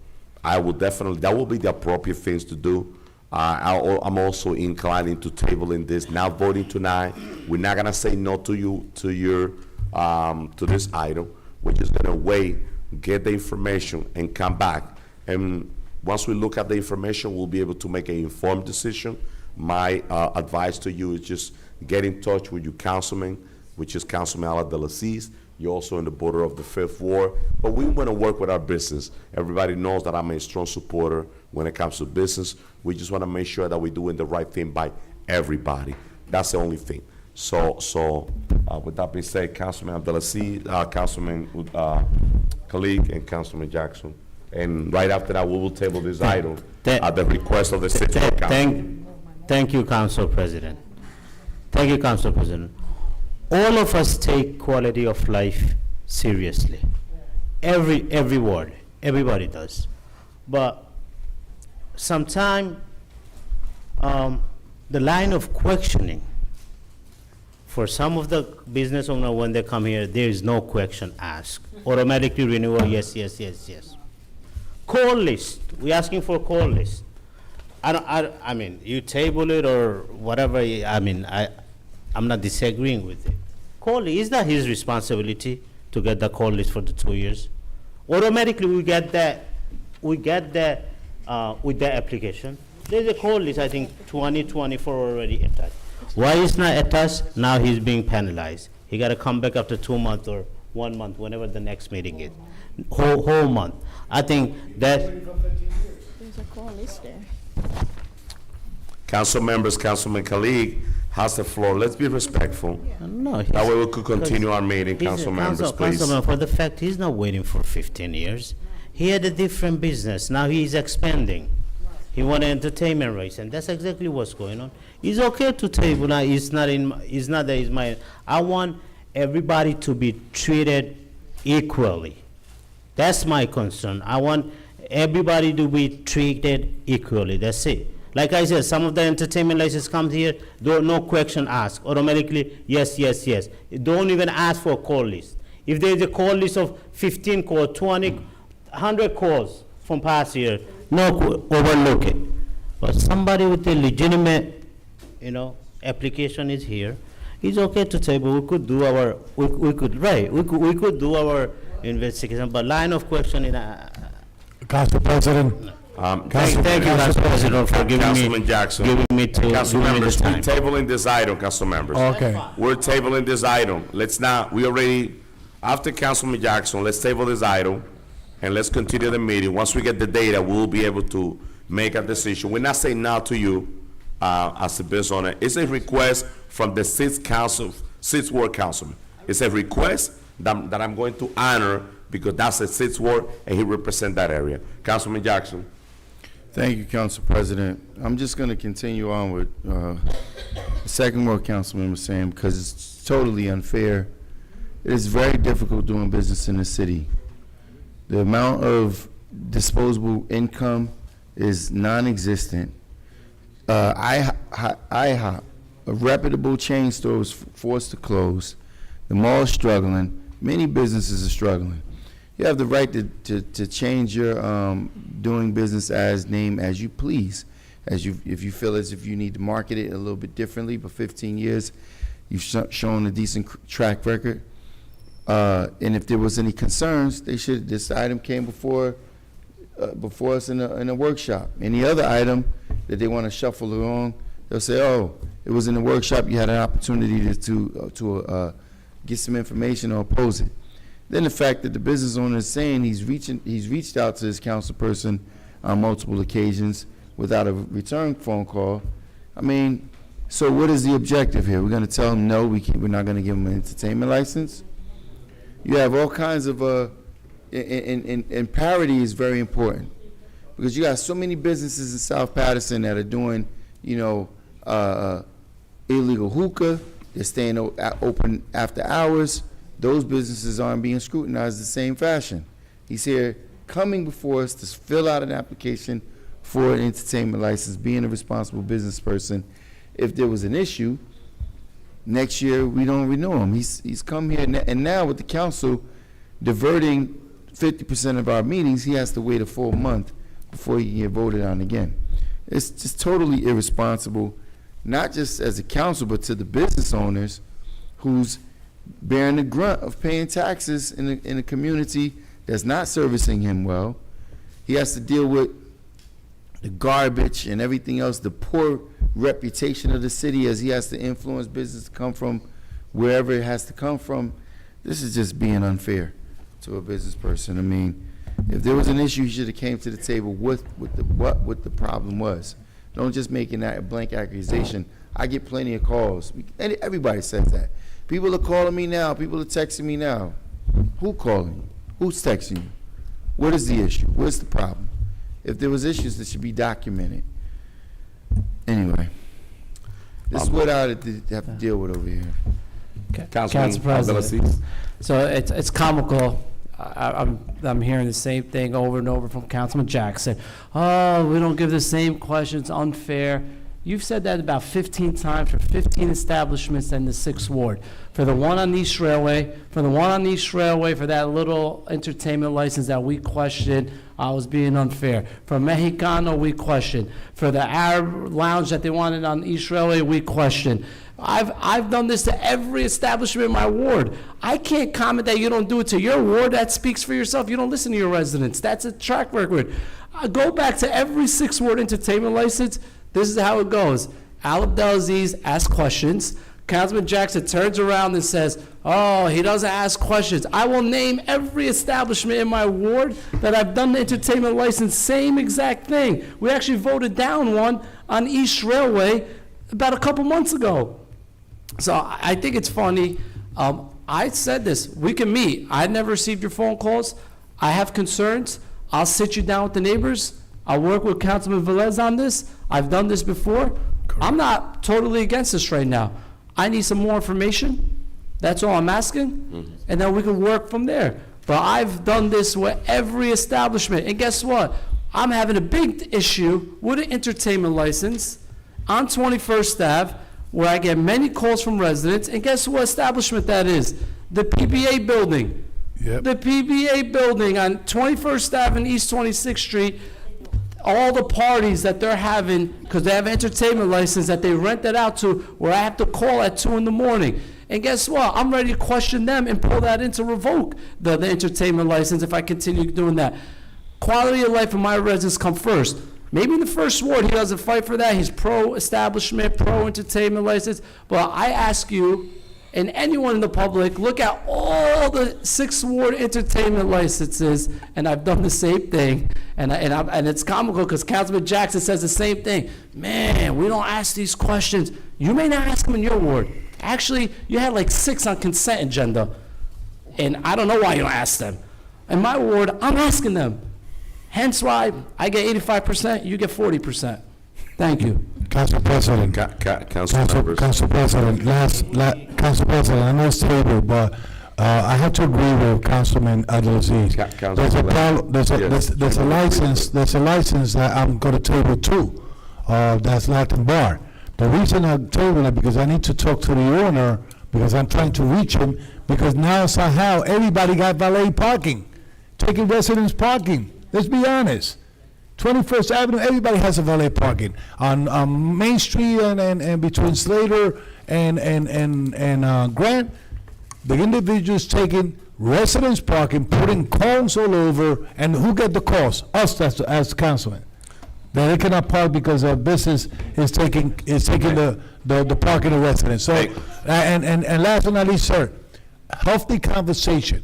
I would definitely, that will be the appropriate things to do. I'm also inclining to tabling this, not voting tonight. We're not gonna say no to you, to this item. We're just gonna wait, get the information, and come back. And once we look at the information, we'll be able to make an informed decision. My advice to you is just get in touch with your councilman, which is Councilman Ala de la Cis. You're also in the border of the 5th Ward. But we want to work with our business. Everybody knows that I'm a strong supporter when it comes to business. We just want to make sure that we're doing the right thing by everybody. That's the only thing. So with that being said, Councilman Abdelaziz, Councilman Khalid, and Councilman Jackson. And right after that, we will table this item at the request of the Sixth Ward Council. Thank you, Council President. Thank you, Council President. All of us take quality of life seriously. Every ward, everybody does. But sometimes the line of questioning for some of the business owners when they come here, there is no question asked. Automatically renewal, yes, yes, yes, yes. Call list, we're asking for call list. I mean, you table it or whatever, I'm not disagreeing with it. Call list, is that his responsibility to get the call list for the 2 years? Automatically we get that with the application. There's a call list, I think 2024 already attached. Why is not attached? Now he's being penalized. He gotta come back after 2 months or 1 month, whenever the next meeting is. Whole month. I think that. There's a call list there. Council members, Councilman Khalid has the floor. Let's be respectful. No, that way we could continue our meeting, council members, please. Councilman, for the fact he's not waiting for 15 years. He had a different business. Now he's expanding. He want an entertainment race, and that's exactly what's going on. It's okay to table. Now it's not that it's my. I want everybody to be treated equally. That's my concern. I want everybody to be treated equally. That's it. Like I said, some of the entertainment licenses come here, no question asked. Automatically, yes, yes, yes. Don't even ask for a call list. If there's a call list of 15 calls, 20, 100 calls from past year, no, overlook it. But somebody with a legitimate, application is here. It's okay to table. We could do our, we could do our investigation. But line of questioning. Council President. Thank you, Council President, for Councilman Jackson. Giving me Council members, we're time. tabling this item, council members. Okay. We're tabling this item. After Councilman Jackson, let's table this item, and let's continue the meeting. Once we get the data, we'll be able to make a decision. We're not saying now to you, as a business owner. It's a request from the 6th Ward Councilman. It's a request that I'm going to honor because that's the 6th Ward, and he represents that area. Councilman Jackson. Thank you, Council President. I'm just going to continue on with the 2nd Ward Councilman was saying, because it's totally unfair. It is very difficult doing business in the city. The amount of disposable income is non-existent. IHOP, a reputable chain store, was forced to close. The mall is struggling. Many businesses are struggling. You have the right to change your doing business name as you please. If you feel as if you need to market it a little bit differently, but 15 years, you've shown a decent track record. And if there was any concerns, this item came before us in a workshop. Any other item that they want to shuffle along, they'll say, oh, it was in the workshop, you had an opportunity to get some information or oppose it. Then the fact that the business owner is saying he's reached out to his council person on multiple occasions without a return phone call. I mean, So what is the objective here? We're gonna tell them, no, we're not gonna give them an entertainment license? You have all kinds of, and parity is very important. Because you got so many businesses in South Paterson that are doing, illegal hookah, they're staying open after hours. Those businesses aren't being scrutinized the same fashion. He's here coming before us to fill out an application for an entertainment license, being a responsible business person. If there was an issue, next year we don't renew him. He's come here, and now with the council diverting 50% of our meetings, he has to wait a full month before he can get voted on again. It's just totally irresponsible, not just as a council, but to the business owners who's bearing the grunt of paying taxes in a community that's not servicing him well. He has to deal with the garbage and everything else, the poor reputation of the city, as he has to influence business to come from wherever it has to come from. This is just being unfair to a business person. I mean, if there was an issue, he should have came to the table with what the problem was. Don't just make that a blank accusation. I get plenty of calls. Everybody says that. People are calling me now. People are texting me now. Who calling you? Who's texting you? What is the issue? What's the problem? If there was issues, that should be documented. Anyway, this is what I have to deal with over here. Council President. So it's comical. I'm hearing the same thing over and over from Councilman Jackson. Oh, we don't give the same questions, unfair. You've said that about 15 times for 15 establishments in the 6th Ward. For the one on East Railway, for that little entertainment license that we questioned, was being unfair. For Mexicano, we questioned. For the Arab lounge that they wanted on East Railway, we questioned. I've done this to every establishment in my ward. I can't comment that you don't do it to your ward. That speaks for yourself. You don't listen to your residents. That's a track record. Go back to every 6th Ward entertainment license. This is how it goes. Al Abdelaziz asks questions. Councilman Jackson turns around and says, oh, he doesn't ask questions. I will name every establishment in my ward that I've done the entertainment license, same exact thing. We actually voted down one on East Railway about a couple months ago. So I think it's funny. I said this, we can meet. I never received your phone calls. I have concerns. I'll sit you down with the neighbors. I'll work with Councilman Velez on this. I've done this before. I'm not totally against this right now. I need some more information. That's all I'm asking. And then we can work from there. But I've done this with every establishment. And guess what? I'm having a big issue with an entertainment license on 21st Ave, where I get many calls from residents. And guess what establishment that is? The PBA building. Yep. The PBA building on 21st Ave and East 26th Street. All the parties that they're having, because they have an entertainment license that they rent that out to, where I have to call at 2 in the morning. And guess what? I'm ready to question them and pull that in to revoke the entertainment license if I continue doing that. Quality of life of my residents come first. Maybe in the 1st Ward he doesn't fight for that. He's pro-establishment, pro-entertainment license. But I ask you, and anyone in the public, look at all the 6th Ward entertainment licenses, and I've done the same thing. And it's comical because Councilman Jackson says the same thing. Man, we don't ask these questions. You may not ask them in your ward. Actually, you had like 6 on consent agenda, and I don't know why you don't ask them. In my ward, I'm asking them. Hence why I get 85%, you get 40%. Thank you. Council President. Council members. Council President, Council President, I know it's table, but I have to agree with Councilman Abdelaziz. There's a license that I'm going to table too. That's Latin Bar. The reason I'm tabling it because I need to talk to the owner because I'm trying to reach him because now somehow everybody got valet parking, taking residents parking. Let's be honest. 21st Avenue, everybody has a valet parking. On Main Street and between Slater and Grant, the individuals taking residents parking, putting cones all over, and who get the calls? Us as councilmen. That they cannot park because their business is taking the parking of residents. So, and last but not least, sir, healthy conversation.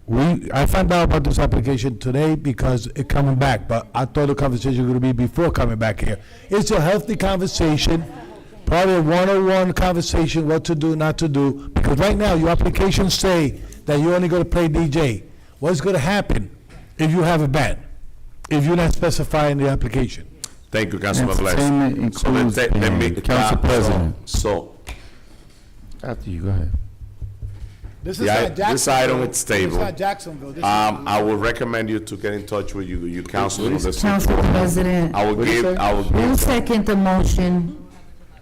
I found out about this application today because it's coming back, but I thought the conversation was going to be before coming back here. It's a healthy conversation Probably a one-on-one conversation, what to do, not to do, because right now, your applications say that you're only gonna play DJ. What's gonna happen if you have a band? If you're not specifying the application? Thank you, Councilman Velez. Entertainment So includes let me, band. Council President. So, After you, go ahead. This is not Jacksonville. this item is stable. It's not Jacksonville. This is- I would recommend you to get in touch with you councilman on this. Council President, I will who second the motion?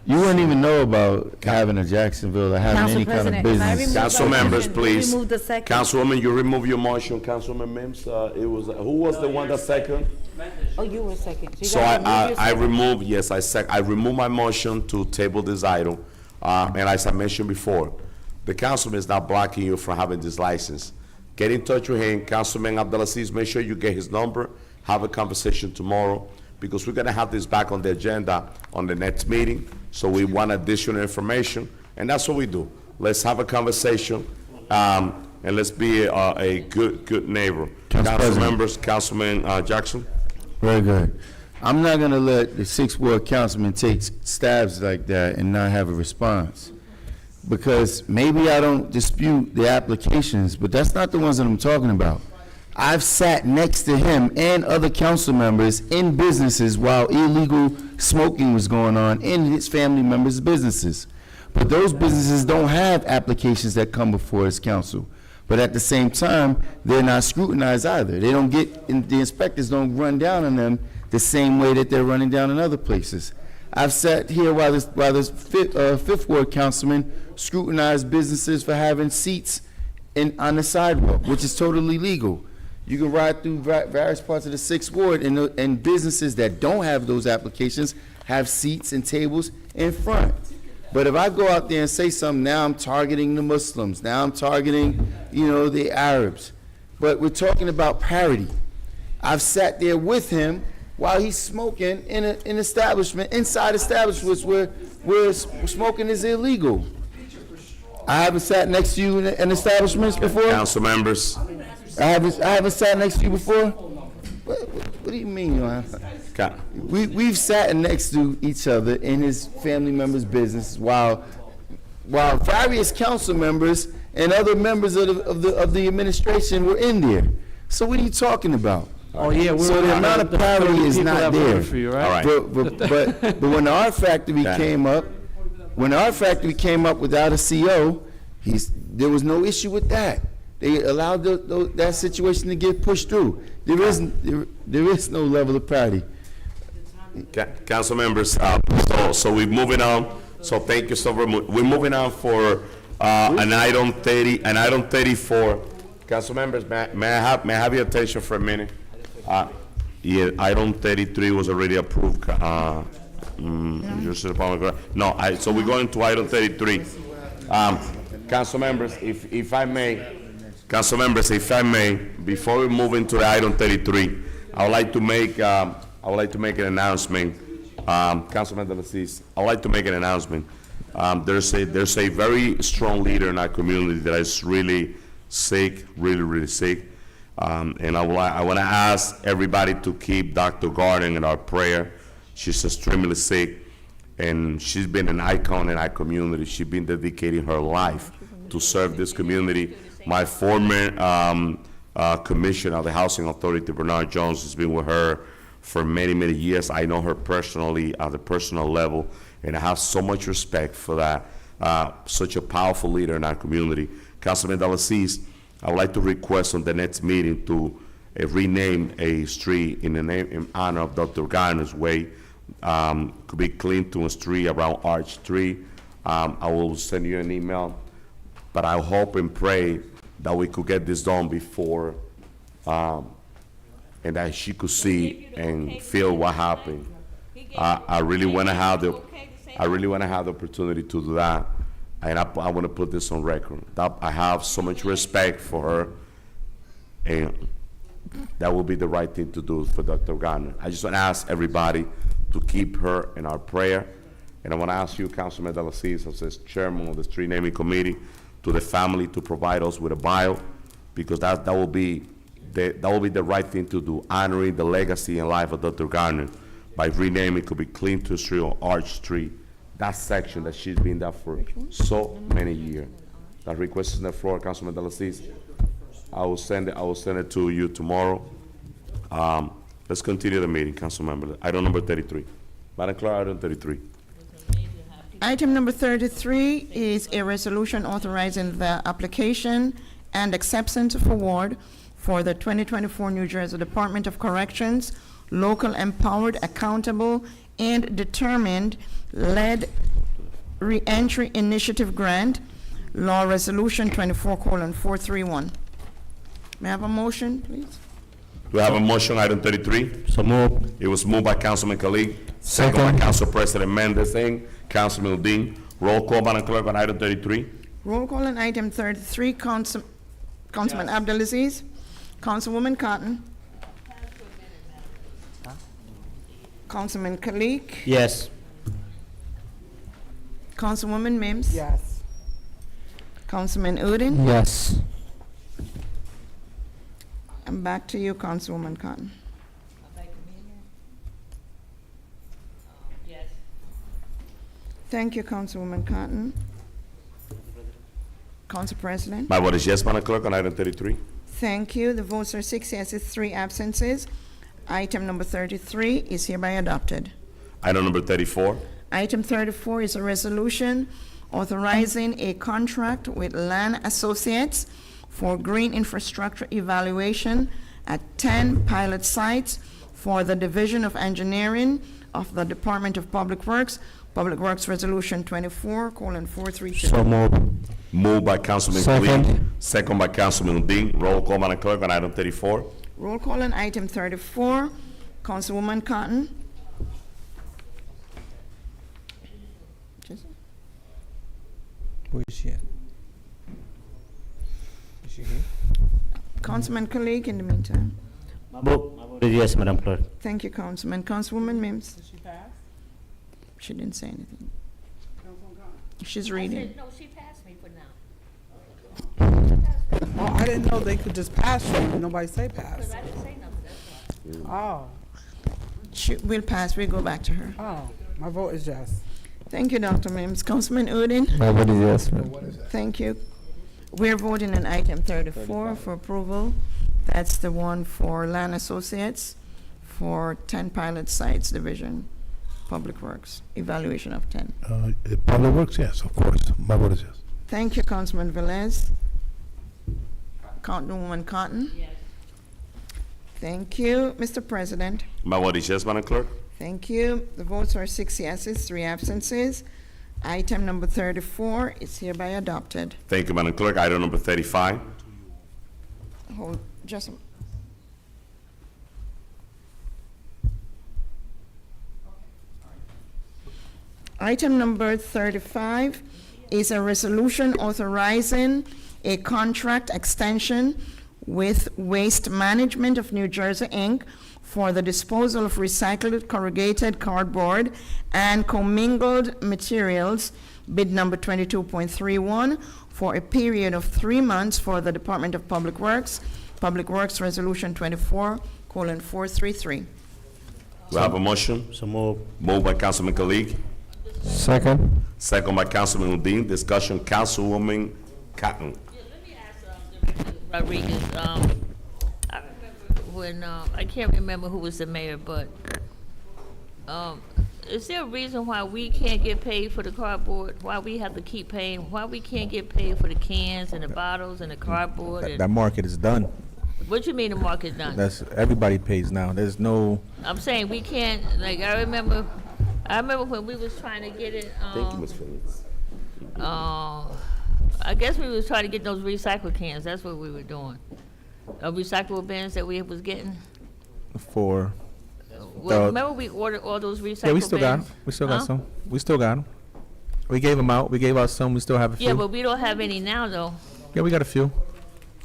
You wouldn't even know about having a Jacksonville or having Council any kind of President, can I business. remove Council my members, motion? please. Remove the second. Councilwoman, you remove your motion, Councilman Mims. It was, who was the one that second? Oh, you were second. You So gotta remove your I second. remove, yes, I remove my motion to table this item. And as I mentioned before, the councilman is not blocking you from having this license. Get in touch with him, Councilman Abdelaziz, make sure you get his number, have a conversation tomorrow, because we're gonna have this back on the agenda on the next meeting, so we want additional information, and that's what we do. Let's have a conversation, and let's be a good neighbor. Council Council President. members, Councilman Jackson? Very good. I'm not gonna let the sixth ward councilman take stabs like that and not have a response. Because maybe I don't dispute the applications, but that's not the ones that I'm talking about. I've sat next to him and other council members in businesses while illegal smoking was going on in his family members' businesses. But those businesses don't have applications that come before his council. But at the same time, they're not scrutinized either. They don't get, the inspectors don't run down on them the same way that they're running down in other places. I've sat here while this fifth ward councilman scrutinized businesses for having seats on the sidewalk, which is totally legal. You can ride through various parts of the sixth ward, and businesses that don't have those applications have seats and tables in front. But if I go out there and say something, now I'm targeting the Muslims, now I'm targeting, the Arabs. But we're talking about parity. I've sat there with him while he's smoking in an establishment, inside establishments where smoking is illegal. I haven't sat next to you in establishments before? Council members? I haven't sat next to you before? What do you mean you don't have? We've sat next to each other in his family members' business while various council members and other members of the administration were in there. So what are you talking about? Oh, yeah, So the amount of parity is not there. For you, right? All right. But when the art factory came up, without a CO, there was no issue with that. They allowed that situation to get pushed through. There is no level of parity. Council members, so we're moving on. So thank you so very much. We're moving on for an item 30, an item 34. Council members, may I have your attention for a minute? Yeah, item 33 was already approved. So we're going to item 33. Council members, if I may, council members, if I may, before we move into the item 33, I would like to make an announcement. Councilman Abdelaziz, I would like to make an announcement. There's a very strong leader in our community that is really sick, really sick. And I want to ask everybody to keep Dr. Garden in our prayer. She's extremely sick, and she's been an icon in our community. She's been dedicating her life to serve this community. My former commissioner of the Housing Authority, Bernard Jones, has been with her for many years. I know her personally at the personal level, and I have so much respect for that. Such a powerful leader in our community. Councilman Abdelaziz, I would like to request on the next meeting to rename a street in honor of Dr. Garner's way. Could be Clinton Street around Arch Street. I will send you an email, but I hope and pray that we could get this done before, and that she could see and feel what happened. I really want to have the opportunity to do that. And I want to put this on record. I have so much respect for her, and that will be the right thing to do for Dr. Garner. I just want to ask everybody to keep her in our prayer. And I want to ask you, Councilman Abdelaziz, as chairman of the street naming committee, to the family to provide us with a bio, because that will be the right thing to do, honoring the legacy and life of Dr. Garner by renaming. It could be Clinton Street or Arch Street that section that she's been there for so many years. That request is on the floor, Councilman Delacis. I will send it to you tomorrow. Let's continue the meeting, Councilmember. Item number 33. Madam Clerk, item 33. Item number 33 is a resolution authorizing the application and acceptance of award for the 2024 New Jersey Department of Corrections Local Empowered, Accountable, and Determined Led Reentry Initiative Grant, Law Resolution 24:431. May I have a motion, please? Do I have a motion, item 33? So moved. It was moved by Councilman Khalid, second by Council President Mendez and Councilman Udine. Roll call, Madam Clerk, on item 33. Roll call on item 33, Councilman Abdelaziz, Councilwoman Cotton, Councilman Kalik, Yes. Councilwoman Mims, Yes. Councilman Udine, Yes. and back to you, Councilwoman Cotton. Thank you, Councilwoman Cotton. Council President. My vote is yes, Madam Clerk, on item 33. Thank you. The votes are 6 yeses, 3 absences. Item number 33 is hereby adopted. Item number 34. Item 34 is a resolution authorizing a contract with Land Associates for green infrastructure evaluation at 10 pilot sites for the Division of Engineering of the Department of Public Works Resolution 24:432. So moved. Moved by Councilman Khalid, second by Councilman Udine. Roll call, Madam Clerk, on item 34. Roll call on item 34. Councilwoman Cotton. Where is she at? Is she here? Councilman Kalik in the meantime. My vote is yes, Madam Clerk. Thank you, Councilman. Councilwoman Mims. Did she pass? She didn't say anything. She's reading. No, she passed me for now. Oh, I didn't know they could just pass you. Nobody say pass. Because I didn't say nothing, that's why. Oh, We'll pass. We'll go back to her. oh, my vote is yes. Thank you, Dr. Mims. Councilman Udine. My vote is yes, ma'am. Thank you. We're voting on item 34 for approval. That's the one for Land Associates for 10 pilot sites division, Public Works, evaluation of 10. Public Works, yes, of course. My vote is yes. Thank you, Councilman Velez. Councilwoman Cotton. Yes. Thank you, Mr. President. My vote is yes, Madam Clerk. Thank you. The votes are 6 yeses, 3 absences. Item number 34 is hereby adopted. Thank you, Madam Clerk. Item number 35. Hold, just, item number 35 is a resolution authorizing a contract extension with Waste Management of New Jersey, Inc. for the disposal of recycled corrugated cardboard and commingled materials, bid number 22.31, for a period of 3 months for the Department of Public Works Resolution 24:433. Do I have a motion? So moved. Moved by Councilman Kalik, Second. second by Councilman Udine. Discussion, Councilwoman Cotton. Let me ask Rodriguez, I remember when, I can't remember who was the mayor, but, is there a reason why we can't get paid for the cardboard? Why we have to keep paying? Why we can't get paid for the cans and the bottles and the cardboard? That And market is done. what you mean the market done? That's, everybody pays now. There's no, I'm saying we can't, like, I remember when we was trying to get it, Thank you, Ms. Phillips. I guess we was trying to get those recycled cans, that's what we were doing. Recyclable bins that we was getting. for, Well, remember we ordered all those recycled bins? yeah, we still got 'em. We still got Huh? some. We still got them. We gave them out. We gave out some. We still have a few. Yeah, but we don't have any now, though. Yeah, we got a few.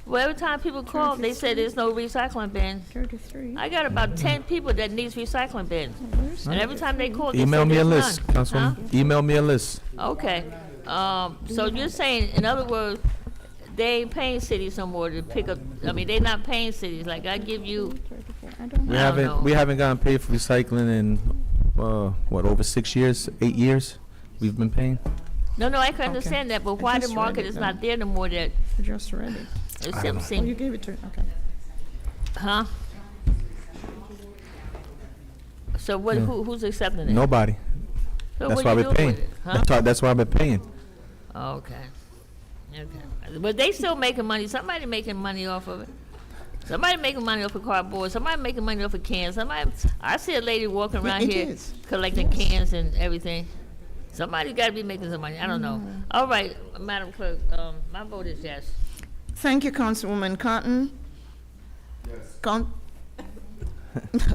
Well, every time people call, they say there's no recycling bin. 33. I got about 10 people that needs recycling bins. And every time they call, they Email say me a there's list, none. Councilwoman. Email me a list. Huh? Okay. So you're saying, in other words, they ain't paying cities no more to pick up, I mean, they not paying cities, like I give you, We I don't know. haven't gotten paid for recycling in, what, over 6 years, 8 years? we've been paying. No, I can understand that, but why the market is not there no more that, Just read it. it Oh, you seems, gave it to, okay. huh? So what, Yeah. who's accepting it? Nobody. So That's what why you we're doing paying. with it, huh? That's why I've been paying. Okay. Okay. But they still making money. Somebody making money off of it. Somebody making money off of cardboard. Somebody making money off of cans. I see a lady walking around it here is. collecting cans and everything. Somebody got to be making some money. I don't know. All right, Madam Clerk, my vote is yes. Thank you, Councilwoman Cotton. Yes.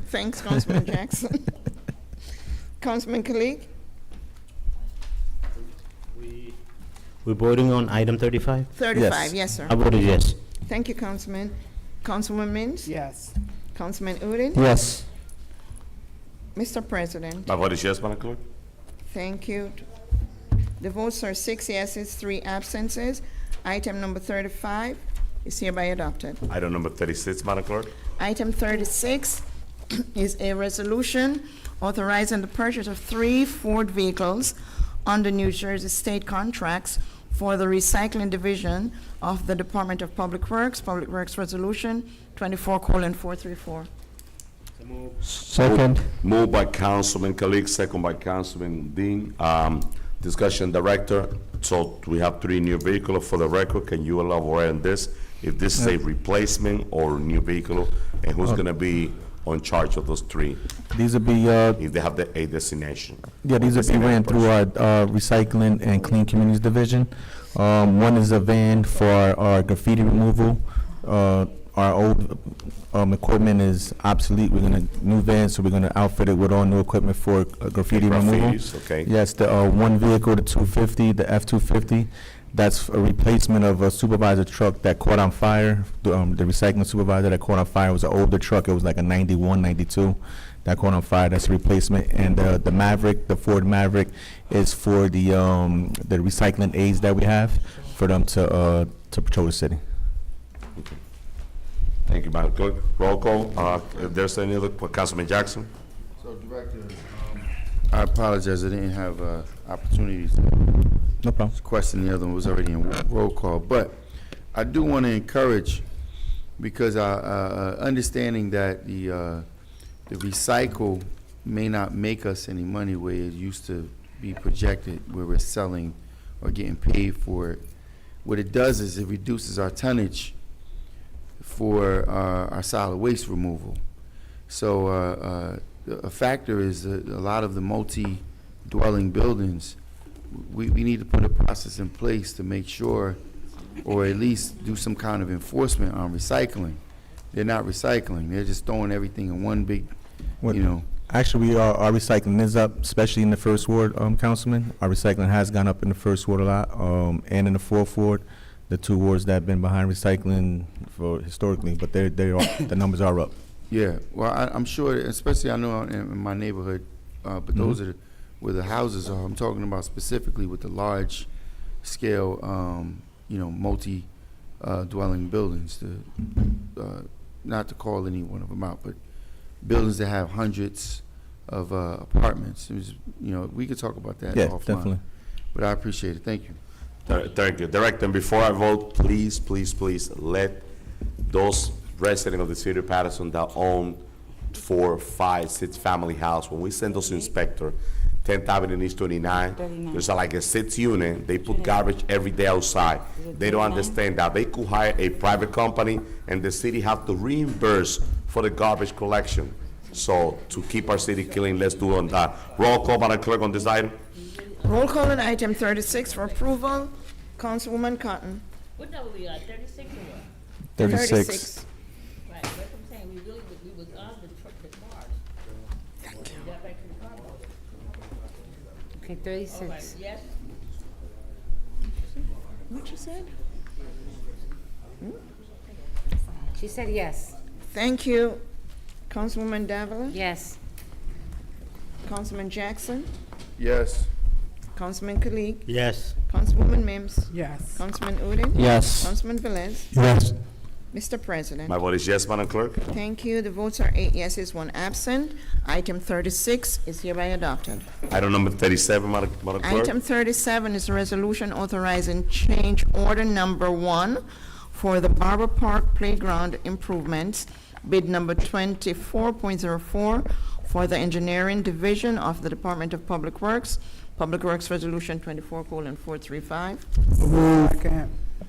Thanks, Councilman Jackson. Councilman Kalik? We're voting on item 35? 35, yes, sir. I voted yes. Thank you, Councilman. Councilman Mims? Yes. Councilman Udine? Yes. Mr. President? My vote is yes, Madam Clerk. Thank you. The votes are 6 yeses, 3 absences. Item number 35 is hereby adopted. Item number 36, Madam Clerk. Item 36 is a resolution authorizing the purchase of 3 Ford vehicles under New Jersey state contracts for the recycling division of the Department of Public Works Resolution 24:434. Second. Moved by Councilman Kalik, second by Councilman Dean. Discussion Director, so we have 3 new vehicles for the record. Can you elaborate on this? If this is a replacement or new vehicle, and who's gonna be on charge of those 3? These will be, If they have a designation. yeah, these will be ran through our Recycling and Clean Communities Division. One is a van for our graffiti removal. Our old equipment is obsolete. We're gonna, new van, so we're gonna outfit it with all new equipment for graffiti removal. Graffitis, okay. Yes, the one vehicle, the 250, the F-250, that's a replacement of a supervisor truck that caught on fire. The recycling supervisor that caught on fire was an older truck. It was like a 91, 92 that caught on fire. That's a replacement. And the Maverick, the Ford Maverick, is for the recycling aids that we have for them to patrol the city. Thank you, Madam Clerk. Roll call. If there's any other, Councilman Jackson? So, Director, I apologize, I didn't have opportunities No problem. to question the other one, was already in roll call. But I do want to encourage, because understanding that the recycle may not make us any money where it used to be projected, where we're selling or getting paid for it. What it does is it reduces our tonnage for our solid waste removal. So a factor is a lot of the multi-dwelling buildings, we need to put a process in place to make sure, or at least do some kind of enforcement on recycling. They're not recycling, they're just throwing everything in one big, Actually, our recycling is up, especially in the First Ward, Councilman. Our recycling has gone up in the First Ward a lot, and in the Fourth Ward, the 2 wards that have been behind recycling for historically, but they are, the numbers are up. Yeah, well, I'm sure, especially I know in my neighborhood, but those are where the houses are. I'm talking about specifically with the large scale, multi-dwelling buildings. Not to call any one of them out, but buildings that have hundreds of apartments. It was, we could talk about that offline. Definitely. But I appreciate it. Thank you. Thank you. Director, and before I vote, please, please, please, let those residents of the city of Paterson that own 4, 5, 6 family house, when we send those inspector, 10th Avenue and East 29, there's like a 6 unit, they put garbage every day outside. They don't understand that. They could hire a private company and the city have to reimburse for the garbage collection. So to keep our city clean, let's do on that. Roll call, Madam Clerk, on this item. Roll call on item 36 for approval. Councilwoman Cotton. What number we are, 36 or what? 36. Right, that's what I'm saying, we was on the cars. Thank you. We got back to the car. Okay, 36. All right, yes? What you said? She said yes. Thank you. Councilwoman Davila? Yes. Councilman Jackson? Yes. Councilman Kalik? Yes. Councilwoman Mims? Yes. Councilman Udine? Yes. Councilman Velez? Yes. Mr. President. My vote is yes, Madam Clerk. Thank you. The votes are 8 yeses, 1 absent. Item 36 is hereby adopted. Item number 37, Madam Clerk. Item 37 is a resolution authorizing change order number 1 for the Barber Park Playground improvements, bid number 24.04 for the Engineering Division of the Department of Public Works, Public Works Resolution 24:435.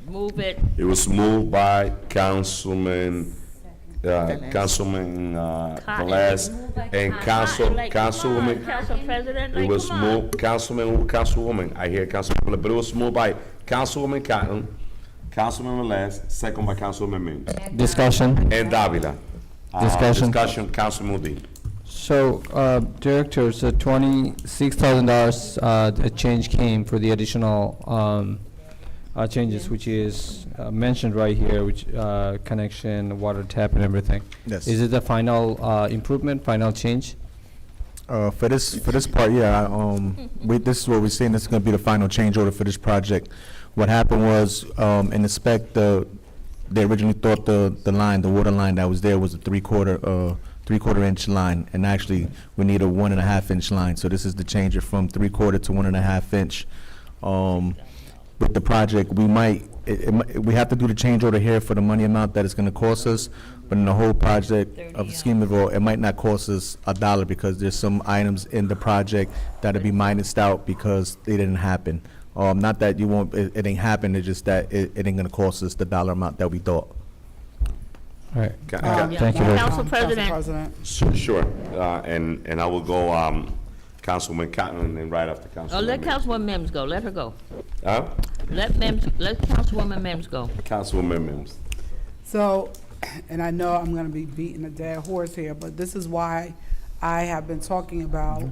Move it. It was moved by Councilman Velez and Councilwoman. Council President, It like, was come on. moved, Councilwoman, I hear Councilwoman, but it was moved by Councilwoman Cotton, Councilman Velez, second by Councilwoman Mims. Discussion. And Davila. Discussion, Councilman Udine. So, Director, so $26,000, a change came for the additional, changes, which is mentioned right here, which, connection, water tap and everything. Yes. Is it the final, improvement, final change? For this part, yeah, this is what we're saying, this is gonna be the final change order for this project. What happened was, in the spec, they originally thought the water line that was there was a three-quarter inch line, and actually, we need a 1.5 inch line, so this is the change it from 3/4 to 1.5 inch. With the project, we we have to do the change order here for the money amount that it's gonna cost us, but in the whole project of the scheme of it all, it might not cost us $1 because there's some items in the project that'll be minused out because they didn't happen. Not that you won't, it ain't happen, it's just that it ain't gonna cost us the dollar amount that we thought. All right. Thank you. Council President. Sure, and I will go, Councilwoman Cotton and right after Councilwoman. Oh, let Mims. Councilwoman Mims go. Let her go. Huh? Let Councilwoman Mims go. Councilwoman Mims. So, and I know I'm gonna be beating a dead horse here, but this is why I have been talking about,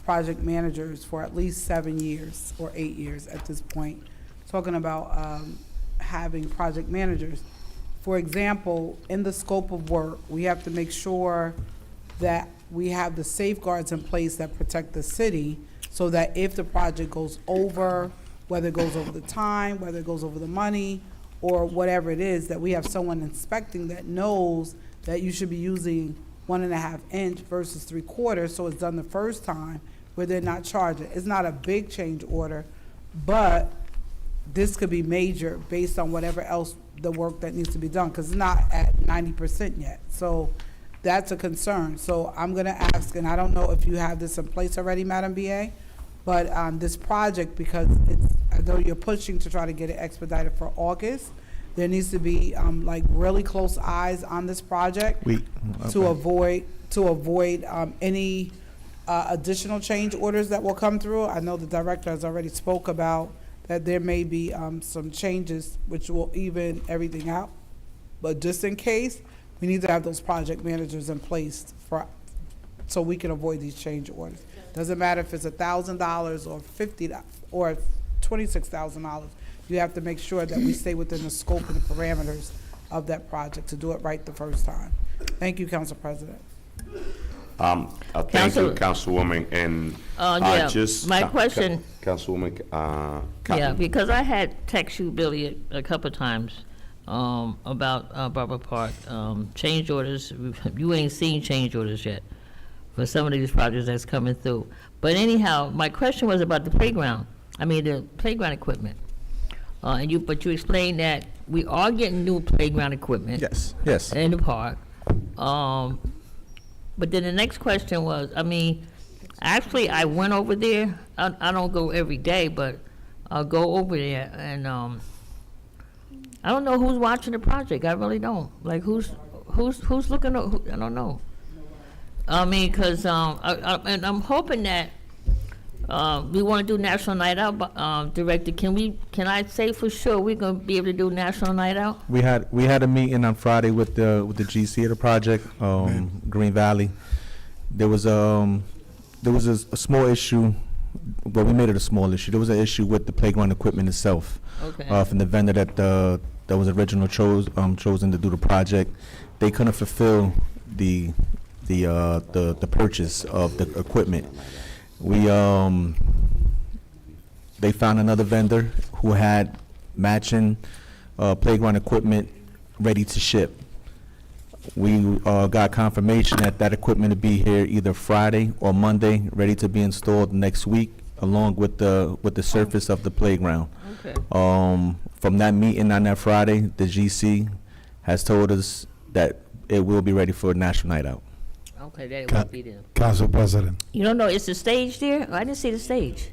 project managers for at least 7 years or 8 years at this point, talking about, having project managers. For example, in the scope of work, we have to make sure that we have the safeguards in place that protect the city so that if the project goes over, whether it goes over the time, whether it goes over the money, or whatever it is, that we have someone inspecting that knows that you should be using 1.5 inch versus 3/4, so it's done the first time where they're not charging. It's not a big change order, but this could be major based on whatever else the work that needs to be done, because it's not at 90% yet. So that's a concern. So I'm gonna ask, and I don't know if you have this in place already, Madam BA, but this project, because it's, I know you're pushing to try to get it expedited for August, there needs to be like really close eyes on this project to avoid any additional change orders that will come through. I know the director has already spoke about that there may be some changes which will even everything out. But just in case, we need to have those project managers in place so we can avoid these change orders. Doesn't matter if it's $1,000 or $50 or $26,000. You have to make sure that we stay within the scope and the parameters of that project to do it right the first time. Thank you, Council President. Thank you, Councilwoman, and Yeah, just. my question. Councilwoman, Yeah, Cotton. because I had text you, Billy, a couple of times about Barber Park change orders. You ain't seen change orders yet for some of these projects that's coming through. But anyhow, my question was about the playground. I mean, the playground equipment. But you explained that we are getting new playground equipment. Yes. In the park. But then the next question was, I mean, actually, I went over there. I don't go every day, but I'll go over there, and I don't know who's watching the project. I really don't. Like, who's looking? I don't know. I mean, because and I'm hoping that we want to do National Night Out, Director. Can I say for sure we're gonna be able to do National Night Out? We had a meeting on Friday with the GC of the project, Green Valley. There was a small issue. Well, we made it a small issue. There was an issue with the playground equipment itself. Okay. From the vendor that was originally chosen to do the project. They couldn't fulfill the purchase of the equipment. They found another vendor who had matching playground equipment ready to ship. We got confirmation that that equipment will be here either Friday or Monday, ready to be installed next week, along with the surface of the playground. Okay. From that meeting on that Friday, the GC has told us that it will be ready for National Night Out. Okay, that it won't be there. Council President. You don't know, is the stage there? I didn't see the stage.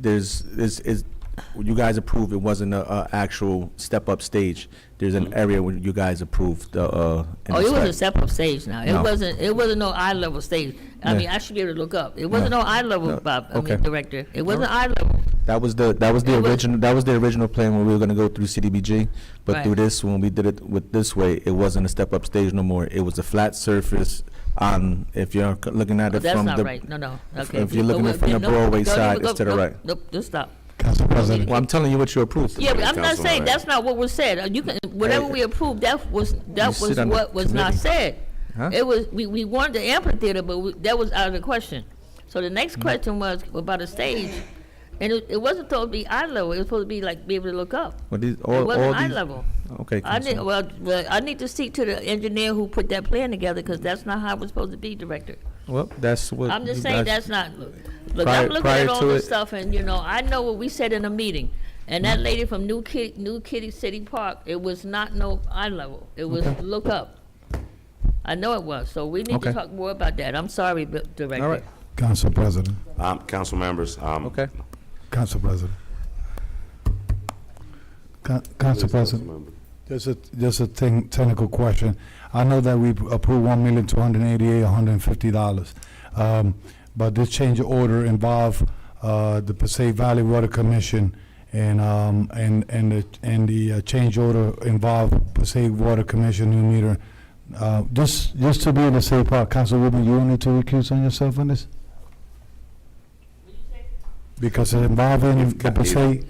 You guys approved, it wasn't a actual step-up stage. There's an area where you guys approved. Oh, it was a separate stage now. It No. wasn't no eye level stage. I Yeah. mean, I should be able to look up. It wasn't no eye level, No. Bob, Okay. Director. It wasn't eye level. That was the original plan when we were gonna go through CDBG, but Right. through this, when we did it with this way, it wasn't a step-up stage no more. It was a flat surface on, if you're looking at Oh, it that's from not the. right. No. Okay. If you're looking at it from the Broadway side, it's to the right. Nope, just stop. Council President. Well, I'm telling you what you approved. Yeah, but I'm not Councilman saying Ray. that's not what was said. You can, whatever we approved, that was sit on the what was not committee. said. Huh? It was, we wanted the amphitheater, but that was out of the question. So the next Mm-hmm. question was about a stage, and it wasn't supposed to be eye level. It was supposed to be like, be able to look up. Well, these- It all wasn't eye these- level. Okay, I need, Councilman. well, I need to speak to the engineer who put that plan together, because that's not how it was supposed to be, Director. Well, that's what. I'm just you saying guys- that's not, look, Prior- I'm looking prior at all to this it- stuff, and, I know what we said in a meeting. And that lady from New Kitty City Park, it was not no eye level. It was look up. I know it was, so we need to Okay. talk more about that. I'm sorry, Director. All right. Council President. Council members, Okay. Council President. Council President. Just a technical question. I know that we approved $1,288,150. But this change of order involved the Passaic Valley Water Commission and the change order involved Passaic Water Commission new meter. Just to be in the safe part, Councilwoman, you don't need to recuse on yourself on this? Because it involving the Passaic.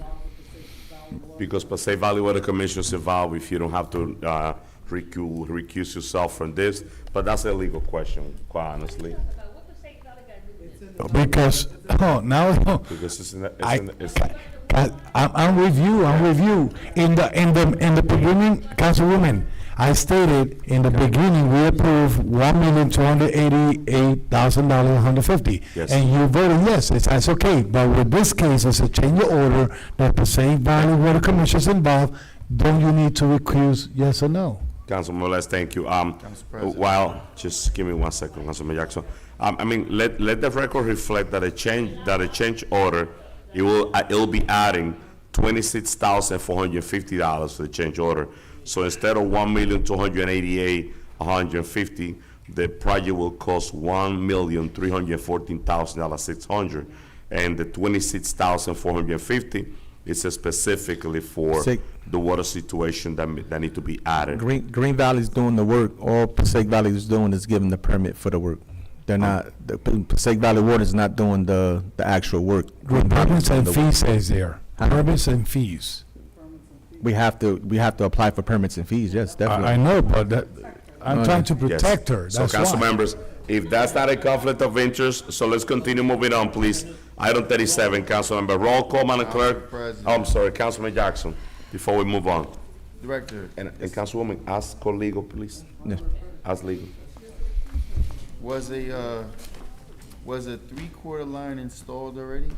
because Passaic Valley Water Commission is involved, if you don't have to recuse yourself from this, but that's a legal question, quite honestly. Because, now, Because it's I'm with you. In the beginning, Councilwoman, I stated in the beginning, we approved $1,288,150. Yes. And you voted yes, that's okay. But with this case, it's a change of order that the Passaic Valley Water Commission is involved. Don't you need to recuse, yes or no? Councilman Velez, thank you. President. While, just give me 1 second, Councilman Jackson. Let the record reflect that a change order, it'll be adding $26,450 for the change order. So instead of $1,288,150, the project will cost $1,314,600, and the $26,450 is specifically for the water situation that need to be added. Green Valley's doing the work. All Passaic Valley is doing is giving the permit for the work. They're not, the Passaic Valley Water is not doing the actual work. Green Valley's Permits doing and the work. fees says there. Permits and fees. We have to apply for permits and fees, yes, definitely. I know, but I'm No, trying to Yes. protect her, So, that's council why. members, if that's not a conflict of interest, so let's continue moving on, please. Item 37, council member, roll call, Madam Clerk. President. Oh, I'm sorry, Councilman Jackson, before we move on. Director, And Councilwoman, ask for legal, please. Yes. Ask legal. was a three-quarter line installed already?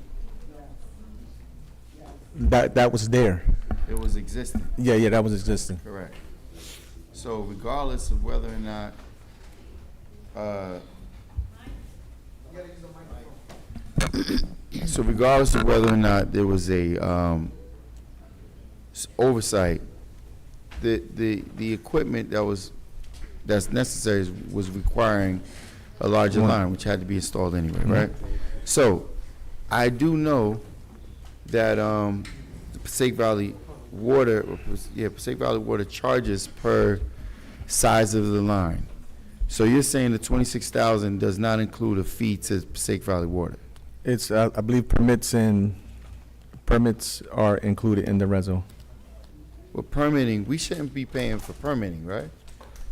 That was there. It was existing. Yeah, that was existing. Correct. So regardless of whether or not, there was a, oversight, the equipment that's necessary was requiring a larger line, which had to be installed anyway, right? So, I do know that, the Passaic Valley Water charges per size of the line. So you're saying the 26,000 does not include a fee to Passaic Valley Water? It's, I believe permits are included in the reso. Well, permitting, we shouldn't be paying for permitting, right?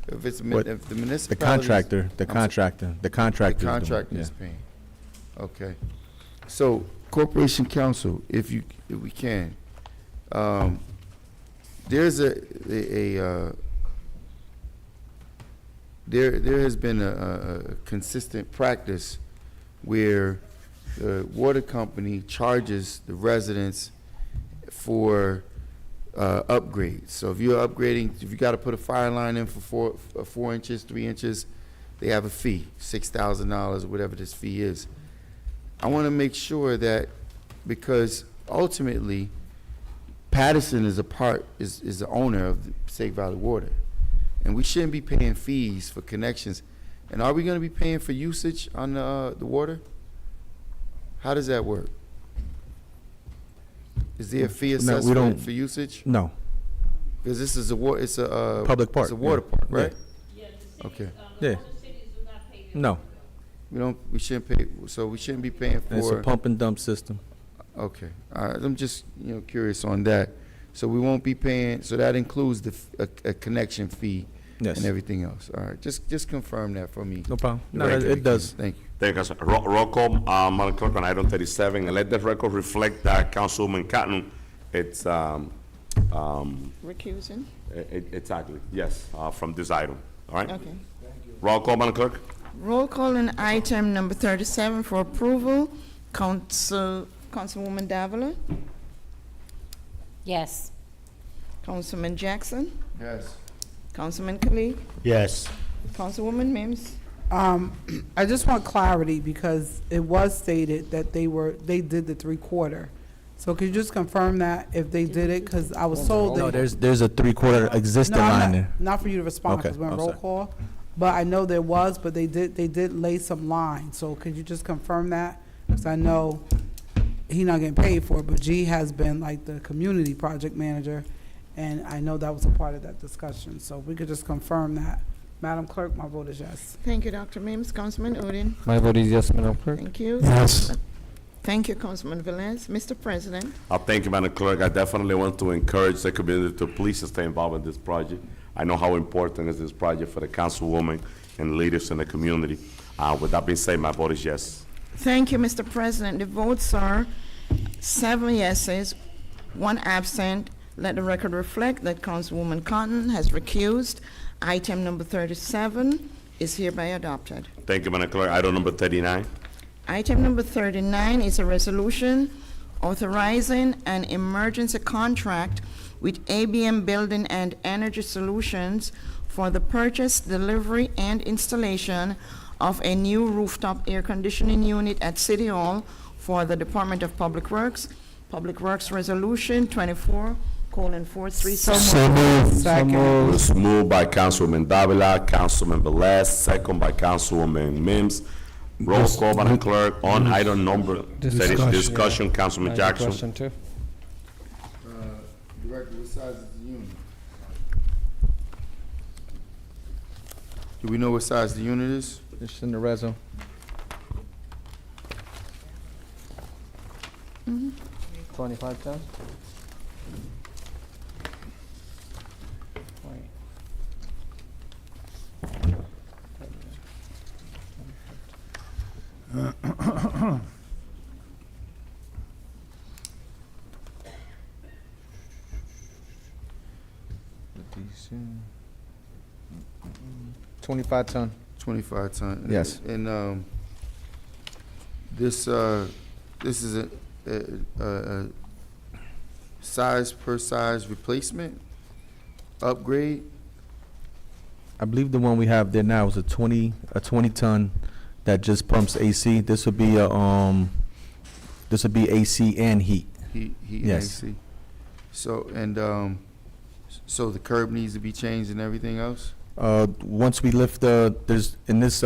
If it's, What- if the The municipality. contractor is doing The it, contractor yeah. is paying. Okay. So, Corporation Counsel, if we can, there's there has been a consistent practice where the water company charges the residents for upgrades. So if you're upgrading, if you got to put a fire line in for 4 inches, 3 inches, they have a fee, $6,000 or whatever this fee is. I want to make sure that, because ultimately, Paterson is is the owner of the Passaic Valley Water, and we shouldn't be paying fees for connections. And are we going to be paying for usage on the water? How does that work? Is there a fee assessed for usage? No. Because this is it's a Public park, It's a water yeah. park, right? Okay. Yeah. No. We shouldn't pay. So we shouldn't be paying for. It's a pump and dump system. Okay. All right. I'm just curious on that. So we won't be paying. So that includes a connection fee. Yes. And everything else. All right. Just confirm that for me. No problem. No, Director it does. Thank you. Thank you, sir. Roll call, Madam Clerk, on item 37, and let the record reflect that Councilwoman Cotton, it's, Recusing? exactly, yes, from this item, all right? Okay. Roll call, Madam Clerk. Roll call on item number 37 for approval. Councilwoman Davila? Yes. Councilman Jackson? Yes. Councilman Khalid? Yes. Councilwoman Mims? I just want clarity, because it was stated that they did the 3/4. So could you just confirm that if they did it? Because I was told No, they. there's a 3/4 existing No, line there. not for you to respond, Okay, because we're on I'm roll sorry. call. But I know there was, but they did lay some lines. So could you just confirm that? Because I know he not getting paid for it, but G has been like the community project manager, and I know that was a part of that discussion. So if we could just confirm that. Madam Clerk, my vote is yes. Thank you, Dr. Mims. Councilman Udine? My vote is yes, Madam Clerk. Thank you. Yes. Thank you, Councilman Velez. Mr. President? Thank you, Madam Clerk. I definitely want to encourage the community to please stay involved in this project. I know how important is this project for the councilwoman and leaders in the community. With that being said, my vote is yes. Thank you, Mr. President. The votes are 7 yeses, 1 absent. Let the record reflect that Councilwoman Cotton has recused. Item number 37 is hereby adopted. Thank you, Madam Clerk. Item number 39. Item number 39 is a resolution authorizing an emergency contract with ABM Building and Energy Solutions for the purchase, delivery, and installation of a new rooftop air conditioning unit at City Hall for the Department of Public Works. Public Works Resolution 24:43. So moved. Second. It was moved by Councilwoman Davila, Councilman Velez, second by Councilwoman Mims. Roll call, Madam Clerk, on item number, that is discussion, Councilman Jackson. Question too. Director, what size is the unit? Do we know what size the unit is? It's in the reso. 25 tons? $25 ton. 25 ton. Yes. And this is a size per size replacement, upgrade? I believe the one we have there now is a 20 ton that just pumps AC. This would be AC and heat. Heat and Yes. AC. So, and so the curb needs to be changed and everything else? Once we lift there's in this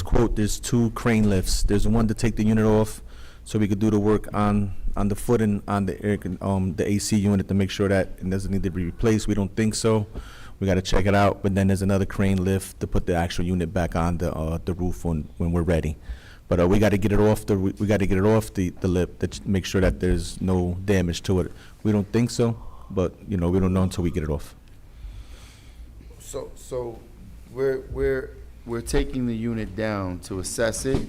quote, there's 2 crane lifts. There's one to take the unit off, so we could do the work on the footing on the AC unit to make sure that it doesn't need to be replaced. We don't think so. We got to check it out. But then there's another crane lift to put the actual unit back on the roof when we're ready. But we got to get it off the lip to make sure that there's no damage to it. We don't think so, but we don't know until we get it off. So we're taking the unit down to assess it,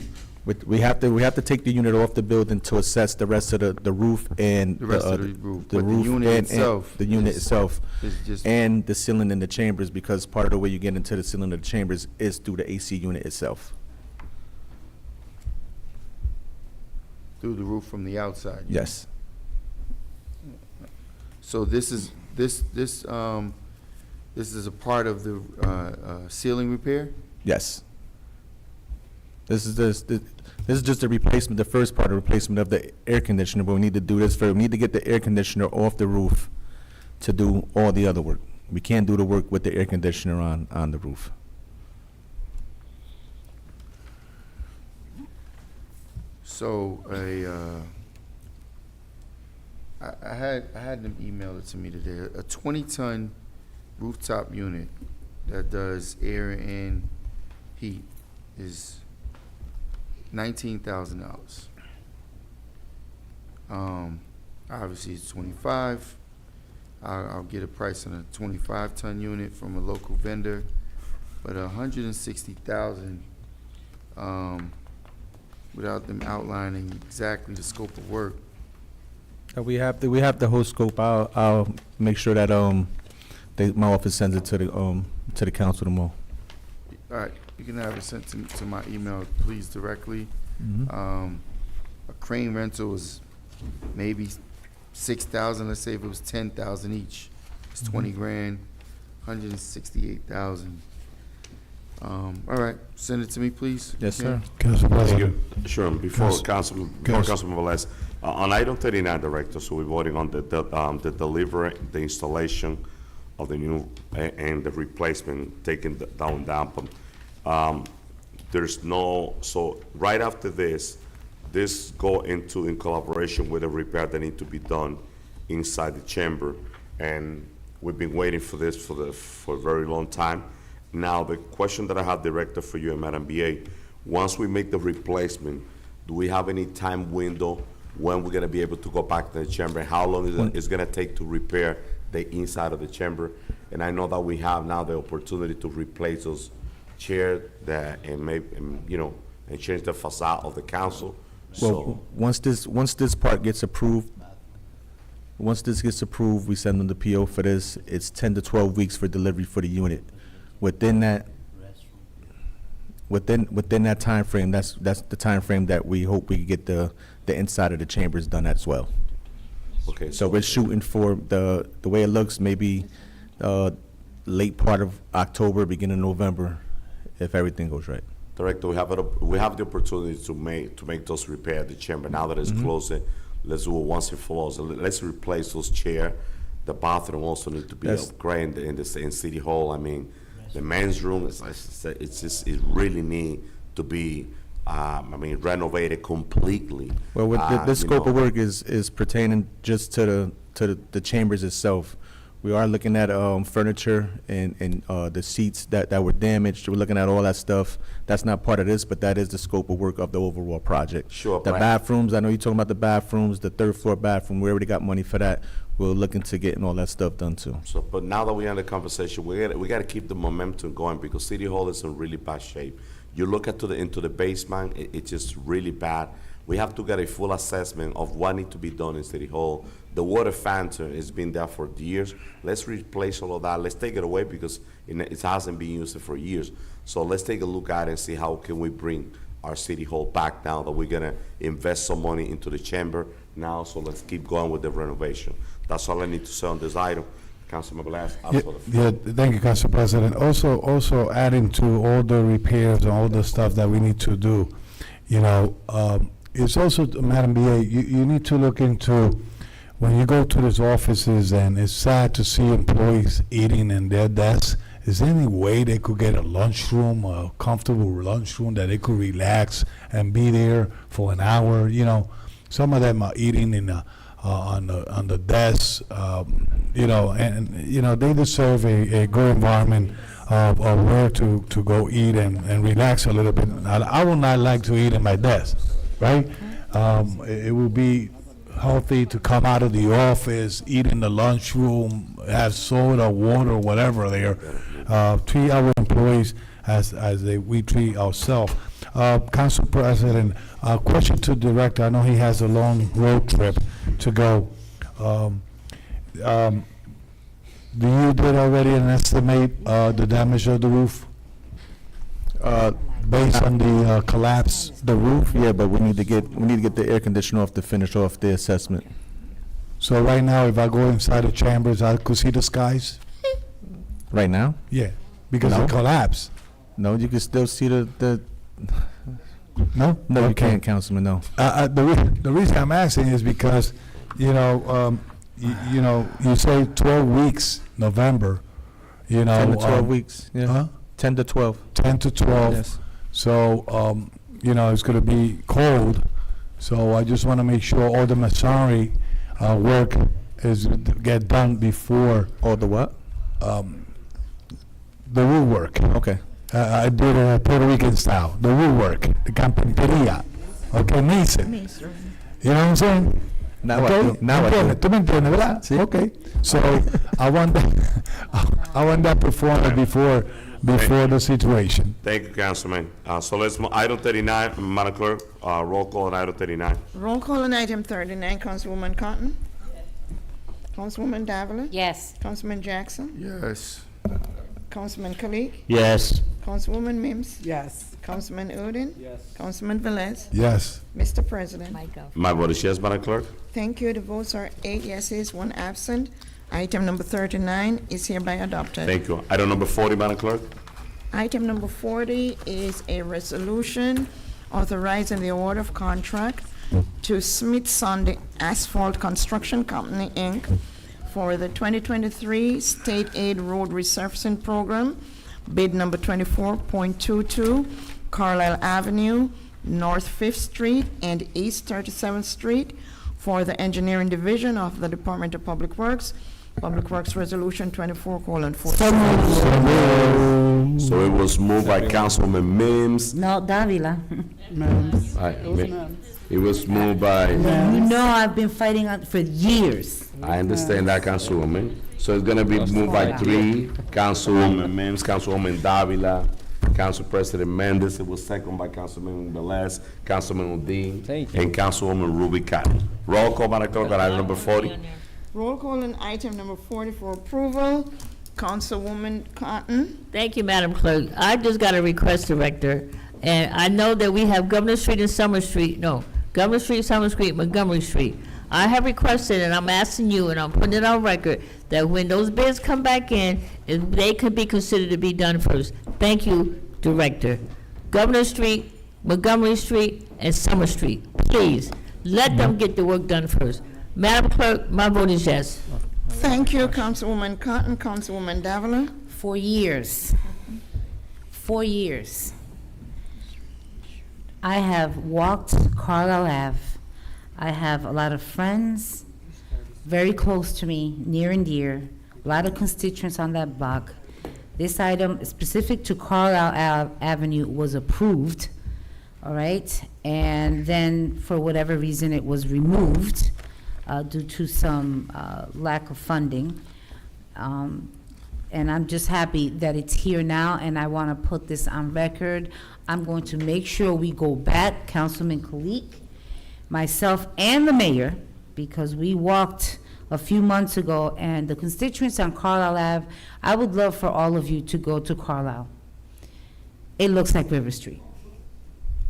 We have to take the unit off the building to assess the rest of the roof and. The rest of the roof, The but the roof unit and itself the unit is- itself. is just- And the ceiling in the chambers, because part of the way you get into the ceiling of the chambers is through the AC unit itself. Through the roof from the outside? Yes. So this is a part of the ceiling repair? Yes. This is just the replacement, the first part of replacement of the air conditioner, but we need to do this we need to get the air conditioner off the roof to do all the other work. We can't do the work with the air conditioner on the roof. So I had them email it to me today. A 20-ton rooftop unit that does air and heat is $19,000. Obviously, it's 25. I'll get a price on a 25-ton unit from a local vendor, but $160,000 without them outlining exactly the scope of work. We have the whole scope. I'll make sure that my office sends it to the council tomorrow. All right, you can have it sent to my email, please, directly. A crane rental is maybe $6,000. Let's say if it was $10,000 each, it's 20 grand, $168,000. All right, send it to me, please. Yes, sir. Council Thank President. you. Sure, before Councilman Velez, on item 39, Director, so we're voting on the delivery, the installation of the new and the replacement, taking down damp. There's no, so right after this go into in collaboration with the repair that need to be done inside the chamber, and we've been waiting for this for a very long time. Now, the question that I have, Director, for you and Madam BA, once we make the replacement, do we have any time window when we're gonna be able to go back to the chamber? How long is it's gonna take to repair the inside of the chamber? And I know that we have now the opportunity to replace those chairs and change the facade of the council. Well, once this part gets approved, we send them the PO for this. It's 10 to 12 weeks for delivery for the unit. Within that time frame, that's the time frame that we hope we get the inside of the chambers done as well. Okay. So we're shooting for the way it looks, maybe late part of October, beginning of November, if everything goes right. Director, we have the opportunity to make those repair the chamber. Now that it's closing, let's do it once and for all. So let's replace those chairs. The bathroom also need to be upgraded in City Hall. I mean, the men's room it really need to be renovated completely. Well, with this scope of work is pertaining just to the chambers itself. We are looking at furniture and the seats that were damaged. We're looking at all that stuff. That's not part of this, but that is the scope of work of the overall project. Sure. The bathrooms, I know you're talking about the bathrooms, the third floor bathroom. We already got money for that. We're looking to getting all that stuff done too. So, but now that we're in the conversation, we got to keep the momentum going because City Hall is in really bad shape. You look into the basement, it's just really bad. We have to get a full assessment of what needs to be done in City Hall. The water fountain has been there for years. Let's replace all of that. Let's take it away because it hasn't been used for years. So let's take a look at it and see how can we bring our City Hall back now that we're gonna invest some money into the chamber now. So let's keep going with the renovation. That's all I need to say on this item. Councilman Velez, Thank you, Council President. Also adding to all the repairs and all the stuff that we need to do, it's also, Madam BA, you need to look into, when you go to these offices, and it's sad to see employees eating in their desks, is there any way they could get a lunchroom, a comfortable lunchroom that they could relax and be there for an hour? Some of them are eating on the desks, they deserve a good environment of where to go eat and relax a little bit. I would not like to eat in my desk, right? It would be healthy to come out of the office, eat in the lunchroom, have soda, water, whatever there. Treat our employees as we treat ourselves. Council President, question to Director. I know he has a long road trip to go. Do you did already an estimate the damage of the roof? Based on the collapse? The roof, yeah, but we need to get the air conditioner off to finish off the assessment. So right now, if I go inside the chambers, I could see the skies? Right now? Yeah, because No. it collapsed. No, you can still see the No? No, you Okay. can't, Councilman, no. The reason I'm asking is because, you know, you say 12 weeks, November, you know. 10 to 12 weeks, yeah. Huh? 10 to 12. 10 to 12. Yes. So, you know, it's going to be cold. So I just want to make sure all the masonry work is get done before. All the what? The roof work. Okay. I did it Puerto Rican style. The roof work, the carpintería. Okay, mason. You know what I'm saying? Now okay? I do. Now I do. Tú me entiendes, ¿verdad? Sí. Okay. So I want that, I want that performed before the situation. Thank you, Councilman. So let's move, item 39, Madam Clerk, roll call on item 39. Roll call on item 39, Councilwoman Cotton. Councilwoman Davila. Yes. Councilman Jackson. Yes. Councilman Kalik. Yes. Councilwoman Mims. Yes. Councilman Udine. Yes. Councilman Velez. Yes. Mr. President. My vote is yes, Madam Clerk. Thank you. The votes are 8 yeses, 1 absent. Item number 39 is hereby adopted. Thank you. Item number 40, Madam Clerk. Item number 40 is a resolution authorizing the award of contract to Smith Sunday Asphalt Construction Company, Inc. for the 2023 State Aid Road Resurfacing Program, bid number 24.22, Carlisle Avenue, North 5th Street and East 37th Street for the Engineering Division of the Department of Public Works. Public Works Resolution 24:4. So it was moved by Councilwoman Mims. No, Davila. It was moved by, You know I've been fighting for years. I understand that, Councilwoman. So it's gonna be moved by 3, Councilwoman Mims, Councilwoman Davila, Council President Mendes. It was seconded by Councilman Velez, Councilman Udine, and Councilwoman Ruby Cotton. Roll call, Madam Clerk, on item number 40. Roll call on item number 40 for approval. Councilwoman Cotton. Thank you, Madam Clerk. I just got a request, Director, and I know that we have Governor Street and Summer Street, no, Governor Street, Summer Street, Montgomery Street. I have requested, and I'm asking you, and I'm putting it on record, that when those bids come back in, they could be considered to be done first. Thank you, Director. Governor Street, Montgomery Street, and Summer Street, please, let them get the work done first. Madam Clerk, my vote is yes. Thank you, Councilwoman Cotton. Councilwoman Davila. For years. 4 years. I have walked Carlisle Ave. I have a lot of friends very close to me, near and dear, a lot of constituents on that block. This item specific to Carlisle Avenue was approved, all right? And then for whatever reason, it was removed due to some lack of funding. And I'm just happy that it's here now, and I want to put this on record. I'm going to make sure we go back, Councilman Kalik, myself, and the mayor, because we walked a few months ago, and the constituents on Carlisle Ave, I would love for all of you to go to Carlisle. It looks like River Street.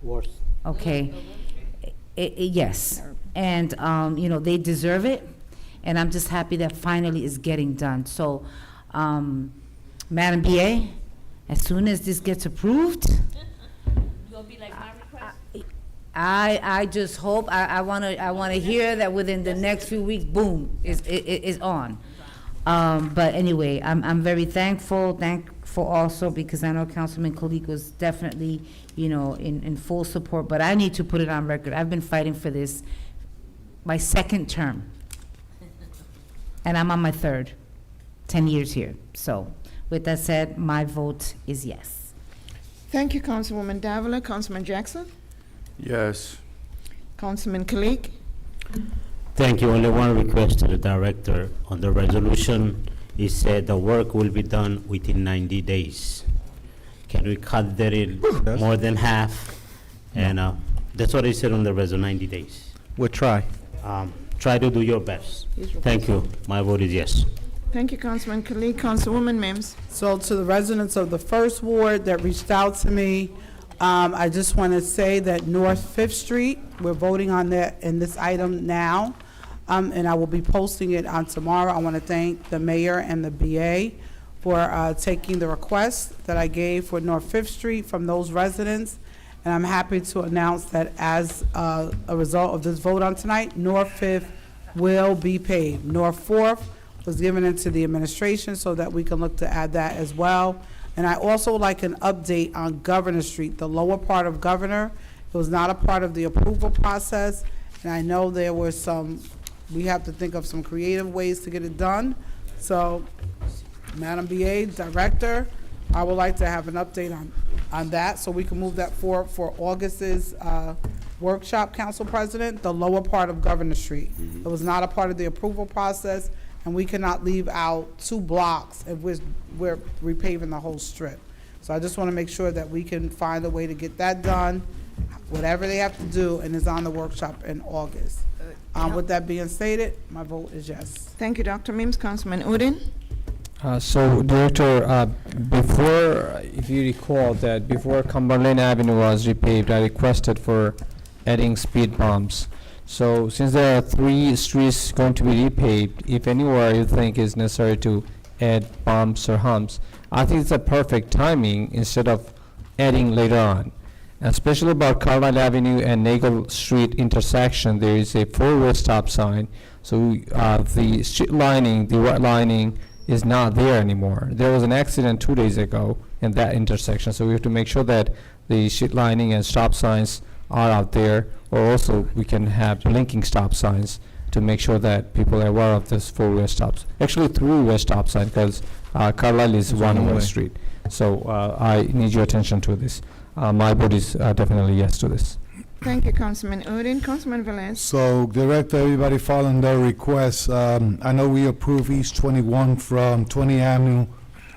Worse. Okay? Yes. And, you know, they deserve it, and I'm just happy that finally it's getting done. So, Madam BA, as soon as this gets approved, I just hope, I wanna hear that within the next few weeks, boom, is on. But anyway, I'm very thankful also, because I know Councilman Kalik was definitely, you know, in full support, but I need to put it on record. I've been fighting for this my second term, and I'm on my third, 10 years here. So with that said, my vote is yes. Thank you, Councilwoman Davila. Councilman Jackson. Yes. Councilman Kalik. Thank you. Only one request to the director. On the resolution, it said the work will be done within 90 days. Can we cut that in more than half? And that's what I said on the resolution, 90 days. We'll try. Try to do your best. Thank you. My vote is yes. Thank you, Councilman Khalid. Councilwoman Mims. So to the residents of the first ward that reached out to me, I just want to say that North Fifth Street, we're voting on that in this item now, and I will be posting it on tomorrow. I want to thank the mayor and the BA for taking the request that I gave for North Fifth Street from those residents. And I'm happy to announce that as a result of this vote on tonight, North Fifth will be paved. North Fourth was given into the administration so that we can look to add that as well. And I also would like an update on Governor Street, the lower part of Governor. It was not a part of the approval process, and I know there were we have to think of some creative ways to get it done. So, Madam BA, Director, I would like to have an update on that, so we can move that forward for August's workshop, Council President, the lower part of Governor Street. It was not a part of the approval process, and we cannot leave out 2 blocks if we're repaving the whole strip. So I just want to make sure that we can find a way to get that done, whatever they have to do, and is on the workshop in August. With that being stated, my vote is yes. Thank you, Dr. Mims. Councilman Udine. So, Director, before, if you recall, that before Cumberland Avenue was repaved, I requested for adding speed bumps. So, since there are 3 streets going to be repaved, if anywhere you think is necessary to add bumps or humps, I think it's a perfect timing instead of adding later on. Especially about Carlisle Avenue and Nagel Street intersection, there is a 4-way stop sign. So, the street lining, the white lining, is not there anymore. There was an accident 2 days ago in that intersection, so we have to make sure that the street lining and stop signs are out there, or also we can have blinking stop signs to make sure that people are aware of this 4-way stops. Actually, 3-way stop sign, because Carlisle is one-way street. So I need your attention to this. My vote is definitely yes to this. Thank you, Councilman Udine. Councilman Velez. So, Director, everybody following their requests. I know we approve East 21 from 20 Avenue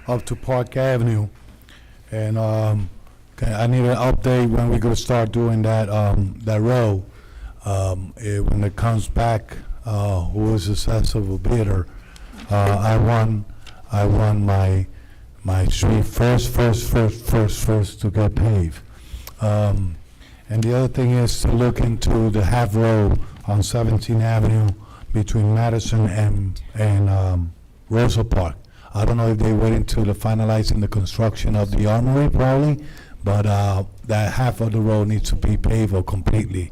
up to Park Avenue. And I need an update when we're gonna start doing that, that road. When it comes back, who is the successful bidder? I won my street first to get paved. And the other thing is to look into the half road on 17th Avenue between Madison and Rosa Park. I don't know if they went into the finalizing the construction of the armory probably, but that half of the road needs to be paved or completely.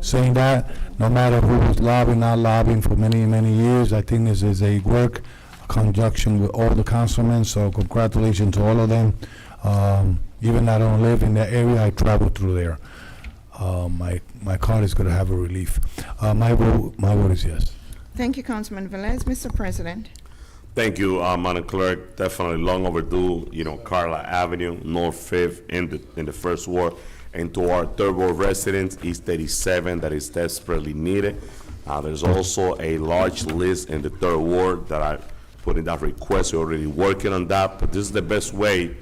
Saying that, no matter who was lobbying, not lobbying for many, many years, I think this is a work conjunction with all the councilmen, so congratulations to all of them. Even though I don't live in that area, I travel through there. My car is going to have a relief. My vote is yes. Thank you, Councilman Velez. Mr. President. Thank you, Madam Clerk. Definitely long overdue. Carlisle Avenue, North Fifth in the first ward, and to our third ward residents, East 37, that is desperately needed. There's also a large list in the third ward that I put in that request. We're already working on that, but this is the best way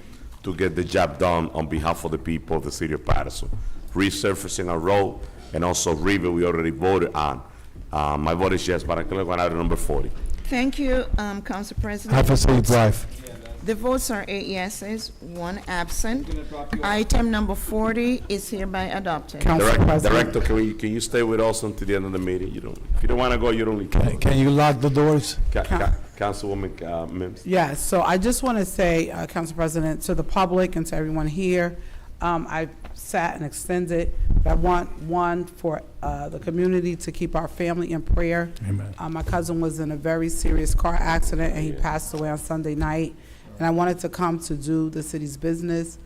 to get the job done on behalf of the people of the city of Paterson. Resurfacing a road, and also River we already voted on. My vote is yes, but I click on item number 40. Thank you, Council President. Have a safe drive. The votes are 8 yeses, 1 absent. Item number 40 is hereby adopted. Director, can you stay with us until the end of the meeting? If you don't want to go, you don't leave. Can you lock the doors? Councilwoman Mims. Yes, so I just want to say, Council President, to the public and to everyone here, I sat and extended. I want one for the community to keep our family in prayer. Amen. My cousin was in a very serious car accident and he passed away on Sunday night. And I wanted to come to do the city's business,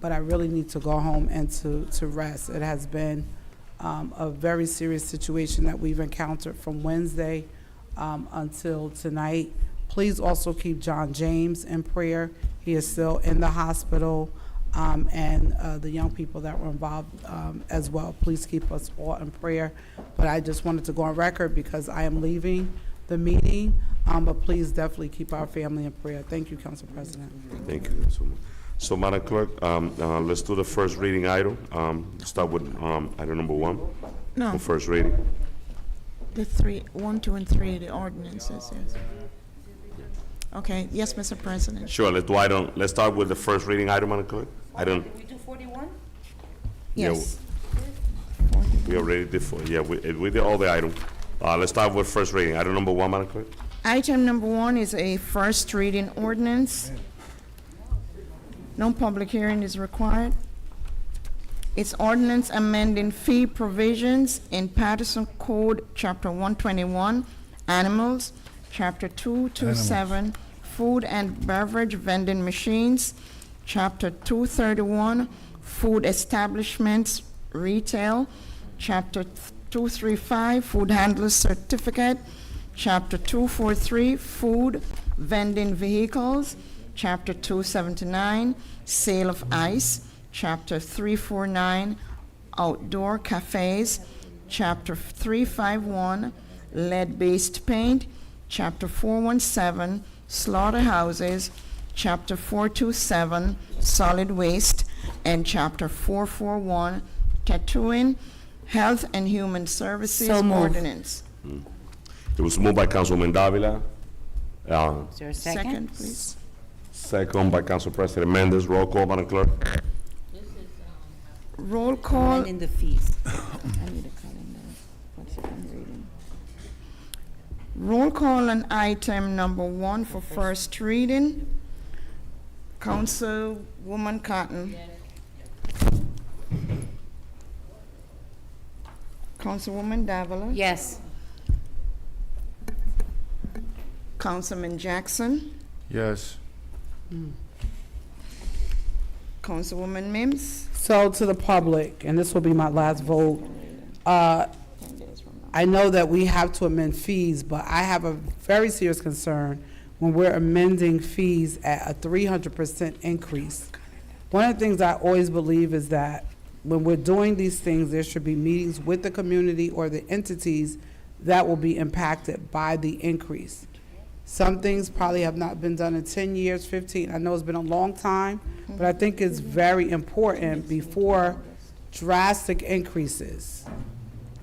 but I really need to go home and to rest. It has been a very serious situation that we've encountered from Wednesday until tonight. Please also keep John James in prayer. He is still in the hospital, and the young people that were involved as well. Please keep us all in prayer. But I just wanted to go on record because I am leaving the meeting, but please definitely keep our family in prayer. Thank you, Council President. Thank you so much. So, Madam Clerk, let's do the first reading item. Start with item number 1. No. The first reading. The 1, 2, and 3, the ordinances, yes. Okay, yes, Mr. President. Sure, let's start with the first reading item, Madam Clerk. We do 41? Yes. We already did we did all the items. Let's start with first reading. Item number 1, Madam Clerk. Item number 1 is a first reading ordinance. No public hearing is required. It's ordinance amending fee provisions in Paterson Code, Chapter 121, Animals, Chapter 227, Food and Beverage Vending Machines, Chapter 231, Food Establishments, Retail, Chapter 235, Food Handler Certificate, Chapter 243, Food Vending Vehicles, Chapter 279, Sale of Ice, Chapter 349, Outdoor Cafes, Chapter 351, Lead-Based Paint, Chapter 417, Slaughterhouses, Chapter 427, Solid Waste, and Chapter 441, Tattooing, Health and Human Services So moved. Ordinance. It was moved by Councilwoman Davila. Is there a second? Second, please. Second by Council President Mendez. Roll call, Madam Clerk. Roll call. Amending the fees. I need a calendar for second reading. Roll call on item number 1 for first reading. Councilwoman Cotton. Councilwoman Davila. Yes. Councilman Jackson. Yes. Councilwoman Mims. So to the public, and this will be my last vote, I know that we have to amend fees, but I have a very serious concern when we're amending fees at a 300% increase. One of the things I always believe is that when we're doing these things, there should be meetings with the community or the entities that will be impacted by the increase. Some things probably have not been done in 10 years, 15. I know it's been a long time, but I think it's very important before drastic increases,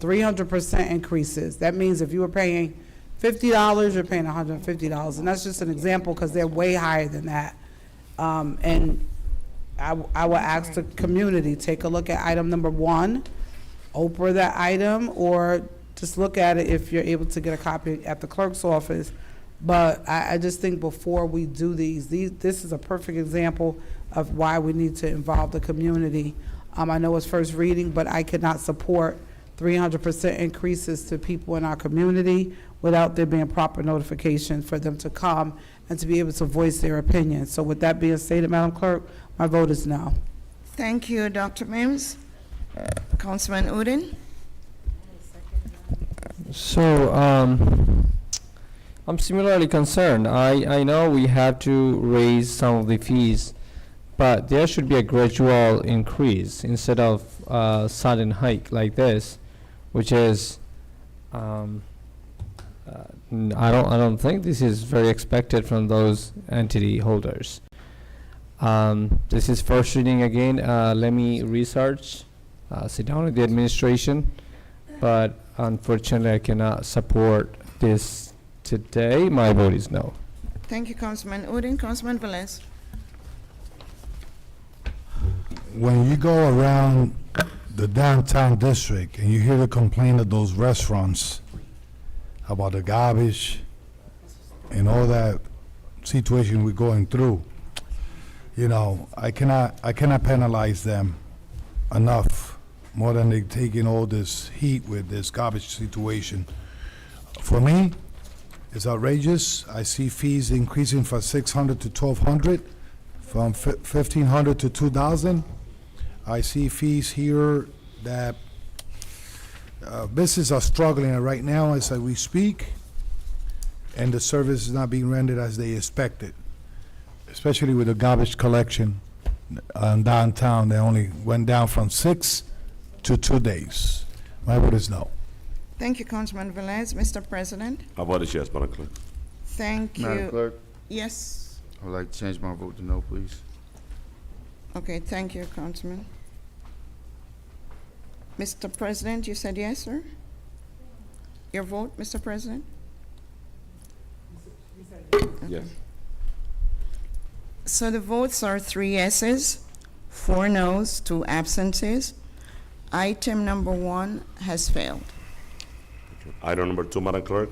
300% increases. That means if you were paying $50, you're paying $150. And that's just an example because they're way higher than that. And I will ask the community, take a look at item number 1, Oprah that item, or just look at it if you're able to get a copy at the clerk's office. But I just think before we do these, this is a perfect example of why we need to involve the community. I know it's first reading, but I could not support 300% increases to people in our community without there being proper notification for them to come and to be able to voice their opinion. So with that being stated, Madam Clerk, my vote is no. Thank you, Dr. Mims. Councilman Udine. So, I'm similarly concerned. I know we have to raise some of the fees, but there should be a gradual increase instead of a sudden hike like this, which is, I don't think this is very expected from those entity holders. This is first reading again. Let me research, sit down with the administration, but unfortunately I cannot support this today. My vote is no. Thank you, Councilman Udine. Councilman Velez. When you go around the downtown district and you hear the complaint of those restaurants about the garbage and all that situation we're going through, you know, I cannot penalize them enough more than they taking all this heat with this garbage situation. For me, it's outrageous. I see fees increasing from $600 to $1,200, from $1,500 to $2,000. I see fees here that businesses are struggling right now as we speak, and the service is not being rendered as they expected, especially with the garbage collection downtown. They only went down from 6 to 2 days. My vote is no. Thank you, Councilman Velez. Mr. President. How about this, yes, Madam Clerk? Thank you. Madam Clerk, Yes. I would like to change my vote to no, please. Okay, thank you, Councilman. Mr. President, you said yes, sir? Your vote, Mr. President? Yes. So the votes are 3 yeses, 4 noes, 2 absences. Item number 1 has failed. Item number 2, Madam Clerk.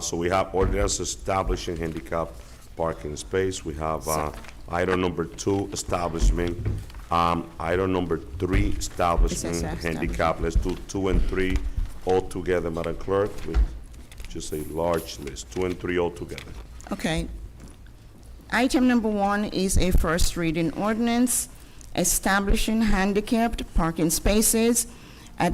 So we have ordinance establishing handicap parking space. We have item number 2, establishment. Item number 3, establishing handicap. Let's do 2 and 3 all together, Madam Clerk, with just a large list. 2 and 3 all together. Okay. Item number 1 is a first reading ordinance establishing handicapped parking spaces at,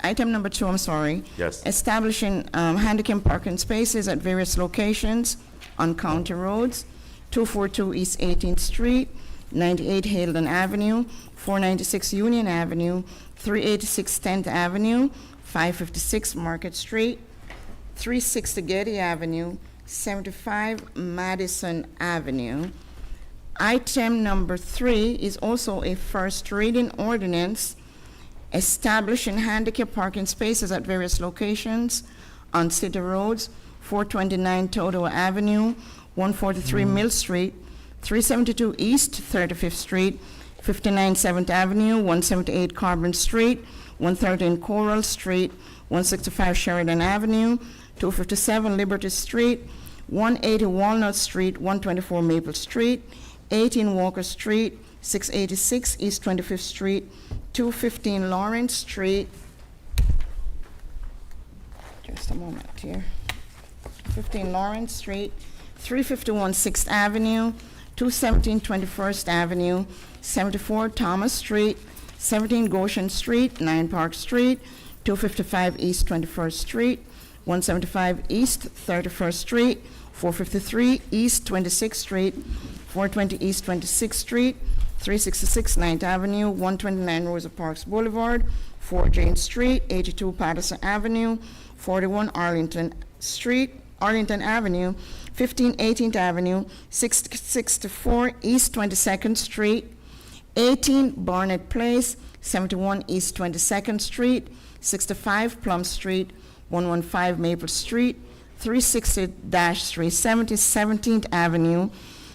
item number 2, I'm sorry. Yes. Establishing handicapped parking spaces at various locations on county roads, 242 East 18th Street, 98 Hayden Avenue, 496 Union Avenue, 386 10th Avenue, 556 Market Street, 360 Getty Avenue, 75 Madison Avenue. Item number 3 is also a first reading ordinance establishing handicap parking spaces at various locations on city roads, 429 Toto Avenue, 143 Mill Street, 372 East 35th Street, 59 7th Avenue, 178 Carbon Street, 113 Coral Street, 165 Sheridan Avenue, 257 Liberty Street, 180 Walnut Street, 124 Maple Street, 18 Walker Street, 686 East 25th Street, 215 Lawrence Street. Just a moment here. 15 Lawrence Street, 351 6th Avenue, 217 21st Avenue, 74 Thomas Street, 17 Goshen Street, 9 Park Street, 255 East 21st Street, 175 East 31st Street, 453 East 26th Street, 420 East 26th Street, 366 9th Avenue, 129 Rosa Parks Boulevard, 4 Jane Street, 82 Paterson Avenue, 41 Arlington Avenue, 15 18th Avenue, 664 East 22nd Street, 18 Barnett Place, 71 East 22nd Street, 65 Plum Street, 115 Maple Street, 360-370 17th Avenue,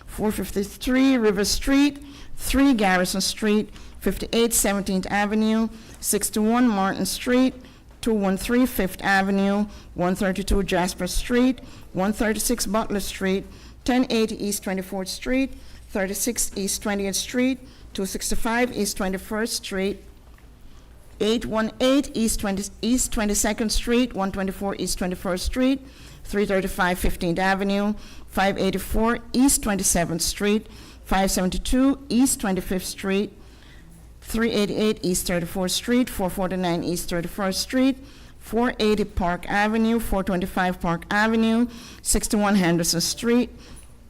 453 River Street, 3 Garrison Street, 58 17th Avenue, 61 Martin Street, 213 Fifth Avenue, 132 Jasper Street, 136 Butler Street, 1080 East 24th Street, 36 East 20th Street, 265 East 21st Street, 818 East 22nd Street, 124 East 21st Street, 335 15th Avenue, 584 East 27th Street, 572 East 25th Street, 388 East 34th Street, 449 East 31st Street, 480 Park Avenue, 425 Park Avenue, 61 Henderson Street,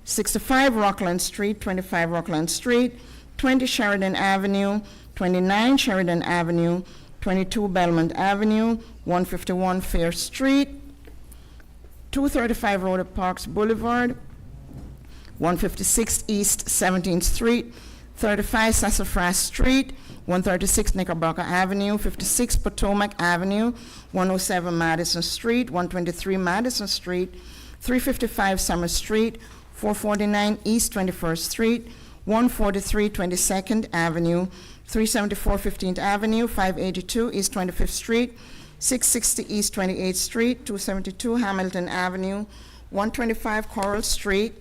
65 Rockland Street, 25 Rockland Street, 20 Sheridan Avenue, 29 Sheridan Avenue, 22 Belmont Avenue, 151 Fair Street, 235 Rhoda Parks Boulevard, 156 East 17th Street, 35 Sassafras Street, 136 Knickerbocker Avenue, 56 Potomac Avenue, 107 Madison Street, 123 Madison Street, 355 Summer Street, 449 East 21st Street, 143 22nd Avenue, 374 15th Avenue, 582 East 25th Street, 660 East 28th Street, 272 Hamilton Avenue, 125 Coral Street,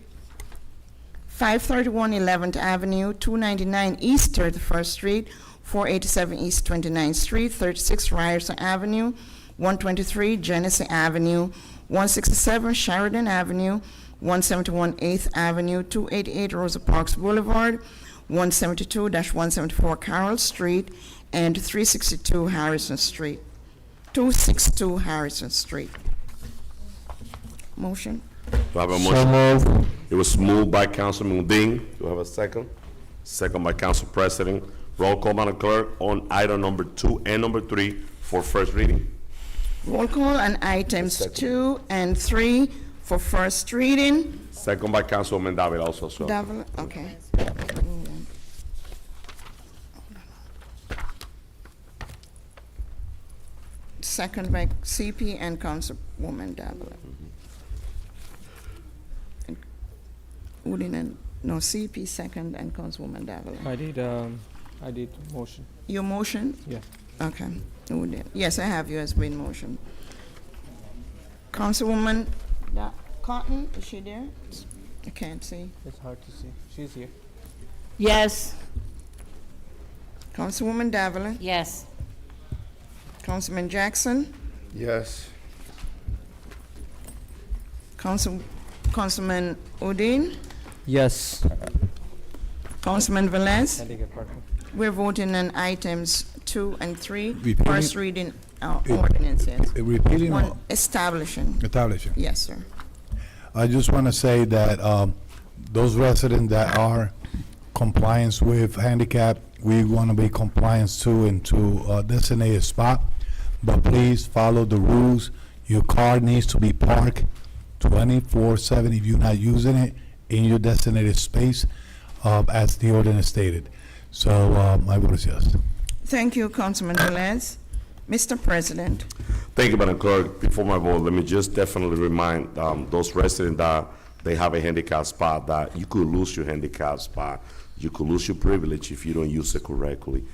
531 11th Avenue, 299 East 31st Street, 487 East 29th Street, 36 Ryerson Avenue, 123 Genesee Avenue, 167 Sheridan Avenue, 171 8th Avenue, 288 Rosa Parks Boulevard, 172-174 Carroll Street, and 362 Harrison Street. 262 Harrison Street. Motion? Do I have a motion? So moved. It was moved by Councilman Dean. Do I have a second? Second by Council President. Roll call, Madam Clerk, on item number 2 and number 3 for first reading. Roll call on items 2 and 3 for first reading. Second by Councilwoman Davila also, so. Davila, okay. second by CP and Councilwoman Davila. And Udine and, no, CP second and Councilwoman Davila. I did motion. Your motion? Yeah. Okay. Udine. Yes, I have you as main motion. Councilwoman Cotton, is she there? I can't see. It's hard to see. She's here. Yes. Councilwoman Davila? Yes. Councilman Jackson? Yes. Councilman Udine? Yes. Councilman Velez? I did get part. We're voting on items 2 and 3, Repeating- first reading ordinances. Repeating One, or establishing. establishing? Yes, sir. I just want to say that those residents that are compliance with handicap, we want to be compliant too into a designated spot. But please follow the rules. Your car needs to be parked 24/7 if you're not using it in your designated space, as the ordinance stated. So my vote is yes. Thank you, Councilman Velez. Mr. President, Thank you, Madam Clerk. Before my vote, let me just definitely remind those residents that they have a handicap spot, that you could lose your handicap spot. You could lose your privilege if you don't use it correctly.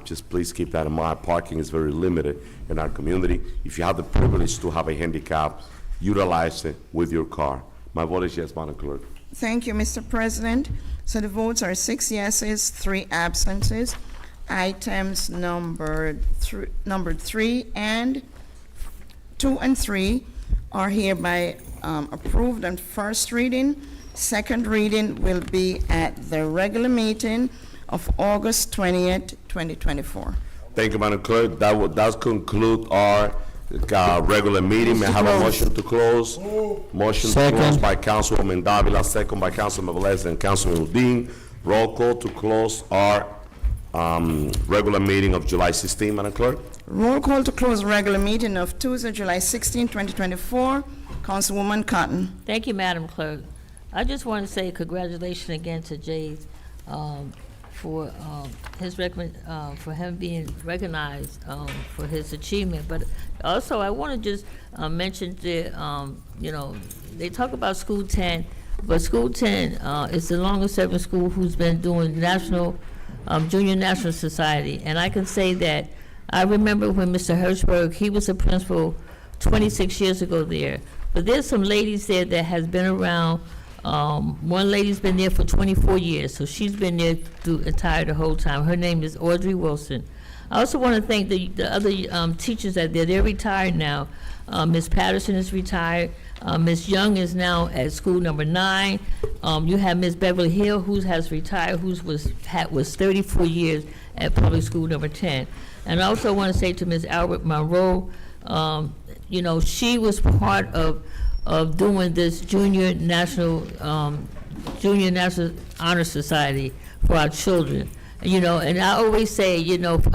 Just please keep that in mind. Parking is very limited in our community. If you have the privilege to have a handicap, utilize it with your car. My vote is yes, Madam Clerk. thank you, Mr. President. So the votes are 6 yeses, 3 absences. Items numbered 3 and 2 and 3 are hereby approved on first reading. Second reading will be at the regular meeting of August 20th, 2024. Thank you, Madam Clerk. That does conclude our regular meeting. May I have a motion to close? Motion to close by Councilwoman Davila, second by Councilman Velez and Councilman Udine. Roll call to close our regular meeting of July 16, Madam Clerk. Roll call to close regular meeting of Tuesday, July 16, 2024. Councilwoman Cotton. Thank you, Madam Clerk. I just want to say congratulations again to Jay for for him being recognized for his achievement. But also, I want to just mention that they talk about School 10, but School 10 is the longest serving school who's been doing Junior National Society, and I can say that I remember when Mr. Hirschberg, he was a principal 26 years ago there. But there's some ladies there that has been around. One lady's been there for 24 years, so she's been there the whole time. Her name is Audrey Wilson. I also want to thank the other teachers that they're retired now. Ms. Paterson is retired. Ms. Young is now at school number 9. You have Ms. Beverly Hill, who has retired, who was 34 years at public school number 10. And I also want to say to Ms. Albert Monroe, she was part of doing this Junior National Honor Society for our children. And I always say,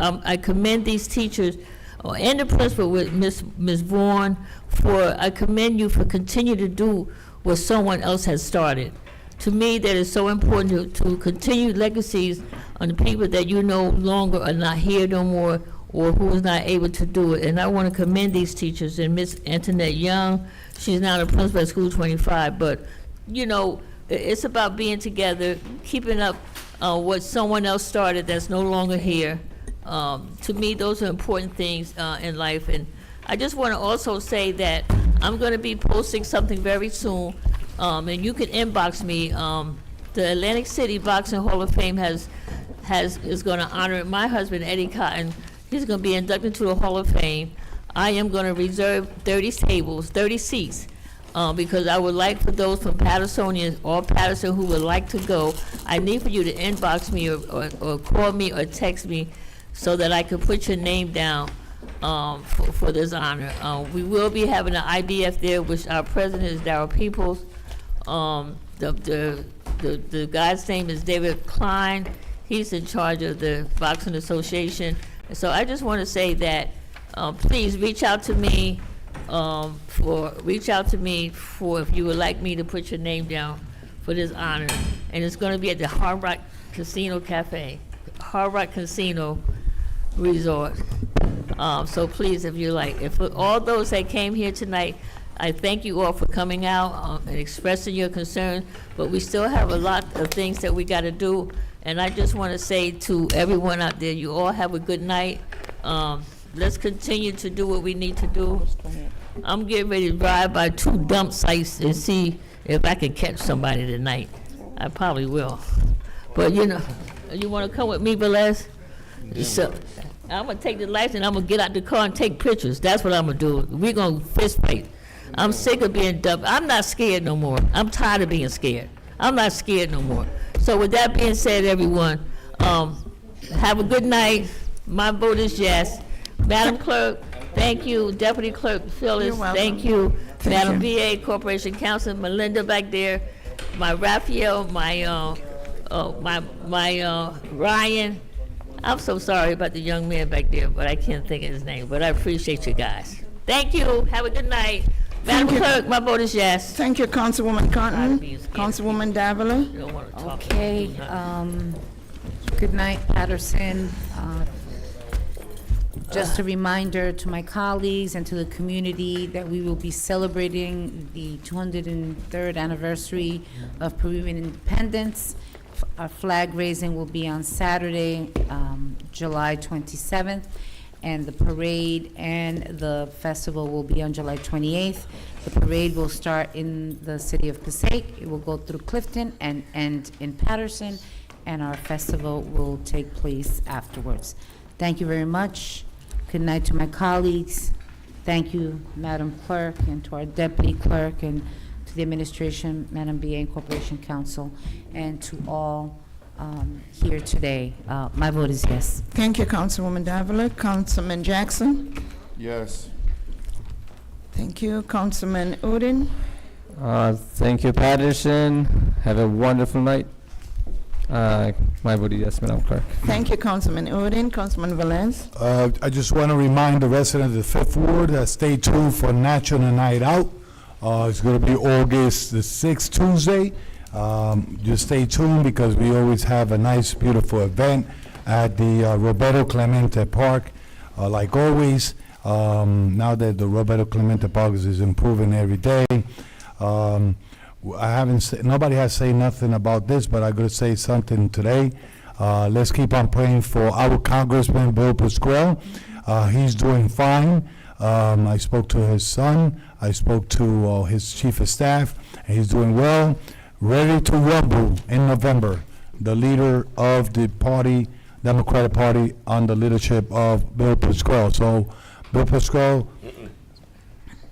I commend these teachers and the principal with Ms. Vaughn I commend you for continue to do what someone else has started. To me, that is so important to continue legacies on the people that you no longer are not here no more, or who is not able to do it. And I want to commend these teachers, and Miss Antoinette Young, she's now the principal at School 25, but, it's about being together, keeping up what someone else started that's no longer here. To me, those are important things in life. And I just want to also say that I'm going to be posting something very soon, and you can inbox me. The Atlantic City Boxing Hall of Fame is going to honor my husband, Eddie Cotton. He's going to be inducted to the Hall of Fame. I am going to reserve 30 seats, because I would like for those from Patersonians or Paterson who would like to go, I need for you to inbox me or call me or text me so that I can put your name down for this honor. We will be having an IBF there, which our president is Darryl Peoples. The guy's name is David Klein. He's in charge of the Boxing Association. So I just want to say that please reach out to me for if you would like me to put your name down for this honor. And it's going to be at the Hard Rock Casino Cafe, Hard Rock Casino Resort. So please, if you like, if all those that came here tonight, I thank you all for coming out and expressing your concern, but we still have a lot of things that we got to do. And I just want to say to everyone out there, you all have a good night. Let's continue to do what we need to do. I'm getting ready to drive by 2 dump sites and see if I can catch somebody tonight. I probably will. But you know, you want to come with me, Velez? So I'm going to take the lights and I'm going to get out the car and take pictures. That's what I'm going to do. We're going to fist fight. I'm sick of being dumped. I'm not scared no more. I'm tired of being scared. I'm not scared no more. So with that being said, everyone, have a good night. My vote is yes. Madam Clerk, thank you. Deputy Clerk Phyllis, You're welcome. thank you. Thank Madam you. VA Corporation Counsel, Melinda back there, my Raphael, my Ryan. I'm so sorry about the young man back there, but I can't think of his name, but I appreciate you guys. Thank you. Have a good night. Madam Clerk, my vote is yes. Thank you, Councilwoman Cotton. Councilwoman Davila. You don't want to talk. Okay, good night, Paterson. Just a reminder to my colleagues and to the community that we will be celebrating the 203rd anniversary of Peruvian independence. Our flag raising will be on Saturday, July 27th, and the parade and the festival will be on July 28th. The parade will start in the city of Passaic. It will go through Clifton and end in Paterson, and our festival will take place afterwards. Thank you very much. Good night to my colleagues. Thank you, Madam Clerk, and to our Deputy Clerk, and to the administration, Madam BA and Corporation Counsel, and to all here today. My vote is yes. Thank you, Councilwoman Davila. Councilman Jackson. Yes. Thank you, Councilman Udine. Thank you, Paterson. Have a wonderful night. My vote is yes, Madam Clerk. Thank you, Councilman Udine. Councilman Velez. I just want to remind the residents of the 5th Ward that stay tuned for National Night Out. It's going to be August the 6th, Tuesday. Just stay tuned because we always have a nice, beautiful event at the Roberto Clemente Park. Like always, now that the Roberto Clemente Park is improving every day, nobody has said nothing about this, but I'm going to say something today. Let's keep on praying for our Congressman Bill Pasquale. He's doing fine. I spoke to his son. I spoke to his chief of staff, and he's doing well. Ready to rumble in November. The leader of the party, Democratic Party, on the leadership of Bill Pasquale. So, Bill Pasquale,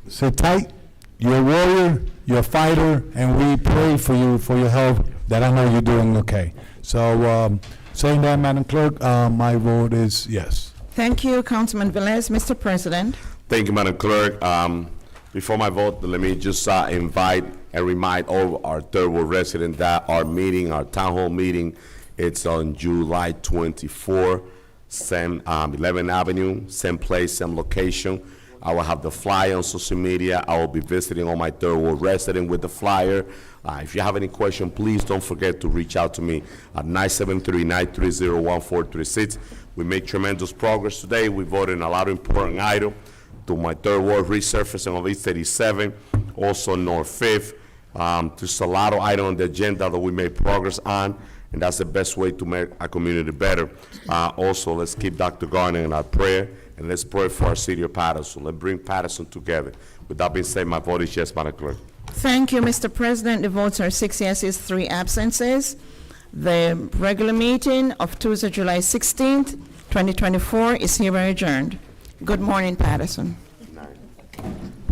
sit tight. You're a warrior. You're a fighter, and we pray for you, for your health, that I know you're doing okay. So, saying that, Madam Clerk, my vote is yes. Thank you, Councilman Velez. Mr. President. Thank you, Madam Clerk. Before my vote, let me just invite and remind all of our 3rd Ward residents that our meeting, our town hall meeting, it's on July 24, 11th Avenue, same place, same location. I will have the flyer on social media. I will be visiting all my 3rd Ward residents with the flyer. If you have any question, please don't forget to reach out to me at 973-930-1436. We made tremendous progress today. We voted on a lot of important items. To my 3rd Ward resurfacing of East 37, also North 5th. There's a lot of items on the agenda that we made progress on, and that's the best way to make our community better. Also, let's keep Dr. Garner in our prayer, and let's pray for our city of Paterson. Let's bring Paterson together. With that being said, my vote is yes, Madam Clerk. Thank you, Mr. President. The votes are 6 yeses, 3 absences. The regular meeting of Tuesday, July 16th, 2024 is hereby adjourned. Good morning, Paterson.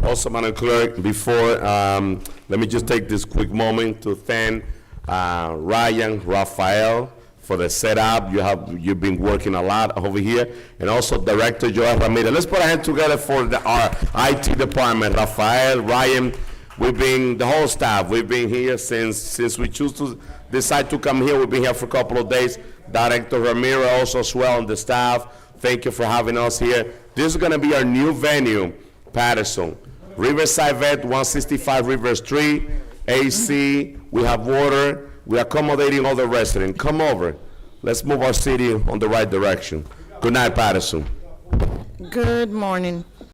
Also, Madam Clerk, before, let me just take this quick moment to thank Ryan, Raphael for the setup. You've been working a lot over here, and also Director Joel Ramirez. Let's put our hand together for our IT department. Raphael, Ryan, the whole staff, we've been here since we choose to decide to come here. We've been here for a couple of days. Director Ramirez also as well, and the staff. Thank you for having us here. This is going to be our new venue, Paterson. Riverside Vet, 165 River Street, AC, we have water, we're accommodating all the residents. Come over. Let's move our city on the right direction. Good night, Paterson. Good morning.